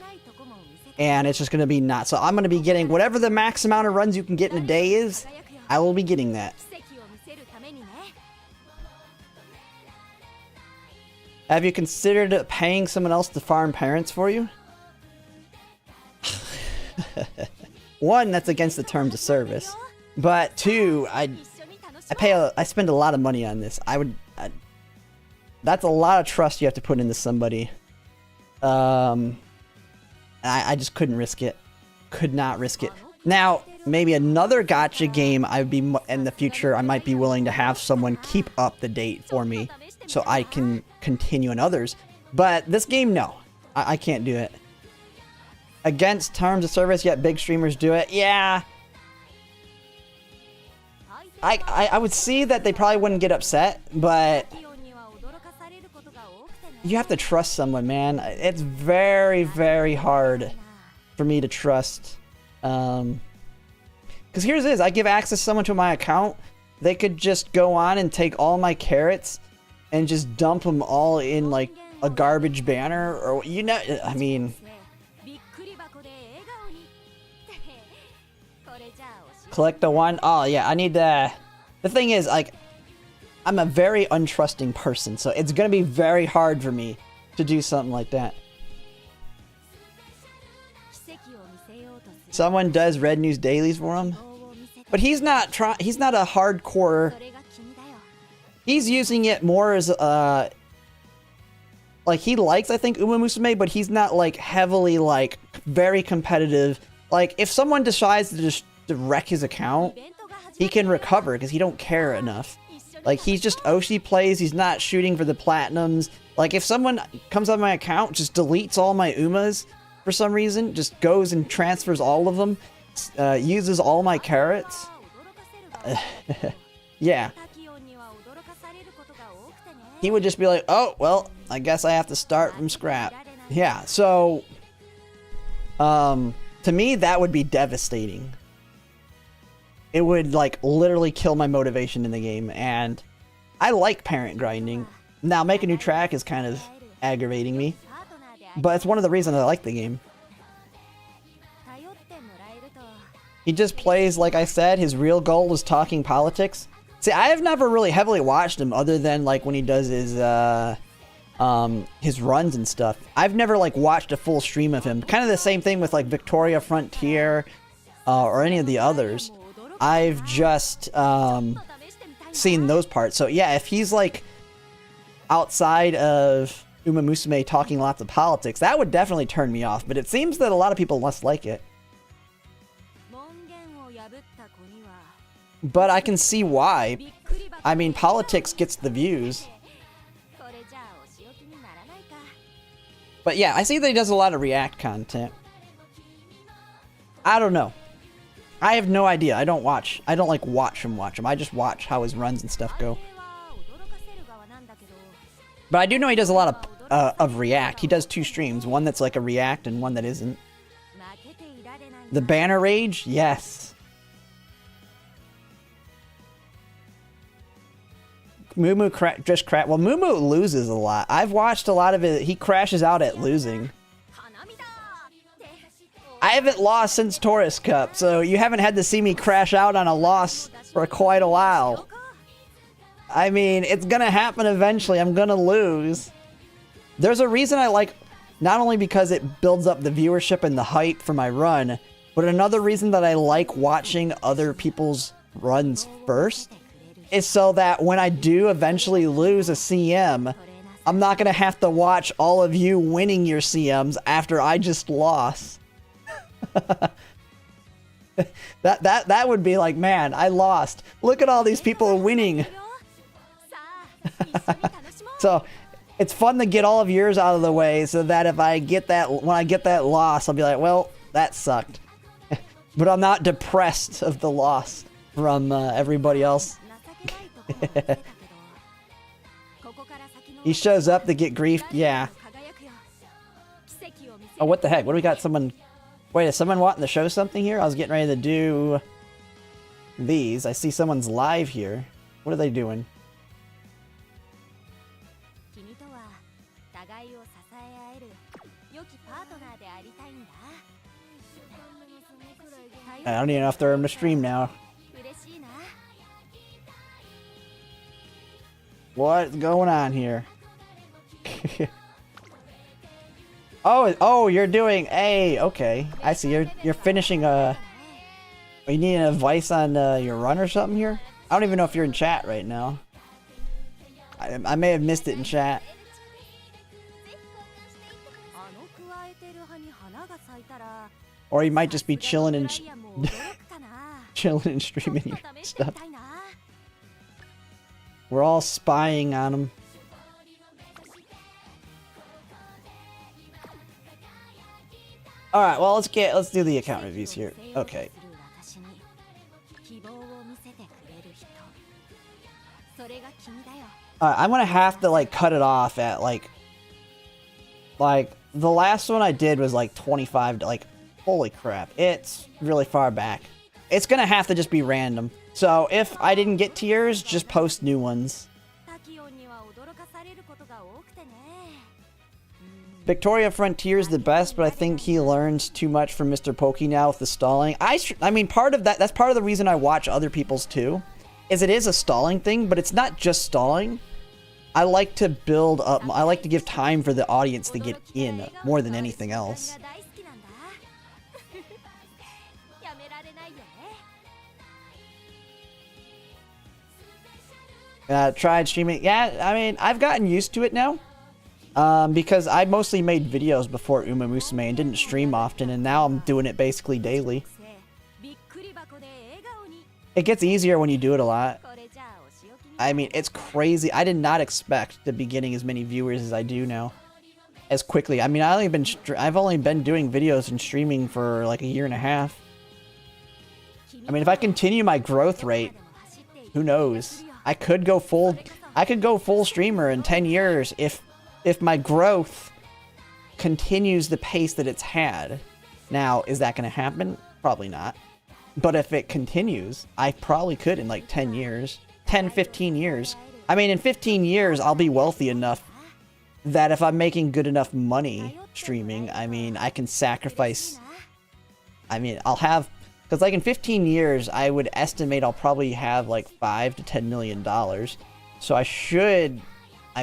And it's just going to be nuts. So I'm going to be getting whatever the max amount of runs you can get in a day is. I will be getting that. Have you considered paying someone else to farm parents for you? One, that's against the terms of service. But two, I spend a lot of money on this. That's a lot of trust you have to put into somebody. I just couldn't risk it. Could not risk it. Now, maybe another gacha game I'd be in the future, I might be willing to have someone keep up the date for me so I can continue in others. But this game, no. I can't do it. Against terms of service, yet big streamers do it. Yeah. I would see that they probably wouldn't get upset, but you have to trust someone, man. It's very, very hard for me to trust. Because here's this, I give access to someone to my account, they could just go on and take all my carrots and just dump them all in like a garbage banner, or you know, I mean, collect the one. Oh yeah, I need the thing is, like, I'm a very untrusting person, so it's gonna be very hard for me to do something like that. Someone does Red News dailies for him, but he's not a hardcore. He's using it more as like, he likes, I think, Umamusume, but he's not like heavily, like, very competitive. Like, if someone decides to just wreck his account, he can recover because he don't care enough. Like, he's just Oshi plays, he's not shooting for the platinums. Like, if someone comes on my account, just deletes all my Umas for some reason, just goes and transfers all of them, uses all my carrots. Yeah. He would just be like, oh, well, I guess I have to start from scrap. Yeah, so, to me, that would be devastating. It would, like, literally kill my motivation in the game, and I like parent grinding. Now, make a new track is kind of aggravating me, but it's one of the reasons I like the game. He just plays, like I said, his real goal is talking politics. See, I have never really heavily watched him other than, like, when he does his runs and stuff. I've never, like, watched a full stream of him. Kind of the same thing with, like, Victoria Frontier, or any of the others. I've just, seen those parts. So, yeah, if he's, like, outside of Umamusume talking lots of politics, that would definitely turn me off. But it seems that a lot of people must like it. But I can see why. I mean, politics gets the views. But yeah, I see that he does a lot of React content. I don't know. I have no idea. I don't watch him watch him. I just watch how his runs and stuff go. But I do know he does a lot of React. He does 2 streams. One that's like a React and one that isn't. The Banner Rage? Yes. Mumu well, Mumu loses a lot. I've watched a lot of it. He crashes out at losing. I haven't lost since Taurus Cup, so you haven't had to see me crash out on a loss for quite a while. I mean, it's gonna happen eventually. I'm gonna lose. There's a reason I like, not only because it builds up the viewership and the hype for my run, but another reason that I like watching other people's runs first is so that when I do eventually lose a CM, I'm not gonna have to watch all of you winning your CMs after I just lost. that would be like, man, I lost. Look at all these people winning. So it's fun to get all of yours out of the way so that if I get that, when I get that loss, I'll be like, well, that sucked. But I'm not depressed of the loss from everybody else. He shows up to get griefed. Yeah. Oh, what the heck? What do we got? Someone... Wait, is someone wanting to show something here? I was getting ready to do these. I see someone's live here. What are they doing? I don't even know if they're in the stream now. What's going on here? Oh, you're doing okay. I see. You're finishing a. Are you needing advice on your run or something here? I don't even know if you're in chat right now. I may have missed it in chat. Or you might just be chilling and chilling and streaming your stuff. We're all spying on him. Alright, well, let's do the account reviews here. Okay. I'm gonna have to, like, cut it off at, like, Like, the last one I did was like 25, like, holy crap. It's really far back. It's gonna have to just be random. So if I didn't get tiers, just post new ones. Victoria Frontier's the best, but I think he learns too much from Mr. Pokey now with the stalling. I mean, part of that's part of the reason I watch other people's too, is it is a stalling thing, but it's not just stalling. I like to build up, I like to give time for the audience to get in more than anything else. Tried streaming. Yeah, I mean, I've gotten used to it now. Because I mostly made videos before Umamusume and didn't stream often, and now I'm doing it basically daily. It gets easier when you do it a lot. I mean, it's crazy. I did not expect to be getting as many viewers as I do now. As quickly. I mean, I've only been doing videos and streaming for like a year and a half. I mean, if I continue my growth rate, who knows? I could go full streamer in 10 years if my growth continues the pace that it's had. Now, is that going to happen? Probably not. But if it continues, I probably could in like 10 years. 10, 15 years. I mean, in 15 years, I'll be wealthy enough that if I'm making good enough money streaming, I mean, I can sacrifice... I mean, I'll have... Because like in 15 years, I would estimate I'll probably have like $5 to $10 million. So I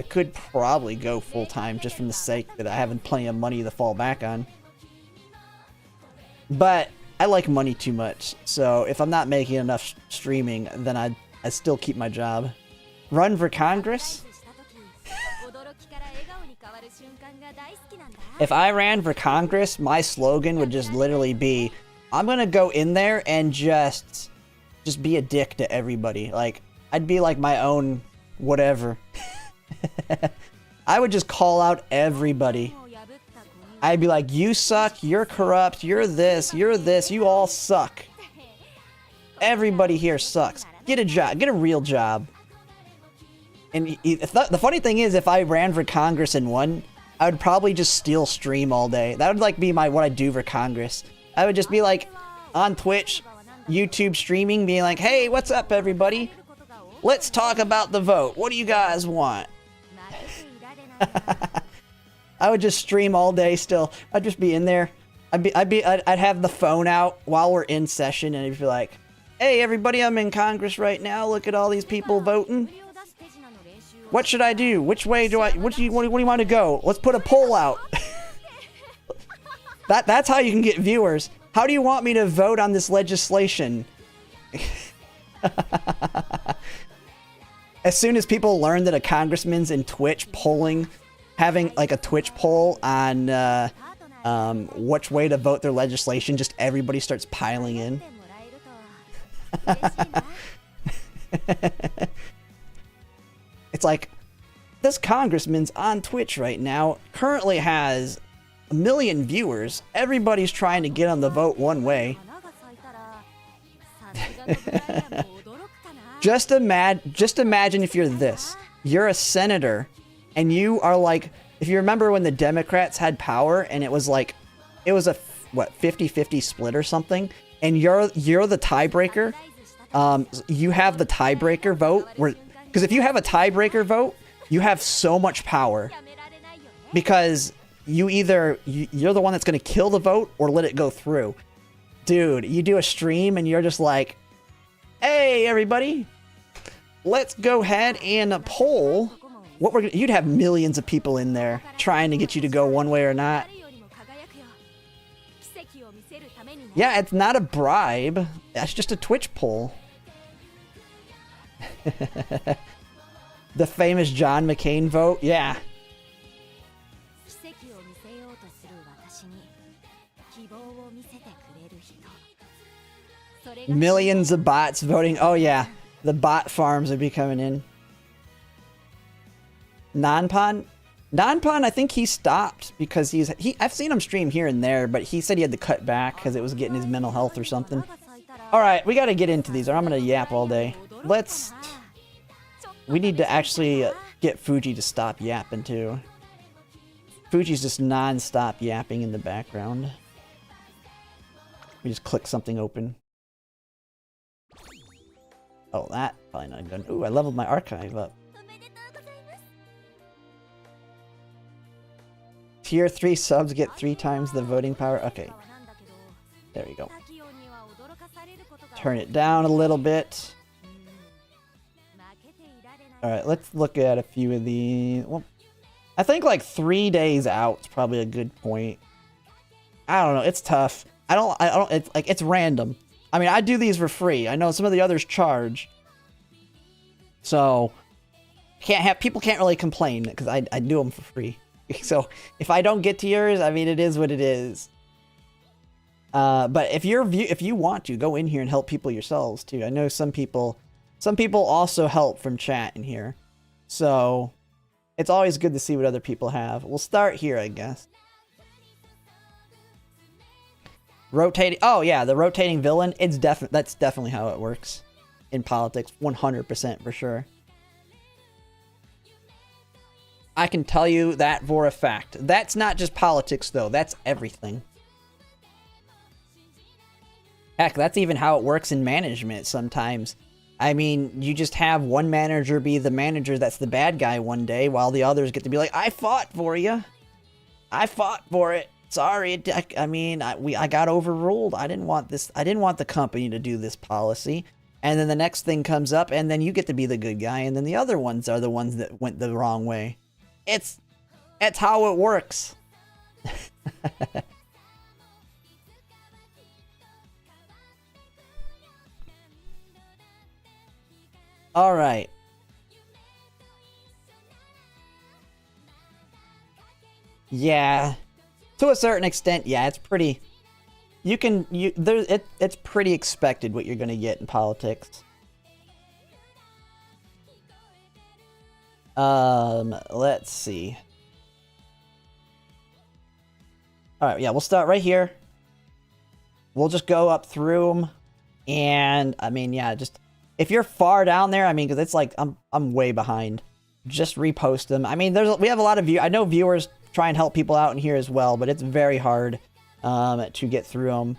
could probably go full-time just from the sake that I have plenty of money to fall back on. But I like money too much, so if I'm not making enough streaming, then I still keep my job. Run for Congress? If I ran for Congress, my slogan would just literally be, I'm gonna go in there and just be a dick to everybody. Like, I'd be like my own whatever. I would just call out everybody. I'd be like, you suck, you're corrupt, you're this, you all suck. Everybody here sucks. Get a job, get a real job. And the funny thing is, if I ran for Congress and won, I would probably just steal stream all day. That would like be what I do for Congress. I would just be like on Twitch, YouTube streaming, being like, hey, what's up everybody? Let's talk about the vote. What do you guys want? I would just stream all day still. I'd just be in there. I'd have the phone out while we're in session, and it'd be like, hey everybody, I'm in Congress right now. Look at all these people voting. What should I do? Which way do what do you want to go? Let's put a poll out. That's how you can get viewers. How do you want me to vote on this legislation? As soon as people learn that a congressman's in Twitch polling, having like a Twitch poll on which way to vote their legislation, just everybody starts piling in. It's like, this congressman's on Twitch right now, currently has 1 million viewers. Everybody's trying to get on the vote one way. Just imagine if you're this. You're a senator, and you are like, if you remember when the Democrats had power, and it was like, it was a, what, 50-50 split or something, and you're the tiebreaker. You have the tiebreaker vote, because if you have a tiebreaker vote, you have so much power, because you're the one that's going to kill the vote or let it go through. Dude, you do a stream and you're just like, hey everybody, let's go ahead and poll what you'd have millions of people in there trying to get you to go one way or not. Yeah, it's not a bribe. That's just a Twitch poll. The famous John McCain vote? Yeah. Millions of bots voting. Oh yeah, the bot farms would be coming in. Nanpan, I think he stopped because I've seen him stream here and there, but he said he had to cut back because it was getting his mental health or something. All right, we got to get into these, or I'm gonna yap all day. We need to actually get Fuji to stop yapping too. Fuji's just non-stop yapping in the background. We just click something open. Oh, that probably not good. Ooh, I leveled my archive up. Tier 3 subs get 3 times the voting power. Okay. There we go. Turn it down a little bit. Alright, let's look at a few of these. Well, I think like 3 days out is probably a good point. I don't know, it's tough. It's like, it's random. I mean, I do these for free. I know some of the others charge. So, people can't really complain because I do them for free. So, if I don't get to yours, I mean, it is what it is. But if you want to, go in here and help people yourselves too. I know some people also help from chat in here. So, it's always good to see what other people have. We'll start here, I guess. Rotating. Oh yeah, the rotating villain. That's definitely how it works in politics. 100% for sure. I can tell you that for a fact. That's not just politics though. That's everything. Heck, that's even how it works in management sometimes. I mean, you just have one manager be the manager that's the bad guy one day, while the others get to be like, I fought for you. I fought for it. Sorry, I got overruled. I didn't want this. I didn't want the company to do this policy. And then the next thing comes up, and then you get to be the good guy, and then the other ones are the ones that went the wrong way. It's how it works. All right. Yeah. To a certain extent, yeah, it's pretty... it's pretty expected what you're gonna get in politics. Let's see. Alright, yeah, we'll start right here. We'll just go up through them. And, I mean, yeah, just... If you're far down there, I mean, because it's like, I'm way behind. Just repost them. I mean, we have a lot of I know viewers try and help people out in here as well, but it's very hard to get through them.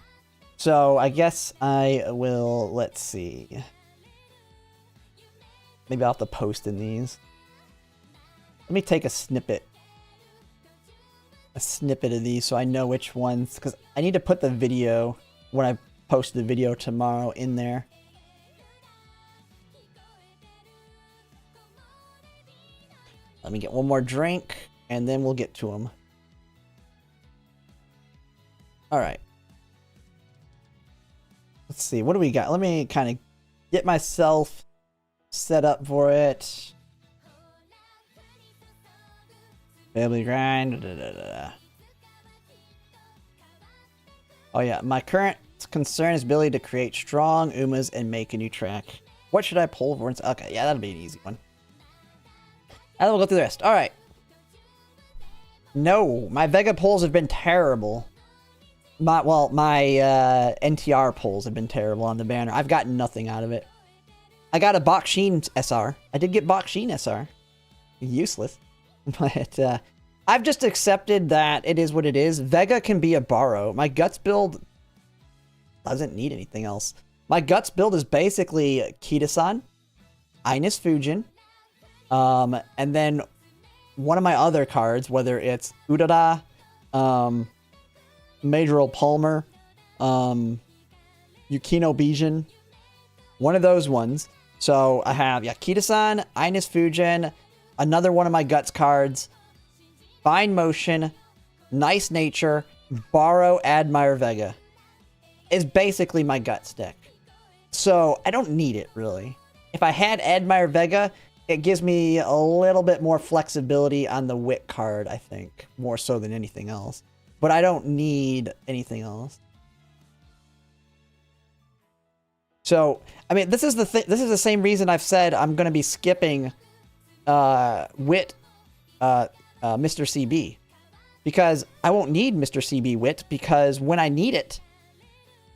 So I guess I will, let's see. Maybe I'll have to post in these. Let me take a snippet of these so I know which ones, because I need to put the video, when I post the video tomorrow, in there. Let me get one more drink, and then we'll get to them. Alright. Let's see, what do we got? Let me kind of get myself set up for it. Family grind. Oh yeah, my current concern is ability to create strong Umas and make a new track. What should I pull for? Okay, yeah, that'll be an easy one. And then we'll go through the rest. Alright. No, my Vega pulls have been terrible. My NTR pulls have been terrible on the banner. I've gotten nothing out of it. I got a Bakshin SR. I did get Bakshin SR. Useless. But I've just accepted that it is what it is. Vega can be a borrow. My Guts build doesn't need anything else. My Guts build is basically Ketoan, Ines Fujin, and then one of my other cards, whether it's Udara, Majorel Palmer, Yukino Bijan, one of those ones. So I have, yeah, Ketoan, Ines Fujin, another one of my Guts cards, Fine Motion, Nice Nature, Borrow, Admire Vega. Is basically my Guts deck. So I don't need it, really. If I had Admire Vega, it gives me a little bit more flexibility on the Wit card, I think. More so than anything else. But I don't need anything else. So, I mean, this is the same reason I've said I'm going to be skipping Wit Mr. CB. Because I won't need Mr. CB Wit, because when I need it,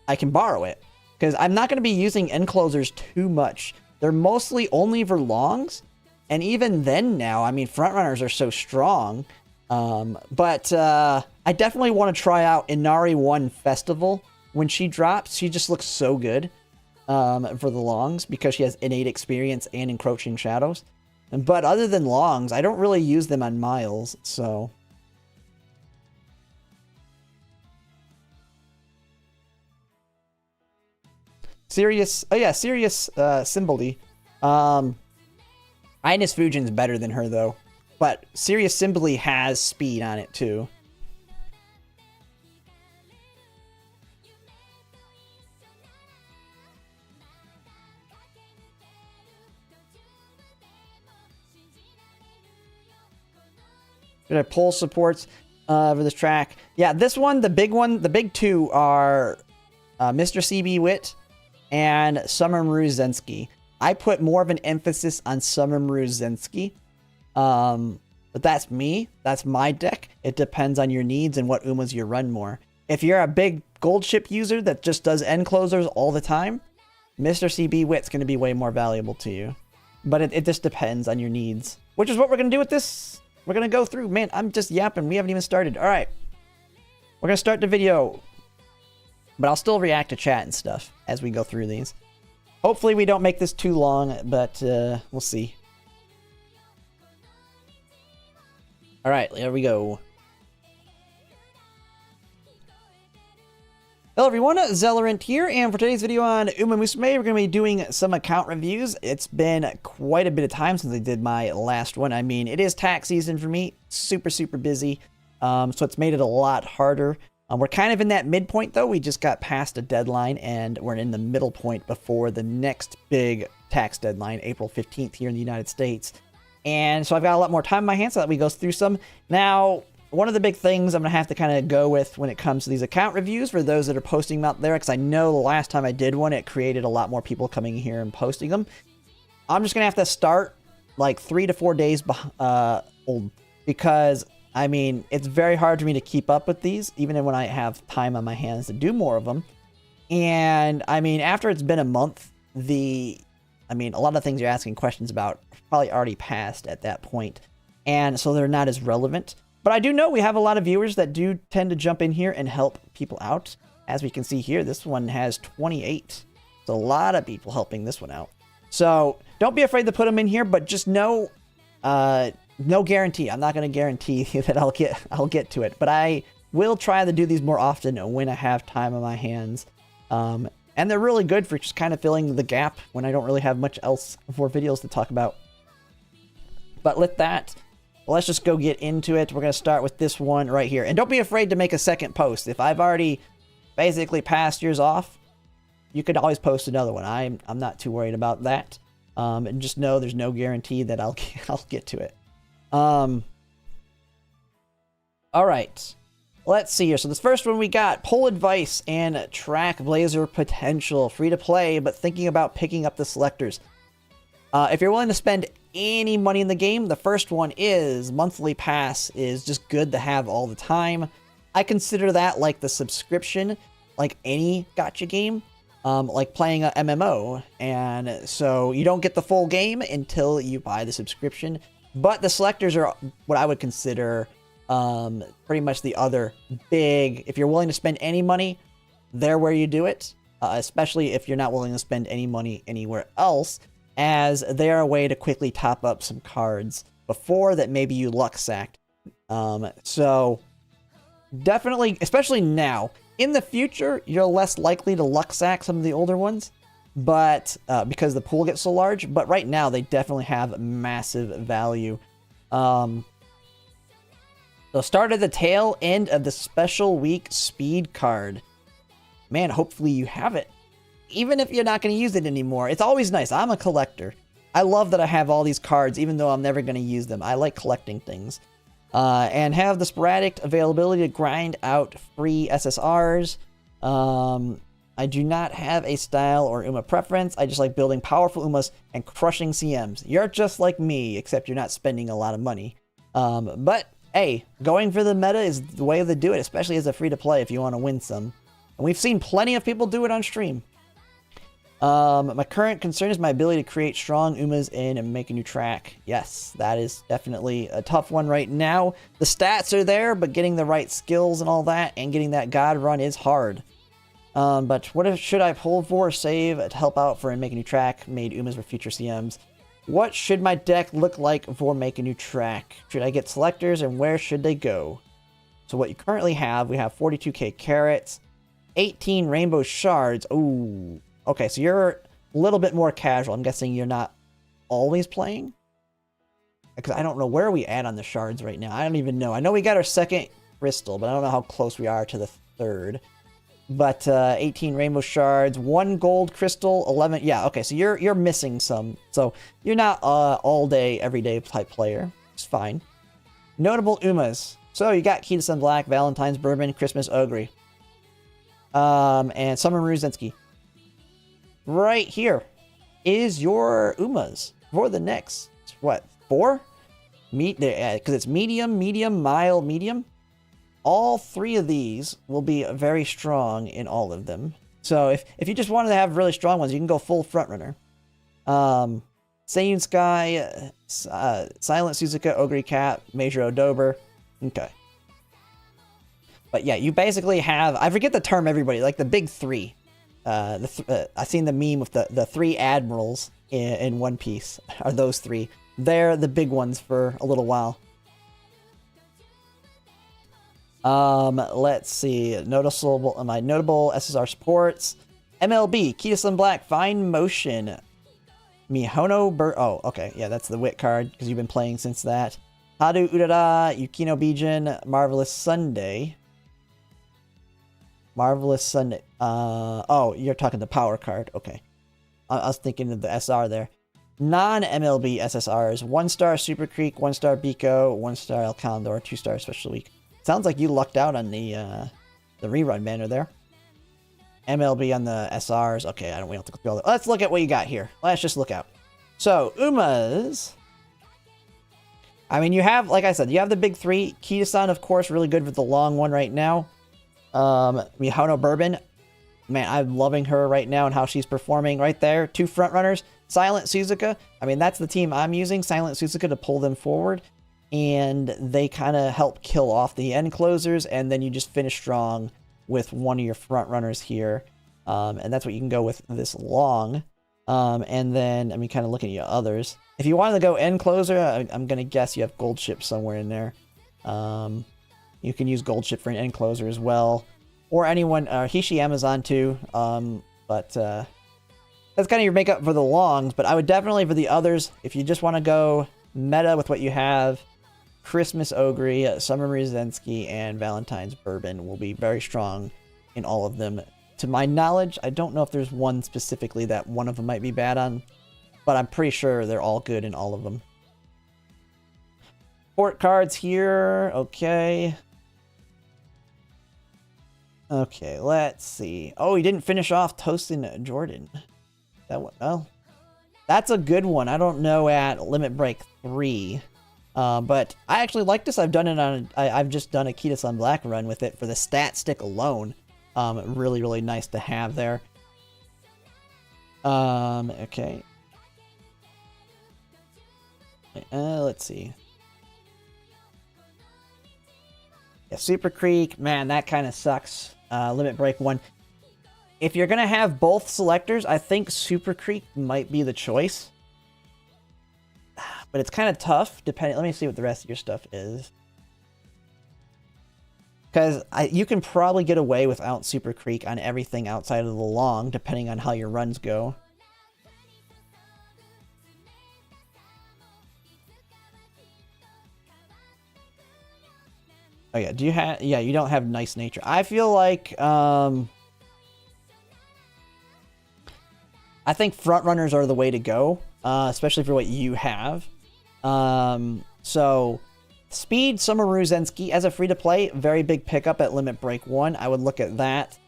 I can borrow it. Because I'm not going to be using enclosers too much. They're mostly only for longs. And even then now, I mean, frontrunners are so strong But I definitely want to try out Inari 1 Festival. When she drops, she just looks so good for the longs because she has innate experience and encroaching shadows. But other than longs, I don't really use them on miles, so... Serious, oh yeah, Serious Symboli. Ines Fujin's better than her though, but Serious Symboli has speed on it too. Should I pull supports for this track? Yeah, this one, the big two are Mr. CB Wit and Summermaru Zensky. I put more of an emphasis on Summermaru Zensky. But that's me. That's my deck. It depends on your needs and what Umas you run more. If you're a big gold ship user that just does end closers all the time, Mr. CB Wit's going to be way more valuable to you. But it just depends on your needs. Which is what we're going to do with this. We're going to go through. Man, I'm just yapping. We haven't even started. All right. We're going to start the video. But I'll still react to chat and stuff as we go through these. Hopefully we don't make this too long, but we'll see. Alright, there we go. Hello everyone, Zellerant here, and for today's video on Umamusume, we're going to be doing some account reviews. It's been quite a bit of time since I did my last one. I mean, it is tax season for me, super busy, so it's made it a lot harder. We're kind of in that midpoint, though. We just got past a deadline, and we're in the middle point before the next big tax deadline, April 15th here in the United States. And so I've got a lot more time in my hands so that we go through some. Now, one of the big things I'm going to have to kind of go with when it comes to these account reviews for those that are posting them out there, because I know the last time I did one, it created a lot more people coming here and posting them. I'm just going to have to start like 3 to 4 days old, because... I mean, it's very hard for me to keep up with these, even when I have time on my hands to do more of them. And, I mean, after it's been a month, a lot of things you're asking questions about probably already passed at that point. And so they're not as relevant. But I do know we have a lot of viewers that do tend to jump in here and help people out. As we can see here, this one has 28. So a lot of people helping this one out. So don't be afraid to put them in here, but just know... no guarantee. I'm not going to guarantee that I'll get to it, but I will try to do these more often when I have time on my hands. And they're really good for just kind of filling the gap when I don't really have much else for videos to talk about. But with that, let's just go get into it. We're going to start with this one right here. And don't be afraid to make a second post. If I've already basically passed yours off, you could always post another one. I'm not too worried about that. And just know there's no guarantee that I'll get to it. All right, let's see here. So this first one we got Pull Advice and Trackblazer Potential, free to play, but thinking about picking up the selectors. If you're willing to spend any money in the game, the first one is monthly pass is just good to have all the time. I consider that like the subscription, like any gacha game, like playing a MMO. And so you don't get the full game until you buy the subscription. But the selectors are what I would consider pretty much the other big... If you're willing to spend any money, they're where you do it. Especially if you're not willing to spend any money anywhere else, as they're a way to quickly top up some cards before that maybe you luck sacked. So definitely, especially now. In the future, you're less likely to luck sack some of the older ones. But because the pool gets so large, but right now they definitely have massive value. So start at the tail end of the special week speed card. Man, hopefully you have it. Even if you're not going to use it anymore, it's always nice. I'm a collector. I love that I have all these cards, even though I'm never going to use them. I like collecting things. And have the sporadic availability to grind out free SSRs. I do not have a style or Uma preference. I just like building powerful Umas and crushing CMs. You're just like me, except you're not spending a lot of money. But, hey, going for the meta is the way to do it, especially as a free-to-play if you want to win some. And we've seen plenty of people do it on stream. My current concern is my ability to create strong Umas in and make a new track. Yes, that is definitely a tough one right now. The stats are there, but getting the right skills and all that, and getting that God run is hard. But should I pull for save to help out for and make a new track? Made Umas for future CMs. What should my deck look like for make a new track? Should I get selectors, and where should they go? So what you currently have, we have 42k carrots, 18 rainbow shards. Ooh. Okay, so you're a little bit more casual. I'm guessing you're not always playing? Because I don't know where we at on the shards right now. I don't even know. I know we got our second crystal, but I don't know how close we are to the third. But 18 rainbow shards, 1 gold crystal, 11. Yeah, okay, so you're missing some. So you're not all day, every day type player. It's fine. Notable Umas. So you got Ketoan Black, Valentine's Bourbon, Christmas Ogre. And Summer Ruzensky. Right here is your Umas for the next, what, 4? Because it's medium, medium, mild, medium. All 3 of these will be very strong in all of them. So if you just wanted to have really strong ones, you can go full frontrunner. Seiyun Sky, Silent Suzuka, Ogre Cat, Major Odober. Okay. But yeah, you basically have, I forget the term everybody, like the big 3. I've seen the meme with the 3 admirals in One Piece are those 3. They're the big ones for a little while. Let's see. Notable SSR supports. MLB, Ketoan Black, Fine Motion. Mihono oh, okay. Yeah, that's the Wit card, because you've been playing since that. Hadu Urara, Yukino Bijin, Marvelous Sunday. Marvelous Sunday. Oh, you're talking the power card. Okay. I was thinking of the SR there. Non-MLB SSRs. 1-star Super Creek, 1-star Biko, 1-star El Condor, 2-star Special Week. Sounds like you lucked out on the rerun banner there. MLB on the SRs. Okay, we don't have to go through all that. Let's look at what you got here. Let's just look out. So, Umas. I mean, you have, like I said, you have the big 3. Ketoan, of course, really good with the long one right now. Mihono Bourbon. Man, I'm loving her right now and how she's performing right there. 2 front runners. Silent Suzuka. I mean, that's the team I'm using. Silent Suzuka to pull them forward. And they kind of help kill off the end closers. And then you just finish strong with one of your front runners here. And that's what you can go with this long. And then, I mean, kind of looking at your others. If you wanted to go end closer, I'm going to guess you have Gold Ship somewhere in there. You can use Gold Ship for an end closer as well. Or anyone, Hishi Amazon too. But that's kind of your makeup for the longs. But I would definitely, for the others, if you just want to go meta with what you have, Christmas Ogre, Summer Ruzensky, and Valentine's Bourbon will be very strong in all of them. To my knowledge, I don't know if there's one specifically that one of them might be bad on, but I'm pretty sure they're all good in all of them. Port cards here. Okay. Okay, let's see. Oh, he didn't finish off Toastin Jordan. That one, well, that's a good one. I don't know at Limit Break 3. But I actually like this. I've done it on. I've just done a Ketoan Black run with it for the stat stick alone. Really, really nice to have there. Okay. Let's see. Yeah, Super Creek, man, that kind of sucks. Limit Break 1. If you're gonna have both selectors, I think Super Creek might be the choice. But it's kind of tough, depending. Let me see what the rest of your stuff is. Because you can probably get away without Super Creek on everything outside of the long, depending on how your runs go. Oh yeah, do you have? Yeah, you don't have Nice Nature. I feel like I think front runners are the way to go, especially for what you have. So Speed, Summer Ruzensky as a free-to-play, very big pickup at Limit Break 1. I would look at that.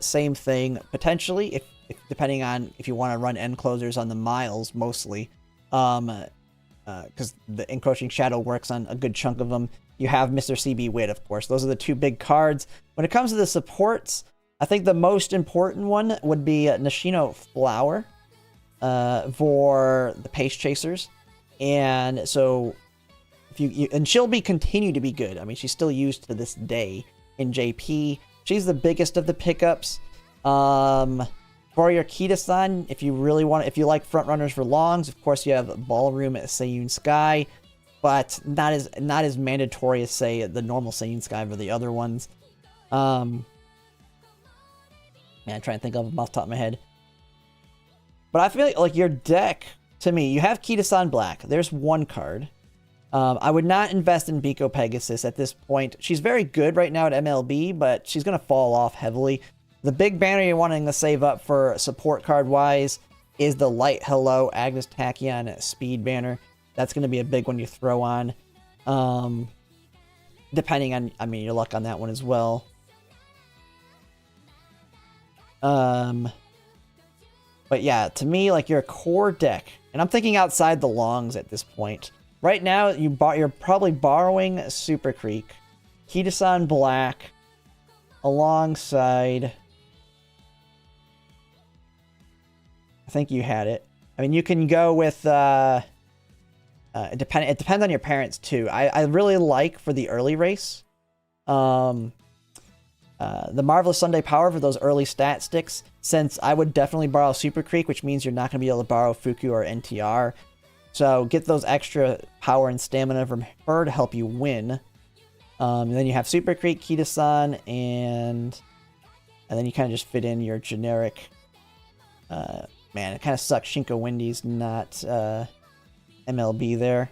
Same thing, potentially, if depending on if you want to run end closers on the miles, mostly. Because the Encroaching Shadow works on a good chunk of them. You have Mr. CB Wit, of course. Those are the 2 big cards. When it comes to the supports, I think the most important one would be Nishino Flower for the Pace Chasers. And so, if and she'll continue to be good. I mean, she's still used to this day in JP. She's the biggest of the pickups. For your Ketoan, if you really want, if you like front runners for longs, of course you have Ballroom at Seiyun Sky, but not as mandatory as, say, the normal Seiyun Sky for the other ones. Man, I'm trying to think of them off the top of my head. But I feel like your deck, to me, you have Ketoan Black. There's one card. I would not invest in Biko Pegasus at this point. She's very good right now at MLB, but she's going to fall off heavily. The big banner you're wanting to save up for support card-wise is the Light Hello Agnes Tachyon Speed banner. That's going to be a big one you throw on. Depending on, I mean, your luck on that one as well. But yeah, to me, like your core deck, and I'm thinking outside the longs at this point. Right now, you're probably borrowing Super Creek, Ketoan Black, alongside... I think you had it. I mean, you can go with... it depends on your parents, too. I really like, for the early race, the Marvelous Sunday Power for those early stat sticks, since I would definitely borrow Super Creek, which means you're not going to be able to borrow Fuku or NTR. So get those extra power and stamina from her to help you win. And then you have Super Creek, Ketoan, and then you kind of just fit in your generic... man, it kind of sucks Shinko Wendy's not MLB there.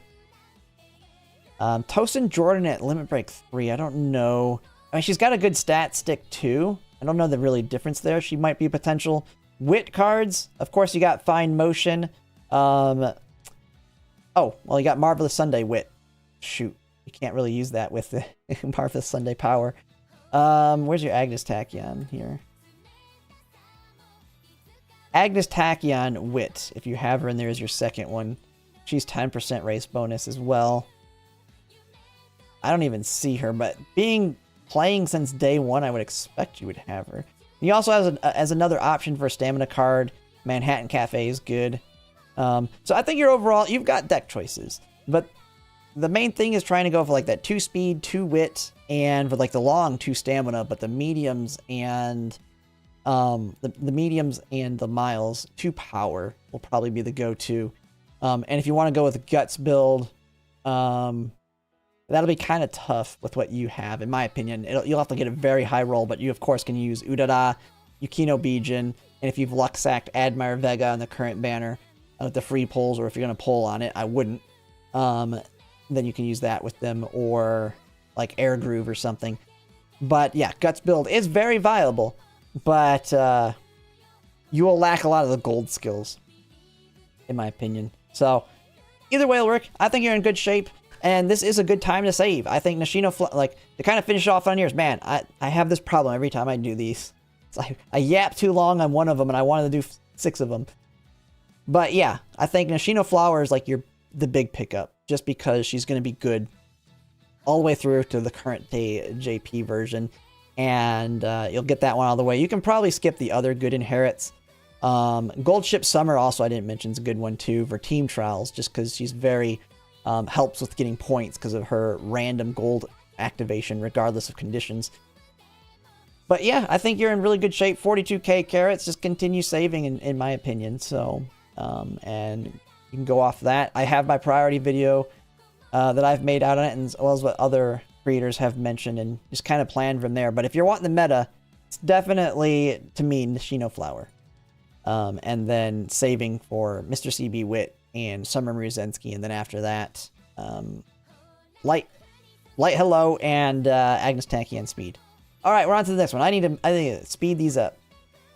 Tosin Jordan at Limit Break 3, I don't know. I mean, she's got a good stat stick too. I don't know the really difference there. She might be potential. Wit cards, of course, you got Fine Motion. Oh, well, you got Marvelous Sunday Wit. Shoot, you can't really use that with the Marvelous Sunday Power. Where's your Agnes Tachyon here? Agnes Tachyon Wit, if you have her in there, is your second one. She's 10% race bonus as well. I don't even see her, but playing since day one, I would expect you would have her. He also has as another option for a stamina card. Manhattan Cafe is good. So I think you've got deck choices, but the main thing is trying to go for like that 2 speed, 2 wit, and for like the long 2 stamina, but the mediums and the mediums and the miles 2 power will probably be the go-to. And if you want to go with a guts build, that'll be kind of tough with what you have, in my opinion. You'll have to get a very high roll, but you of course can use Udara, Yukino Bijin, and if you've luck sacked Admire Vega on the current banner with the free pulls, or if you're going to pull on it, I wouldn't. Then you can use that with them, or like Air Groove or something. But yeah, guts build is very viable, but you will lack a lot of the gold skills, in my opinion. So either way it'll work. I think you're in good shape, and this is a good time to save. I think Nishino, like, to kind of finish off on yours, man, I have this problem every time I do these. It's like I yap too long on one of them, and I wanted to do 6 of them. But yeah, I think Nishino Flower is like the big pickup, just because she's going to be good all the way through to the current day JP version, and you'll get that one out of the way. You can probably skip the other good inherits. Gold Ship Summer also I didn't mention is a good one too for team trials, just because she's very helps with getting points because of her random gold activation regardless of conditions. But yeah, I think you're in really good shape. 42k carats, just continue saving in my opinion. So and you can go off that. I have my priority video that I've made out on it, as well as what other creators have mentioned, and just kind of plan from there. But if you're wanting the meta, it's definitely, to me, Nishino Flower. And then saving for Mr. CB Wit and Summer Mruzensky, and then after that, Light Hello and Agnes Tachyon Speed. All right, we're on to the next one. I need to speed these up.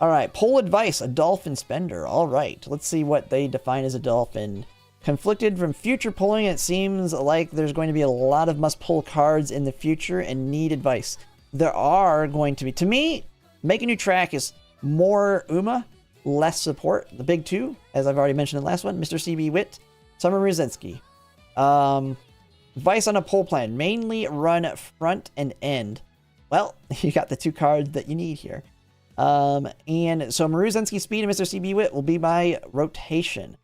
All right, Poll Advice, a Dolphin Spender. All right, let's see what they define as a Dolphin. Conflicted from future pulling, it seems like there's going to be a lot of must-pull cards in the future and need advice. There are going to be, to me, Make a New Track is more Uma, less support. The big two, as I've already mentioned in the last one, Mr. CB Wit, Summer Mruzensky. Advice on a pull plan, mainly run front and end. Well, you got the 2 cards that you need here. And so Maruzensky Speed and Mr. CB Wit will be my rotation.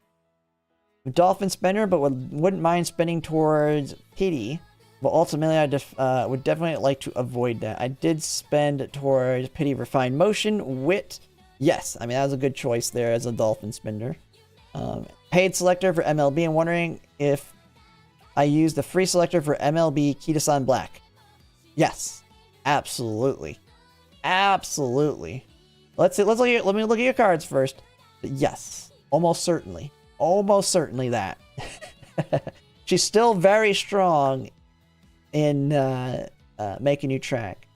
Dolphin Spender, but wouldn't mind spending towards Pity. But ultimately, I would definitely like to avoid that. I did spend towards Pity, Refined Motion, Wit. Yes, I mean, that was a good choice there as a Dolphin Spender. Paid selector for MLB. I'm wondering if I use the free selector for MLB Ketoan Black. Yes, absolutely. Absolutely. Let me look at your cards first. Yes, almost certainly. Almost certainly that. She's still very strong in making you track.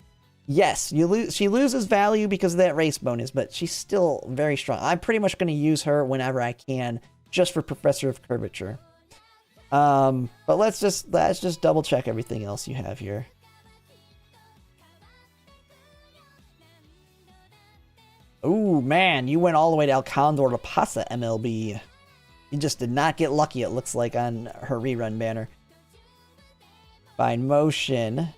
Yes, she loses value because of that race bonus, but she's still very strong. I'm pretty much going to use her whenever I can, just for Professor of Curvature. But let's just double check everything else you have here. Ooh, man, you went all the way to El Condor to Pasa MLB. You just did not get lucky, it looks like, on her rerun banner. Fine Motion.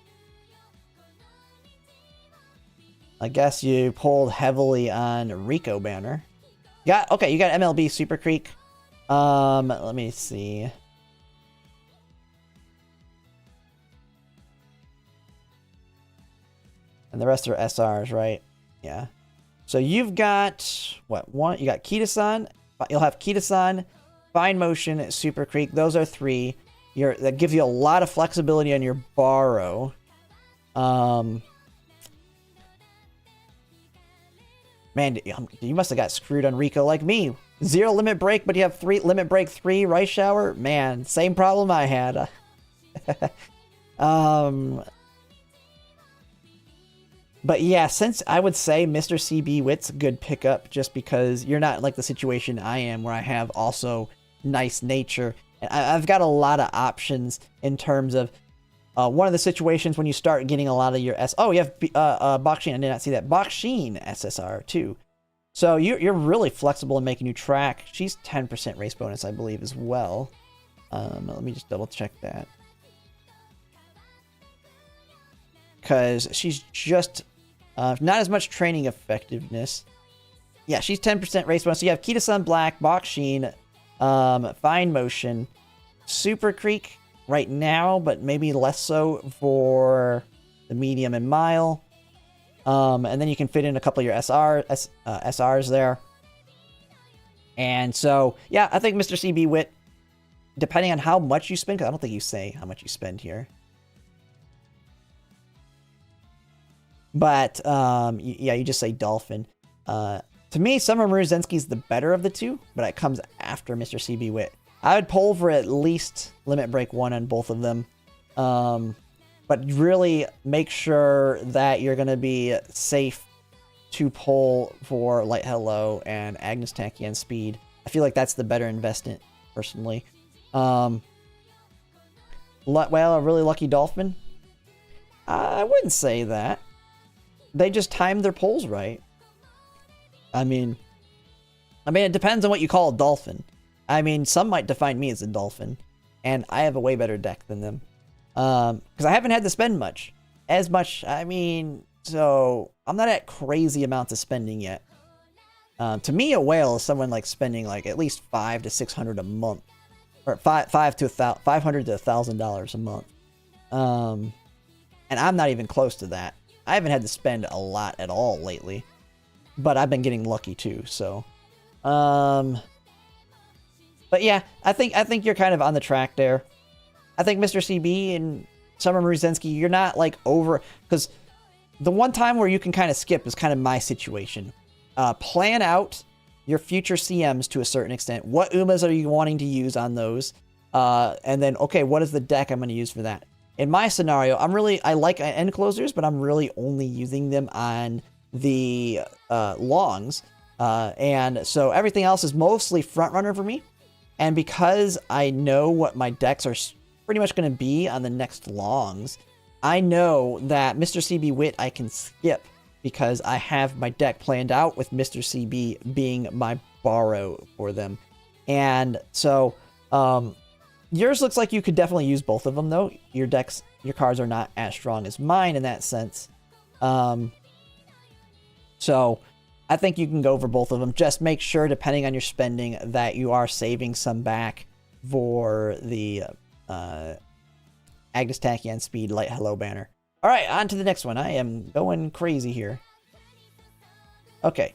I guess you pulled heavily on Rico banner. Okay, you got MLB Super Creek. Let me see. And the rest are SRs, right? Yeah. So you've got, what, one? You got Ketoan. You'll have Ketoan, Fine Motion, Super Creek. Those are 3. That gives you a lot of flexibility on your borrow. Man, you must have got screwed on Rico like me. 0 limit break, but you have 3 limit break 3 Rice Shower. Man, same problem I had. But yeah, since I would say Mr. CB Wit's a good pickup, just because you're not like the situation I am, where I have also nice nature. And I've got a lot of options in terms of one of the situations when you start getting a lot of your Oh, you have Baksheen. I did not see that. Baksheen SSR too. So you're really flexible in making you track. She's 10% race bonus, I believe, as well. Let me just double check that. Because she's just not as much training effectiveness. Yeah, she's 10% race bonus. So you have Ketoan Black, Baksheen, Fine Motion, Super Creek right now, but maybe less so for the medium and mile. And then you can fit in a couple of your SRs there. And so, yeah, I think Mr. CB Wit, depending on how much you spend, because I don't think you say how much you spend here. But, yeah, you just say Dolphin. To me, Summer Maruzensky's the better of the two, but it comes after Mr. CB Wit. I would pull for at least Limit Break 1 on both of them. But really make sure that you're going to be safe to pull for Light Hello and Agnes Tachyon Speed. I feel like that's the better investment, personally. Well, a really lucky Dolphin? I wouldn't say that. They just timed their pulls right. I mean, it depends on what you call a Dolphin. I mean, some might define me as a Dolphin, and I have a way better deck than them. Because I haven't had to spend much. As much, I mean, so I'm not at crazy amounts of spending yet. To me, a whale is someone like spending like at least $500 to $600 a month, or $500 to $1,000 a month. And I'm not even close to that. I haven't had to spend a lot at all lately, but I've been getting lucky too. So, but yeah, I think you're kind of on the track there. I think Mr. CB and Summer Maruzensky, you're not like over, because the one time where you can kind of skip is kind of my situation. Plan out your future CMs to a certain extent. What Umas are you wanting to use on those? And then, okay, what is the deck I'm going to use for that? In my scenario, I like end closers, but I'm really only using them on the longs. And so everything else is mostly front runner for me. And because I know what my decks are pretty much going to be on the next longs, I know that Mr. CB Wit I can skip because I have my deck planned out with Mr. CB being my borrow for them. And so yours looks like you could definitely use both of them, though. Your cards are not as strong as mine in that sense. So I think you can go for both of them. Just make sure, depending on your spending, that you are saving some back for the Agnes Tachyon Speed Light Hello banner. All right, on to the next one. I am going crazy here. Okay.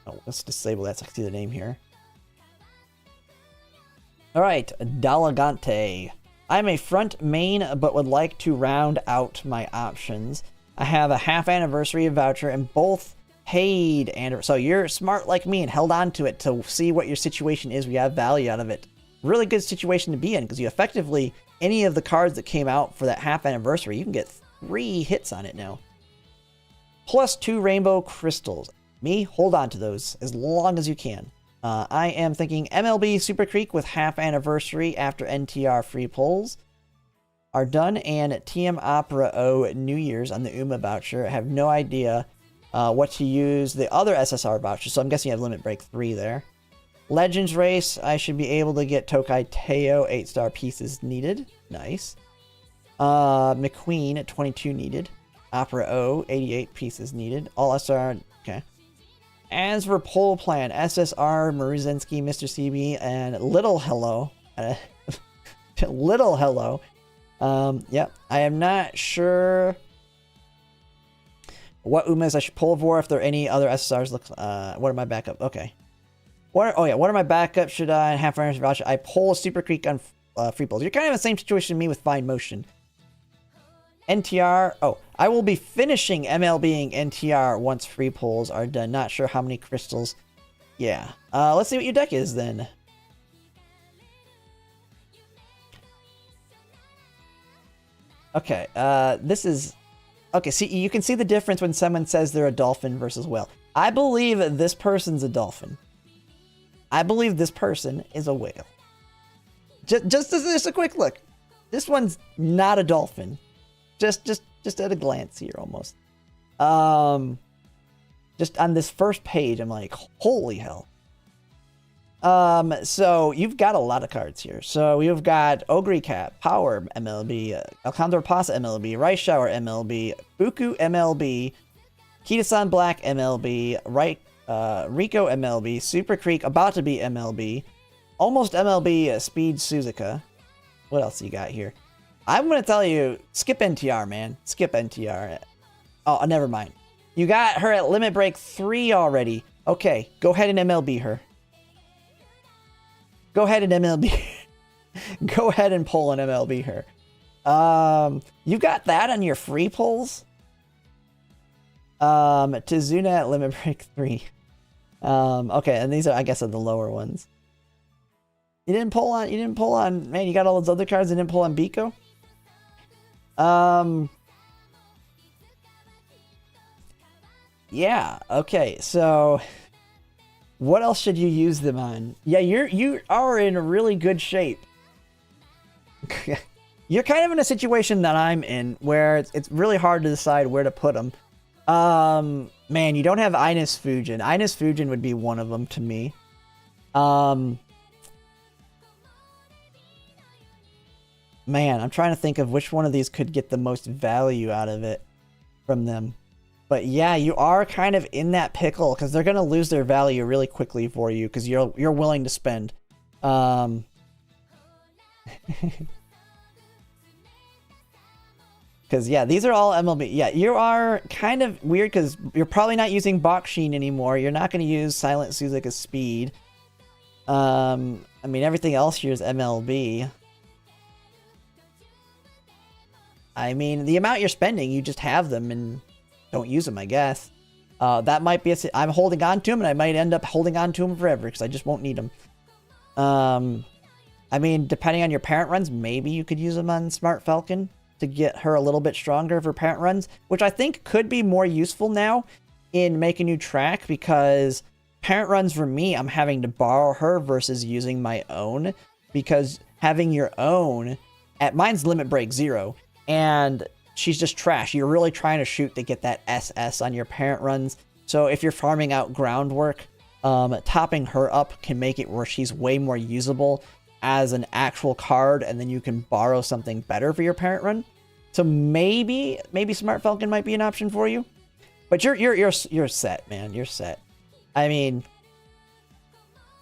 Oh, let's disable that so I can see the name here. All right, Dalagante. I'm a front main, but would like to round out my options. I have a half anniversary voucher and both paid, and so you're smart like me and held on to it to see what your situation is. We have value out of it. Really good situation to be in, because you effectively, any of the cards that came out for that half anniversary, you can get 3 hits on it now. Plus 2 rainbow crystals. Me, hold on to those as long as you can. I am thinking MLB Super Creek with half anniversary after NTR free pulls are done, and TM Opera O New Year's on the Uma voucher. I have no idea what to use the other SSR voucher, so I'm guessing you have Limit Break 3 there. Legends Race, I should be able to get Tokai Teo 8-star pieces needed. Nice. McQueen at 22 needed. Opera O, 88 pieces needed. All SR, okay. As for poll plan, SSR, Maruzinski, Mr. CB, and Little Hello. Little Hello. Yep. I am not sure what Umas I should pull for, if there are any other SSRs. Look, what are my backup? Okay. What are my backups? Should I half anniversary voucher? I pull Super Creek on free pulls. You're kind of in the same situation as me with Fine Motion. NTR. Oh, I will be finishing MLBing NTR once free pulls are done. Not sure how many crystals. Yeah. Let's see what your deck is then. Okay. This is... Okay, see, you can see the difference when someone says they're a dolphin versus whale. I believe this person's a dolphin. I believe this person is a whale. Just a quick look. This one's not a dolphin. Just at a glance here, almost. Just on this first page, I'm like, holy hell. So you've got a lot of cards here. So you've got Ogre Cat, Power MLB, Alcantara Pasa MLB, Rice Shower MLB, Buku MLB, Ketoan Black MLB, Rico MLB, Super Creek about to be MLB, almost MLB Speed Suzuka. What else you got here? I'm going to tell you, skip NTR, man. Skip NTR. Oh, never mind. You got her at Limit Break 3 already. Okay, go ahead and MLB her. Go ahead and MLB. Go ahead and pull an MLB her. You got that on your free pulls? Tizuna at Limit Break 3. Okay, and these are, I guess, are the lower ones. You didn't pull on, man, you got all those other cards and didn't pull on Biko? Yeah, okay, so what else should you use them on? Yeah, you are in a really good shape. You're kind of in a situation that I'm in where it's really hard to decide where to put them. Man, you don't have Ines Fujin. Ines Fujin would be one of them to me. Man, I'm trying to think of which one of these could get the most value out of it from them. But yeah, you are kind of in that pickle because they're going to lose their value really quickly for you because you're willing to spend. Because yeah, these are all MLB. Yeah, you are kind of weird because you're probably not using Bakshin anymore. You're not going to use Silent Suzuka's Speed. I mean, everything else here is MLB. I mean, the amount you're spending, you just have them and don't use them, I guess. That might be I'm holding on to them, and I might end up holding on to them forever because I just won't need them. I mean, depending on your parent runs, maybe you could use them on Smart Falcon to get her a little bit stronger for parent runs, which I think could be more useful now in Make a New Track because parent runs for me, I'm having to borrow her versus using my own because having your own, at mine's Limit Break 0. And she's just trash. You're really trying to shoot to get that SS on your parent runs. So if you're farming out groundwork, topping her up can make it where she's way more usable as an actual card, and then you can borrow something better for your parent run. So maybe Smart Falcon might be an option for you. But you're set, man. You're set. I mean,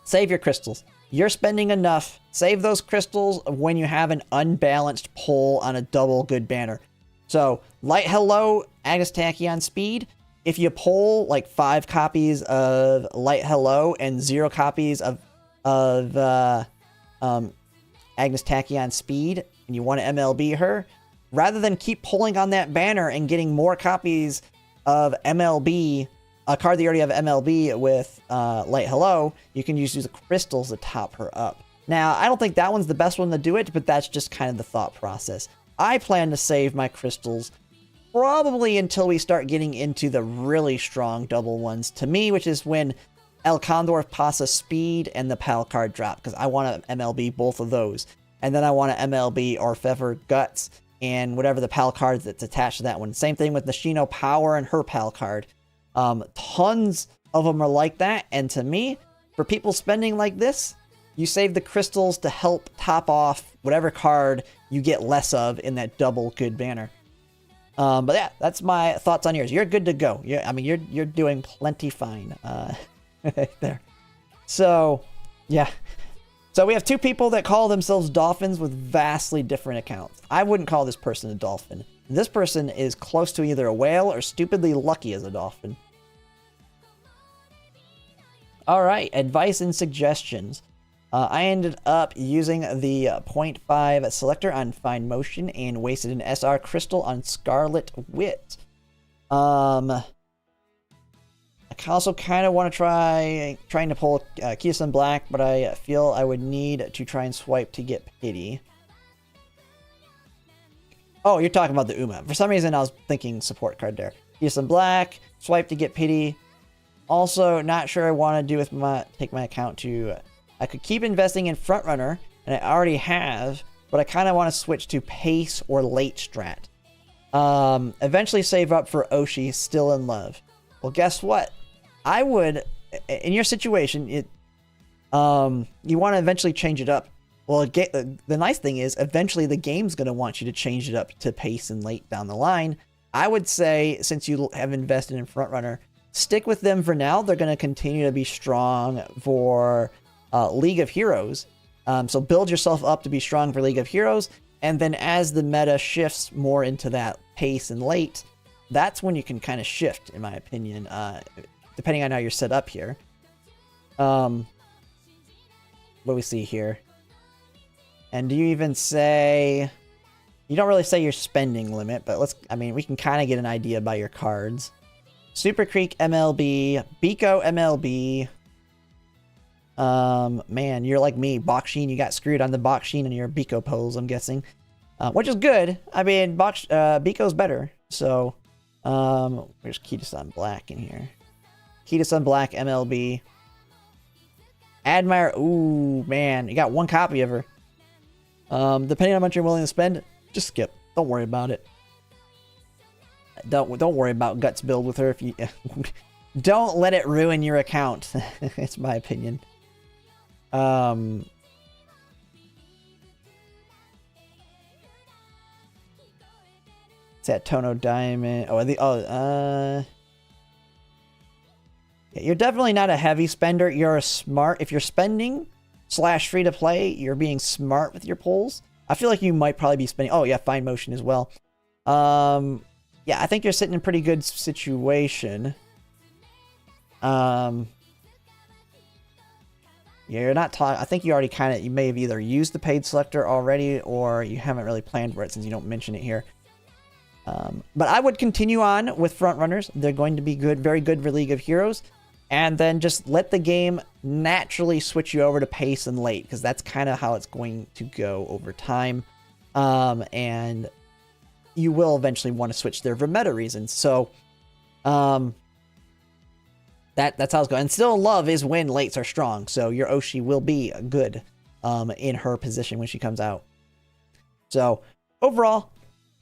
save your crystals. You're spending enough. Save those crystals when you have an unbalanced pull on a double good banner. So, Light Hello, Agnes Tachyon Speed. If you pull like 5 copies of Light Hello and 0 copies of Agnes Tachyon Speed, and you want to MLB her, rather than keep pulling on that banner and getting more copies of MLB, a card that you already have MLB with Light Hello, you can use the crystals to top her up. Now, I don't think that one's the best one to do it, but that's just kind of the thought process. I plan to save my crystals probably until we start getting into the really strong double ones, to me, which is when El Condor Pasa Speed and the PAL card drop, because I want to MLB both of those. And then I want to MLB Orfever Guts and whatever the PAL card that's attached to that one. Same thing with Nishino Power and her PAL card. Tons of them are like that, and to me, for people spending like this, you save the crystals to help top off whatever card you get less of in that double good banner. But yeah, that's my thoughts on yours. You're good to go. I mean, you're doing plenty fine there. So yeah, so we have 2 people that call themselves dolphins with vastly different accounts. I wouldn't call this person a dolphin. This person is close to either a whale or stupidly lucky as a dolphin. All right, advice and suggestions. I ended up using the 0.5 selector on Fine Motion and wasted an SR Crystal on Scarlet Wit. I also kind of want to trying to pull Ketoan Black, but I feel I would need to try and swipe to get Pity. Oh, you're talking about the Uma. For some reason, I was thinking support card there. Ketoan Black, swipe to get Pity. Also, not sure I want to do with take my account to... I could keep investing in Frontrunner, and I already have, but I kind of want to switch to Pace or Late Strat. Eventually save up for Oshi, Still in Love. Well, guess what? I would, in your situation, you want to eventually change it up. Well, the nice thing is, eventually the game's going to want you to change it up to Pace and Late down the line. I would say, since you have invested in Frontrunner, stick with them for now. They're going to continue to be strong for League of Heroes. So build yourself up to be strong for League of Heroes, and then as the meta shifts more into that Pace and Late, that's when you can kind of shift, in my opinion, depending on how you're set up here. What do we see here? And do you even say... You don't really say your spending limit, but we can kind of get an idea by your cards. Super Creek MLB, Biko MLB. Man, you're like me, Bakshin. You got screwed on the Bakshin and your Biko pulls, I'm guessing. Which is good. I mean, Biko's better. So, where's Ketoan Black in here? Ketoan Black MLB. Admire. Ooh, man, you got 1 copy of her. Depending on how much you're willing to spend, just skip. Don't worry about it. Don't worry about guts build with her. If you don't let it ruin your account. It's my opinion. It's that Tono Diamond. Yeah, you're definitely not a heavy spender. You're a smart. If you're spending / free to play, you're being smart with your pulls. I feel like you might probably be spending. Oh yeah, Fine Motion as well. Yeah, I think you're sitting in a pretty good situation. You're not talking. I think you already you may have either used the paid selector already, or you haven't really planned for it since you don't mention it here. But I would continue on with front runners. They're going to be good, very good for League of Heroes. And then just let the game naturally switch you over to Pace and Late, because that's kind of how it's going to go over time. And you will eventually want to switch there for meta reasons. So that's how it's going. And Still in Love is when Lates are strong. So your Oshi will be good in her position when she comes out. So overall,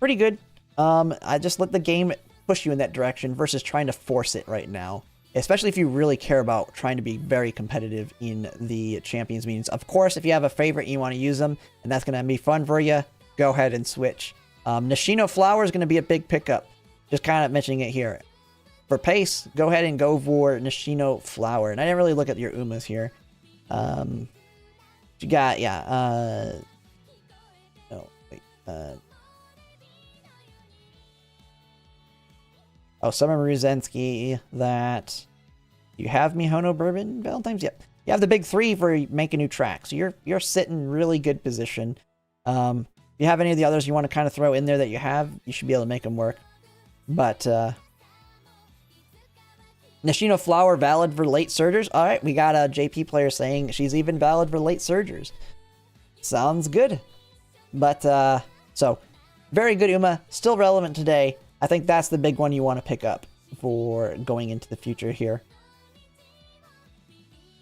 pretty good. I just let the game push you in that direction versus trying to force it right now. Especially if you really care about trying to be very competitive in the Champions meetings. Of course, if you have a favorite and you want to use them, and that's going to be fun for you, go ahead and switch. Nishino Flower is going to be a big pickup. Just kind of mentioning it here. for pace, go ahead and go for Nishino Flower. And I didn't really look at your Umas here. You got, yeah, no, wait, oh, Summer Ruzensky, that, you have Mihono Bourbon Valentine's? Yep. You have the big three for make a new track. So you're sitting really good position. If you have any of the others you want to kind of throw in there that you have, you should be able to make them work. But, Nishino Flower valid for late surgers. All right, we got a JP player saying she's even valid for late surgers. Sounds good. But, so, very good Uma. Still relevant today. I think that's the big one you want to pick up for going into the future here.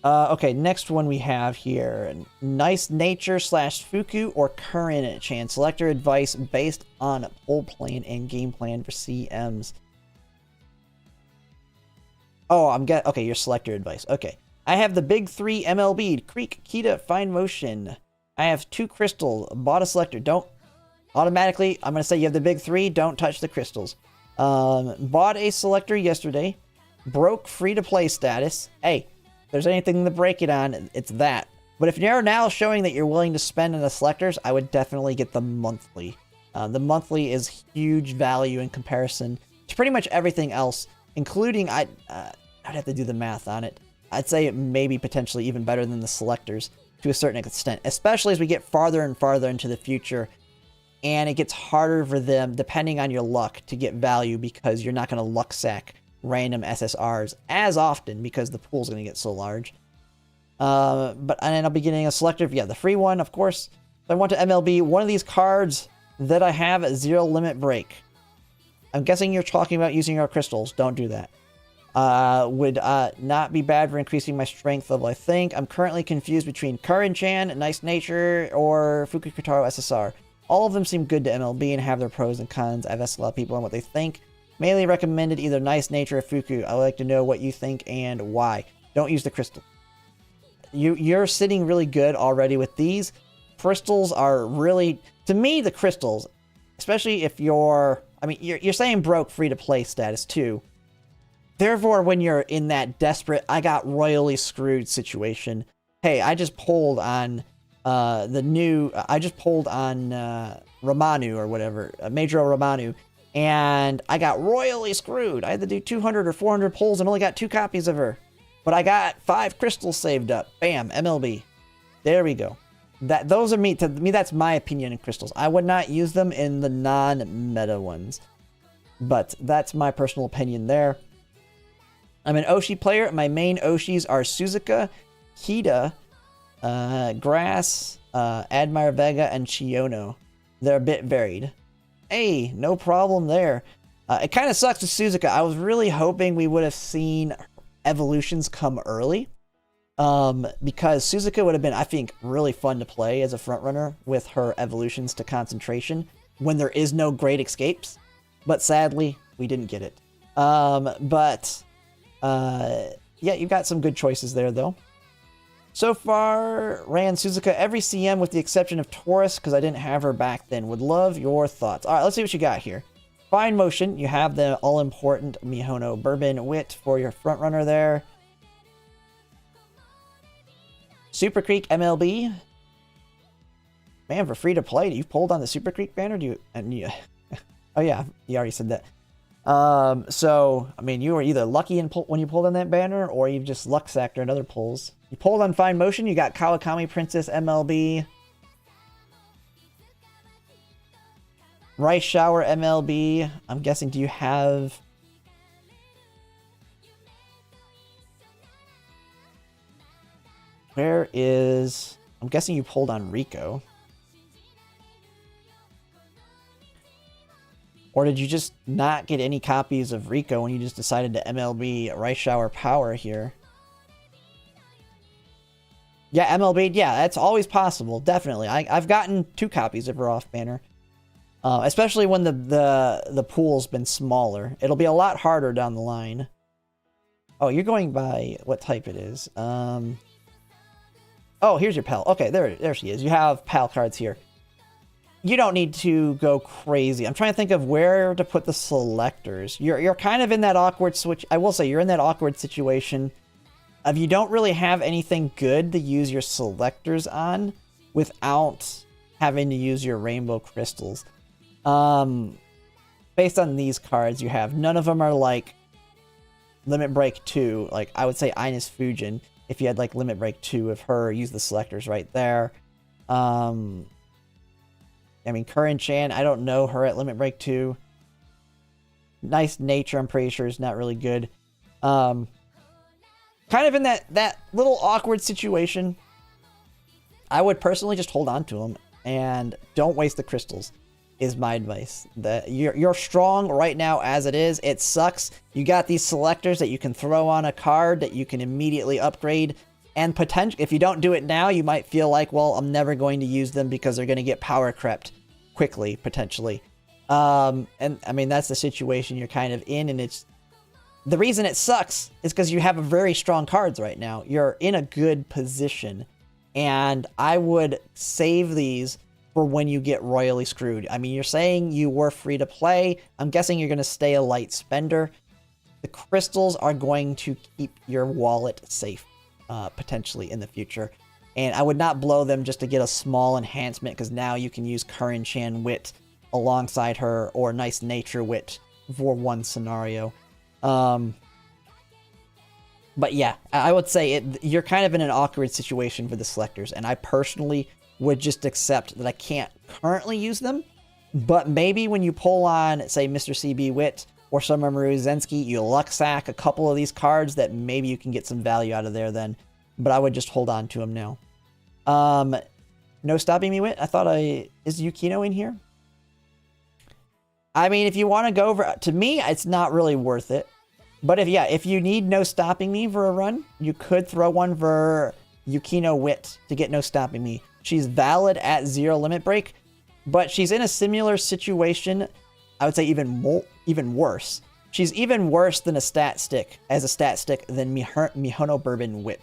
Okay, next one we have here. Nice Nature / Fuku or Current Chan. Selector advice based on pull plan and game plan for CMs. Oh, okay, your selector advice. Okay. I have the big three MLB, Creek, Kita, Fine Motion. I have 2 crystal, bought a selector. Don't, automatically, I'm going to say you have the big three, don't touch the crystals. Bought a selector yesterday, broke free-to-play status. Hey, if there's anything to break it on, it's that. But if you're now showing that you're willing to spend on the selectors, I would definitely get the monthly. The monthly is huge value in comparison to pretty much everything else, including, I'd have to do the math on it. I'd say it may be potentially even better than the selectors to a certain extent, especially as we get farther and farther into the future, and it gets harder for them, depending on your luck, to get value because you're not going to luck sack random SSRs as often because the pool's going to get so large. But I end up getting a selector. Yeah, the free one, of course. If I want to MLB, one of these cards that I have a 0 limit break. I'm guessing you're talking about using your crystals. Don't do that. Would not be bad for increasing my strength level, I think. I'm currently confused between Karin-chan, Nice Nature, or Fukukutaro SSR. All of them seem good to MLB and have their pros and cons. I've asked a lot of people on what they think. Mainly recommended either Nice Nature or Fuku. I would like to know what you think and why. Don't use the crystal. You're sitting really good already with these. Crystals are really, to me, the crystals, especially if you're, I mean, you're saying broke free-to-play status too. Therefore, when you're in that desperate, I got royally screwed situation, hey, I just pulled on I just pulled on Ramanu or whatever, Major Ramanu, and I got royally screwed. I had to do 200 or 400 pulls and only got 2 copies of her. But I got 5 crystals saved up. Bam, MLB. There we go. Those are me. To me, that's my opinion in crystals. I would not use them in the non-meta ones. But that's my personal opinion there. I'm an Oshi player. My main Oshis are Suzuka, Kita, Grass, Admire Vega, and Chiono. They're a bit varied. Hey, no problem there. It kind of sucks with Suzuka. I was really hoping we would have seen evolutions come early. Because Suzuka would have been, I think, really fun to play as a frontrunner with her evolutions to concentration when there is no great escapes. But sadly, we didn't get it. Yeah, you've got some good choices there, though. So far, ran Suzuka every CM with the exception of Taurus, because I didn't have her back then. Would love your thoughts. All right, let's see what you got here. Fine Motion, you have the all-important Mihono Bourbon Wit for your frontrunner there. Super Creek MLB. Man, for free to play, do you pulled on the Super Creek banner? Oh yeah, you already said that. So, I mean, you were either lucky when you pulled on that banner, or you've just luck sacked in other pulls. You pulled on Fine Motion, you got Kawakami Princess MLB. Rice Shower MLB. I'm guessing, do you have... Where is... I'm guessing you pulled on Rico. Or did you just not get any copies of Rico when you just decided to MLB Rice Shower Power here? Yeah, MLB, yeah, that's always possible, definitely. I've gotten 2 copies of her off banner. Especially when the pool's been smaller. It'll be a lot harder down the line. Oh, you're going by what type it is. Oh, here's your pal. Okay, there she is. You have pal cards here. you don't need to go crazy. I'm trying to think of where to put the selectors. You're kind of in that awkward switch. I will say you're in that awkward situation of you don't really have anything good to use your selectors on without having to use your rainbow crystals. Based on these cards you have, none of them are like Limit Break 2. Like, I would say Ines Fujin, if you had like Limit Break 2 of her, use the selectors right there. I mean, Curran Chan, I don't know her at Limit Break 2. Nice Nature, I'm pretty sure, is not really good. Kind of in that little awkward situation. I would personally just hold on to them and don't waste the crystals, is my advice. You're strong right now as it is. It sucks. You got these selectors that you can throw on a card that you can immediately upgrade. And potentially, if you don't do it now, you might feel like, well, I'm never going to use them because they're going to get power crept quickly, potentially. And I mean, that's the situation you're kind of in. And it's the reason it sucks is because you have very strong cards right now. You're in a good position. And I would save these for when you get royally screwed. I mean, you're saying you were free to play. I'm guessing you're going to stay a light spender. The crystals are going to keep your wallet safe, potentially in the future. And I would not blow them just to get a small enhancement, because now you can use Curran Chan Wit alongside her, or Nice Nature Wit for one scenario. But yeah, I would say you're kind of in an awkward situation for the selectors, and I personally would just accept that I can't currently use them, but maybe when you pull on, say, Mr. CB Wit or Summer Maru Zensky, you luck sack a couple of these cards that maybe you can get some value out of there then, but I would just hold on to them now. No Stopping Me Wit? I thought is Yukino in here? I mean, if you want to go over, to me, it's not really worth it. But if you need No Stopping Me for a run, you could throw one for Yukino Wit to get No Stopping Me. She's valid at 0 limit break, but she's in a similar situation. I would say even worse. She's even worse than a stat stick, than Mihono Bourbon Wit.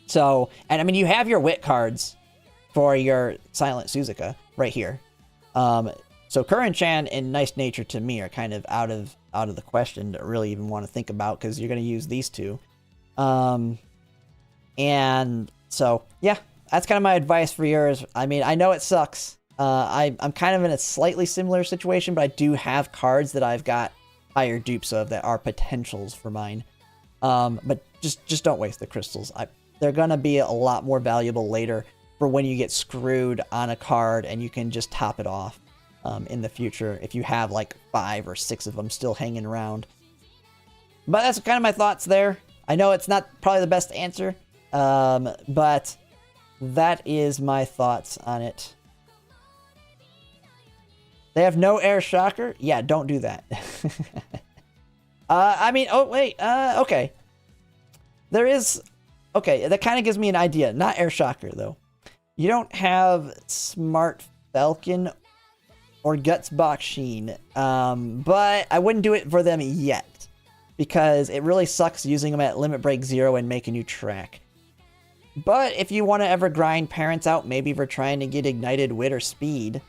So, and I mean, you have your Wit cards for your Silent Suzuka right here. So Curran Chan and Nice Nature to me are kind of out of the question to really even want to think about, because you're going to use these two. And so, yeah, that's kind of my advice for yours. I mean, I know it sucks. I'm kind of in a slightly similar situation, but I do have cards that I've got higher dupes of that are potentials for mine. But just don't waste the crystals. They're going to be a lot more valuable later for when you get screwed on a card and you can just top it off. In the future, if you have like 5 or 6 of them still hanging around. But that's kind of my thoughts there. I know it's not probably the best answer, but that is my thoughts on it. They have no air shocker? Yeah, don't do that. I mean, oh wait, okay. There is, okay, that kind of gives me an idea. Not air shocker though. You don't have Smart Falcon or Guts Baksheen, but I wouldn't do it for them yet, because it really sucks using them at Limit Break 0 and making you track. But if you want to ever grind parents out, maybe for trying to get Ignited Wit or Speed,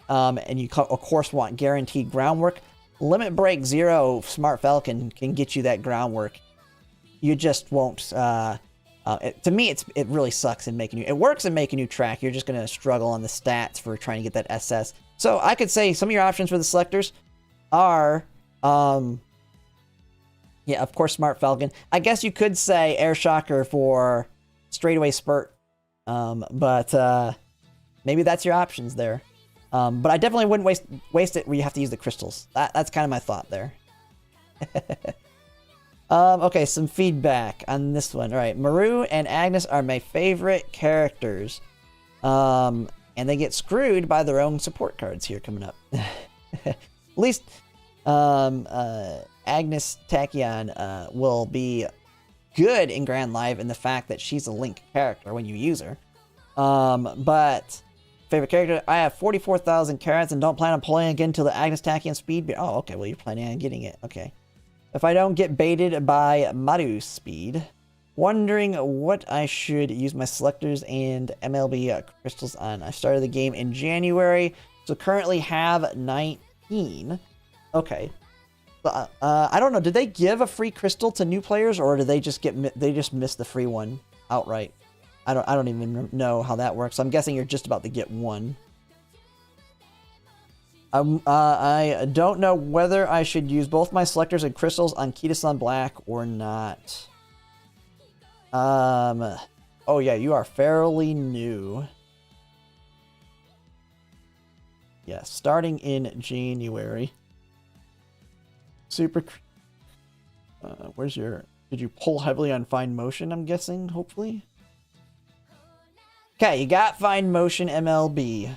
and you of course want guaranteed groundwork, Limit Break 0 Smart Falcon can get you that groundwork. You just won't, to me, it really sucks in making you, it works in making you track, you're just going to struggle on the stats for trying to get that SS. So I could say some of your options for the selectors are, yeah, of course, Smart Falcon. I guess you could say Air Shocker for Straightaway Spurt, but maybe that's your options there. But I definitely wouldn't waste it where you have to use the crystals. That's kind of my thought there. Okay, some feedback on this one. All right, Maru and Agnes are my favorite characters. And they get screwed by their own support cards here coming up. At least Agnes Tachyon will be good in Grand Live in the fact that she's a Link character when you use her. But favorite character, I have 44,000 carats and don't plan on playing again until the Agnes Tachyon speed. Oh, okay, well you're planning on getting it. Okay. If I don't get baited by Maru's speed, Wondering what I should use my selectors and MLB crystals on. I started the game in January, so currently have 19. Okay. I don't know. Did they give a free crystal to new players, or do they just miss the free one outright? I don't even know how that works. I'm guessing you're just about to get one. I don't know whether I should use both my selectors and crystals on Ketoan Black or not. Oh yeah, you are fairly new. Yeah, starting in January. Super. Where's your? Did you pull heavily on fine motion? I'm guessing, hopefully. Okay, you got fine motion MLB.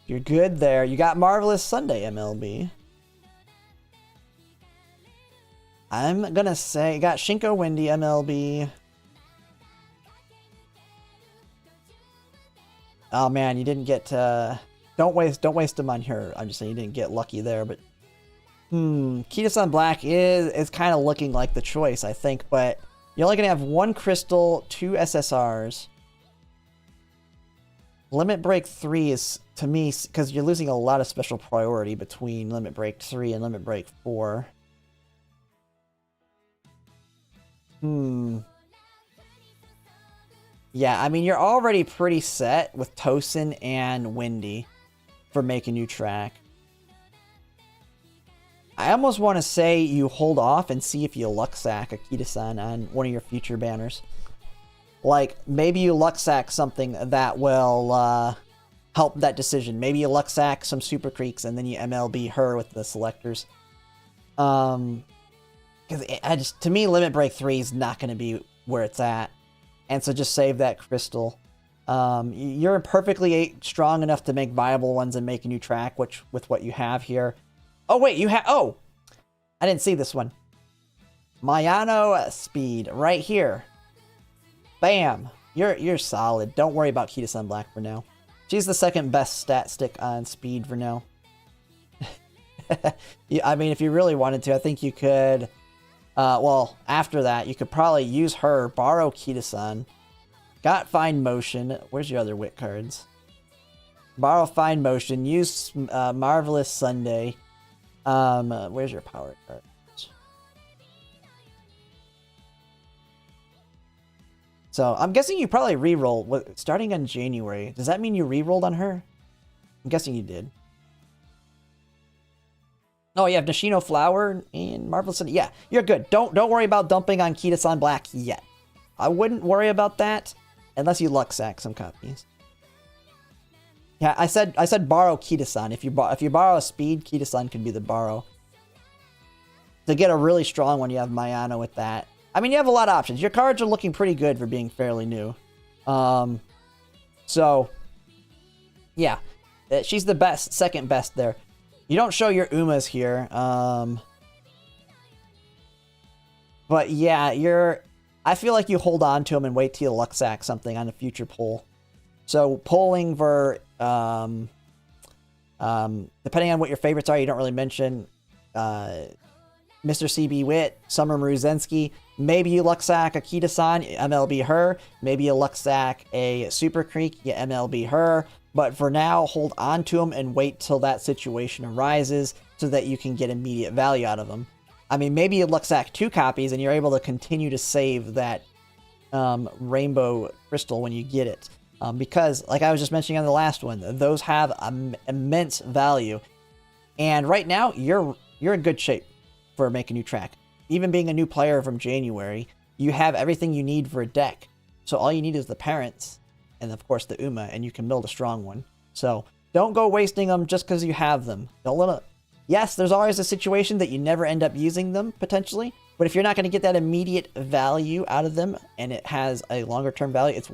You're good there. You got Marvelous Sunday MLB. I'm gonna say you got Shinko Windy MLB. Oh man, you didn't get don't waste them on her. I'm just saying you didn't get lucky there, but Ketoan Black is kind of looking like the choice, I think, but you're only gonna have one crystal, 2 SSRs. Limit Break 3 is, to me, because you're losing a lot of special priority between Limit Break 3 and Limit Break 4. Yeah, I mean, you're already pretty set with Tosin and Windy for making you track. I almost want to say you hold off and see if you luck sack a Ketoan on one of your future banners. Like, maybe you luck sack something that will help that decision. Maybe you luck sack some Super Creeks and then you MLB her with the selectors. Because to me, Limit Break 3 is not going to be where it's at. And so just save that crystal. You're perfectly strong enough to make viable ones and make a new track, which with what you have here. Oh, wait, you have... Oh! I didn't see this one. Mayano Speed, right here. Bam! You're solid. Don't worry about Ketoan Black for now. She's the second best stat stick on Speed for now. I mean, if you really wanted to, I think you could... well, after that, you could probably use her, borrow Ketoan. Got Fine Motion. Where's your other Wit cards? Borrow Fine Motion. Use Marvelous Sunday. Where's your power cards? So, I'm guessing you probably re-roll starting in January. Does that mean you re-rolled on her? I'm guessing you did. Oh, you have Nishino Flower and Marvelous Sunday. Yeah, you're good. Don't worry about dumping on Ketoan Black yet. I wouldn't worry about that unless you luck sack some copies. Yeah, I said borrow Ketoan. If you borrow a speed, Ketoan could be the borrow. To get a really strong one, you have Mayano with that. I mean, you have a lot of options. Your cards are looking pretty good for being fairly new. So, yeah. She's the best, second best there. You don't show your Umas here. But yeah, I feel like you hold on to them and wait till you luck sack something on a future pull. So polling for, depending on what your favorites are, you don't really mention, Mr. CB Wit, Summer Maruzensky. Maybe you luck sack a Ketoan, MLB her. Maybe you luck sack a Super Creek, you MLB her. But for now, hold on to them and wait till that situation arises so that you can get immediate value out of them. I mean, maybe you luck sack 2 copies and you're able to continue to save that rainbow crystal when you get it. Because, like I was just mentioning on the last one, those have immense value. And right now, you're in good shape for making a new track. Even being a new player from January, you have everything you need for a deck. So all you need is the parents, and of course the Uma, and you can build a strong one. So don't go wasting them just because you have them. Don't let it... Yes, there's always a situation that you never end up using them, potentially. But if you're not going to get that immediate value out of them, and it has a longer term value, it's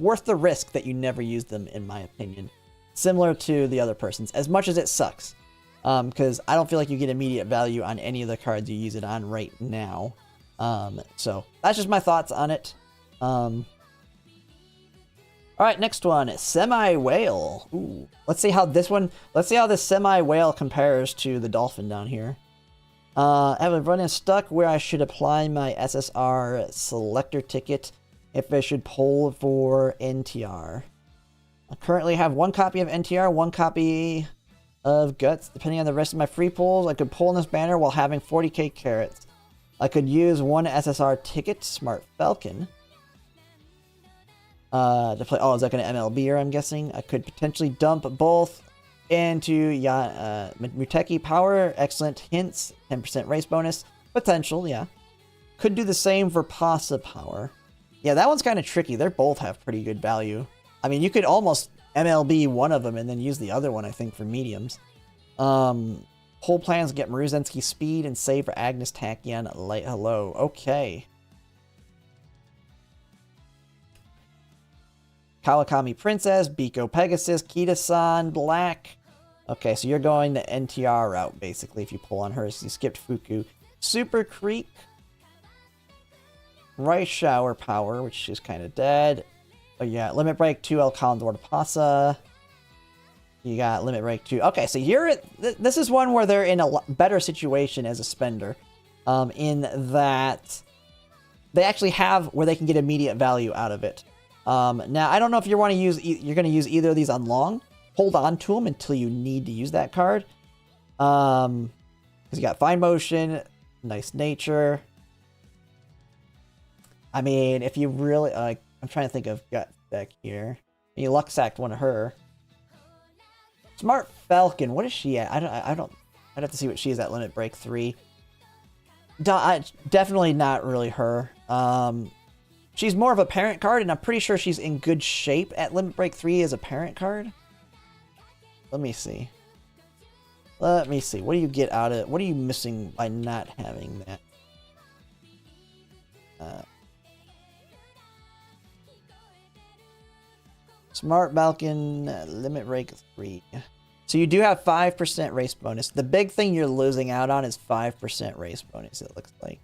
worth the risk that you never use them, in my opinion. Similar to the other person's, as much as it sucks. Because I don't feel like you get immediate value on any of the cards you use it on right now. So that's just my thoughts on it. Alright, next one. Semi-Whale. Ooh. Let's see how this Semi-Whale compares to the Dolphin down here. Have a run stuck where I should apply my SSR selector ticket if I should pull for NTR. I currently have 1 copy of NTR, 1 copy of Guts. Depending on the rest of my free pulls, I could pull in this banner while having 40k carrots. I could use 1 SSR ticket, Smart Falcon, to play. Oh, is that going to MLB? I'm guessing I could potentially dump both into Muteki Power. Excellent hints. 10% race bonus potential. Yeah, could do the same for Pasa Power. Yeah, that one's kind of tricky. They both have pretty good value. I mean, you could almost MLB one of them and then use the other one, I think, for mediums. Whole plans get Maruzensky speed and save for Agnes Tachyon light hello. Okay. Kawakami Princess, Biko Pegasus, Kita-san, Black. Okay, so you're going the NTR route, basically, if you pull on her. So you skipped Fuku. Super Creek. Rice Shower Power, which is kind of dead. Oh, yeah. Limit Break 2, El Condor de Pasa. You got Limit Break 2. Okay, so this is one where they're in a better situation as a spender. In that they actually have where they can get immediate value out of it. Now, I don't know if you want to use... You're going to use either of these on long. Hold on to them until you need to use that card. Because you got Fine Motion, Nice Nature. I mean, if you really... I'm trying to think of gut deck here. You luck sacked one of her. Smart Falcon. What is she at? I don't. I'd have to see what she is at Limit Break 3. Definitely not really her. She's more of a parent card, and I'm pretty sure she's in good shape at Limit Break 3 as a parent card. Let me see. Let me see. What do you get out of it? What are you missing by not having that? Smart Falcon, Limit Break 3. So you do have 5% race bonus. The big thing you're losing out on is 5% race bonus, it looks like.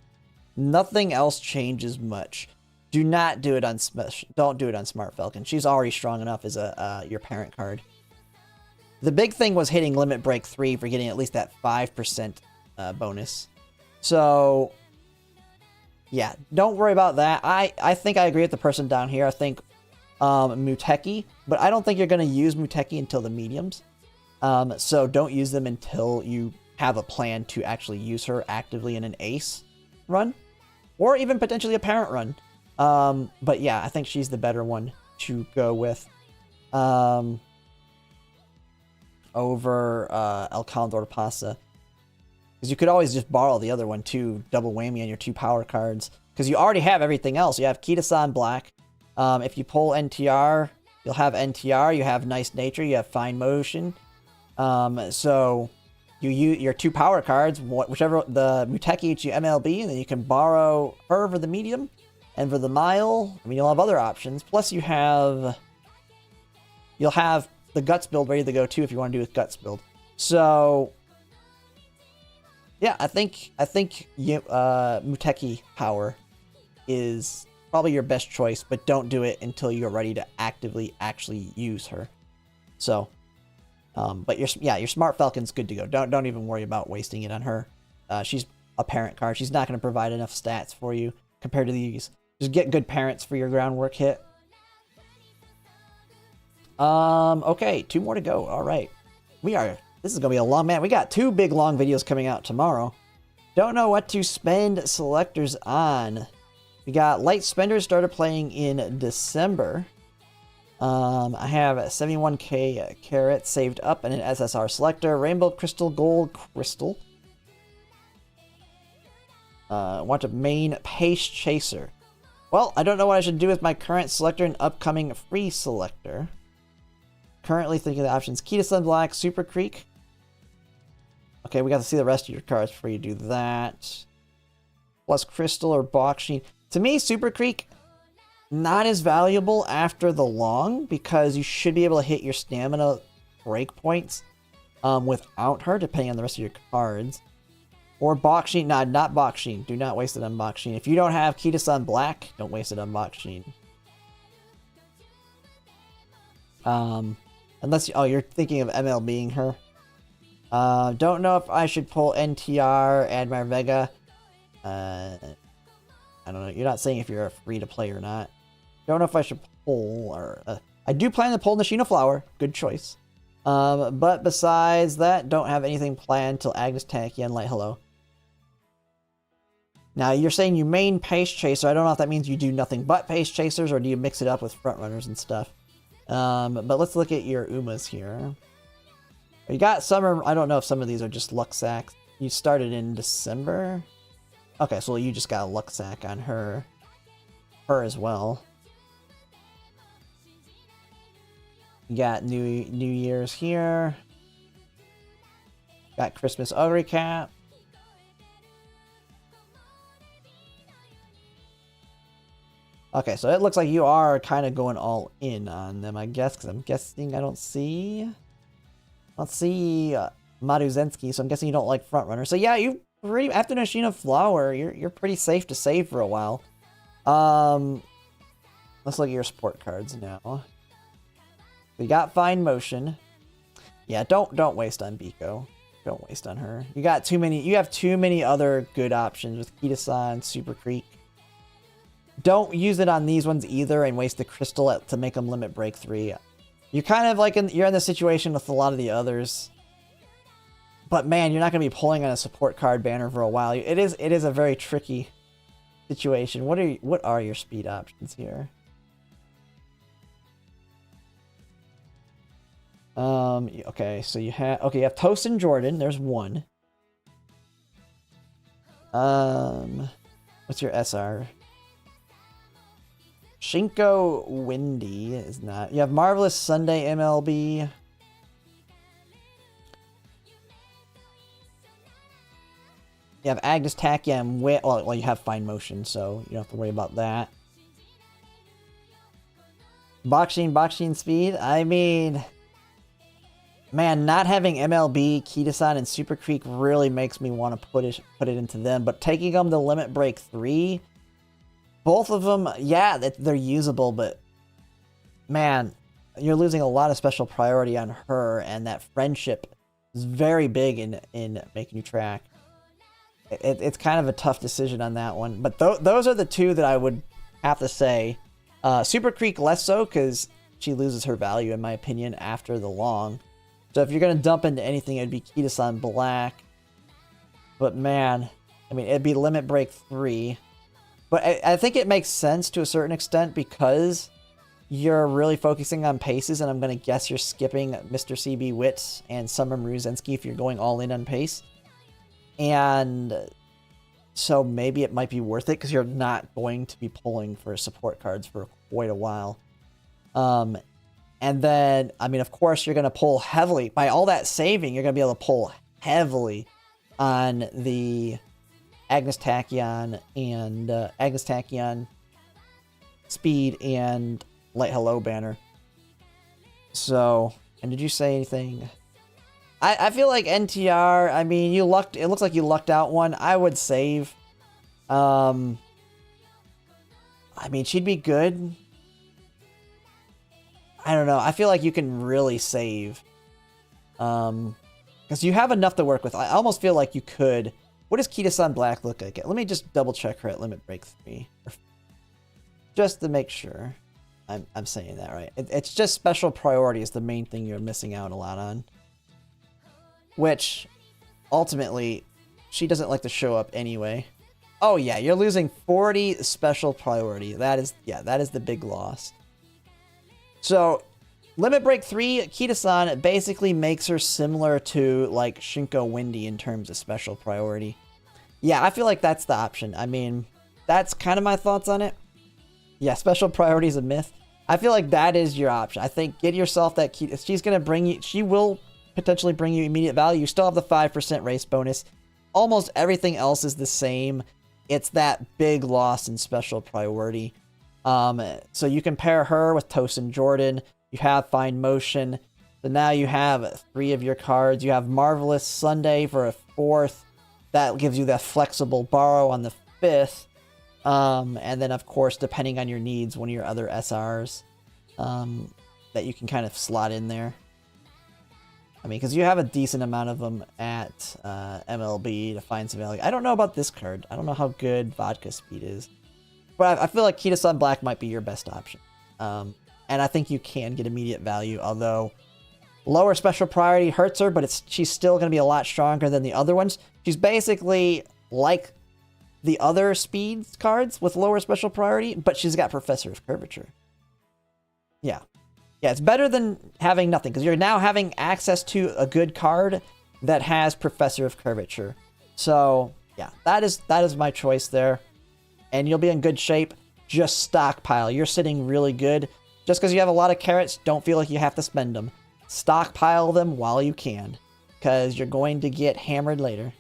Nothing else changes much. Do not do it on don't do it on Smart Falcon. She's already strong enough as your parent card. The big thing was hitting Limit Break 3 for getting at least that 5% bonus. So yeah, don't worry about that. I think I agree with the person down here. I think Muteki, but I don't think you're going to use Muteki until the mediums. So don't use them until you have a plan to actually use her actively in an ace run, or even potentially a parent run. But yeah, I think she's the better one to go with over El Condor Pasa. Because you could always just borrow the other one too, double whammy on your 2 power cards. Because you already have everything else. You have Kita-san Black. If you pull NTR, you'll have NTR. You have Nice Nature. You have Fine Motion. So you use your 2 power cards, whichever the Muteki you MLB, and then you can borrow her for the medium and for the mile. I mean, you'll have other options. Plus, you'll have the Guts build ready to go too if you want to do a Guts build. So yeah, I think Muteki Power is probably your best choice, but don't do it until you're ready to actually use her. So, but your Smart Falcon's good to go. Don't even worry about wasting it on her. She's a parent card. She's not going to provide enough stats for you compared to these. Just get good parents for your groundwork hit. Okay, 2 more to go. All right, this is gonna be a long man. We got 2 big long videos coming out tomorrow. Don't know what to spend selectors on. We got Light Spenders started playing in December. I have 71k carrot saved up in an SSR selector. Rainbow Crystal, Gold Crystal. Want a main Pace Chaser. Well, I don't know what I should do with my current selector and upcoming free selector. Currently thinking of the options. Kita-san Black, Super Creek. Okay, we got to see the rest of your cards before you do that. Plus Crystal or Bakshi. To me, Super Creek, not as valuable after the long, because you should be able to hit your stamina breakpoints without her, depending on the rest of your cards. Or Bakshi. Nah, not Bakshi. Do not waste it on Bakshi. If you don't have Kita-san Black, don't waste it on Bakshi. Unless, you're thinking of MLBing her. Don't know if I should pull NTR, Admire Vega. I don't know. You're not saying if you're free to play or not. Don't know if I should pull or... I do plan to pull Nishina Flower. Good choice. But besides that, don't have anything planned till Agnes Tachyon Light Hello. Now, you're saying you main Pace Chaser. I don't know if that means you do nothing but Pace Chasers, or do you mix it up with front runners and stuff. But let's look at your Umas here. You got Summer... I don't know if some of these are just Luck Sacks. You started in December? Okay, so you just got a Luck Sack on her. Her as well. You got New Year's here. Got Christmas Ogre Cap. Okay, so it looks like you are kind of going all in on them, I guess, because I'm guessing I don't see Maruzensky, so I'm guessing you don't like front runner. So yeah, you pretty after Nishina Flower, you're pretty safe to save for a while. Let's look at your support cards now. We got Fine Motion. Yeah, don't waste on Biko. Don't waste on her. You got too many. You have too many other good options with Ketoan, Super Creek. Don't use it on these ones either, and waste the crystal to make them limit break 3. You're kind of like you're in the situation with a lot of the others. But man, you're not going to be pulling on a support card banner for a while. It is a very tricky situation. What are your speed options here? Okay, so you have Tosin Jordan. There's one. What's your SR? Shinko Windy is not. You have Marvelous Sunday MLB. You have Agnes Tachyon. Well, you have Fine Motion, so you don't have to worry about that. Boxing Speed. I mean, man, not having MLB, Ketoan, and Super Creek really makes me want to put it into them. But taking them to Limit Break 3, both of them, yeah, they're usable, but man, you're losing a lot of special priority on her, and that friendship is very big in making you track. It's kind of a tough decision on that one. But those are the two that I would have to say. Super Creek less so, because she loses her value, in my opinion, after the long. So if you're going to dump into anything, it'd be Ketoan Black. But man, I mean, it'd be Limit Break 3. But I think it makes sense to a certain extent, because you're really focusing on paces, and I'm going to guess you're skipping Mr. CB Witz and Summer Maruzensky if you're going all in on pace. And so maybe it might be worth it, because you're not going to be pulling for support cards for quite a while. And then, I mean, of course, you're going to pull heavily. By all that saving, you're going to be able to pull heavily on the Agnes Tachyon and Agnes Tachyon Speed and Light Hello banner. So, and did you say anything? I feel like NTR, I mean, it looks like you lucked out one. I would save. I mean, she'd be good. I don't know. I feel like you can really save. Because you have enough to work with. I almost feel like you could. What does Ketoan Black look like? Let me just double check her at Limit Break 3. Just to make sure I'm saying that right. It's just special priority is the main thing you're missing out a lot on. Which, ultimately, she doesn't like to show up anyway. Oh yeah, you're losing 40 special priority. That is the big loss. So, Limit Break 3, Ketoan basically makes her similar to, like, Shinko Windy in terms of special priority. Yeah, I feel like that's the option. I mean, that's kind of my thoughts on it. Yeah, special priority is a myth. I feel like that is your option. I think get yourself that she's going to bring you... She will potentially bring you immediate value. You still have the 5% race bonus. Almost everything else is the same. It's that big loss in special priority. So you can pair her with Tosin Jordan. You have Fine Motion. So now you have 3 of your cards. You have Marvelous Sunday for a 4th. That gives you that flexible borrow on the 5th. And then, of course, depending on your needs, one of your other SRs that you can kind of slot in there. I mean, because you have a decent amount of them at MLB to find some value. I don't know about this card. I don't know how good Vodka Speed is. But I feel like Ketoan Black might be your best option. And I think you can get immediate value, although lower special priority hurts her, but she's still going to be a lot stronger than the other ones. She's basically like the other speeds cards with lower special priority, but she's got Professor of Curvature. Yeah. Yeah, it's better than having nothing, because you're now having access to a good card that has Professor of Curvature. So, yeah, that is my choice there. And you'll be in good shape. Just stockpile. You're sitting really good. Just because you have a lot of carrots, don't feel like you have to spend them. Stockpile them while you can, because you're going to get hammered later.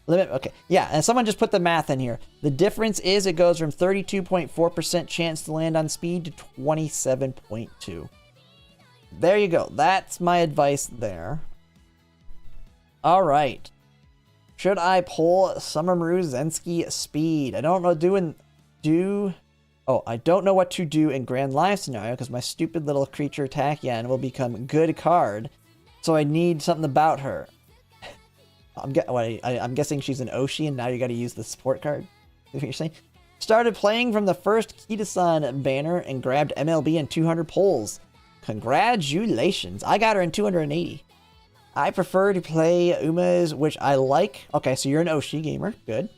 Okay, yeah, and someone just put the math in here. The difference is it goes from 32.4% chance to land on speed to 27.2. There you go. That's my advice there. All right. Should I pull Summermaru Zensky Speed? I don't know I don't know what to do in Grand Live scenario because my stupid little creature Tachyon will become good card. So I need something about her. I'm guessing she's an Oshi and now you got to use the support card. Is what you're saying? Started playing from the first Ketoan banner and grabbed MLB in 200 pulls. Congratulations. I got her in 280. I prefer to play Umas, which I like. Okay, so you're an Oshi gamer. Good.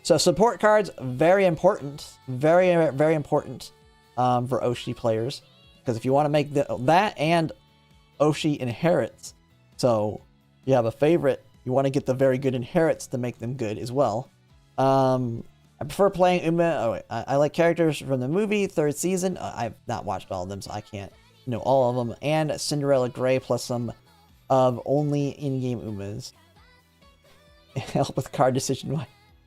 So support cards, very important. Very, very important for Oshi players. Because if you want to make that and Oshi inherits. So you have a favorite. You want to get the very good inherits to make them good as well. I prefer playing Uma. I like characters from the movie, third season. I've not watched all of them, so I can't know all of them. And Cinderella Grey plus some of only in-game Umas. Help with card decision.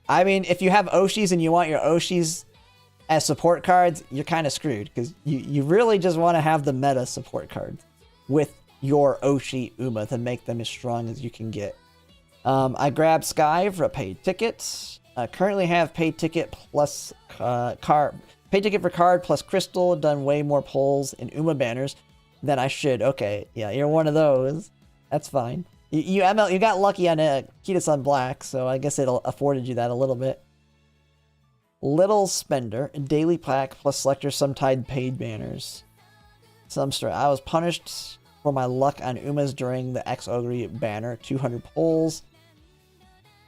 I mean, if you have Oshis and you want your Oshis as support cards, you're kind of screwed. Because you really just want to have the meta support cards with your Oshi Uma to make them as strong as you can get. I grabbed Sky for a paid ticket. I currently have paid ticket plus card. Paid ticket for card plus crystal. Done way more pulls in Uma banners than I should. Okay, yeah, you're one of those. That's fine. You got lucky on Ketoan Black, so I guess it afforded you that a little bit. Little Spender, daily pack plus selector sometime paid banners. I was punished for my luck on Umas during the X-Ogre banner. 200 pulls.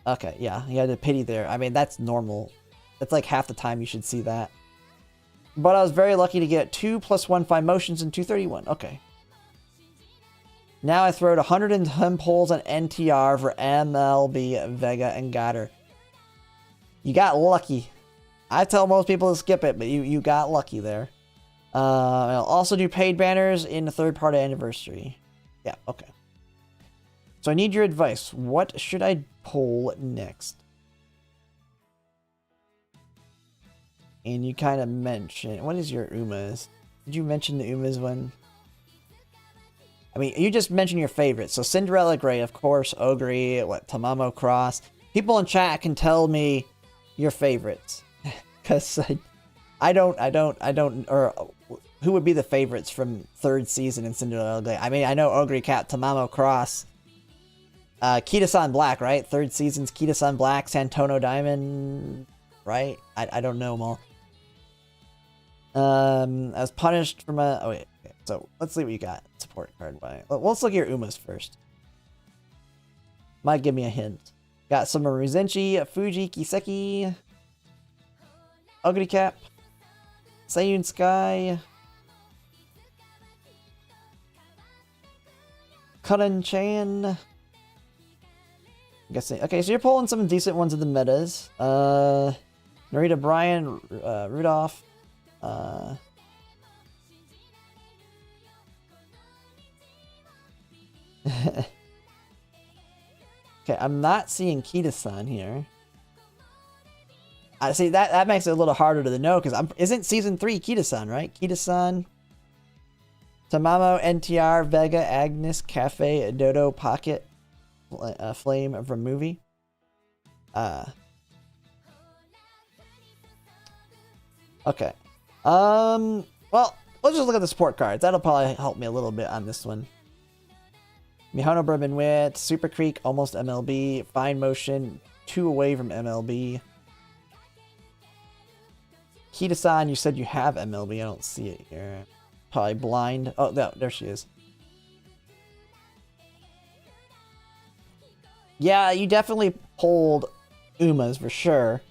Okay, yeah, you had a pity there. I mean, that's normal. That's like half the time you should see that. But I was very lucky to get 2 plus 1 5 motions and 231. Okay. Now I throwed 110 pulls on NTR for MLB, Vega, and got her. You got lucky. I tell most people to skip it, but you got lucky there. I'll also do paid banners in the third-party anniversary. Yeah, okay. So I need your advice. What should I pull next? And you kind of mentioned... What is your Umas? Did you mention the Umas one? I mean, you just mentioned your favorites. So Cinderella Grey, of course. Ogre, Tamamo Cross. People in chat can tell me your favorites. Because I don't, or who would be the favorites from third season in Cinderella Grey? I mean, I know Ogre Cat, Tamamo Cross, Ketoan Black, right? Third season's Ketoan Black, Santono Diamond, right? I don't know them all. I was punished from a... Oh, wait. Okay. So, let's see what you got. Support card. Let's look at your Umas first. Might give me a hint. Got some Rizenchi, Fuji, Kiseki, Ugly Cap, Sayun Sky, Kunan Chan. I'm guessing. Okay, so you're pulling some decent ones of the metas. Narita Bryan, Rudolph. Okay, I'm not seeing Ketoan here. I see that makes it a little harder to know because isn't season 3 Ketoan, right? Ketoan, Tamamo, NTR, Vega, Agnes, Cafe, Dodo, Pocket, Flame from movie. Okay. Well, let's just look at the support cards. That'll probably help me a little bit on this one. Mihono Bourbon Wit, Super Creek, almost MLB, Fine Motion, 2 away from MLB. Kita-san, you said you have MLB. I don't see it here. Probably blind. Oh, no, there she is. Yeah, you definitely pulled Umas for sure.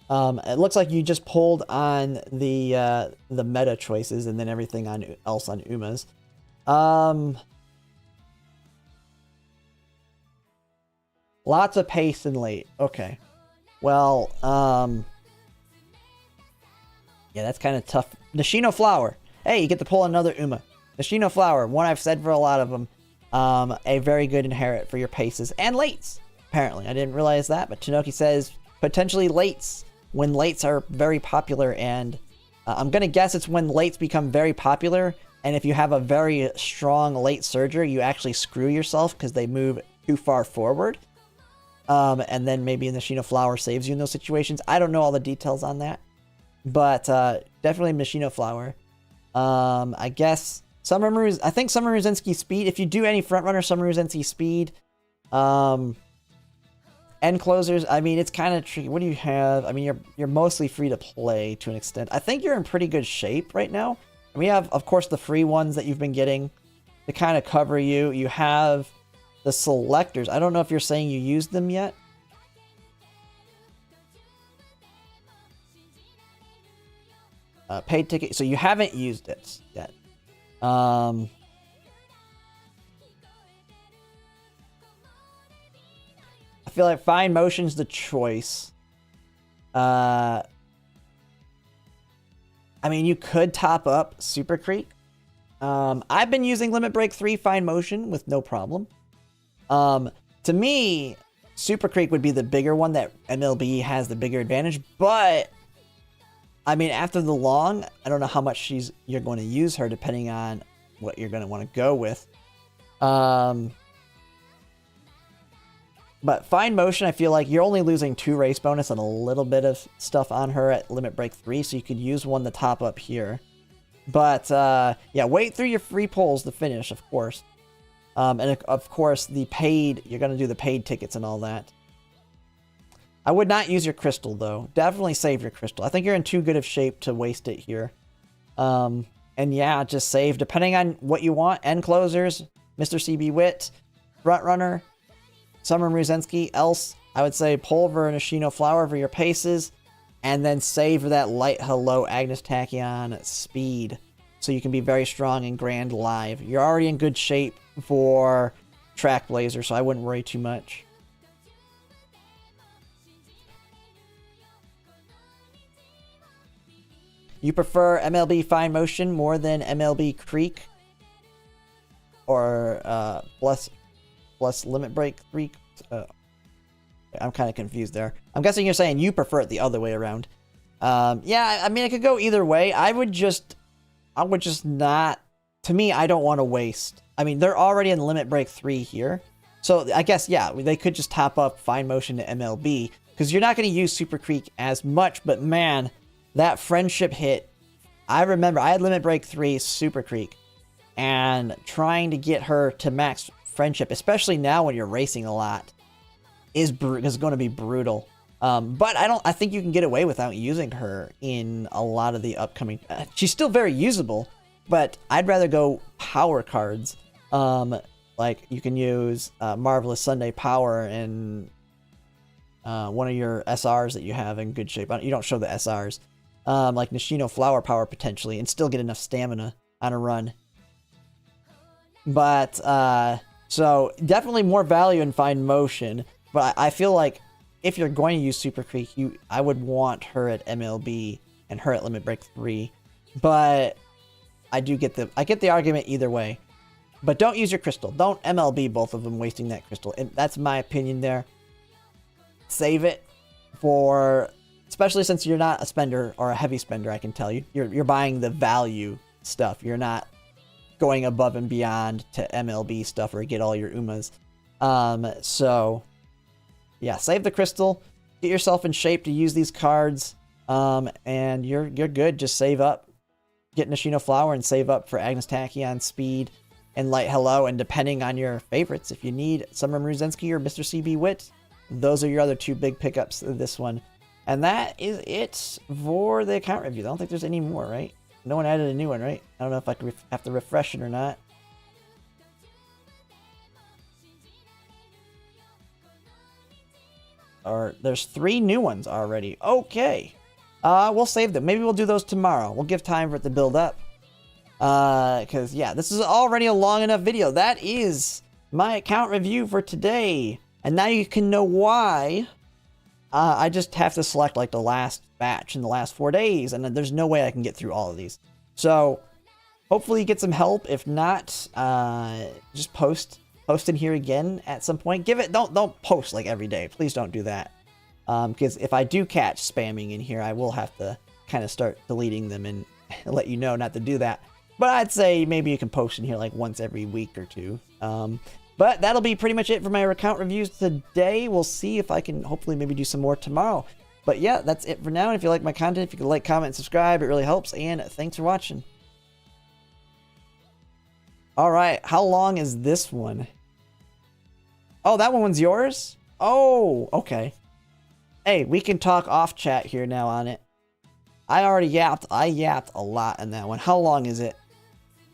It looks like you just pulled on the meta choices and then everything else on Umas. Lots of pace and late. Okay. Well, yeah, that's kind of tough. Nishino Flower. Hey, you get to pull another Uma. Nishino Flower, one I've said for a lot of them. A very good inherit for your paces and lates. Apparently, I didn't realize that, but Tanoki says potentially lates when lates are very popular, and I'm gonna guess it's when lates become very popular. And if you have a very strong late surger, you actually screw yourself because they move too far forward. And then maybe Nishino Flower saves you in those situations. I don't know all the details on that, but definitely Nishino Flower. I guess I think Summer Ruzinski Speed. If you do any frontrunner Summer Ruzinski Speed, end closers. I mean, it's kind of tricky. What do you have? I mean, you're mostly free to play to an extent. I think you're in pretty good shape right now. We have, of course, the free ones that you've been getting to kind of cover you. You have the selectors. I don't know if you're saying you used them yet. Paid ticket. So you haven't used it yet. I feel like Fine Motion's the choice. I mean, you could top up Super Creek. I've been using Limit Break 3 Fine Motion with no problem. To me, Super Creek would be the bigger one that MLB has the bigger advantage, but I mean, after the long, I don't know how much you're going to use her depending on what you're going to want to go with. But Fine Motion, I feel like you're only losing 2 race bonus and a little bit of stuff on her at Limit Break 3, so you could use one to top up here. But, yeah, wait through your free pulls to finish, of course. And, of course, you're going to do the paid tickets and all that. I would not use your crystal, though. Definitely save your crystal. I think you're in too good of shape to waste it here. And, yeah, just save. Depending on what you want, end closers, Mr. CB Wit, front runner, Summer Mruzensky. Else, I would say Pulver, Nishino Flower for your paces, and then save for that light hello Agnes Tachyon speed, so you can be very strong and grand live. You're already in good shape for Trackblazer, so I wouldn't worry too much. You prefer MLB Fine Motion more than MLB Creek? Or plus Limit Break 3? I'm kind of confused there. I'm guessing you're saying you prefer it the other way around. Yeah, I mean, it could go either way. I would just not... To me, I don't want to waste... I mean, they're already in Limit Break 3 here. So I guess, yeah, they could just top up Fine Motion to MLB. Because you're not going to use Super Creek as much, but man... That friendship hit, I remember I had Limit Break 3 Super Creek, and trying to get her to max friendship, especially now when you're racing a lot, is going to be brutal. But I think you can get away without using her in a lot of the upcoming. She's still very usable, but I'd rather go power cards. Like you can use Marvelous Sunday Power and one of your SRs that you have in good shape. You don't show the SRs. Like Nishino Flower Power potentially, and still get enough stamina on a run. But, so definitely more value in Fine Motion, but I feel like if you're going to use Super Creek, I would want her at MLB and her at Limit Break 3. But I get the argument either way. But don't use your crystal. Don't MLB both of them, wasting that crystal. And that's my opinion there. Save it for... Especially since you're not a spender or a heavy spender, I can tell you. You're buying the value stuff. You're not going above and beyond to MLB stuff or get all your Umas. So, yeah, save the crystal. Get yourself in shape to use these cards. And you're good. Just save up. Get Nishino Flower and save up for Agnes Tachyon speed. and Light Hello, and depending on your favorites, if you need Summer Mruzensky or Mr. CB Wit, those are your other two big pickups of this one. And that is it for the account review. I don't think there's any more, right? No one added a new one, right? I don't know if I have to refresh it or not. Or there's 3 new ones already. Okay. We'll save them. Maybe we'll do those tomorrow. We'll give time for it to build up. Because, yeah, this is already a long enough video. That is my account review for today. And now you can know why I just have to select, like, the last batch in the last 4 days. And there's no way I can get through all of these. So, hopefully you get some help. If not, just post in here again at some point. Don't post, like, every day. Please don't do that. Because if I do catch spamming in here, I will have to kind of start deleting them and let you know not to do that. But I'd say maybe you can post in here like once every week or two. But that'll be pretty much it for my account reviews today. We'll see if I can hopefully maybe do some more tomorrow. But yeah, that's it for now. And if you like my content, if you could like, comment, and subscribe, it really helps. And thanks for watching. All right, how long is this one? Oh, that one's yours? Oh, okay. Hey, we can talk off chat here now on it. I already yapped. I yapped a lot in that one. How long is it?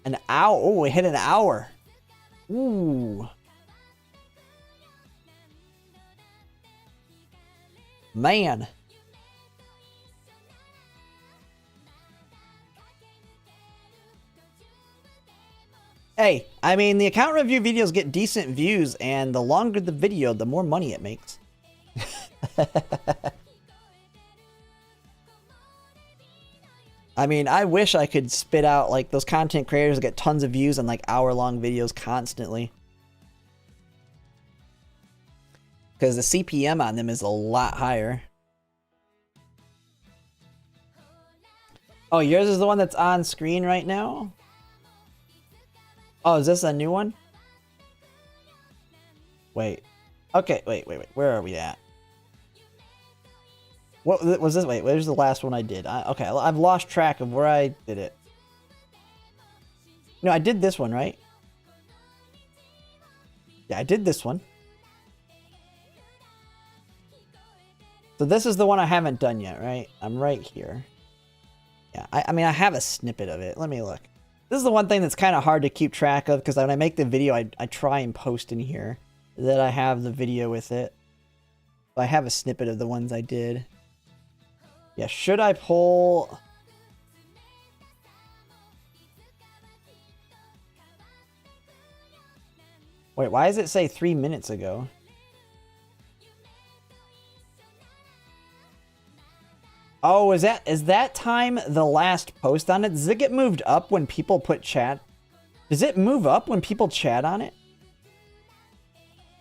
An hour. Oh, we hit an hour. Ooh. Man. Hey, I mean, the account review videos get decent views, and the longer the video, the more money it makes. I mean, I wish I could spit out like those content creators that get tons of views on like hour-long videos constantly. Because the CPM on them is a lot higher. Oh, yours is the one that's on screen right now? Oh, is this a new one? Wait. Okay, wait. Where are we at? What was this? Wait, where's the last one I did? Okay, I've lost track of where I did it. No, I did this one, right? Yeah, I did this one. So this is the one I haven't done yet, right? I'm right here. Yeah, I mean, I have a snippet of it. Let me look. This is the one thing that's kind of hard to keep track of, because when I make the video, I try and post in here that I have the video with it. I have a snippet of the ones I did. Yeah, should I pull... Wait, why does it say 3 minutes ago? Oh, is that time the last post on it? Does it get moved up when people put chat? Does it move up when people chat on it?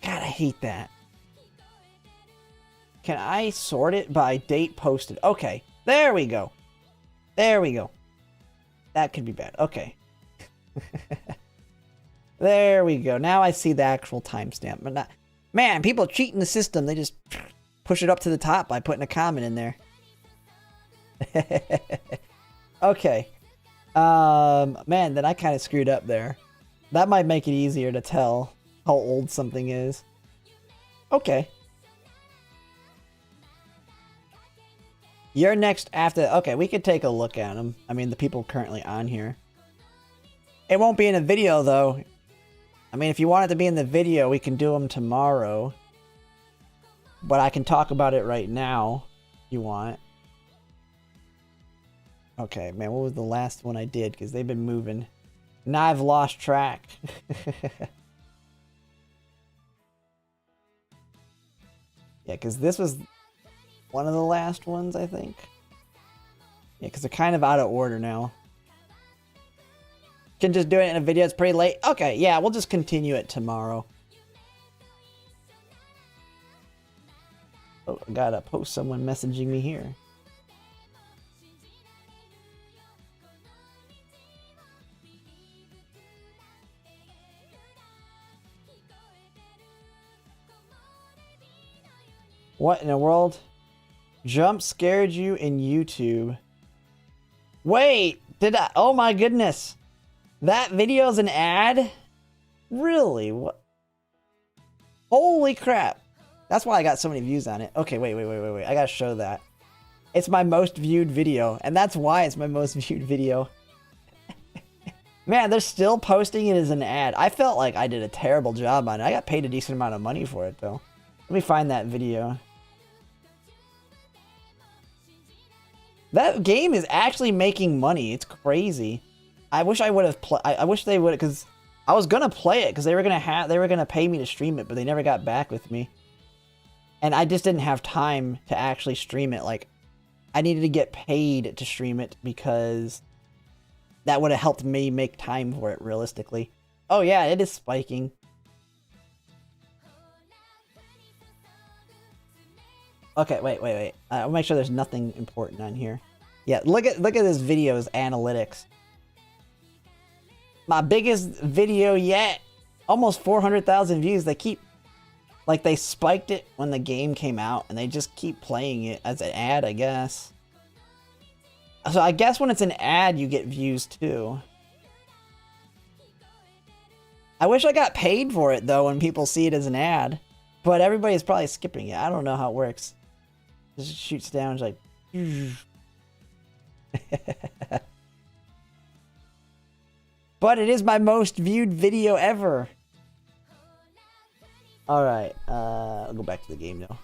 God, I hate that. Can I sort it by date posted? Okay, there we go. There we go. That could be bad. Okay. There we go. Now I see the actual timestamp. But not, man, people cheating the system. They just push it up to the top by putting a comment in there. Okay. Man, then I kind of screwed up there. That might make it easier to tell how old something is. Okay. You're next after... Okay, we could take a look at them. I mean, the people currently on here. It won't be in a video, though. I mean, if you want it to be in the video, we can do them tomorrow. But I can talk about it right now, if you want. Okay, man, what was the last one I did? Because they've been moving. Now I've lost track. Yeah, because this was one of the last ones, I think. Yeah, because they're kind of out of order now. Can just do it in a video. It's pretty late. Okay, yeah, we'll just continue it tomorrow. Oh, I gotta post someone messaging me here. What in the world? Jump scared you in YouTube. Wait, did I? Oh my goodness. That video's an ad? Really? What? Holy crap. That's why I got so many views on it. Okay, wait. I gotta show that. It's my most viewed video, and that's why it's my most viewed video. Man, they're still posting it as an ad. I felt like I did a terrible job on it. I got paid a decent amount of money for it, though. Let me find that video. That game is actually making money. It's crazy. I wish I would have I wish they would, because I was gonna play it because they were gonna pay me to stream it, but they never got back with me. And I just didn't have time to actually stream it. Like, I needed to get paid to stream it because that would have helped me make time for it, realistically. Oh yeah, it is spiking. Okay, wait. I'll make sure there's nothing important on here. Yeah, look at this video's analytics. My biggest video yet. Almost 400,000 views. They keep... Like, they spiked it when the game came out, and they just keep playing it as an ad, I guess. So I guess when it's an ad, you get views, too. I wish I got paid for it, though, when people see it as an ad. But everybody's probably skipping it. I don't know how it works. It just shoots down, it's like... But it is my most viewed video ever. Alright, I'll go back to the game now.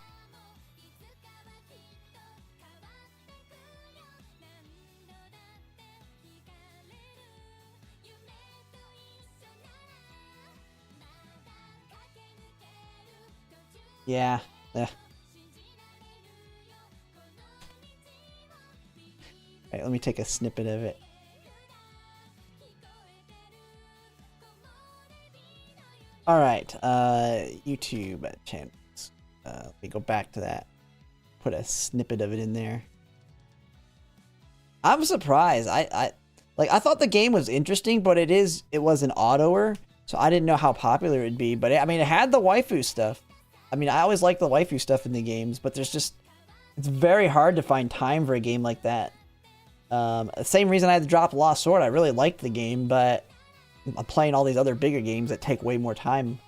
Yeah. Alright, let me take a snippet of it. Alright, YouTube channels. Let me go back to that. Put a snippet of it in there. I'm surprised. I thought the game was interesting, but it was an autoer, so I didn't know how popular it'd be. But I mean, it had the waifu stuff. I mean, I always like the waifu stuff in the games, but it's very hard to find time for a game like that. Same reason I had to drop Lost Sword. I really liked the game, but I'm playing all these other bigger games that take way more time.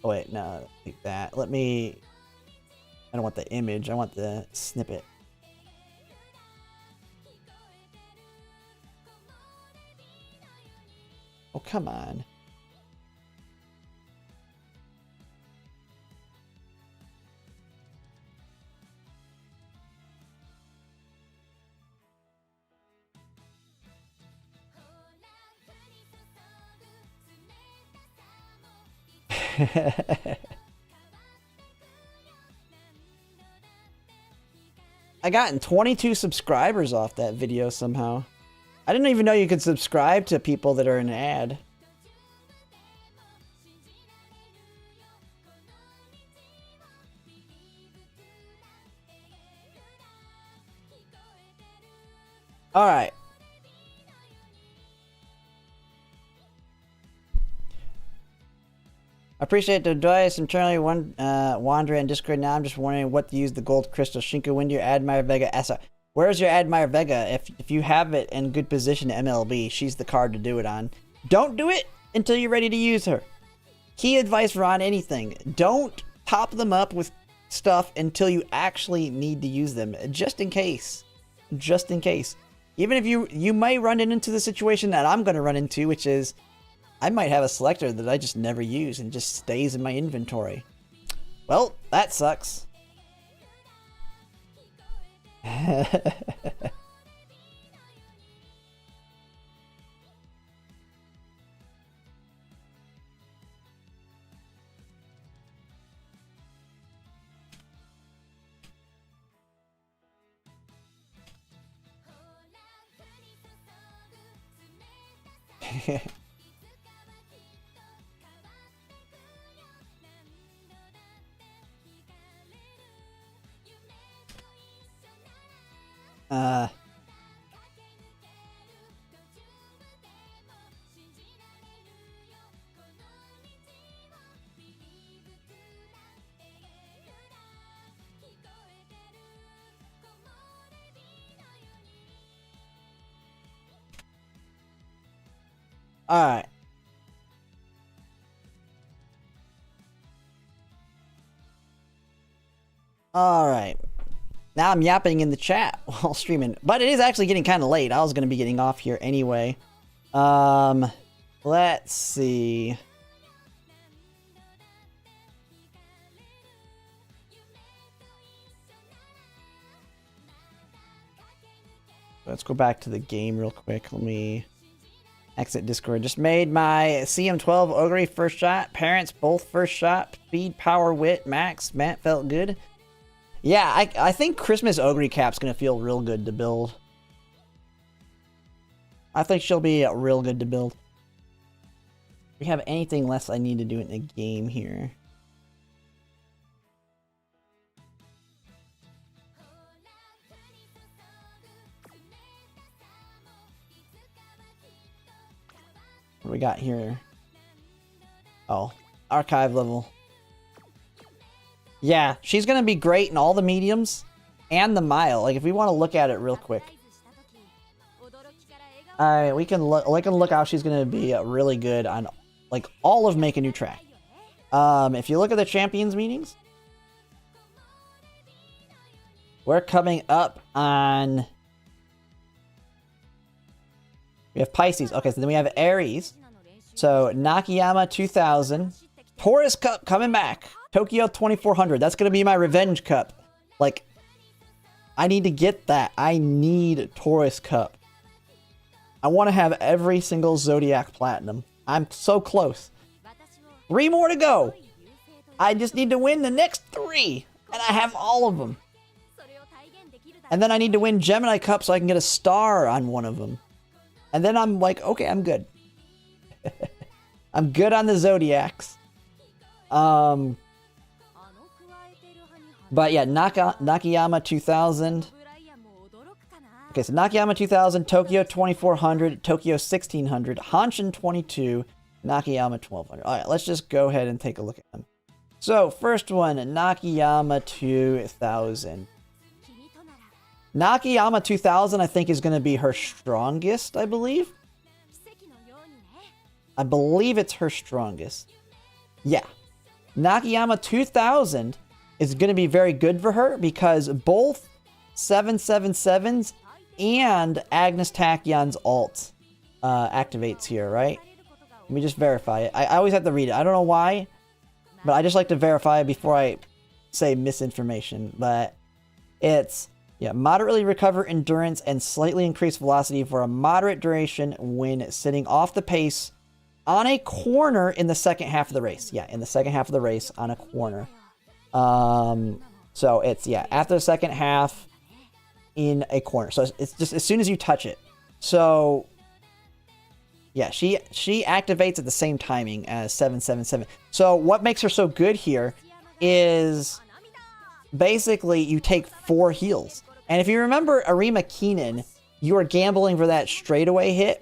Oh wait, no, like that. I don't want the image, I want the snippet. Oh, come on. I gotten 22 subscribers off that video somehow. I didn't even know you could subscribe to people that are in an ad. Alright. I appreciate the advice. I'm currently wandering in Discord now. I'm just wondering what to use the gold crystal. Shinka, when do you Admire Vega Essa? Where's your Admire Vega? If you have it in good position to MLB, she's the card to do it on. Don't do it until you're ready to use her. Key advice for on anything. Don't top them up with stuff until you actually need to use them. Just in case. Just in case. Even if you might run into the situation that I'm going to run into, which is I might have a selector that I just never use and just stays in my inventory. Well, that sucks. Alright. Alright. Now I'm yapping in the chat while streaming. But it is actually getting kind of late. I was going to be getting off here anyway. Let's see. Let's go back to the game real quick. Let me exit Discord. Just made my CM12 Ogre first shot. Parents both first shot. Speed, power, wit, max. Matt felt good. Yeah, I think Christmas Ogre Cap's going to feel real good to build. I think she'll be real good to build. Do we have anything less I need to do in the game here? What do we got here? Oh, archive level. Yeah, she's gonna be great in all the mediums and the mile. Like, if we want to look at it real quick. Alright, we can look how she's gonna be really good on, like, all of Make a New Track. If you look at the champions meetings, we're coming up on... We have Pisces. Okay, so then we have Aries. So, Nakayama 2000. Taurus Cup coming back. Tokyo 2400. That's going to be my revenge cup. Like, I need to get that. I need Taurus Cup. I want to have every single Zodiac Platinum. I'm so close. 3 more to go. I just need to win the next 3. And I have all of them. And then I need to win Gemini Cup so I can get a star on one of them. And then I'm like, okay, I'm good. I'm good on the Zodiacs. But yeah, Nakayama 2000. Okay, so Nakayama 2000, Tokyo 2400, Tokyo 1600, Hanshin 22, Nakayama 1200. Alright, let's just go ahead and take a look at them. So, first one, Nakayama 2000. Nakayama 2000, I think, is going to be her strongest, I believe. I believe it's her strongest. Yeah. Nakayama 2000 is going to be very good for her because both 777s and Agnes Tachyon's ult activates here, right? Let me just verify it. I always have to read it. I don't know why, but I just like to verify it before I say misinformation. But it's... Yeah, moderately recover endurance and slightly increase velocity for a moderate duration when sitting off the pace on a corner in the second half of the race. Yeah, in the second half of the race on a corner. So it's, yeah, after the second half in a corner. So it's just as soon as you touch it. So, yeah, she activates at the same timing as 777. So what makes her so good here is basically you take 4 heals. And if you remember Arima Keenan, you were gambling for that straightaway hit.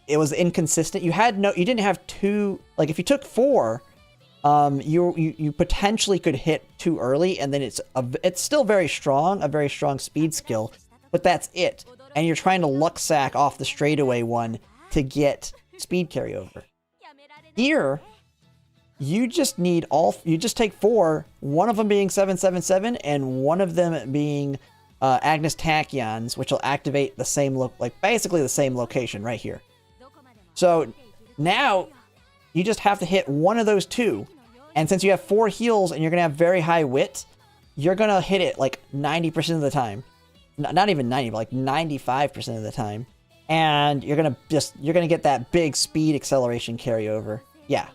It was inconsistent. You didn't have 2, like if you took 4, you potentially could hit too early, and then it's still very strong, a very strong speed skill, but that's it. And you're trying to luck sack off the straightaway one to get speed carryover. Here, you just take 4, one of them being 777 and one of them being Agnes Tachyon's, which will activate the same basically the same location right here. So now you just have to hit one of those 2, and since you have 4 heals and you're gonna have very high wit, you're gonna hit it like 90% of the time. Not even 90, but like 95% of the time, and you're gonna get that big speed acceleration carryover. Yeah,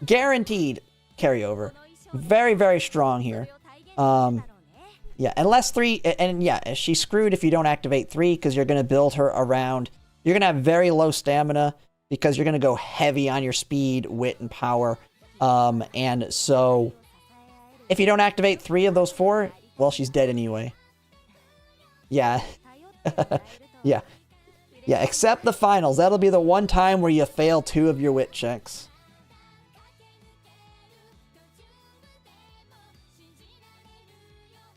guaranteed carryover. Very, very strong here. Yeah, unless 3, and yeah, she's screwed if you don't activate 3, because you're going to build her around, you're going to have very low stamina, because you're going to go heavy on your speed, wit, and power, and so, if you don't activate 3 of those 4, well, she's dead anyway. Yeah. Yeah. Yeah, except the finals. That'll be the one time where you fail 2 of your wit checks.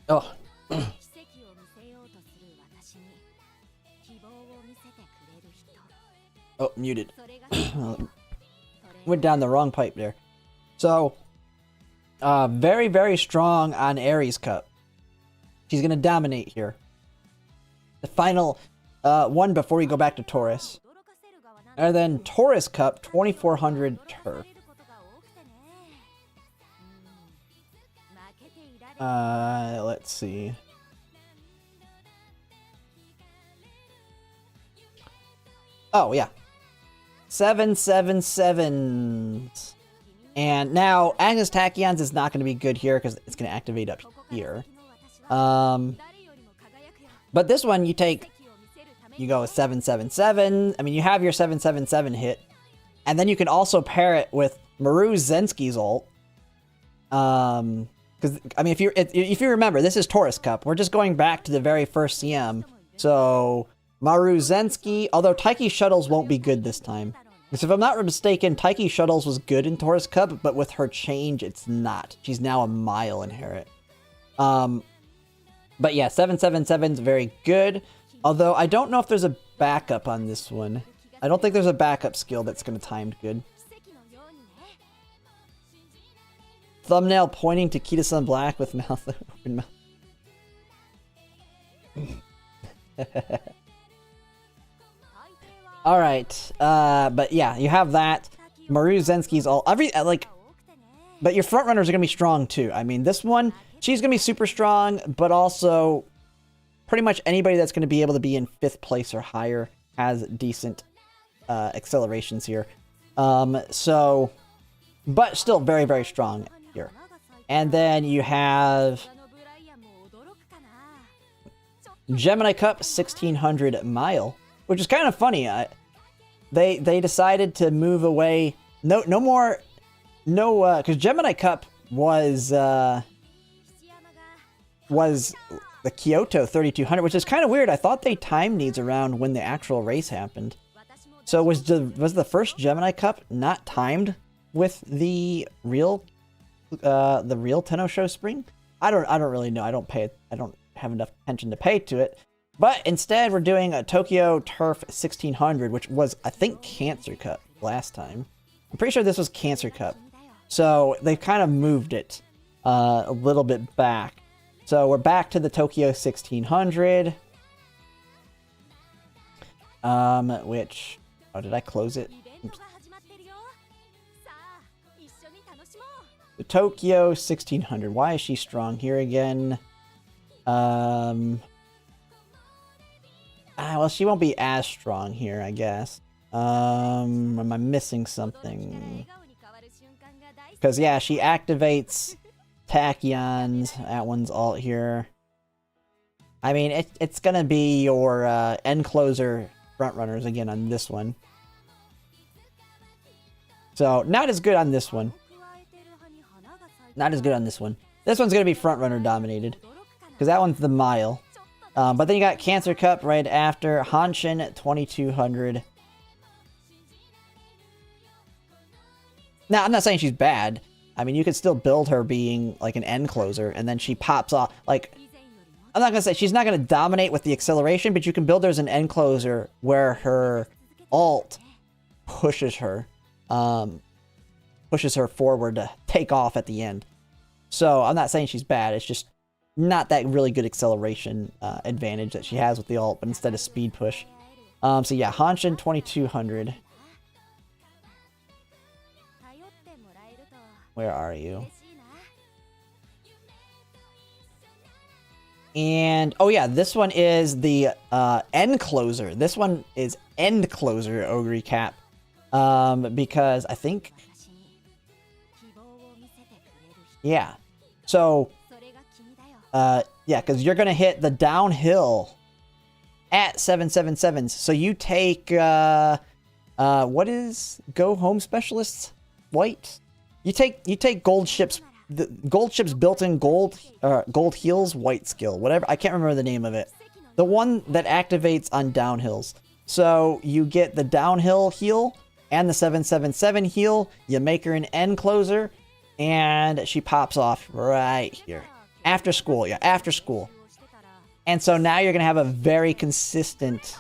Oh. Oh, muted. Went down the wrong pipe there. So, very, very strong on Aries Cup. She's going to dominate here. The final one before we go back to Taurus. And then Taurus Cup, 2400 turf. Let's see. Oh, yeah. 777. And now, Agnes Tachyons is not going to be good here because it's going to activate up here. But this one, you go with 777. I mean, you have your 777 hit. And then you can also pair it with Maru Zensky's ult. Because, I mean, if you remember, this is Taurus Cup. We're just going back to the very first CM. So, Maru Zensky, although Taiki Shuttles won't be good this time. Because if I'm not mistaken, Taiki Shuttles was good in Taurus Cup, but with her change, it's not. She's now a Mile inherit. But yeah, 777's very good. Although, I don't know if there's a backup on this one. I don't think there's a backup skill that's going to time good. Thumbnail pointing to Kita-san Black with mouth open mouth. Alright, but yeah, you have that. Maru Zensky's all... But your front runners are going to be strong too. I mean, this one, she's going to be super strong, but also pretty much anybody that's going to be able to be in 5th place or higher has decent accelerations here. But still very, very strong here. And then you have Gemini Cup 1600 Mile, which is kind of funny. They decided to move away. Because Gemini Cup was the Kyoto 3200, which is kind of weird. I thought they timed these around when the actual race happened. So was the first Gemini Cup not timed with the real Tenno Show Spring? I don't really know. I don't have enough attention to pay to it. But instead, we're doing a Tokyo Turf 1600, which was, I think, Cancer Cup last time. I'm pretty sure this was Cancer Cup. So they've kind of moved it a little bit back. So we're back to the Tokyo 1600. Which... Oh, did I close it? Oops. The Tokyo 1600. Why is she strong here again? Well, she won't be as strong here, I guess. Am I missing something? Because, yeah, she activates Tachyons. That one's alt here. I mean, it's gonna be your end closer frontrunners again on this one. So, not as good on this one. Not as good on this one. This one's gonna be frontrunner dominated. Because that one's the Mile. But then you got Cancer Cup right after. Hanshin 2200. Now, I'm not saying she's bad. I mean, you could still build her being like an end closer, and then she pops off. Like, I'm not gonna say she's not gonna dominate with the acceleration, but you can build her as an end closer where her alt pushes her forward to take off at the end. So I'm not saying she's bad. It's just not that really good acceleration advantage that she has with the ult, but instead of speed push. So yeah, Hanshin 2200. Where are you? And, oh yeah, this one is the end closer. This one is end closer Ogre Cap. Because I think... Yeah. So... yeah, because you're going to hit the downhill at 777s. So you take... what is Go Home Specialists? White? You take gold ships... The gold ship's built-in gold heals white skill, whatever. I can't remember the name of it. The one that activates on downhills. So you get the downhill heal and the 777 heal. You make her an end closer, and she pops off right here. After school, yeah, after school. And so now you're gonna have a very consistent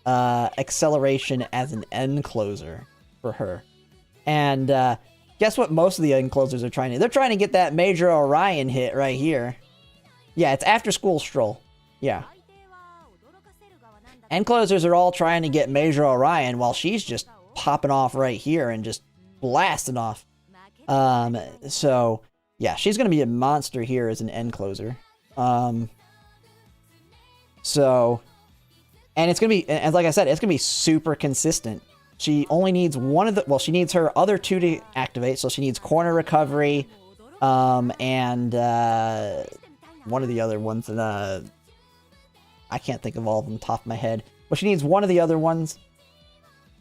acceleration as an end closer for her. And guess what most of the end closers are trying to do? They're trying to get that Major Orion hit right here. Yeah, it's after school stroll. Yeah. End closers are all trying to get Major Orion while she's just popping off right here and just blasting off. So, yeah, she's going to be a monster here as an end closer. So, and it's going to be, and like I said, it's going to be super consistent. She only needs one of the, well, she needs her other two to activate, so she needs corner recovery, and one of the other ones that, I can't think of all of them top of my head, but she needs one of the other ones.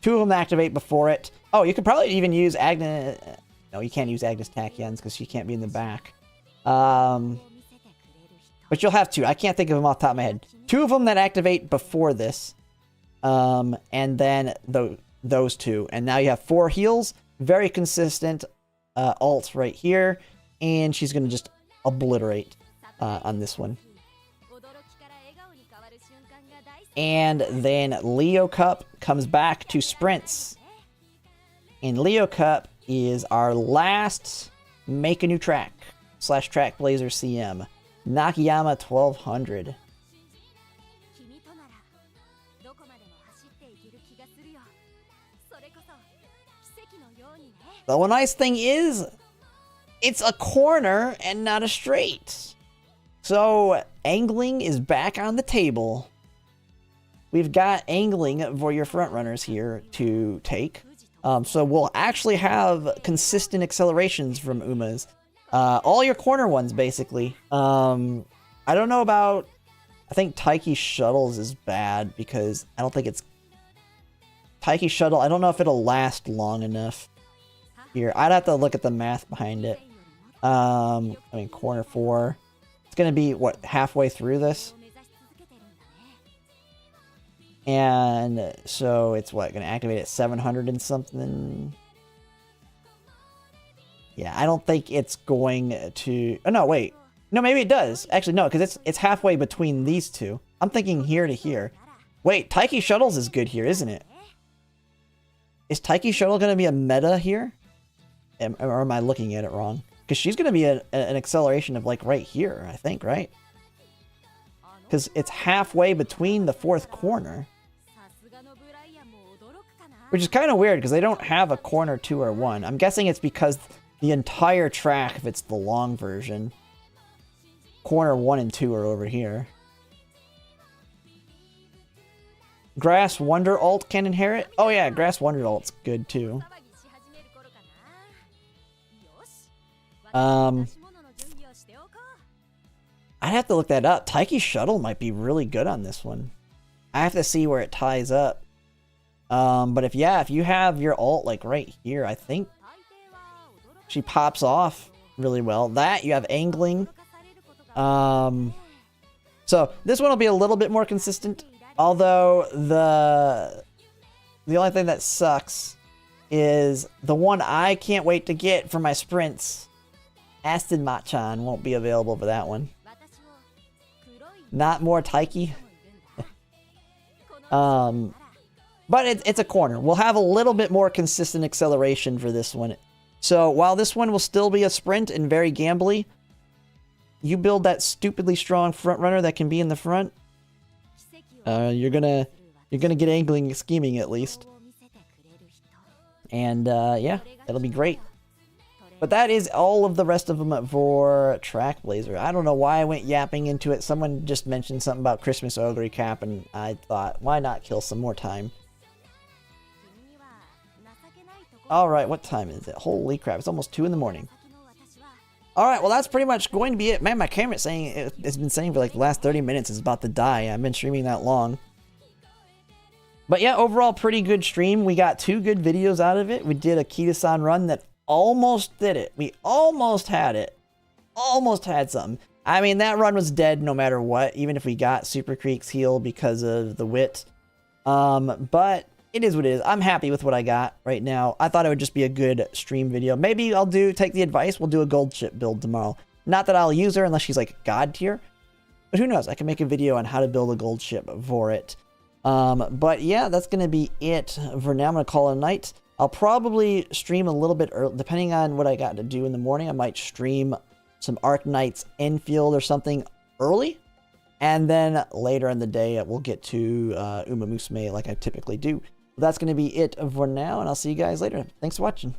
Two of them to activate before it. Oh, you could probably even use Agnes. No, you can't use Agnes Tachyons because she can't be in the back. But you'll have two. I can't think of them off the top of my head. Two of them that activate before this. And then those two. And now you have 4 heals. Very consistent ult right here. And she's going to just obliterate on this one. And then Leo Cup comes back to sprints. And Leo Cup is our last make a new track / Trackblazer CM. Nakayama 1200. The one nice thing is, it's a corner and not a straight. So, angling is back on the table. We've got angling for your front runners here to take. So we'll actually have consistent accelerations from Umas. All your corner ones, basically. I don't know about... I think Taiki Shuttles is bad because I don't think it's... Taiki Shuttle, I don't know if it'll last long enough here. I'd have to look at the math behind it. I mean, corner 4. It's going to be, what, halfway through this? And so it's what, going to activate at 700 and something? Yeah, I don't think it's going to... Oh, no, wait. No, maybe it does. Actually, no, because it's halfway between these two. I'm thinking here to here. Wait, Taiki Shuttles is good here, isn't it? Is Taiki Shuttle going to be a meta here? Or am I looking at it wrong? Because she's going to be an acceleration of, like, right here, I think, right? Because it's halfway between the 4th corner. Which is kind of weird, because they don't have a corner 2 or 1. I'm guessing it's because the entire track, if it's the long version, corner 1 and 2 are over here. Grass Wonder ult can inherit? Oh yeah, Grass Wonder ult's good too. I'd have to look that up. Taiki Shuttle might be really good on this one. I have to see where it ties up. But if you have your ult like right here, I think she pops off really well. That, you have angling. So this one will be a little bit more consistent. Although the only thing that sucks is the one I can't wait to get for my sprints. Aston Machan won't be available for that one. Not more Taiki. But it's a corner. We'll have a little bit more consistent acceleration for this one. So while this one will still be a sprint and very gambly, you build that stupidly strong front runner that can be in the front. You're gonna get angling scheming at least. And yeah, it'll be great. But that is all of the rest of them for Trackblazer. I don't know why I went yapping into it. Someone just mentioned something about Christmas Ogre Cap, and I thought, why not kill some more time? Alright, what time is it? Holy crap, it's almost 2 in the morning. Alright, well that's pretty much going to be it. Man, my camera's saying, it's been saying for like the last 30 minutes it's about to die. I've been streaming that long. But yeah, overall pretty good stream. We got 2 good videos out of it. We did a Kita-san run that almost did it. We almost had it. Almost had something. I mean, that run was dead no matter what, even if we got Super Creek's heal because of the wit. But it is what it is. I'm happy with what I got right now. I thought it would just be a good stream video. Maybe I'll take the advice. We'll do a gold ship build tomorrow. Not that I'll use her unless she's like God tier. But who knows? I can make a video on how to build a gold ship for it. But yeah, that's going to be it for now. I'm going to call it a night. I'll probably stream a little bit early, depending on what I got to do in the morning. I might stream some Arc Knights Enfield or something early. And then later in the day, we'll get to Umamusume like I typically do. That's going to be it for now, and I'll see you guys later. Thanks for watching.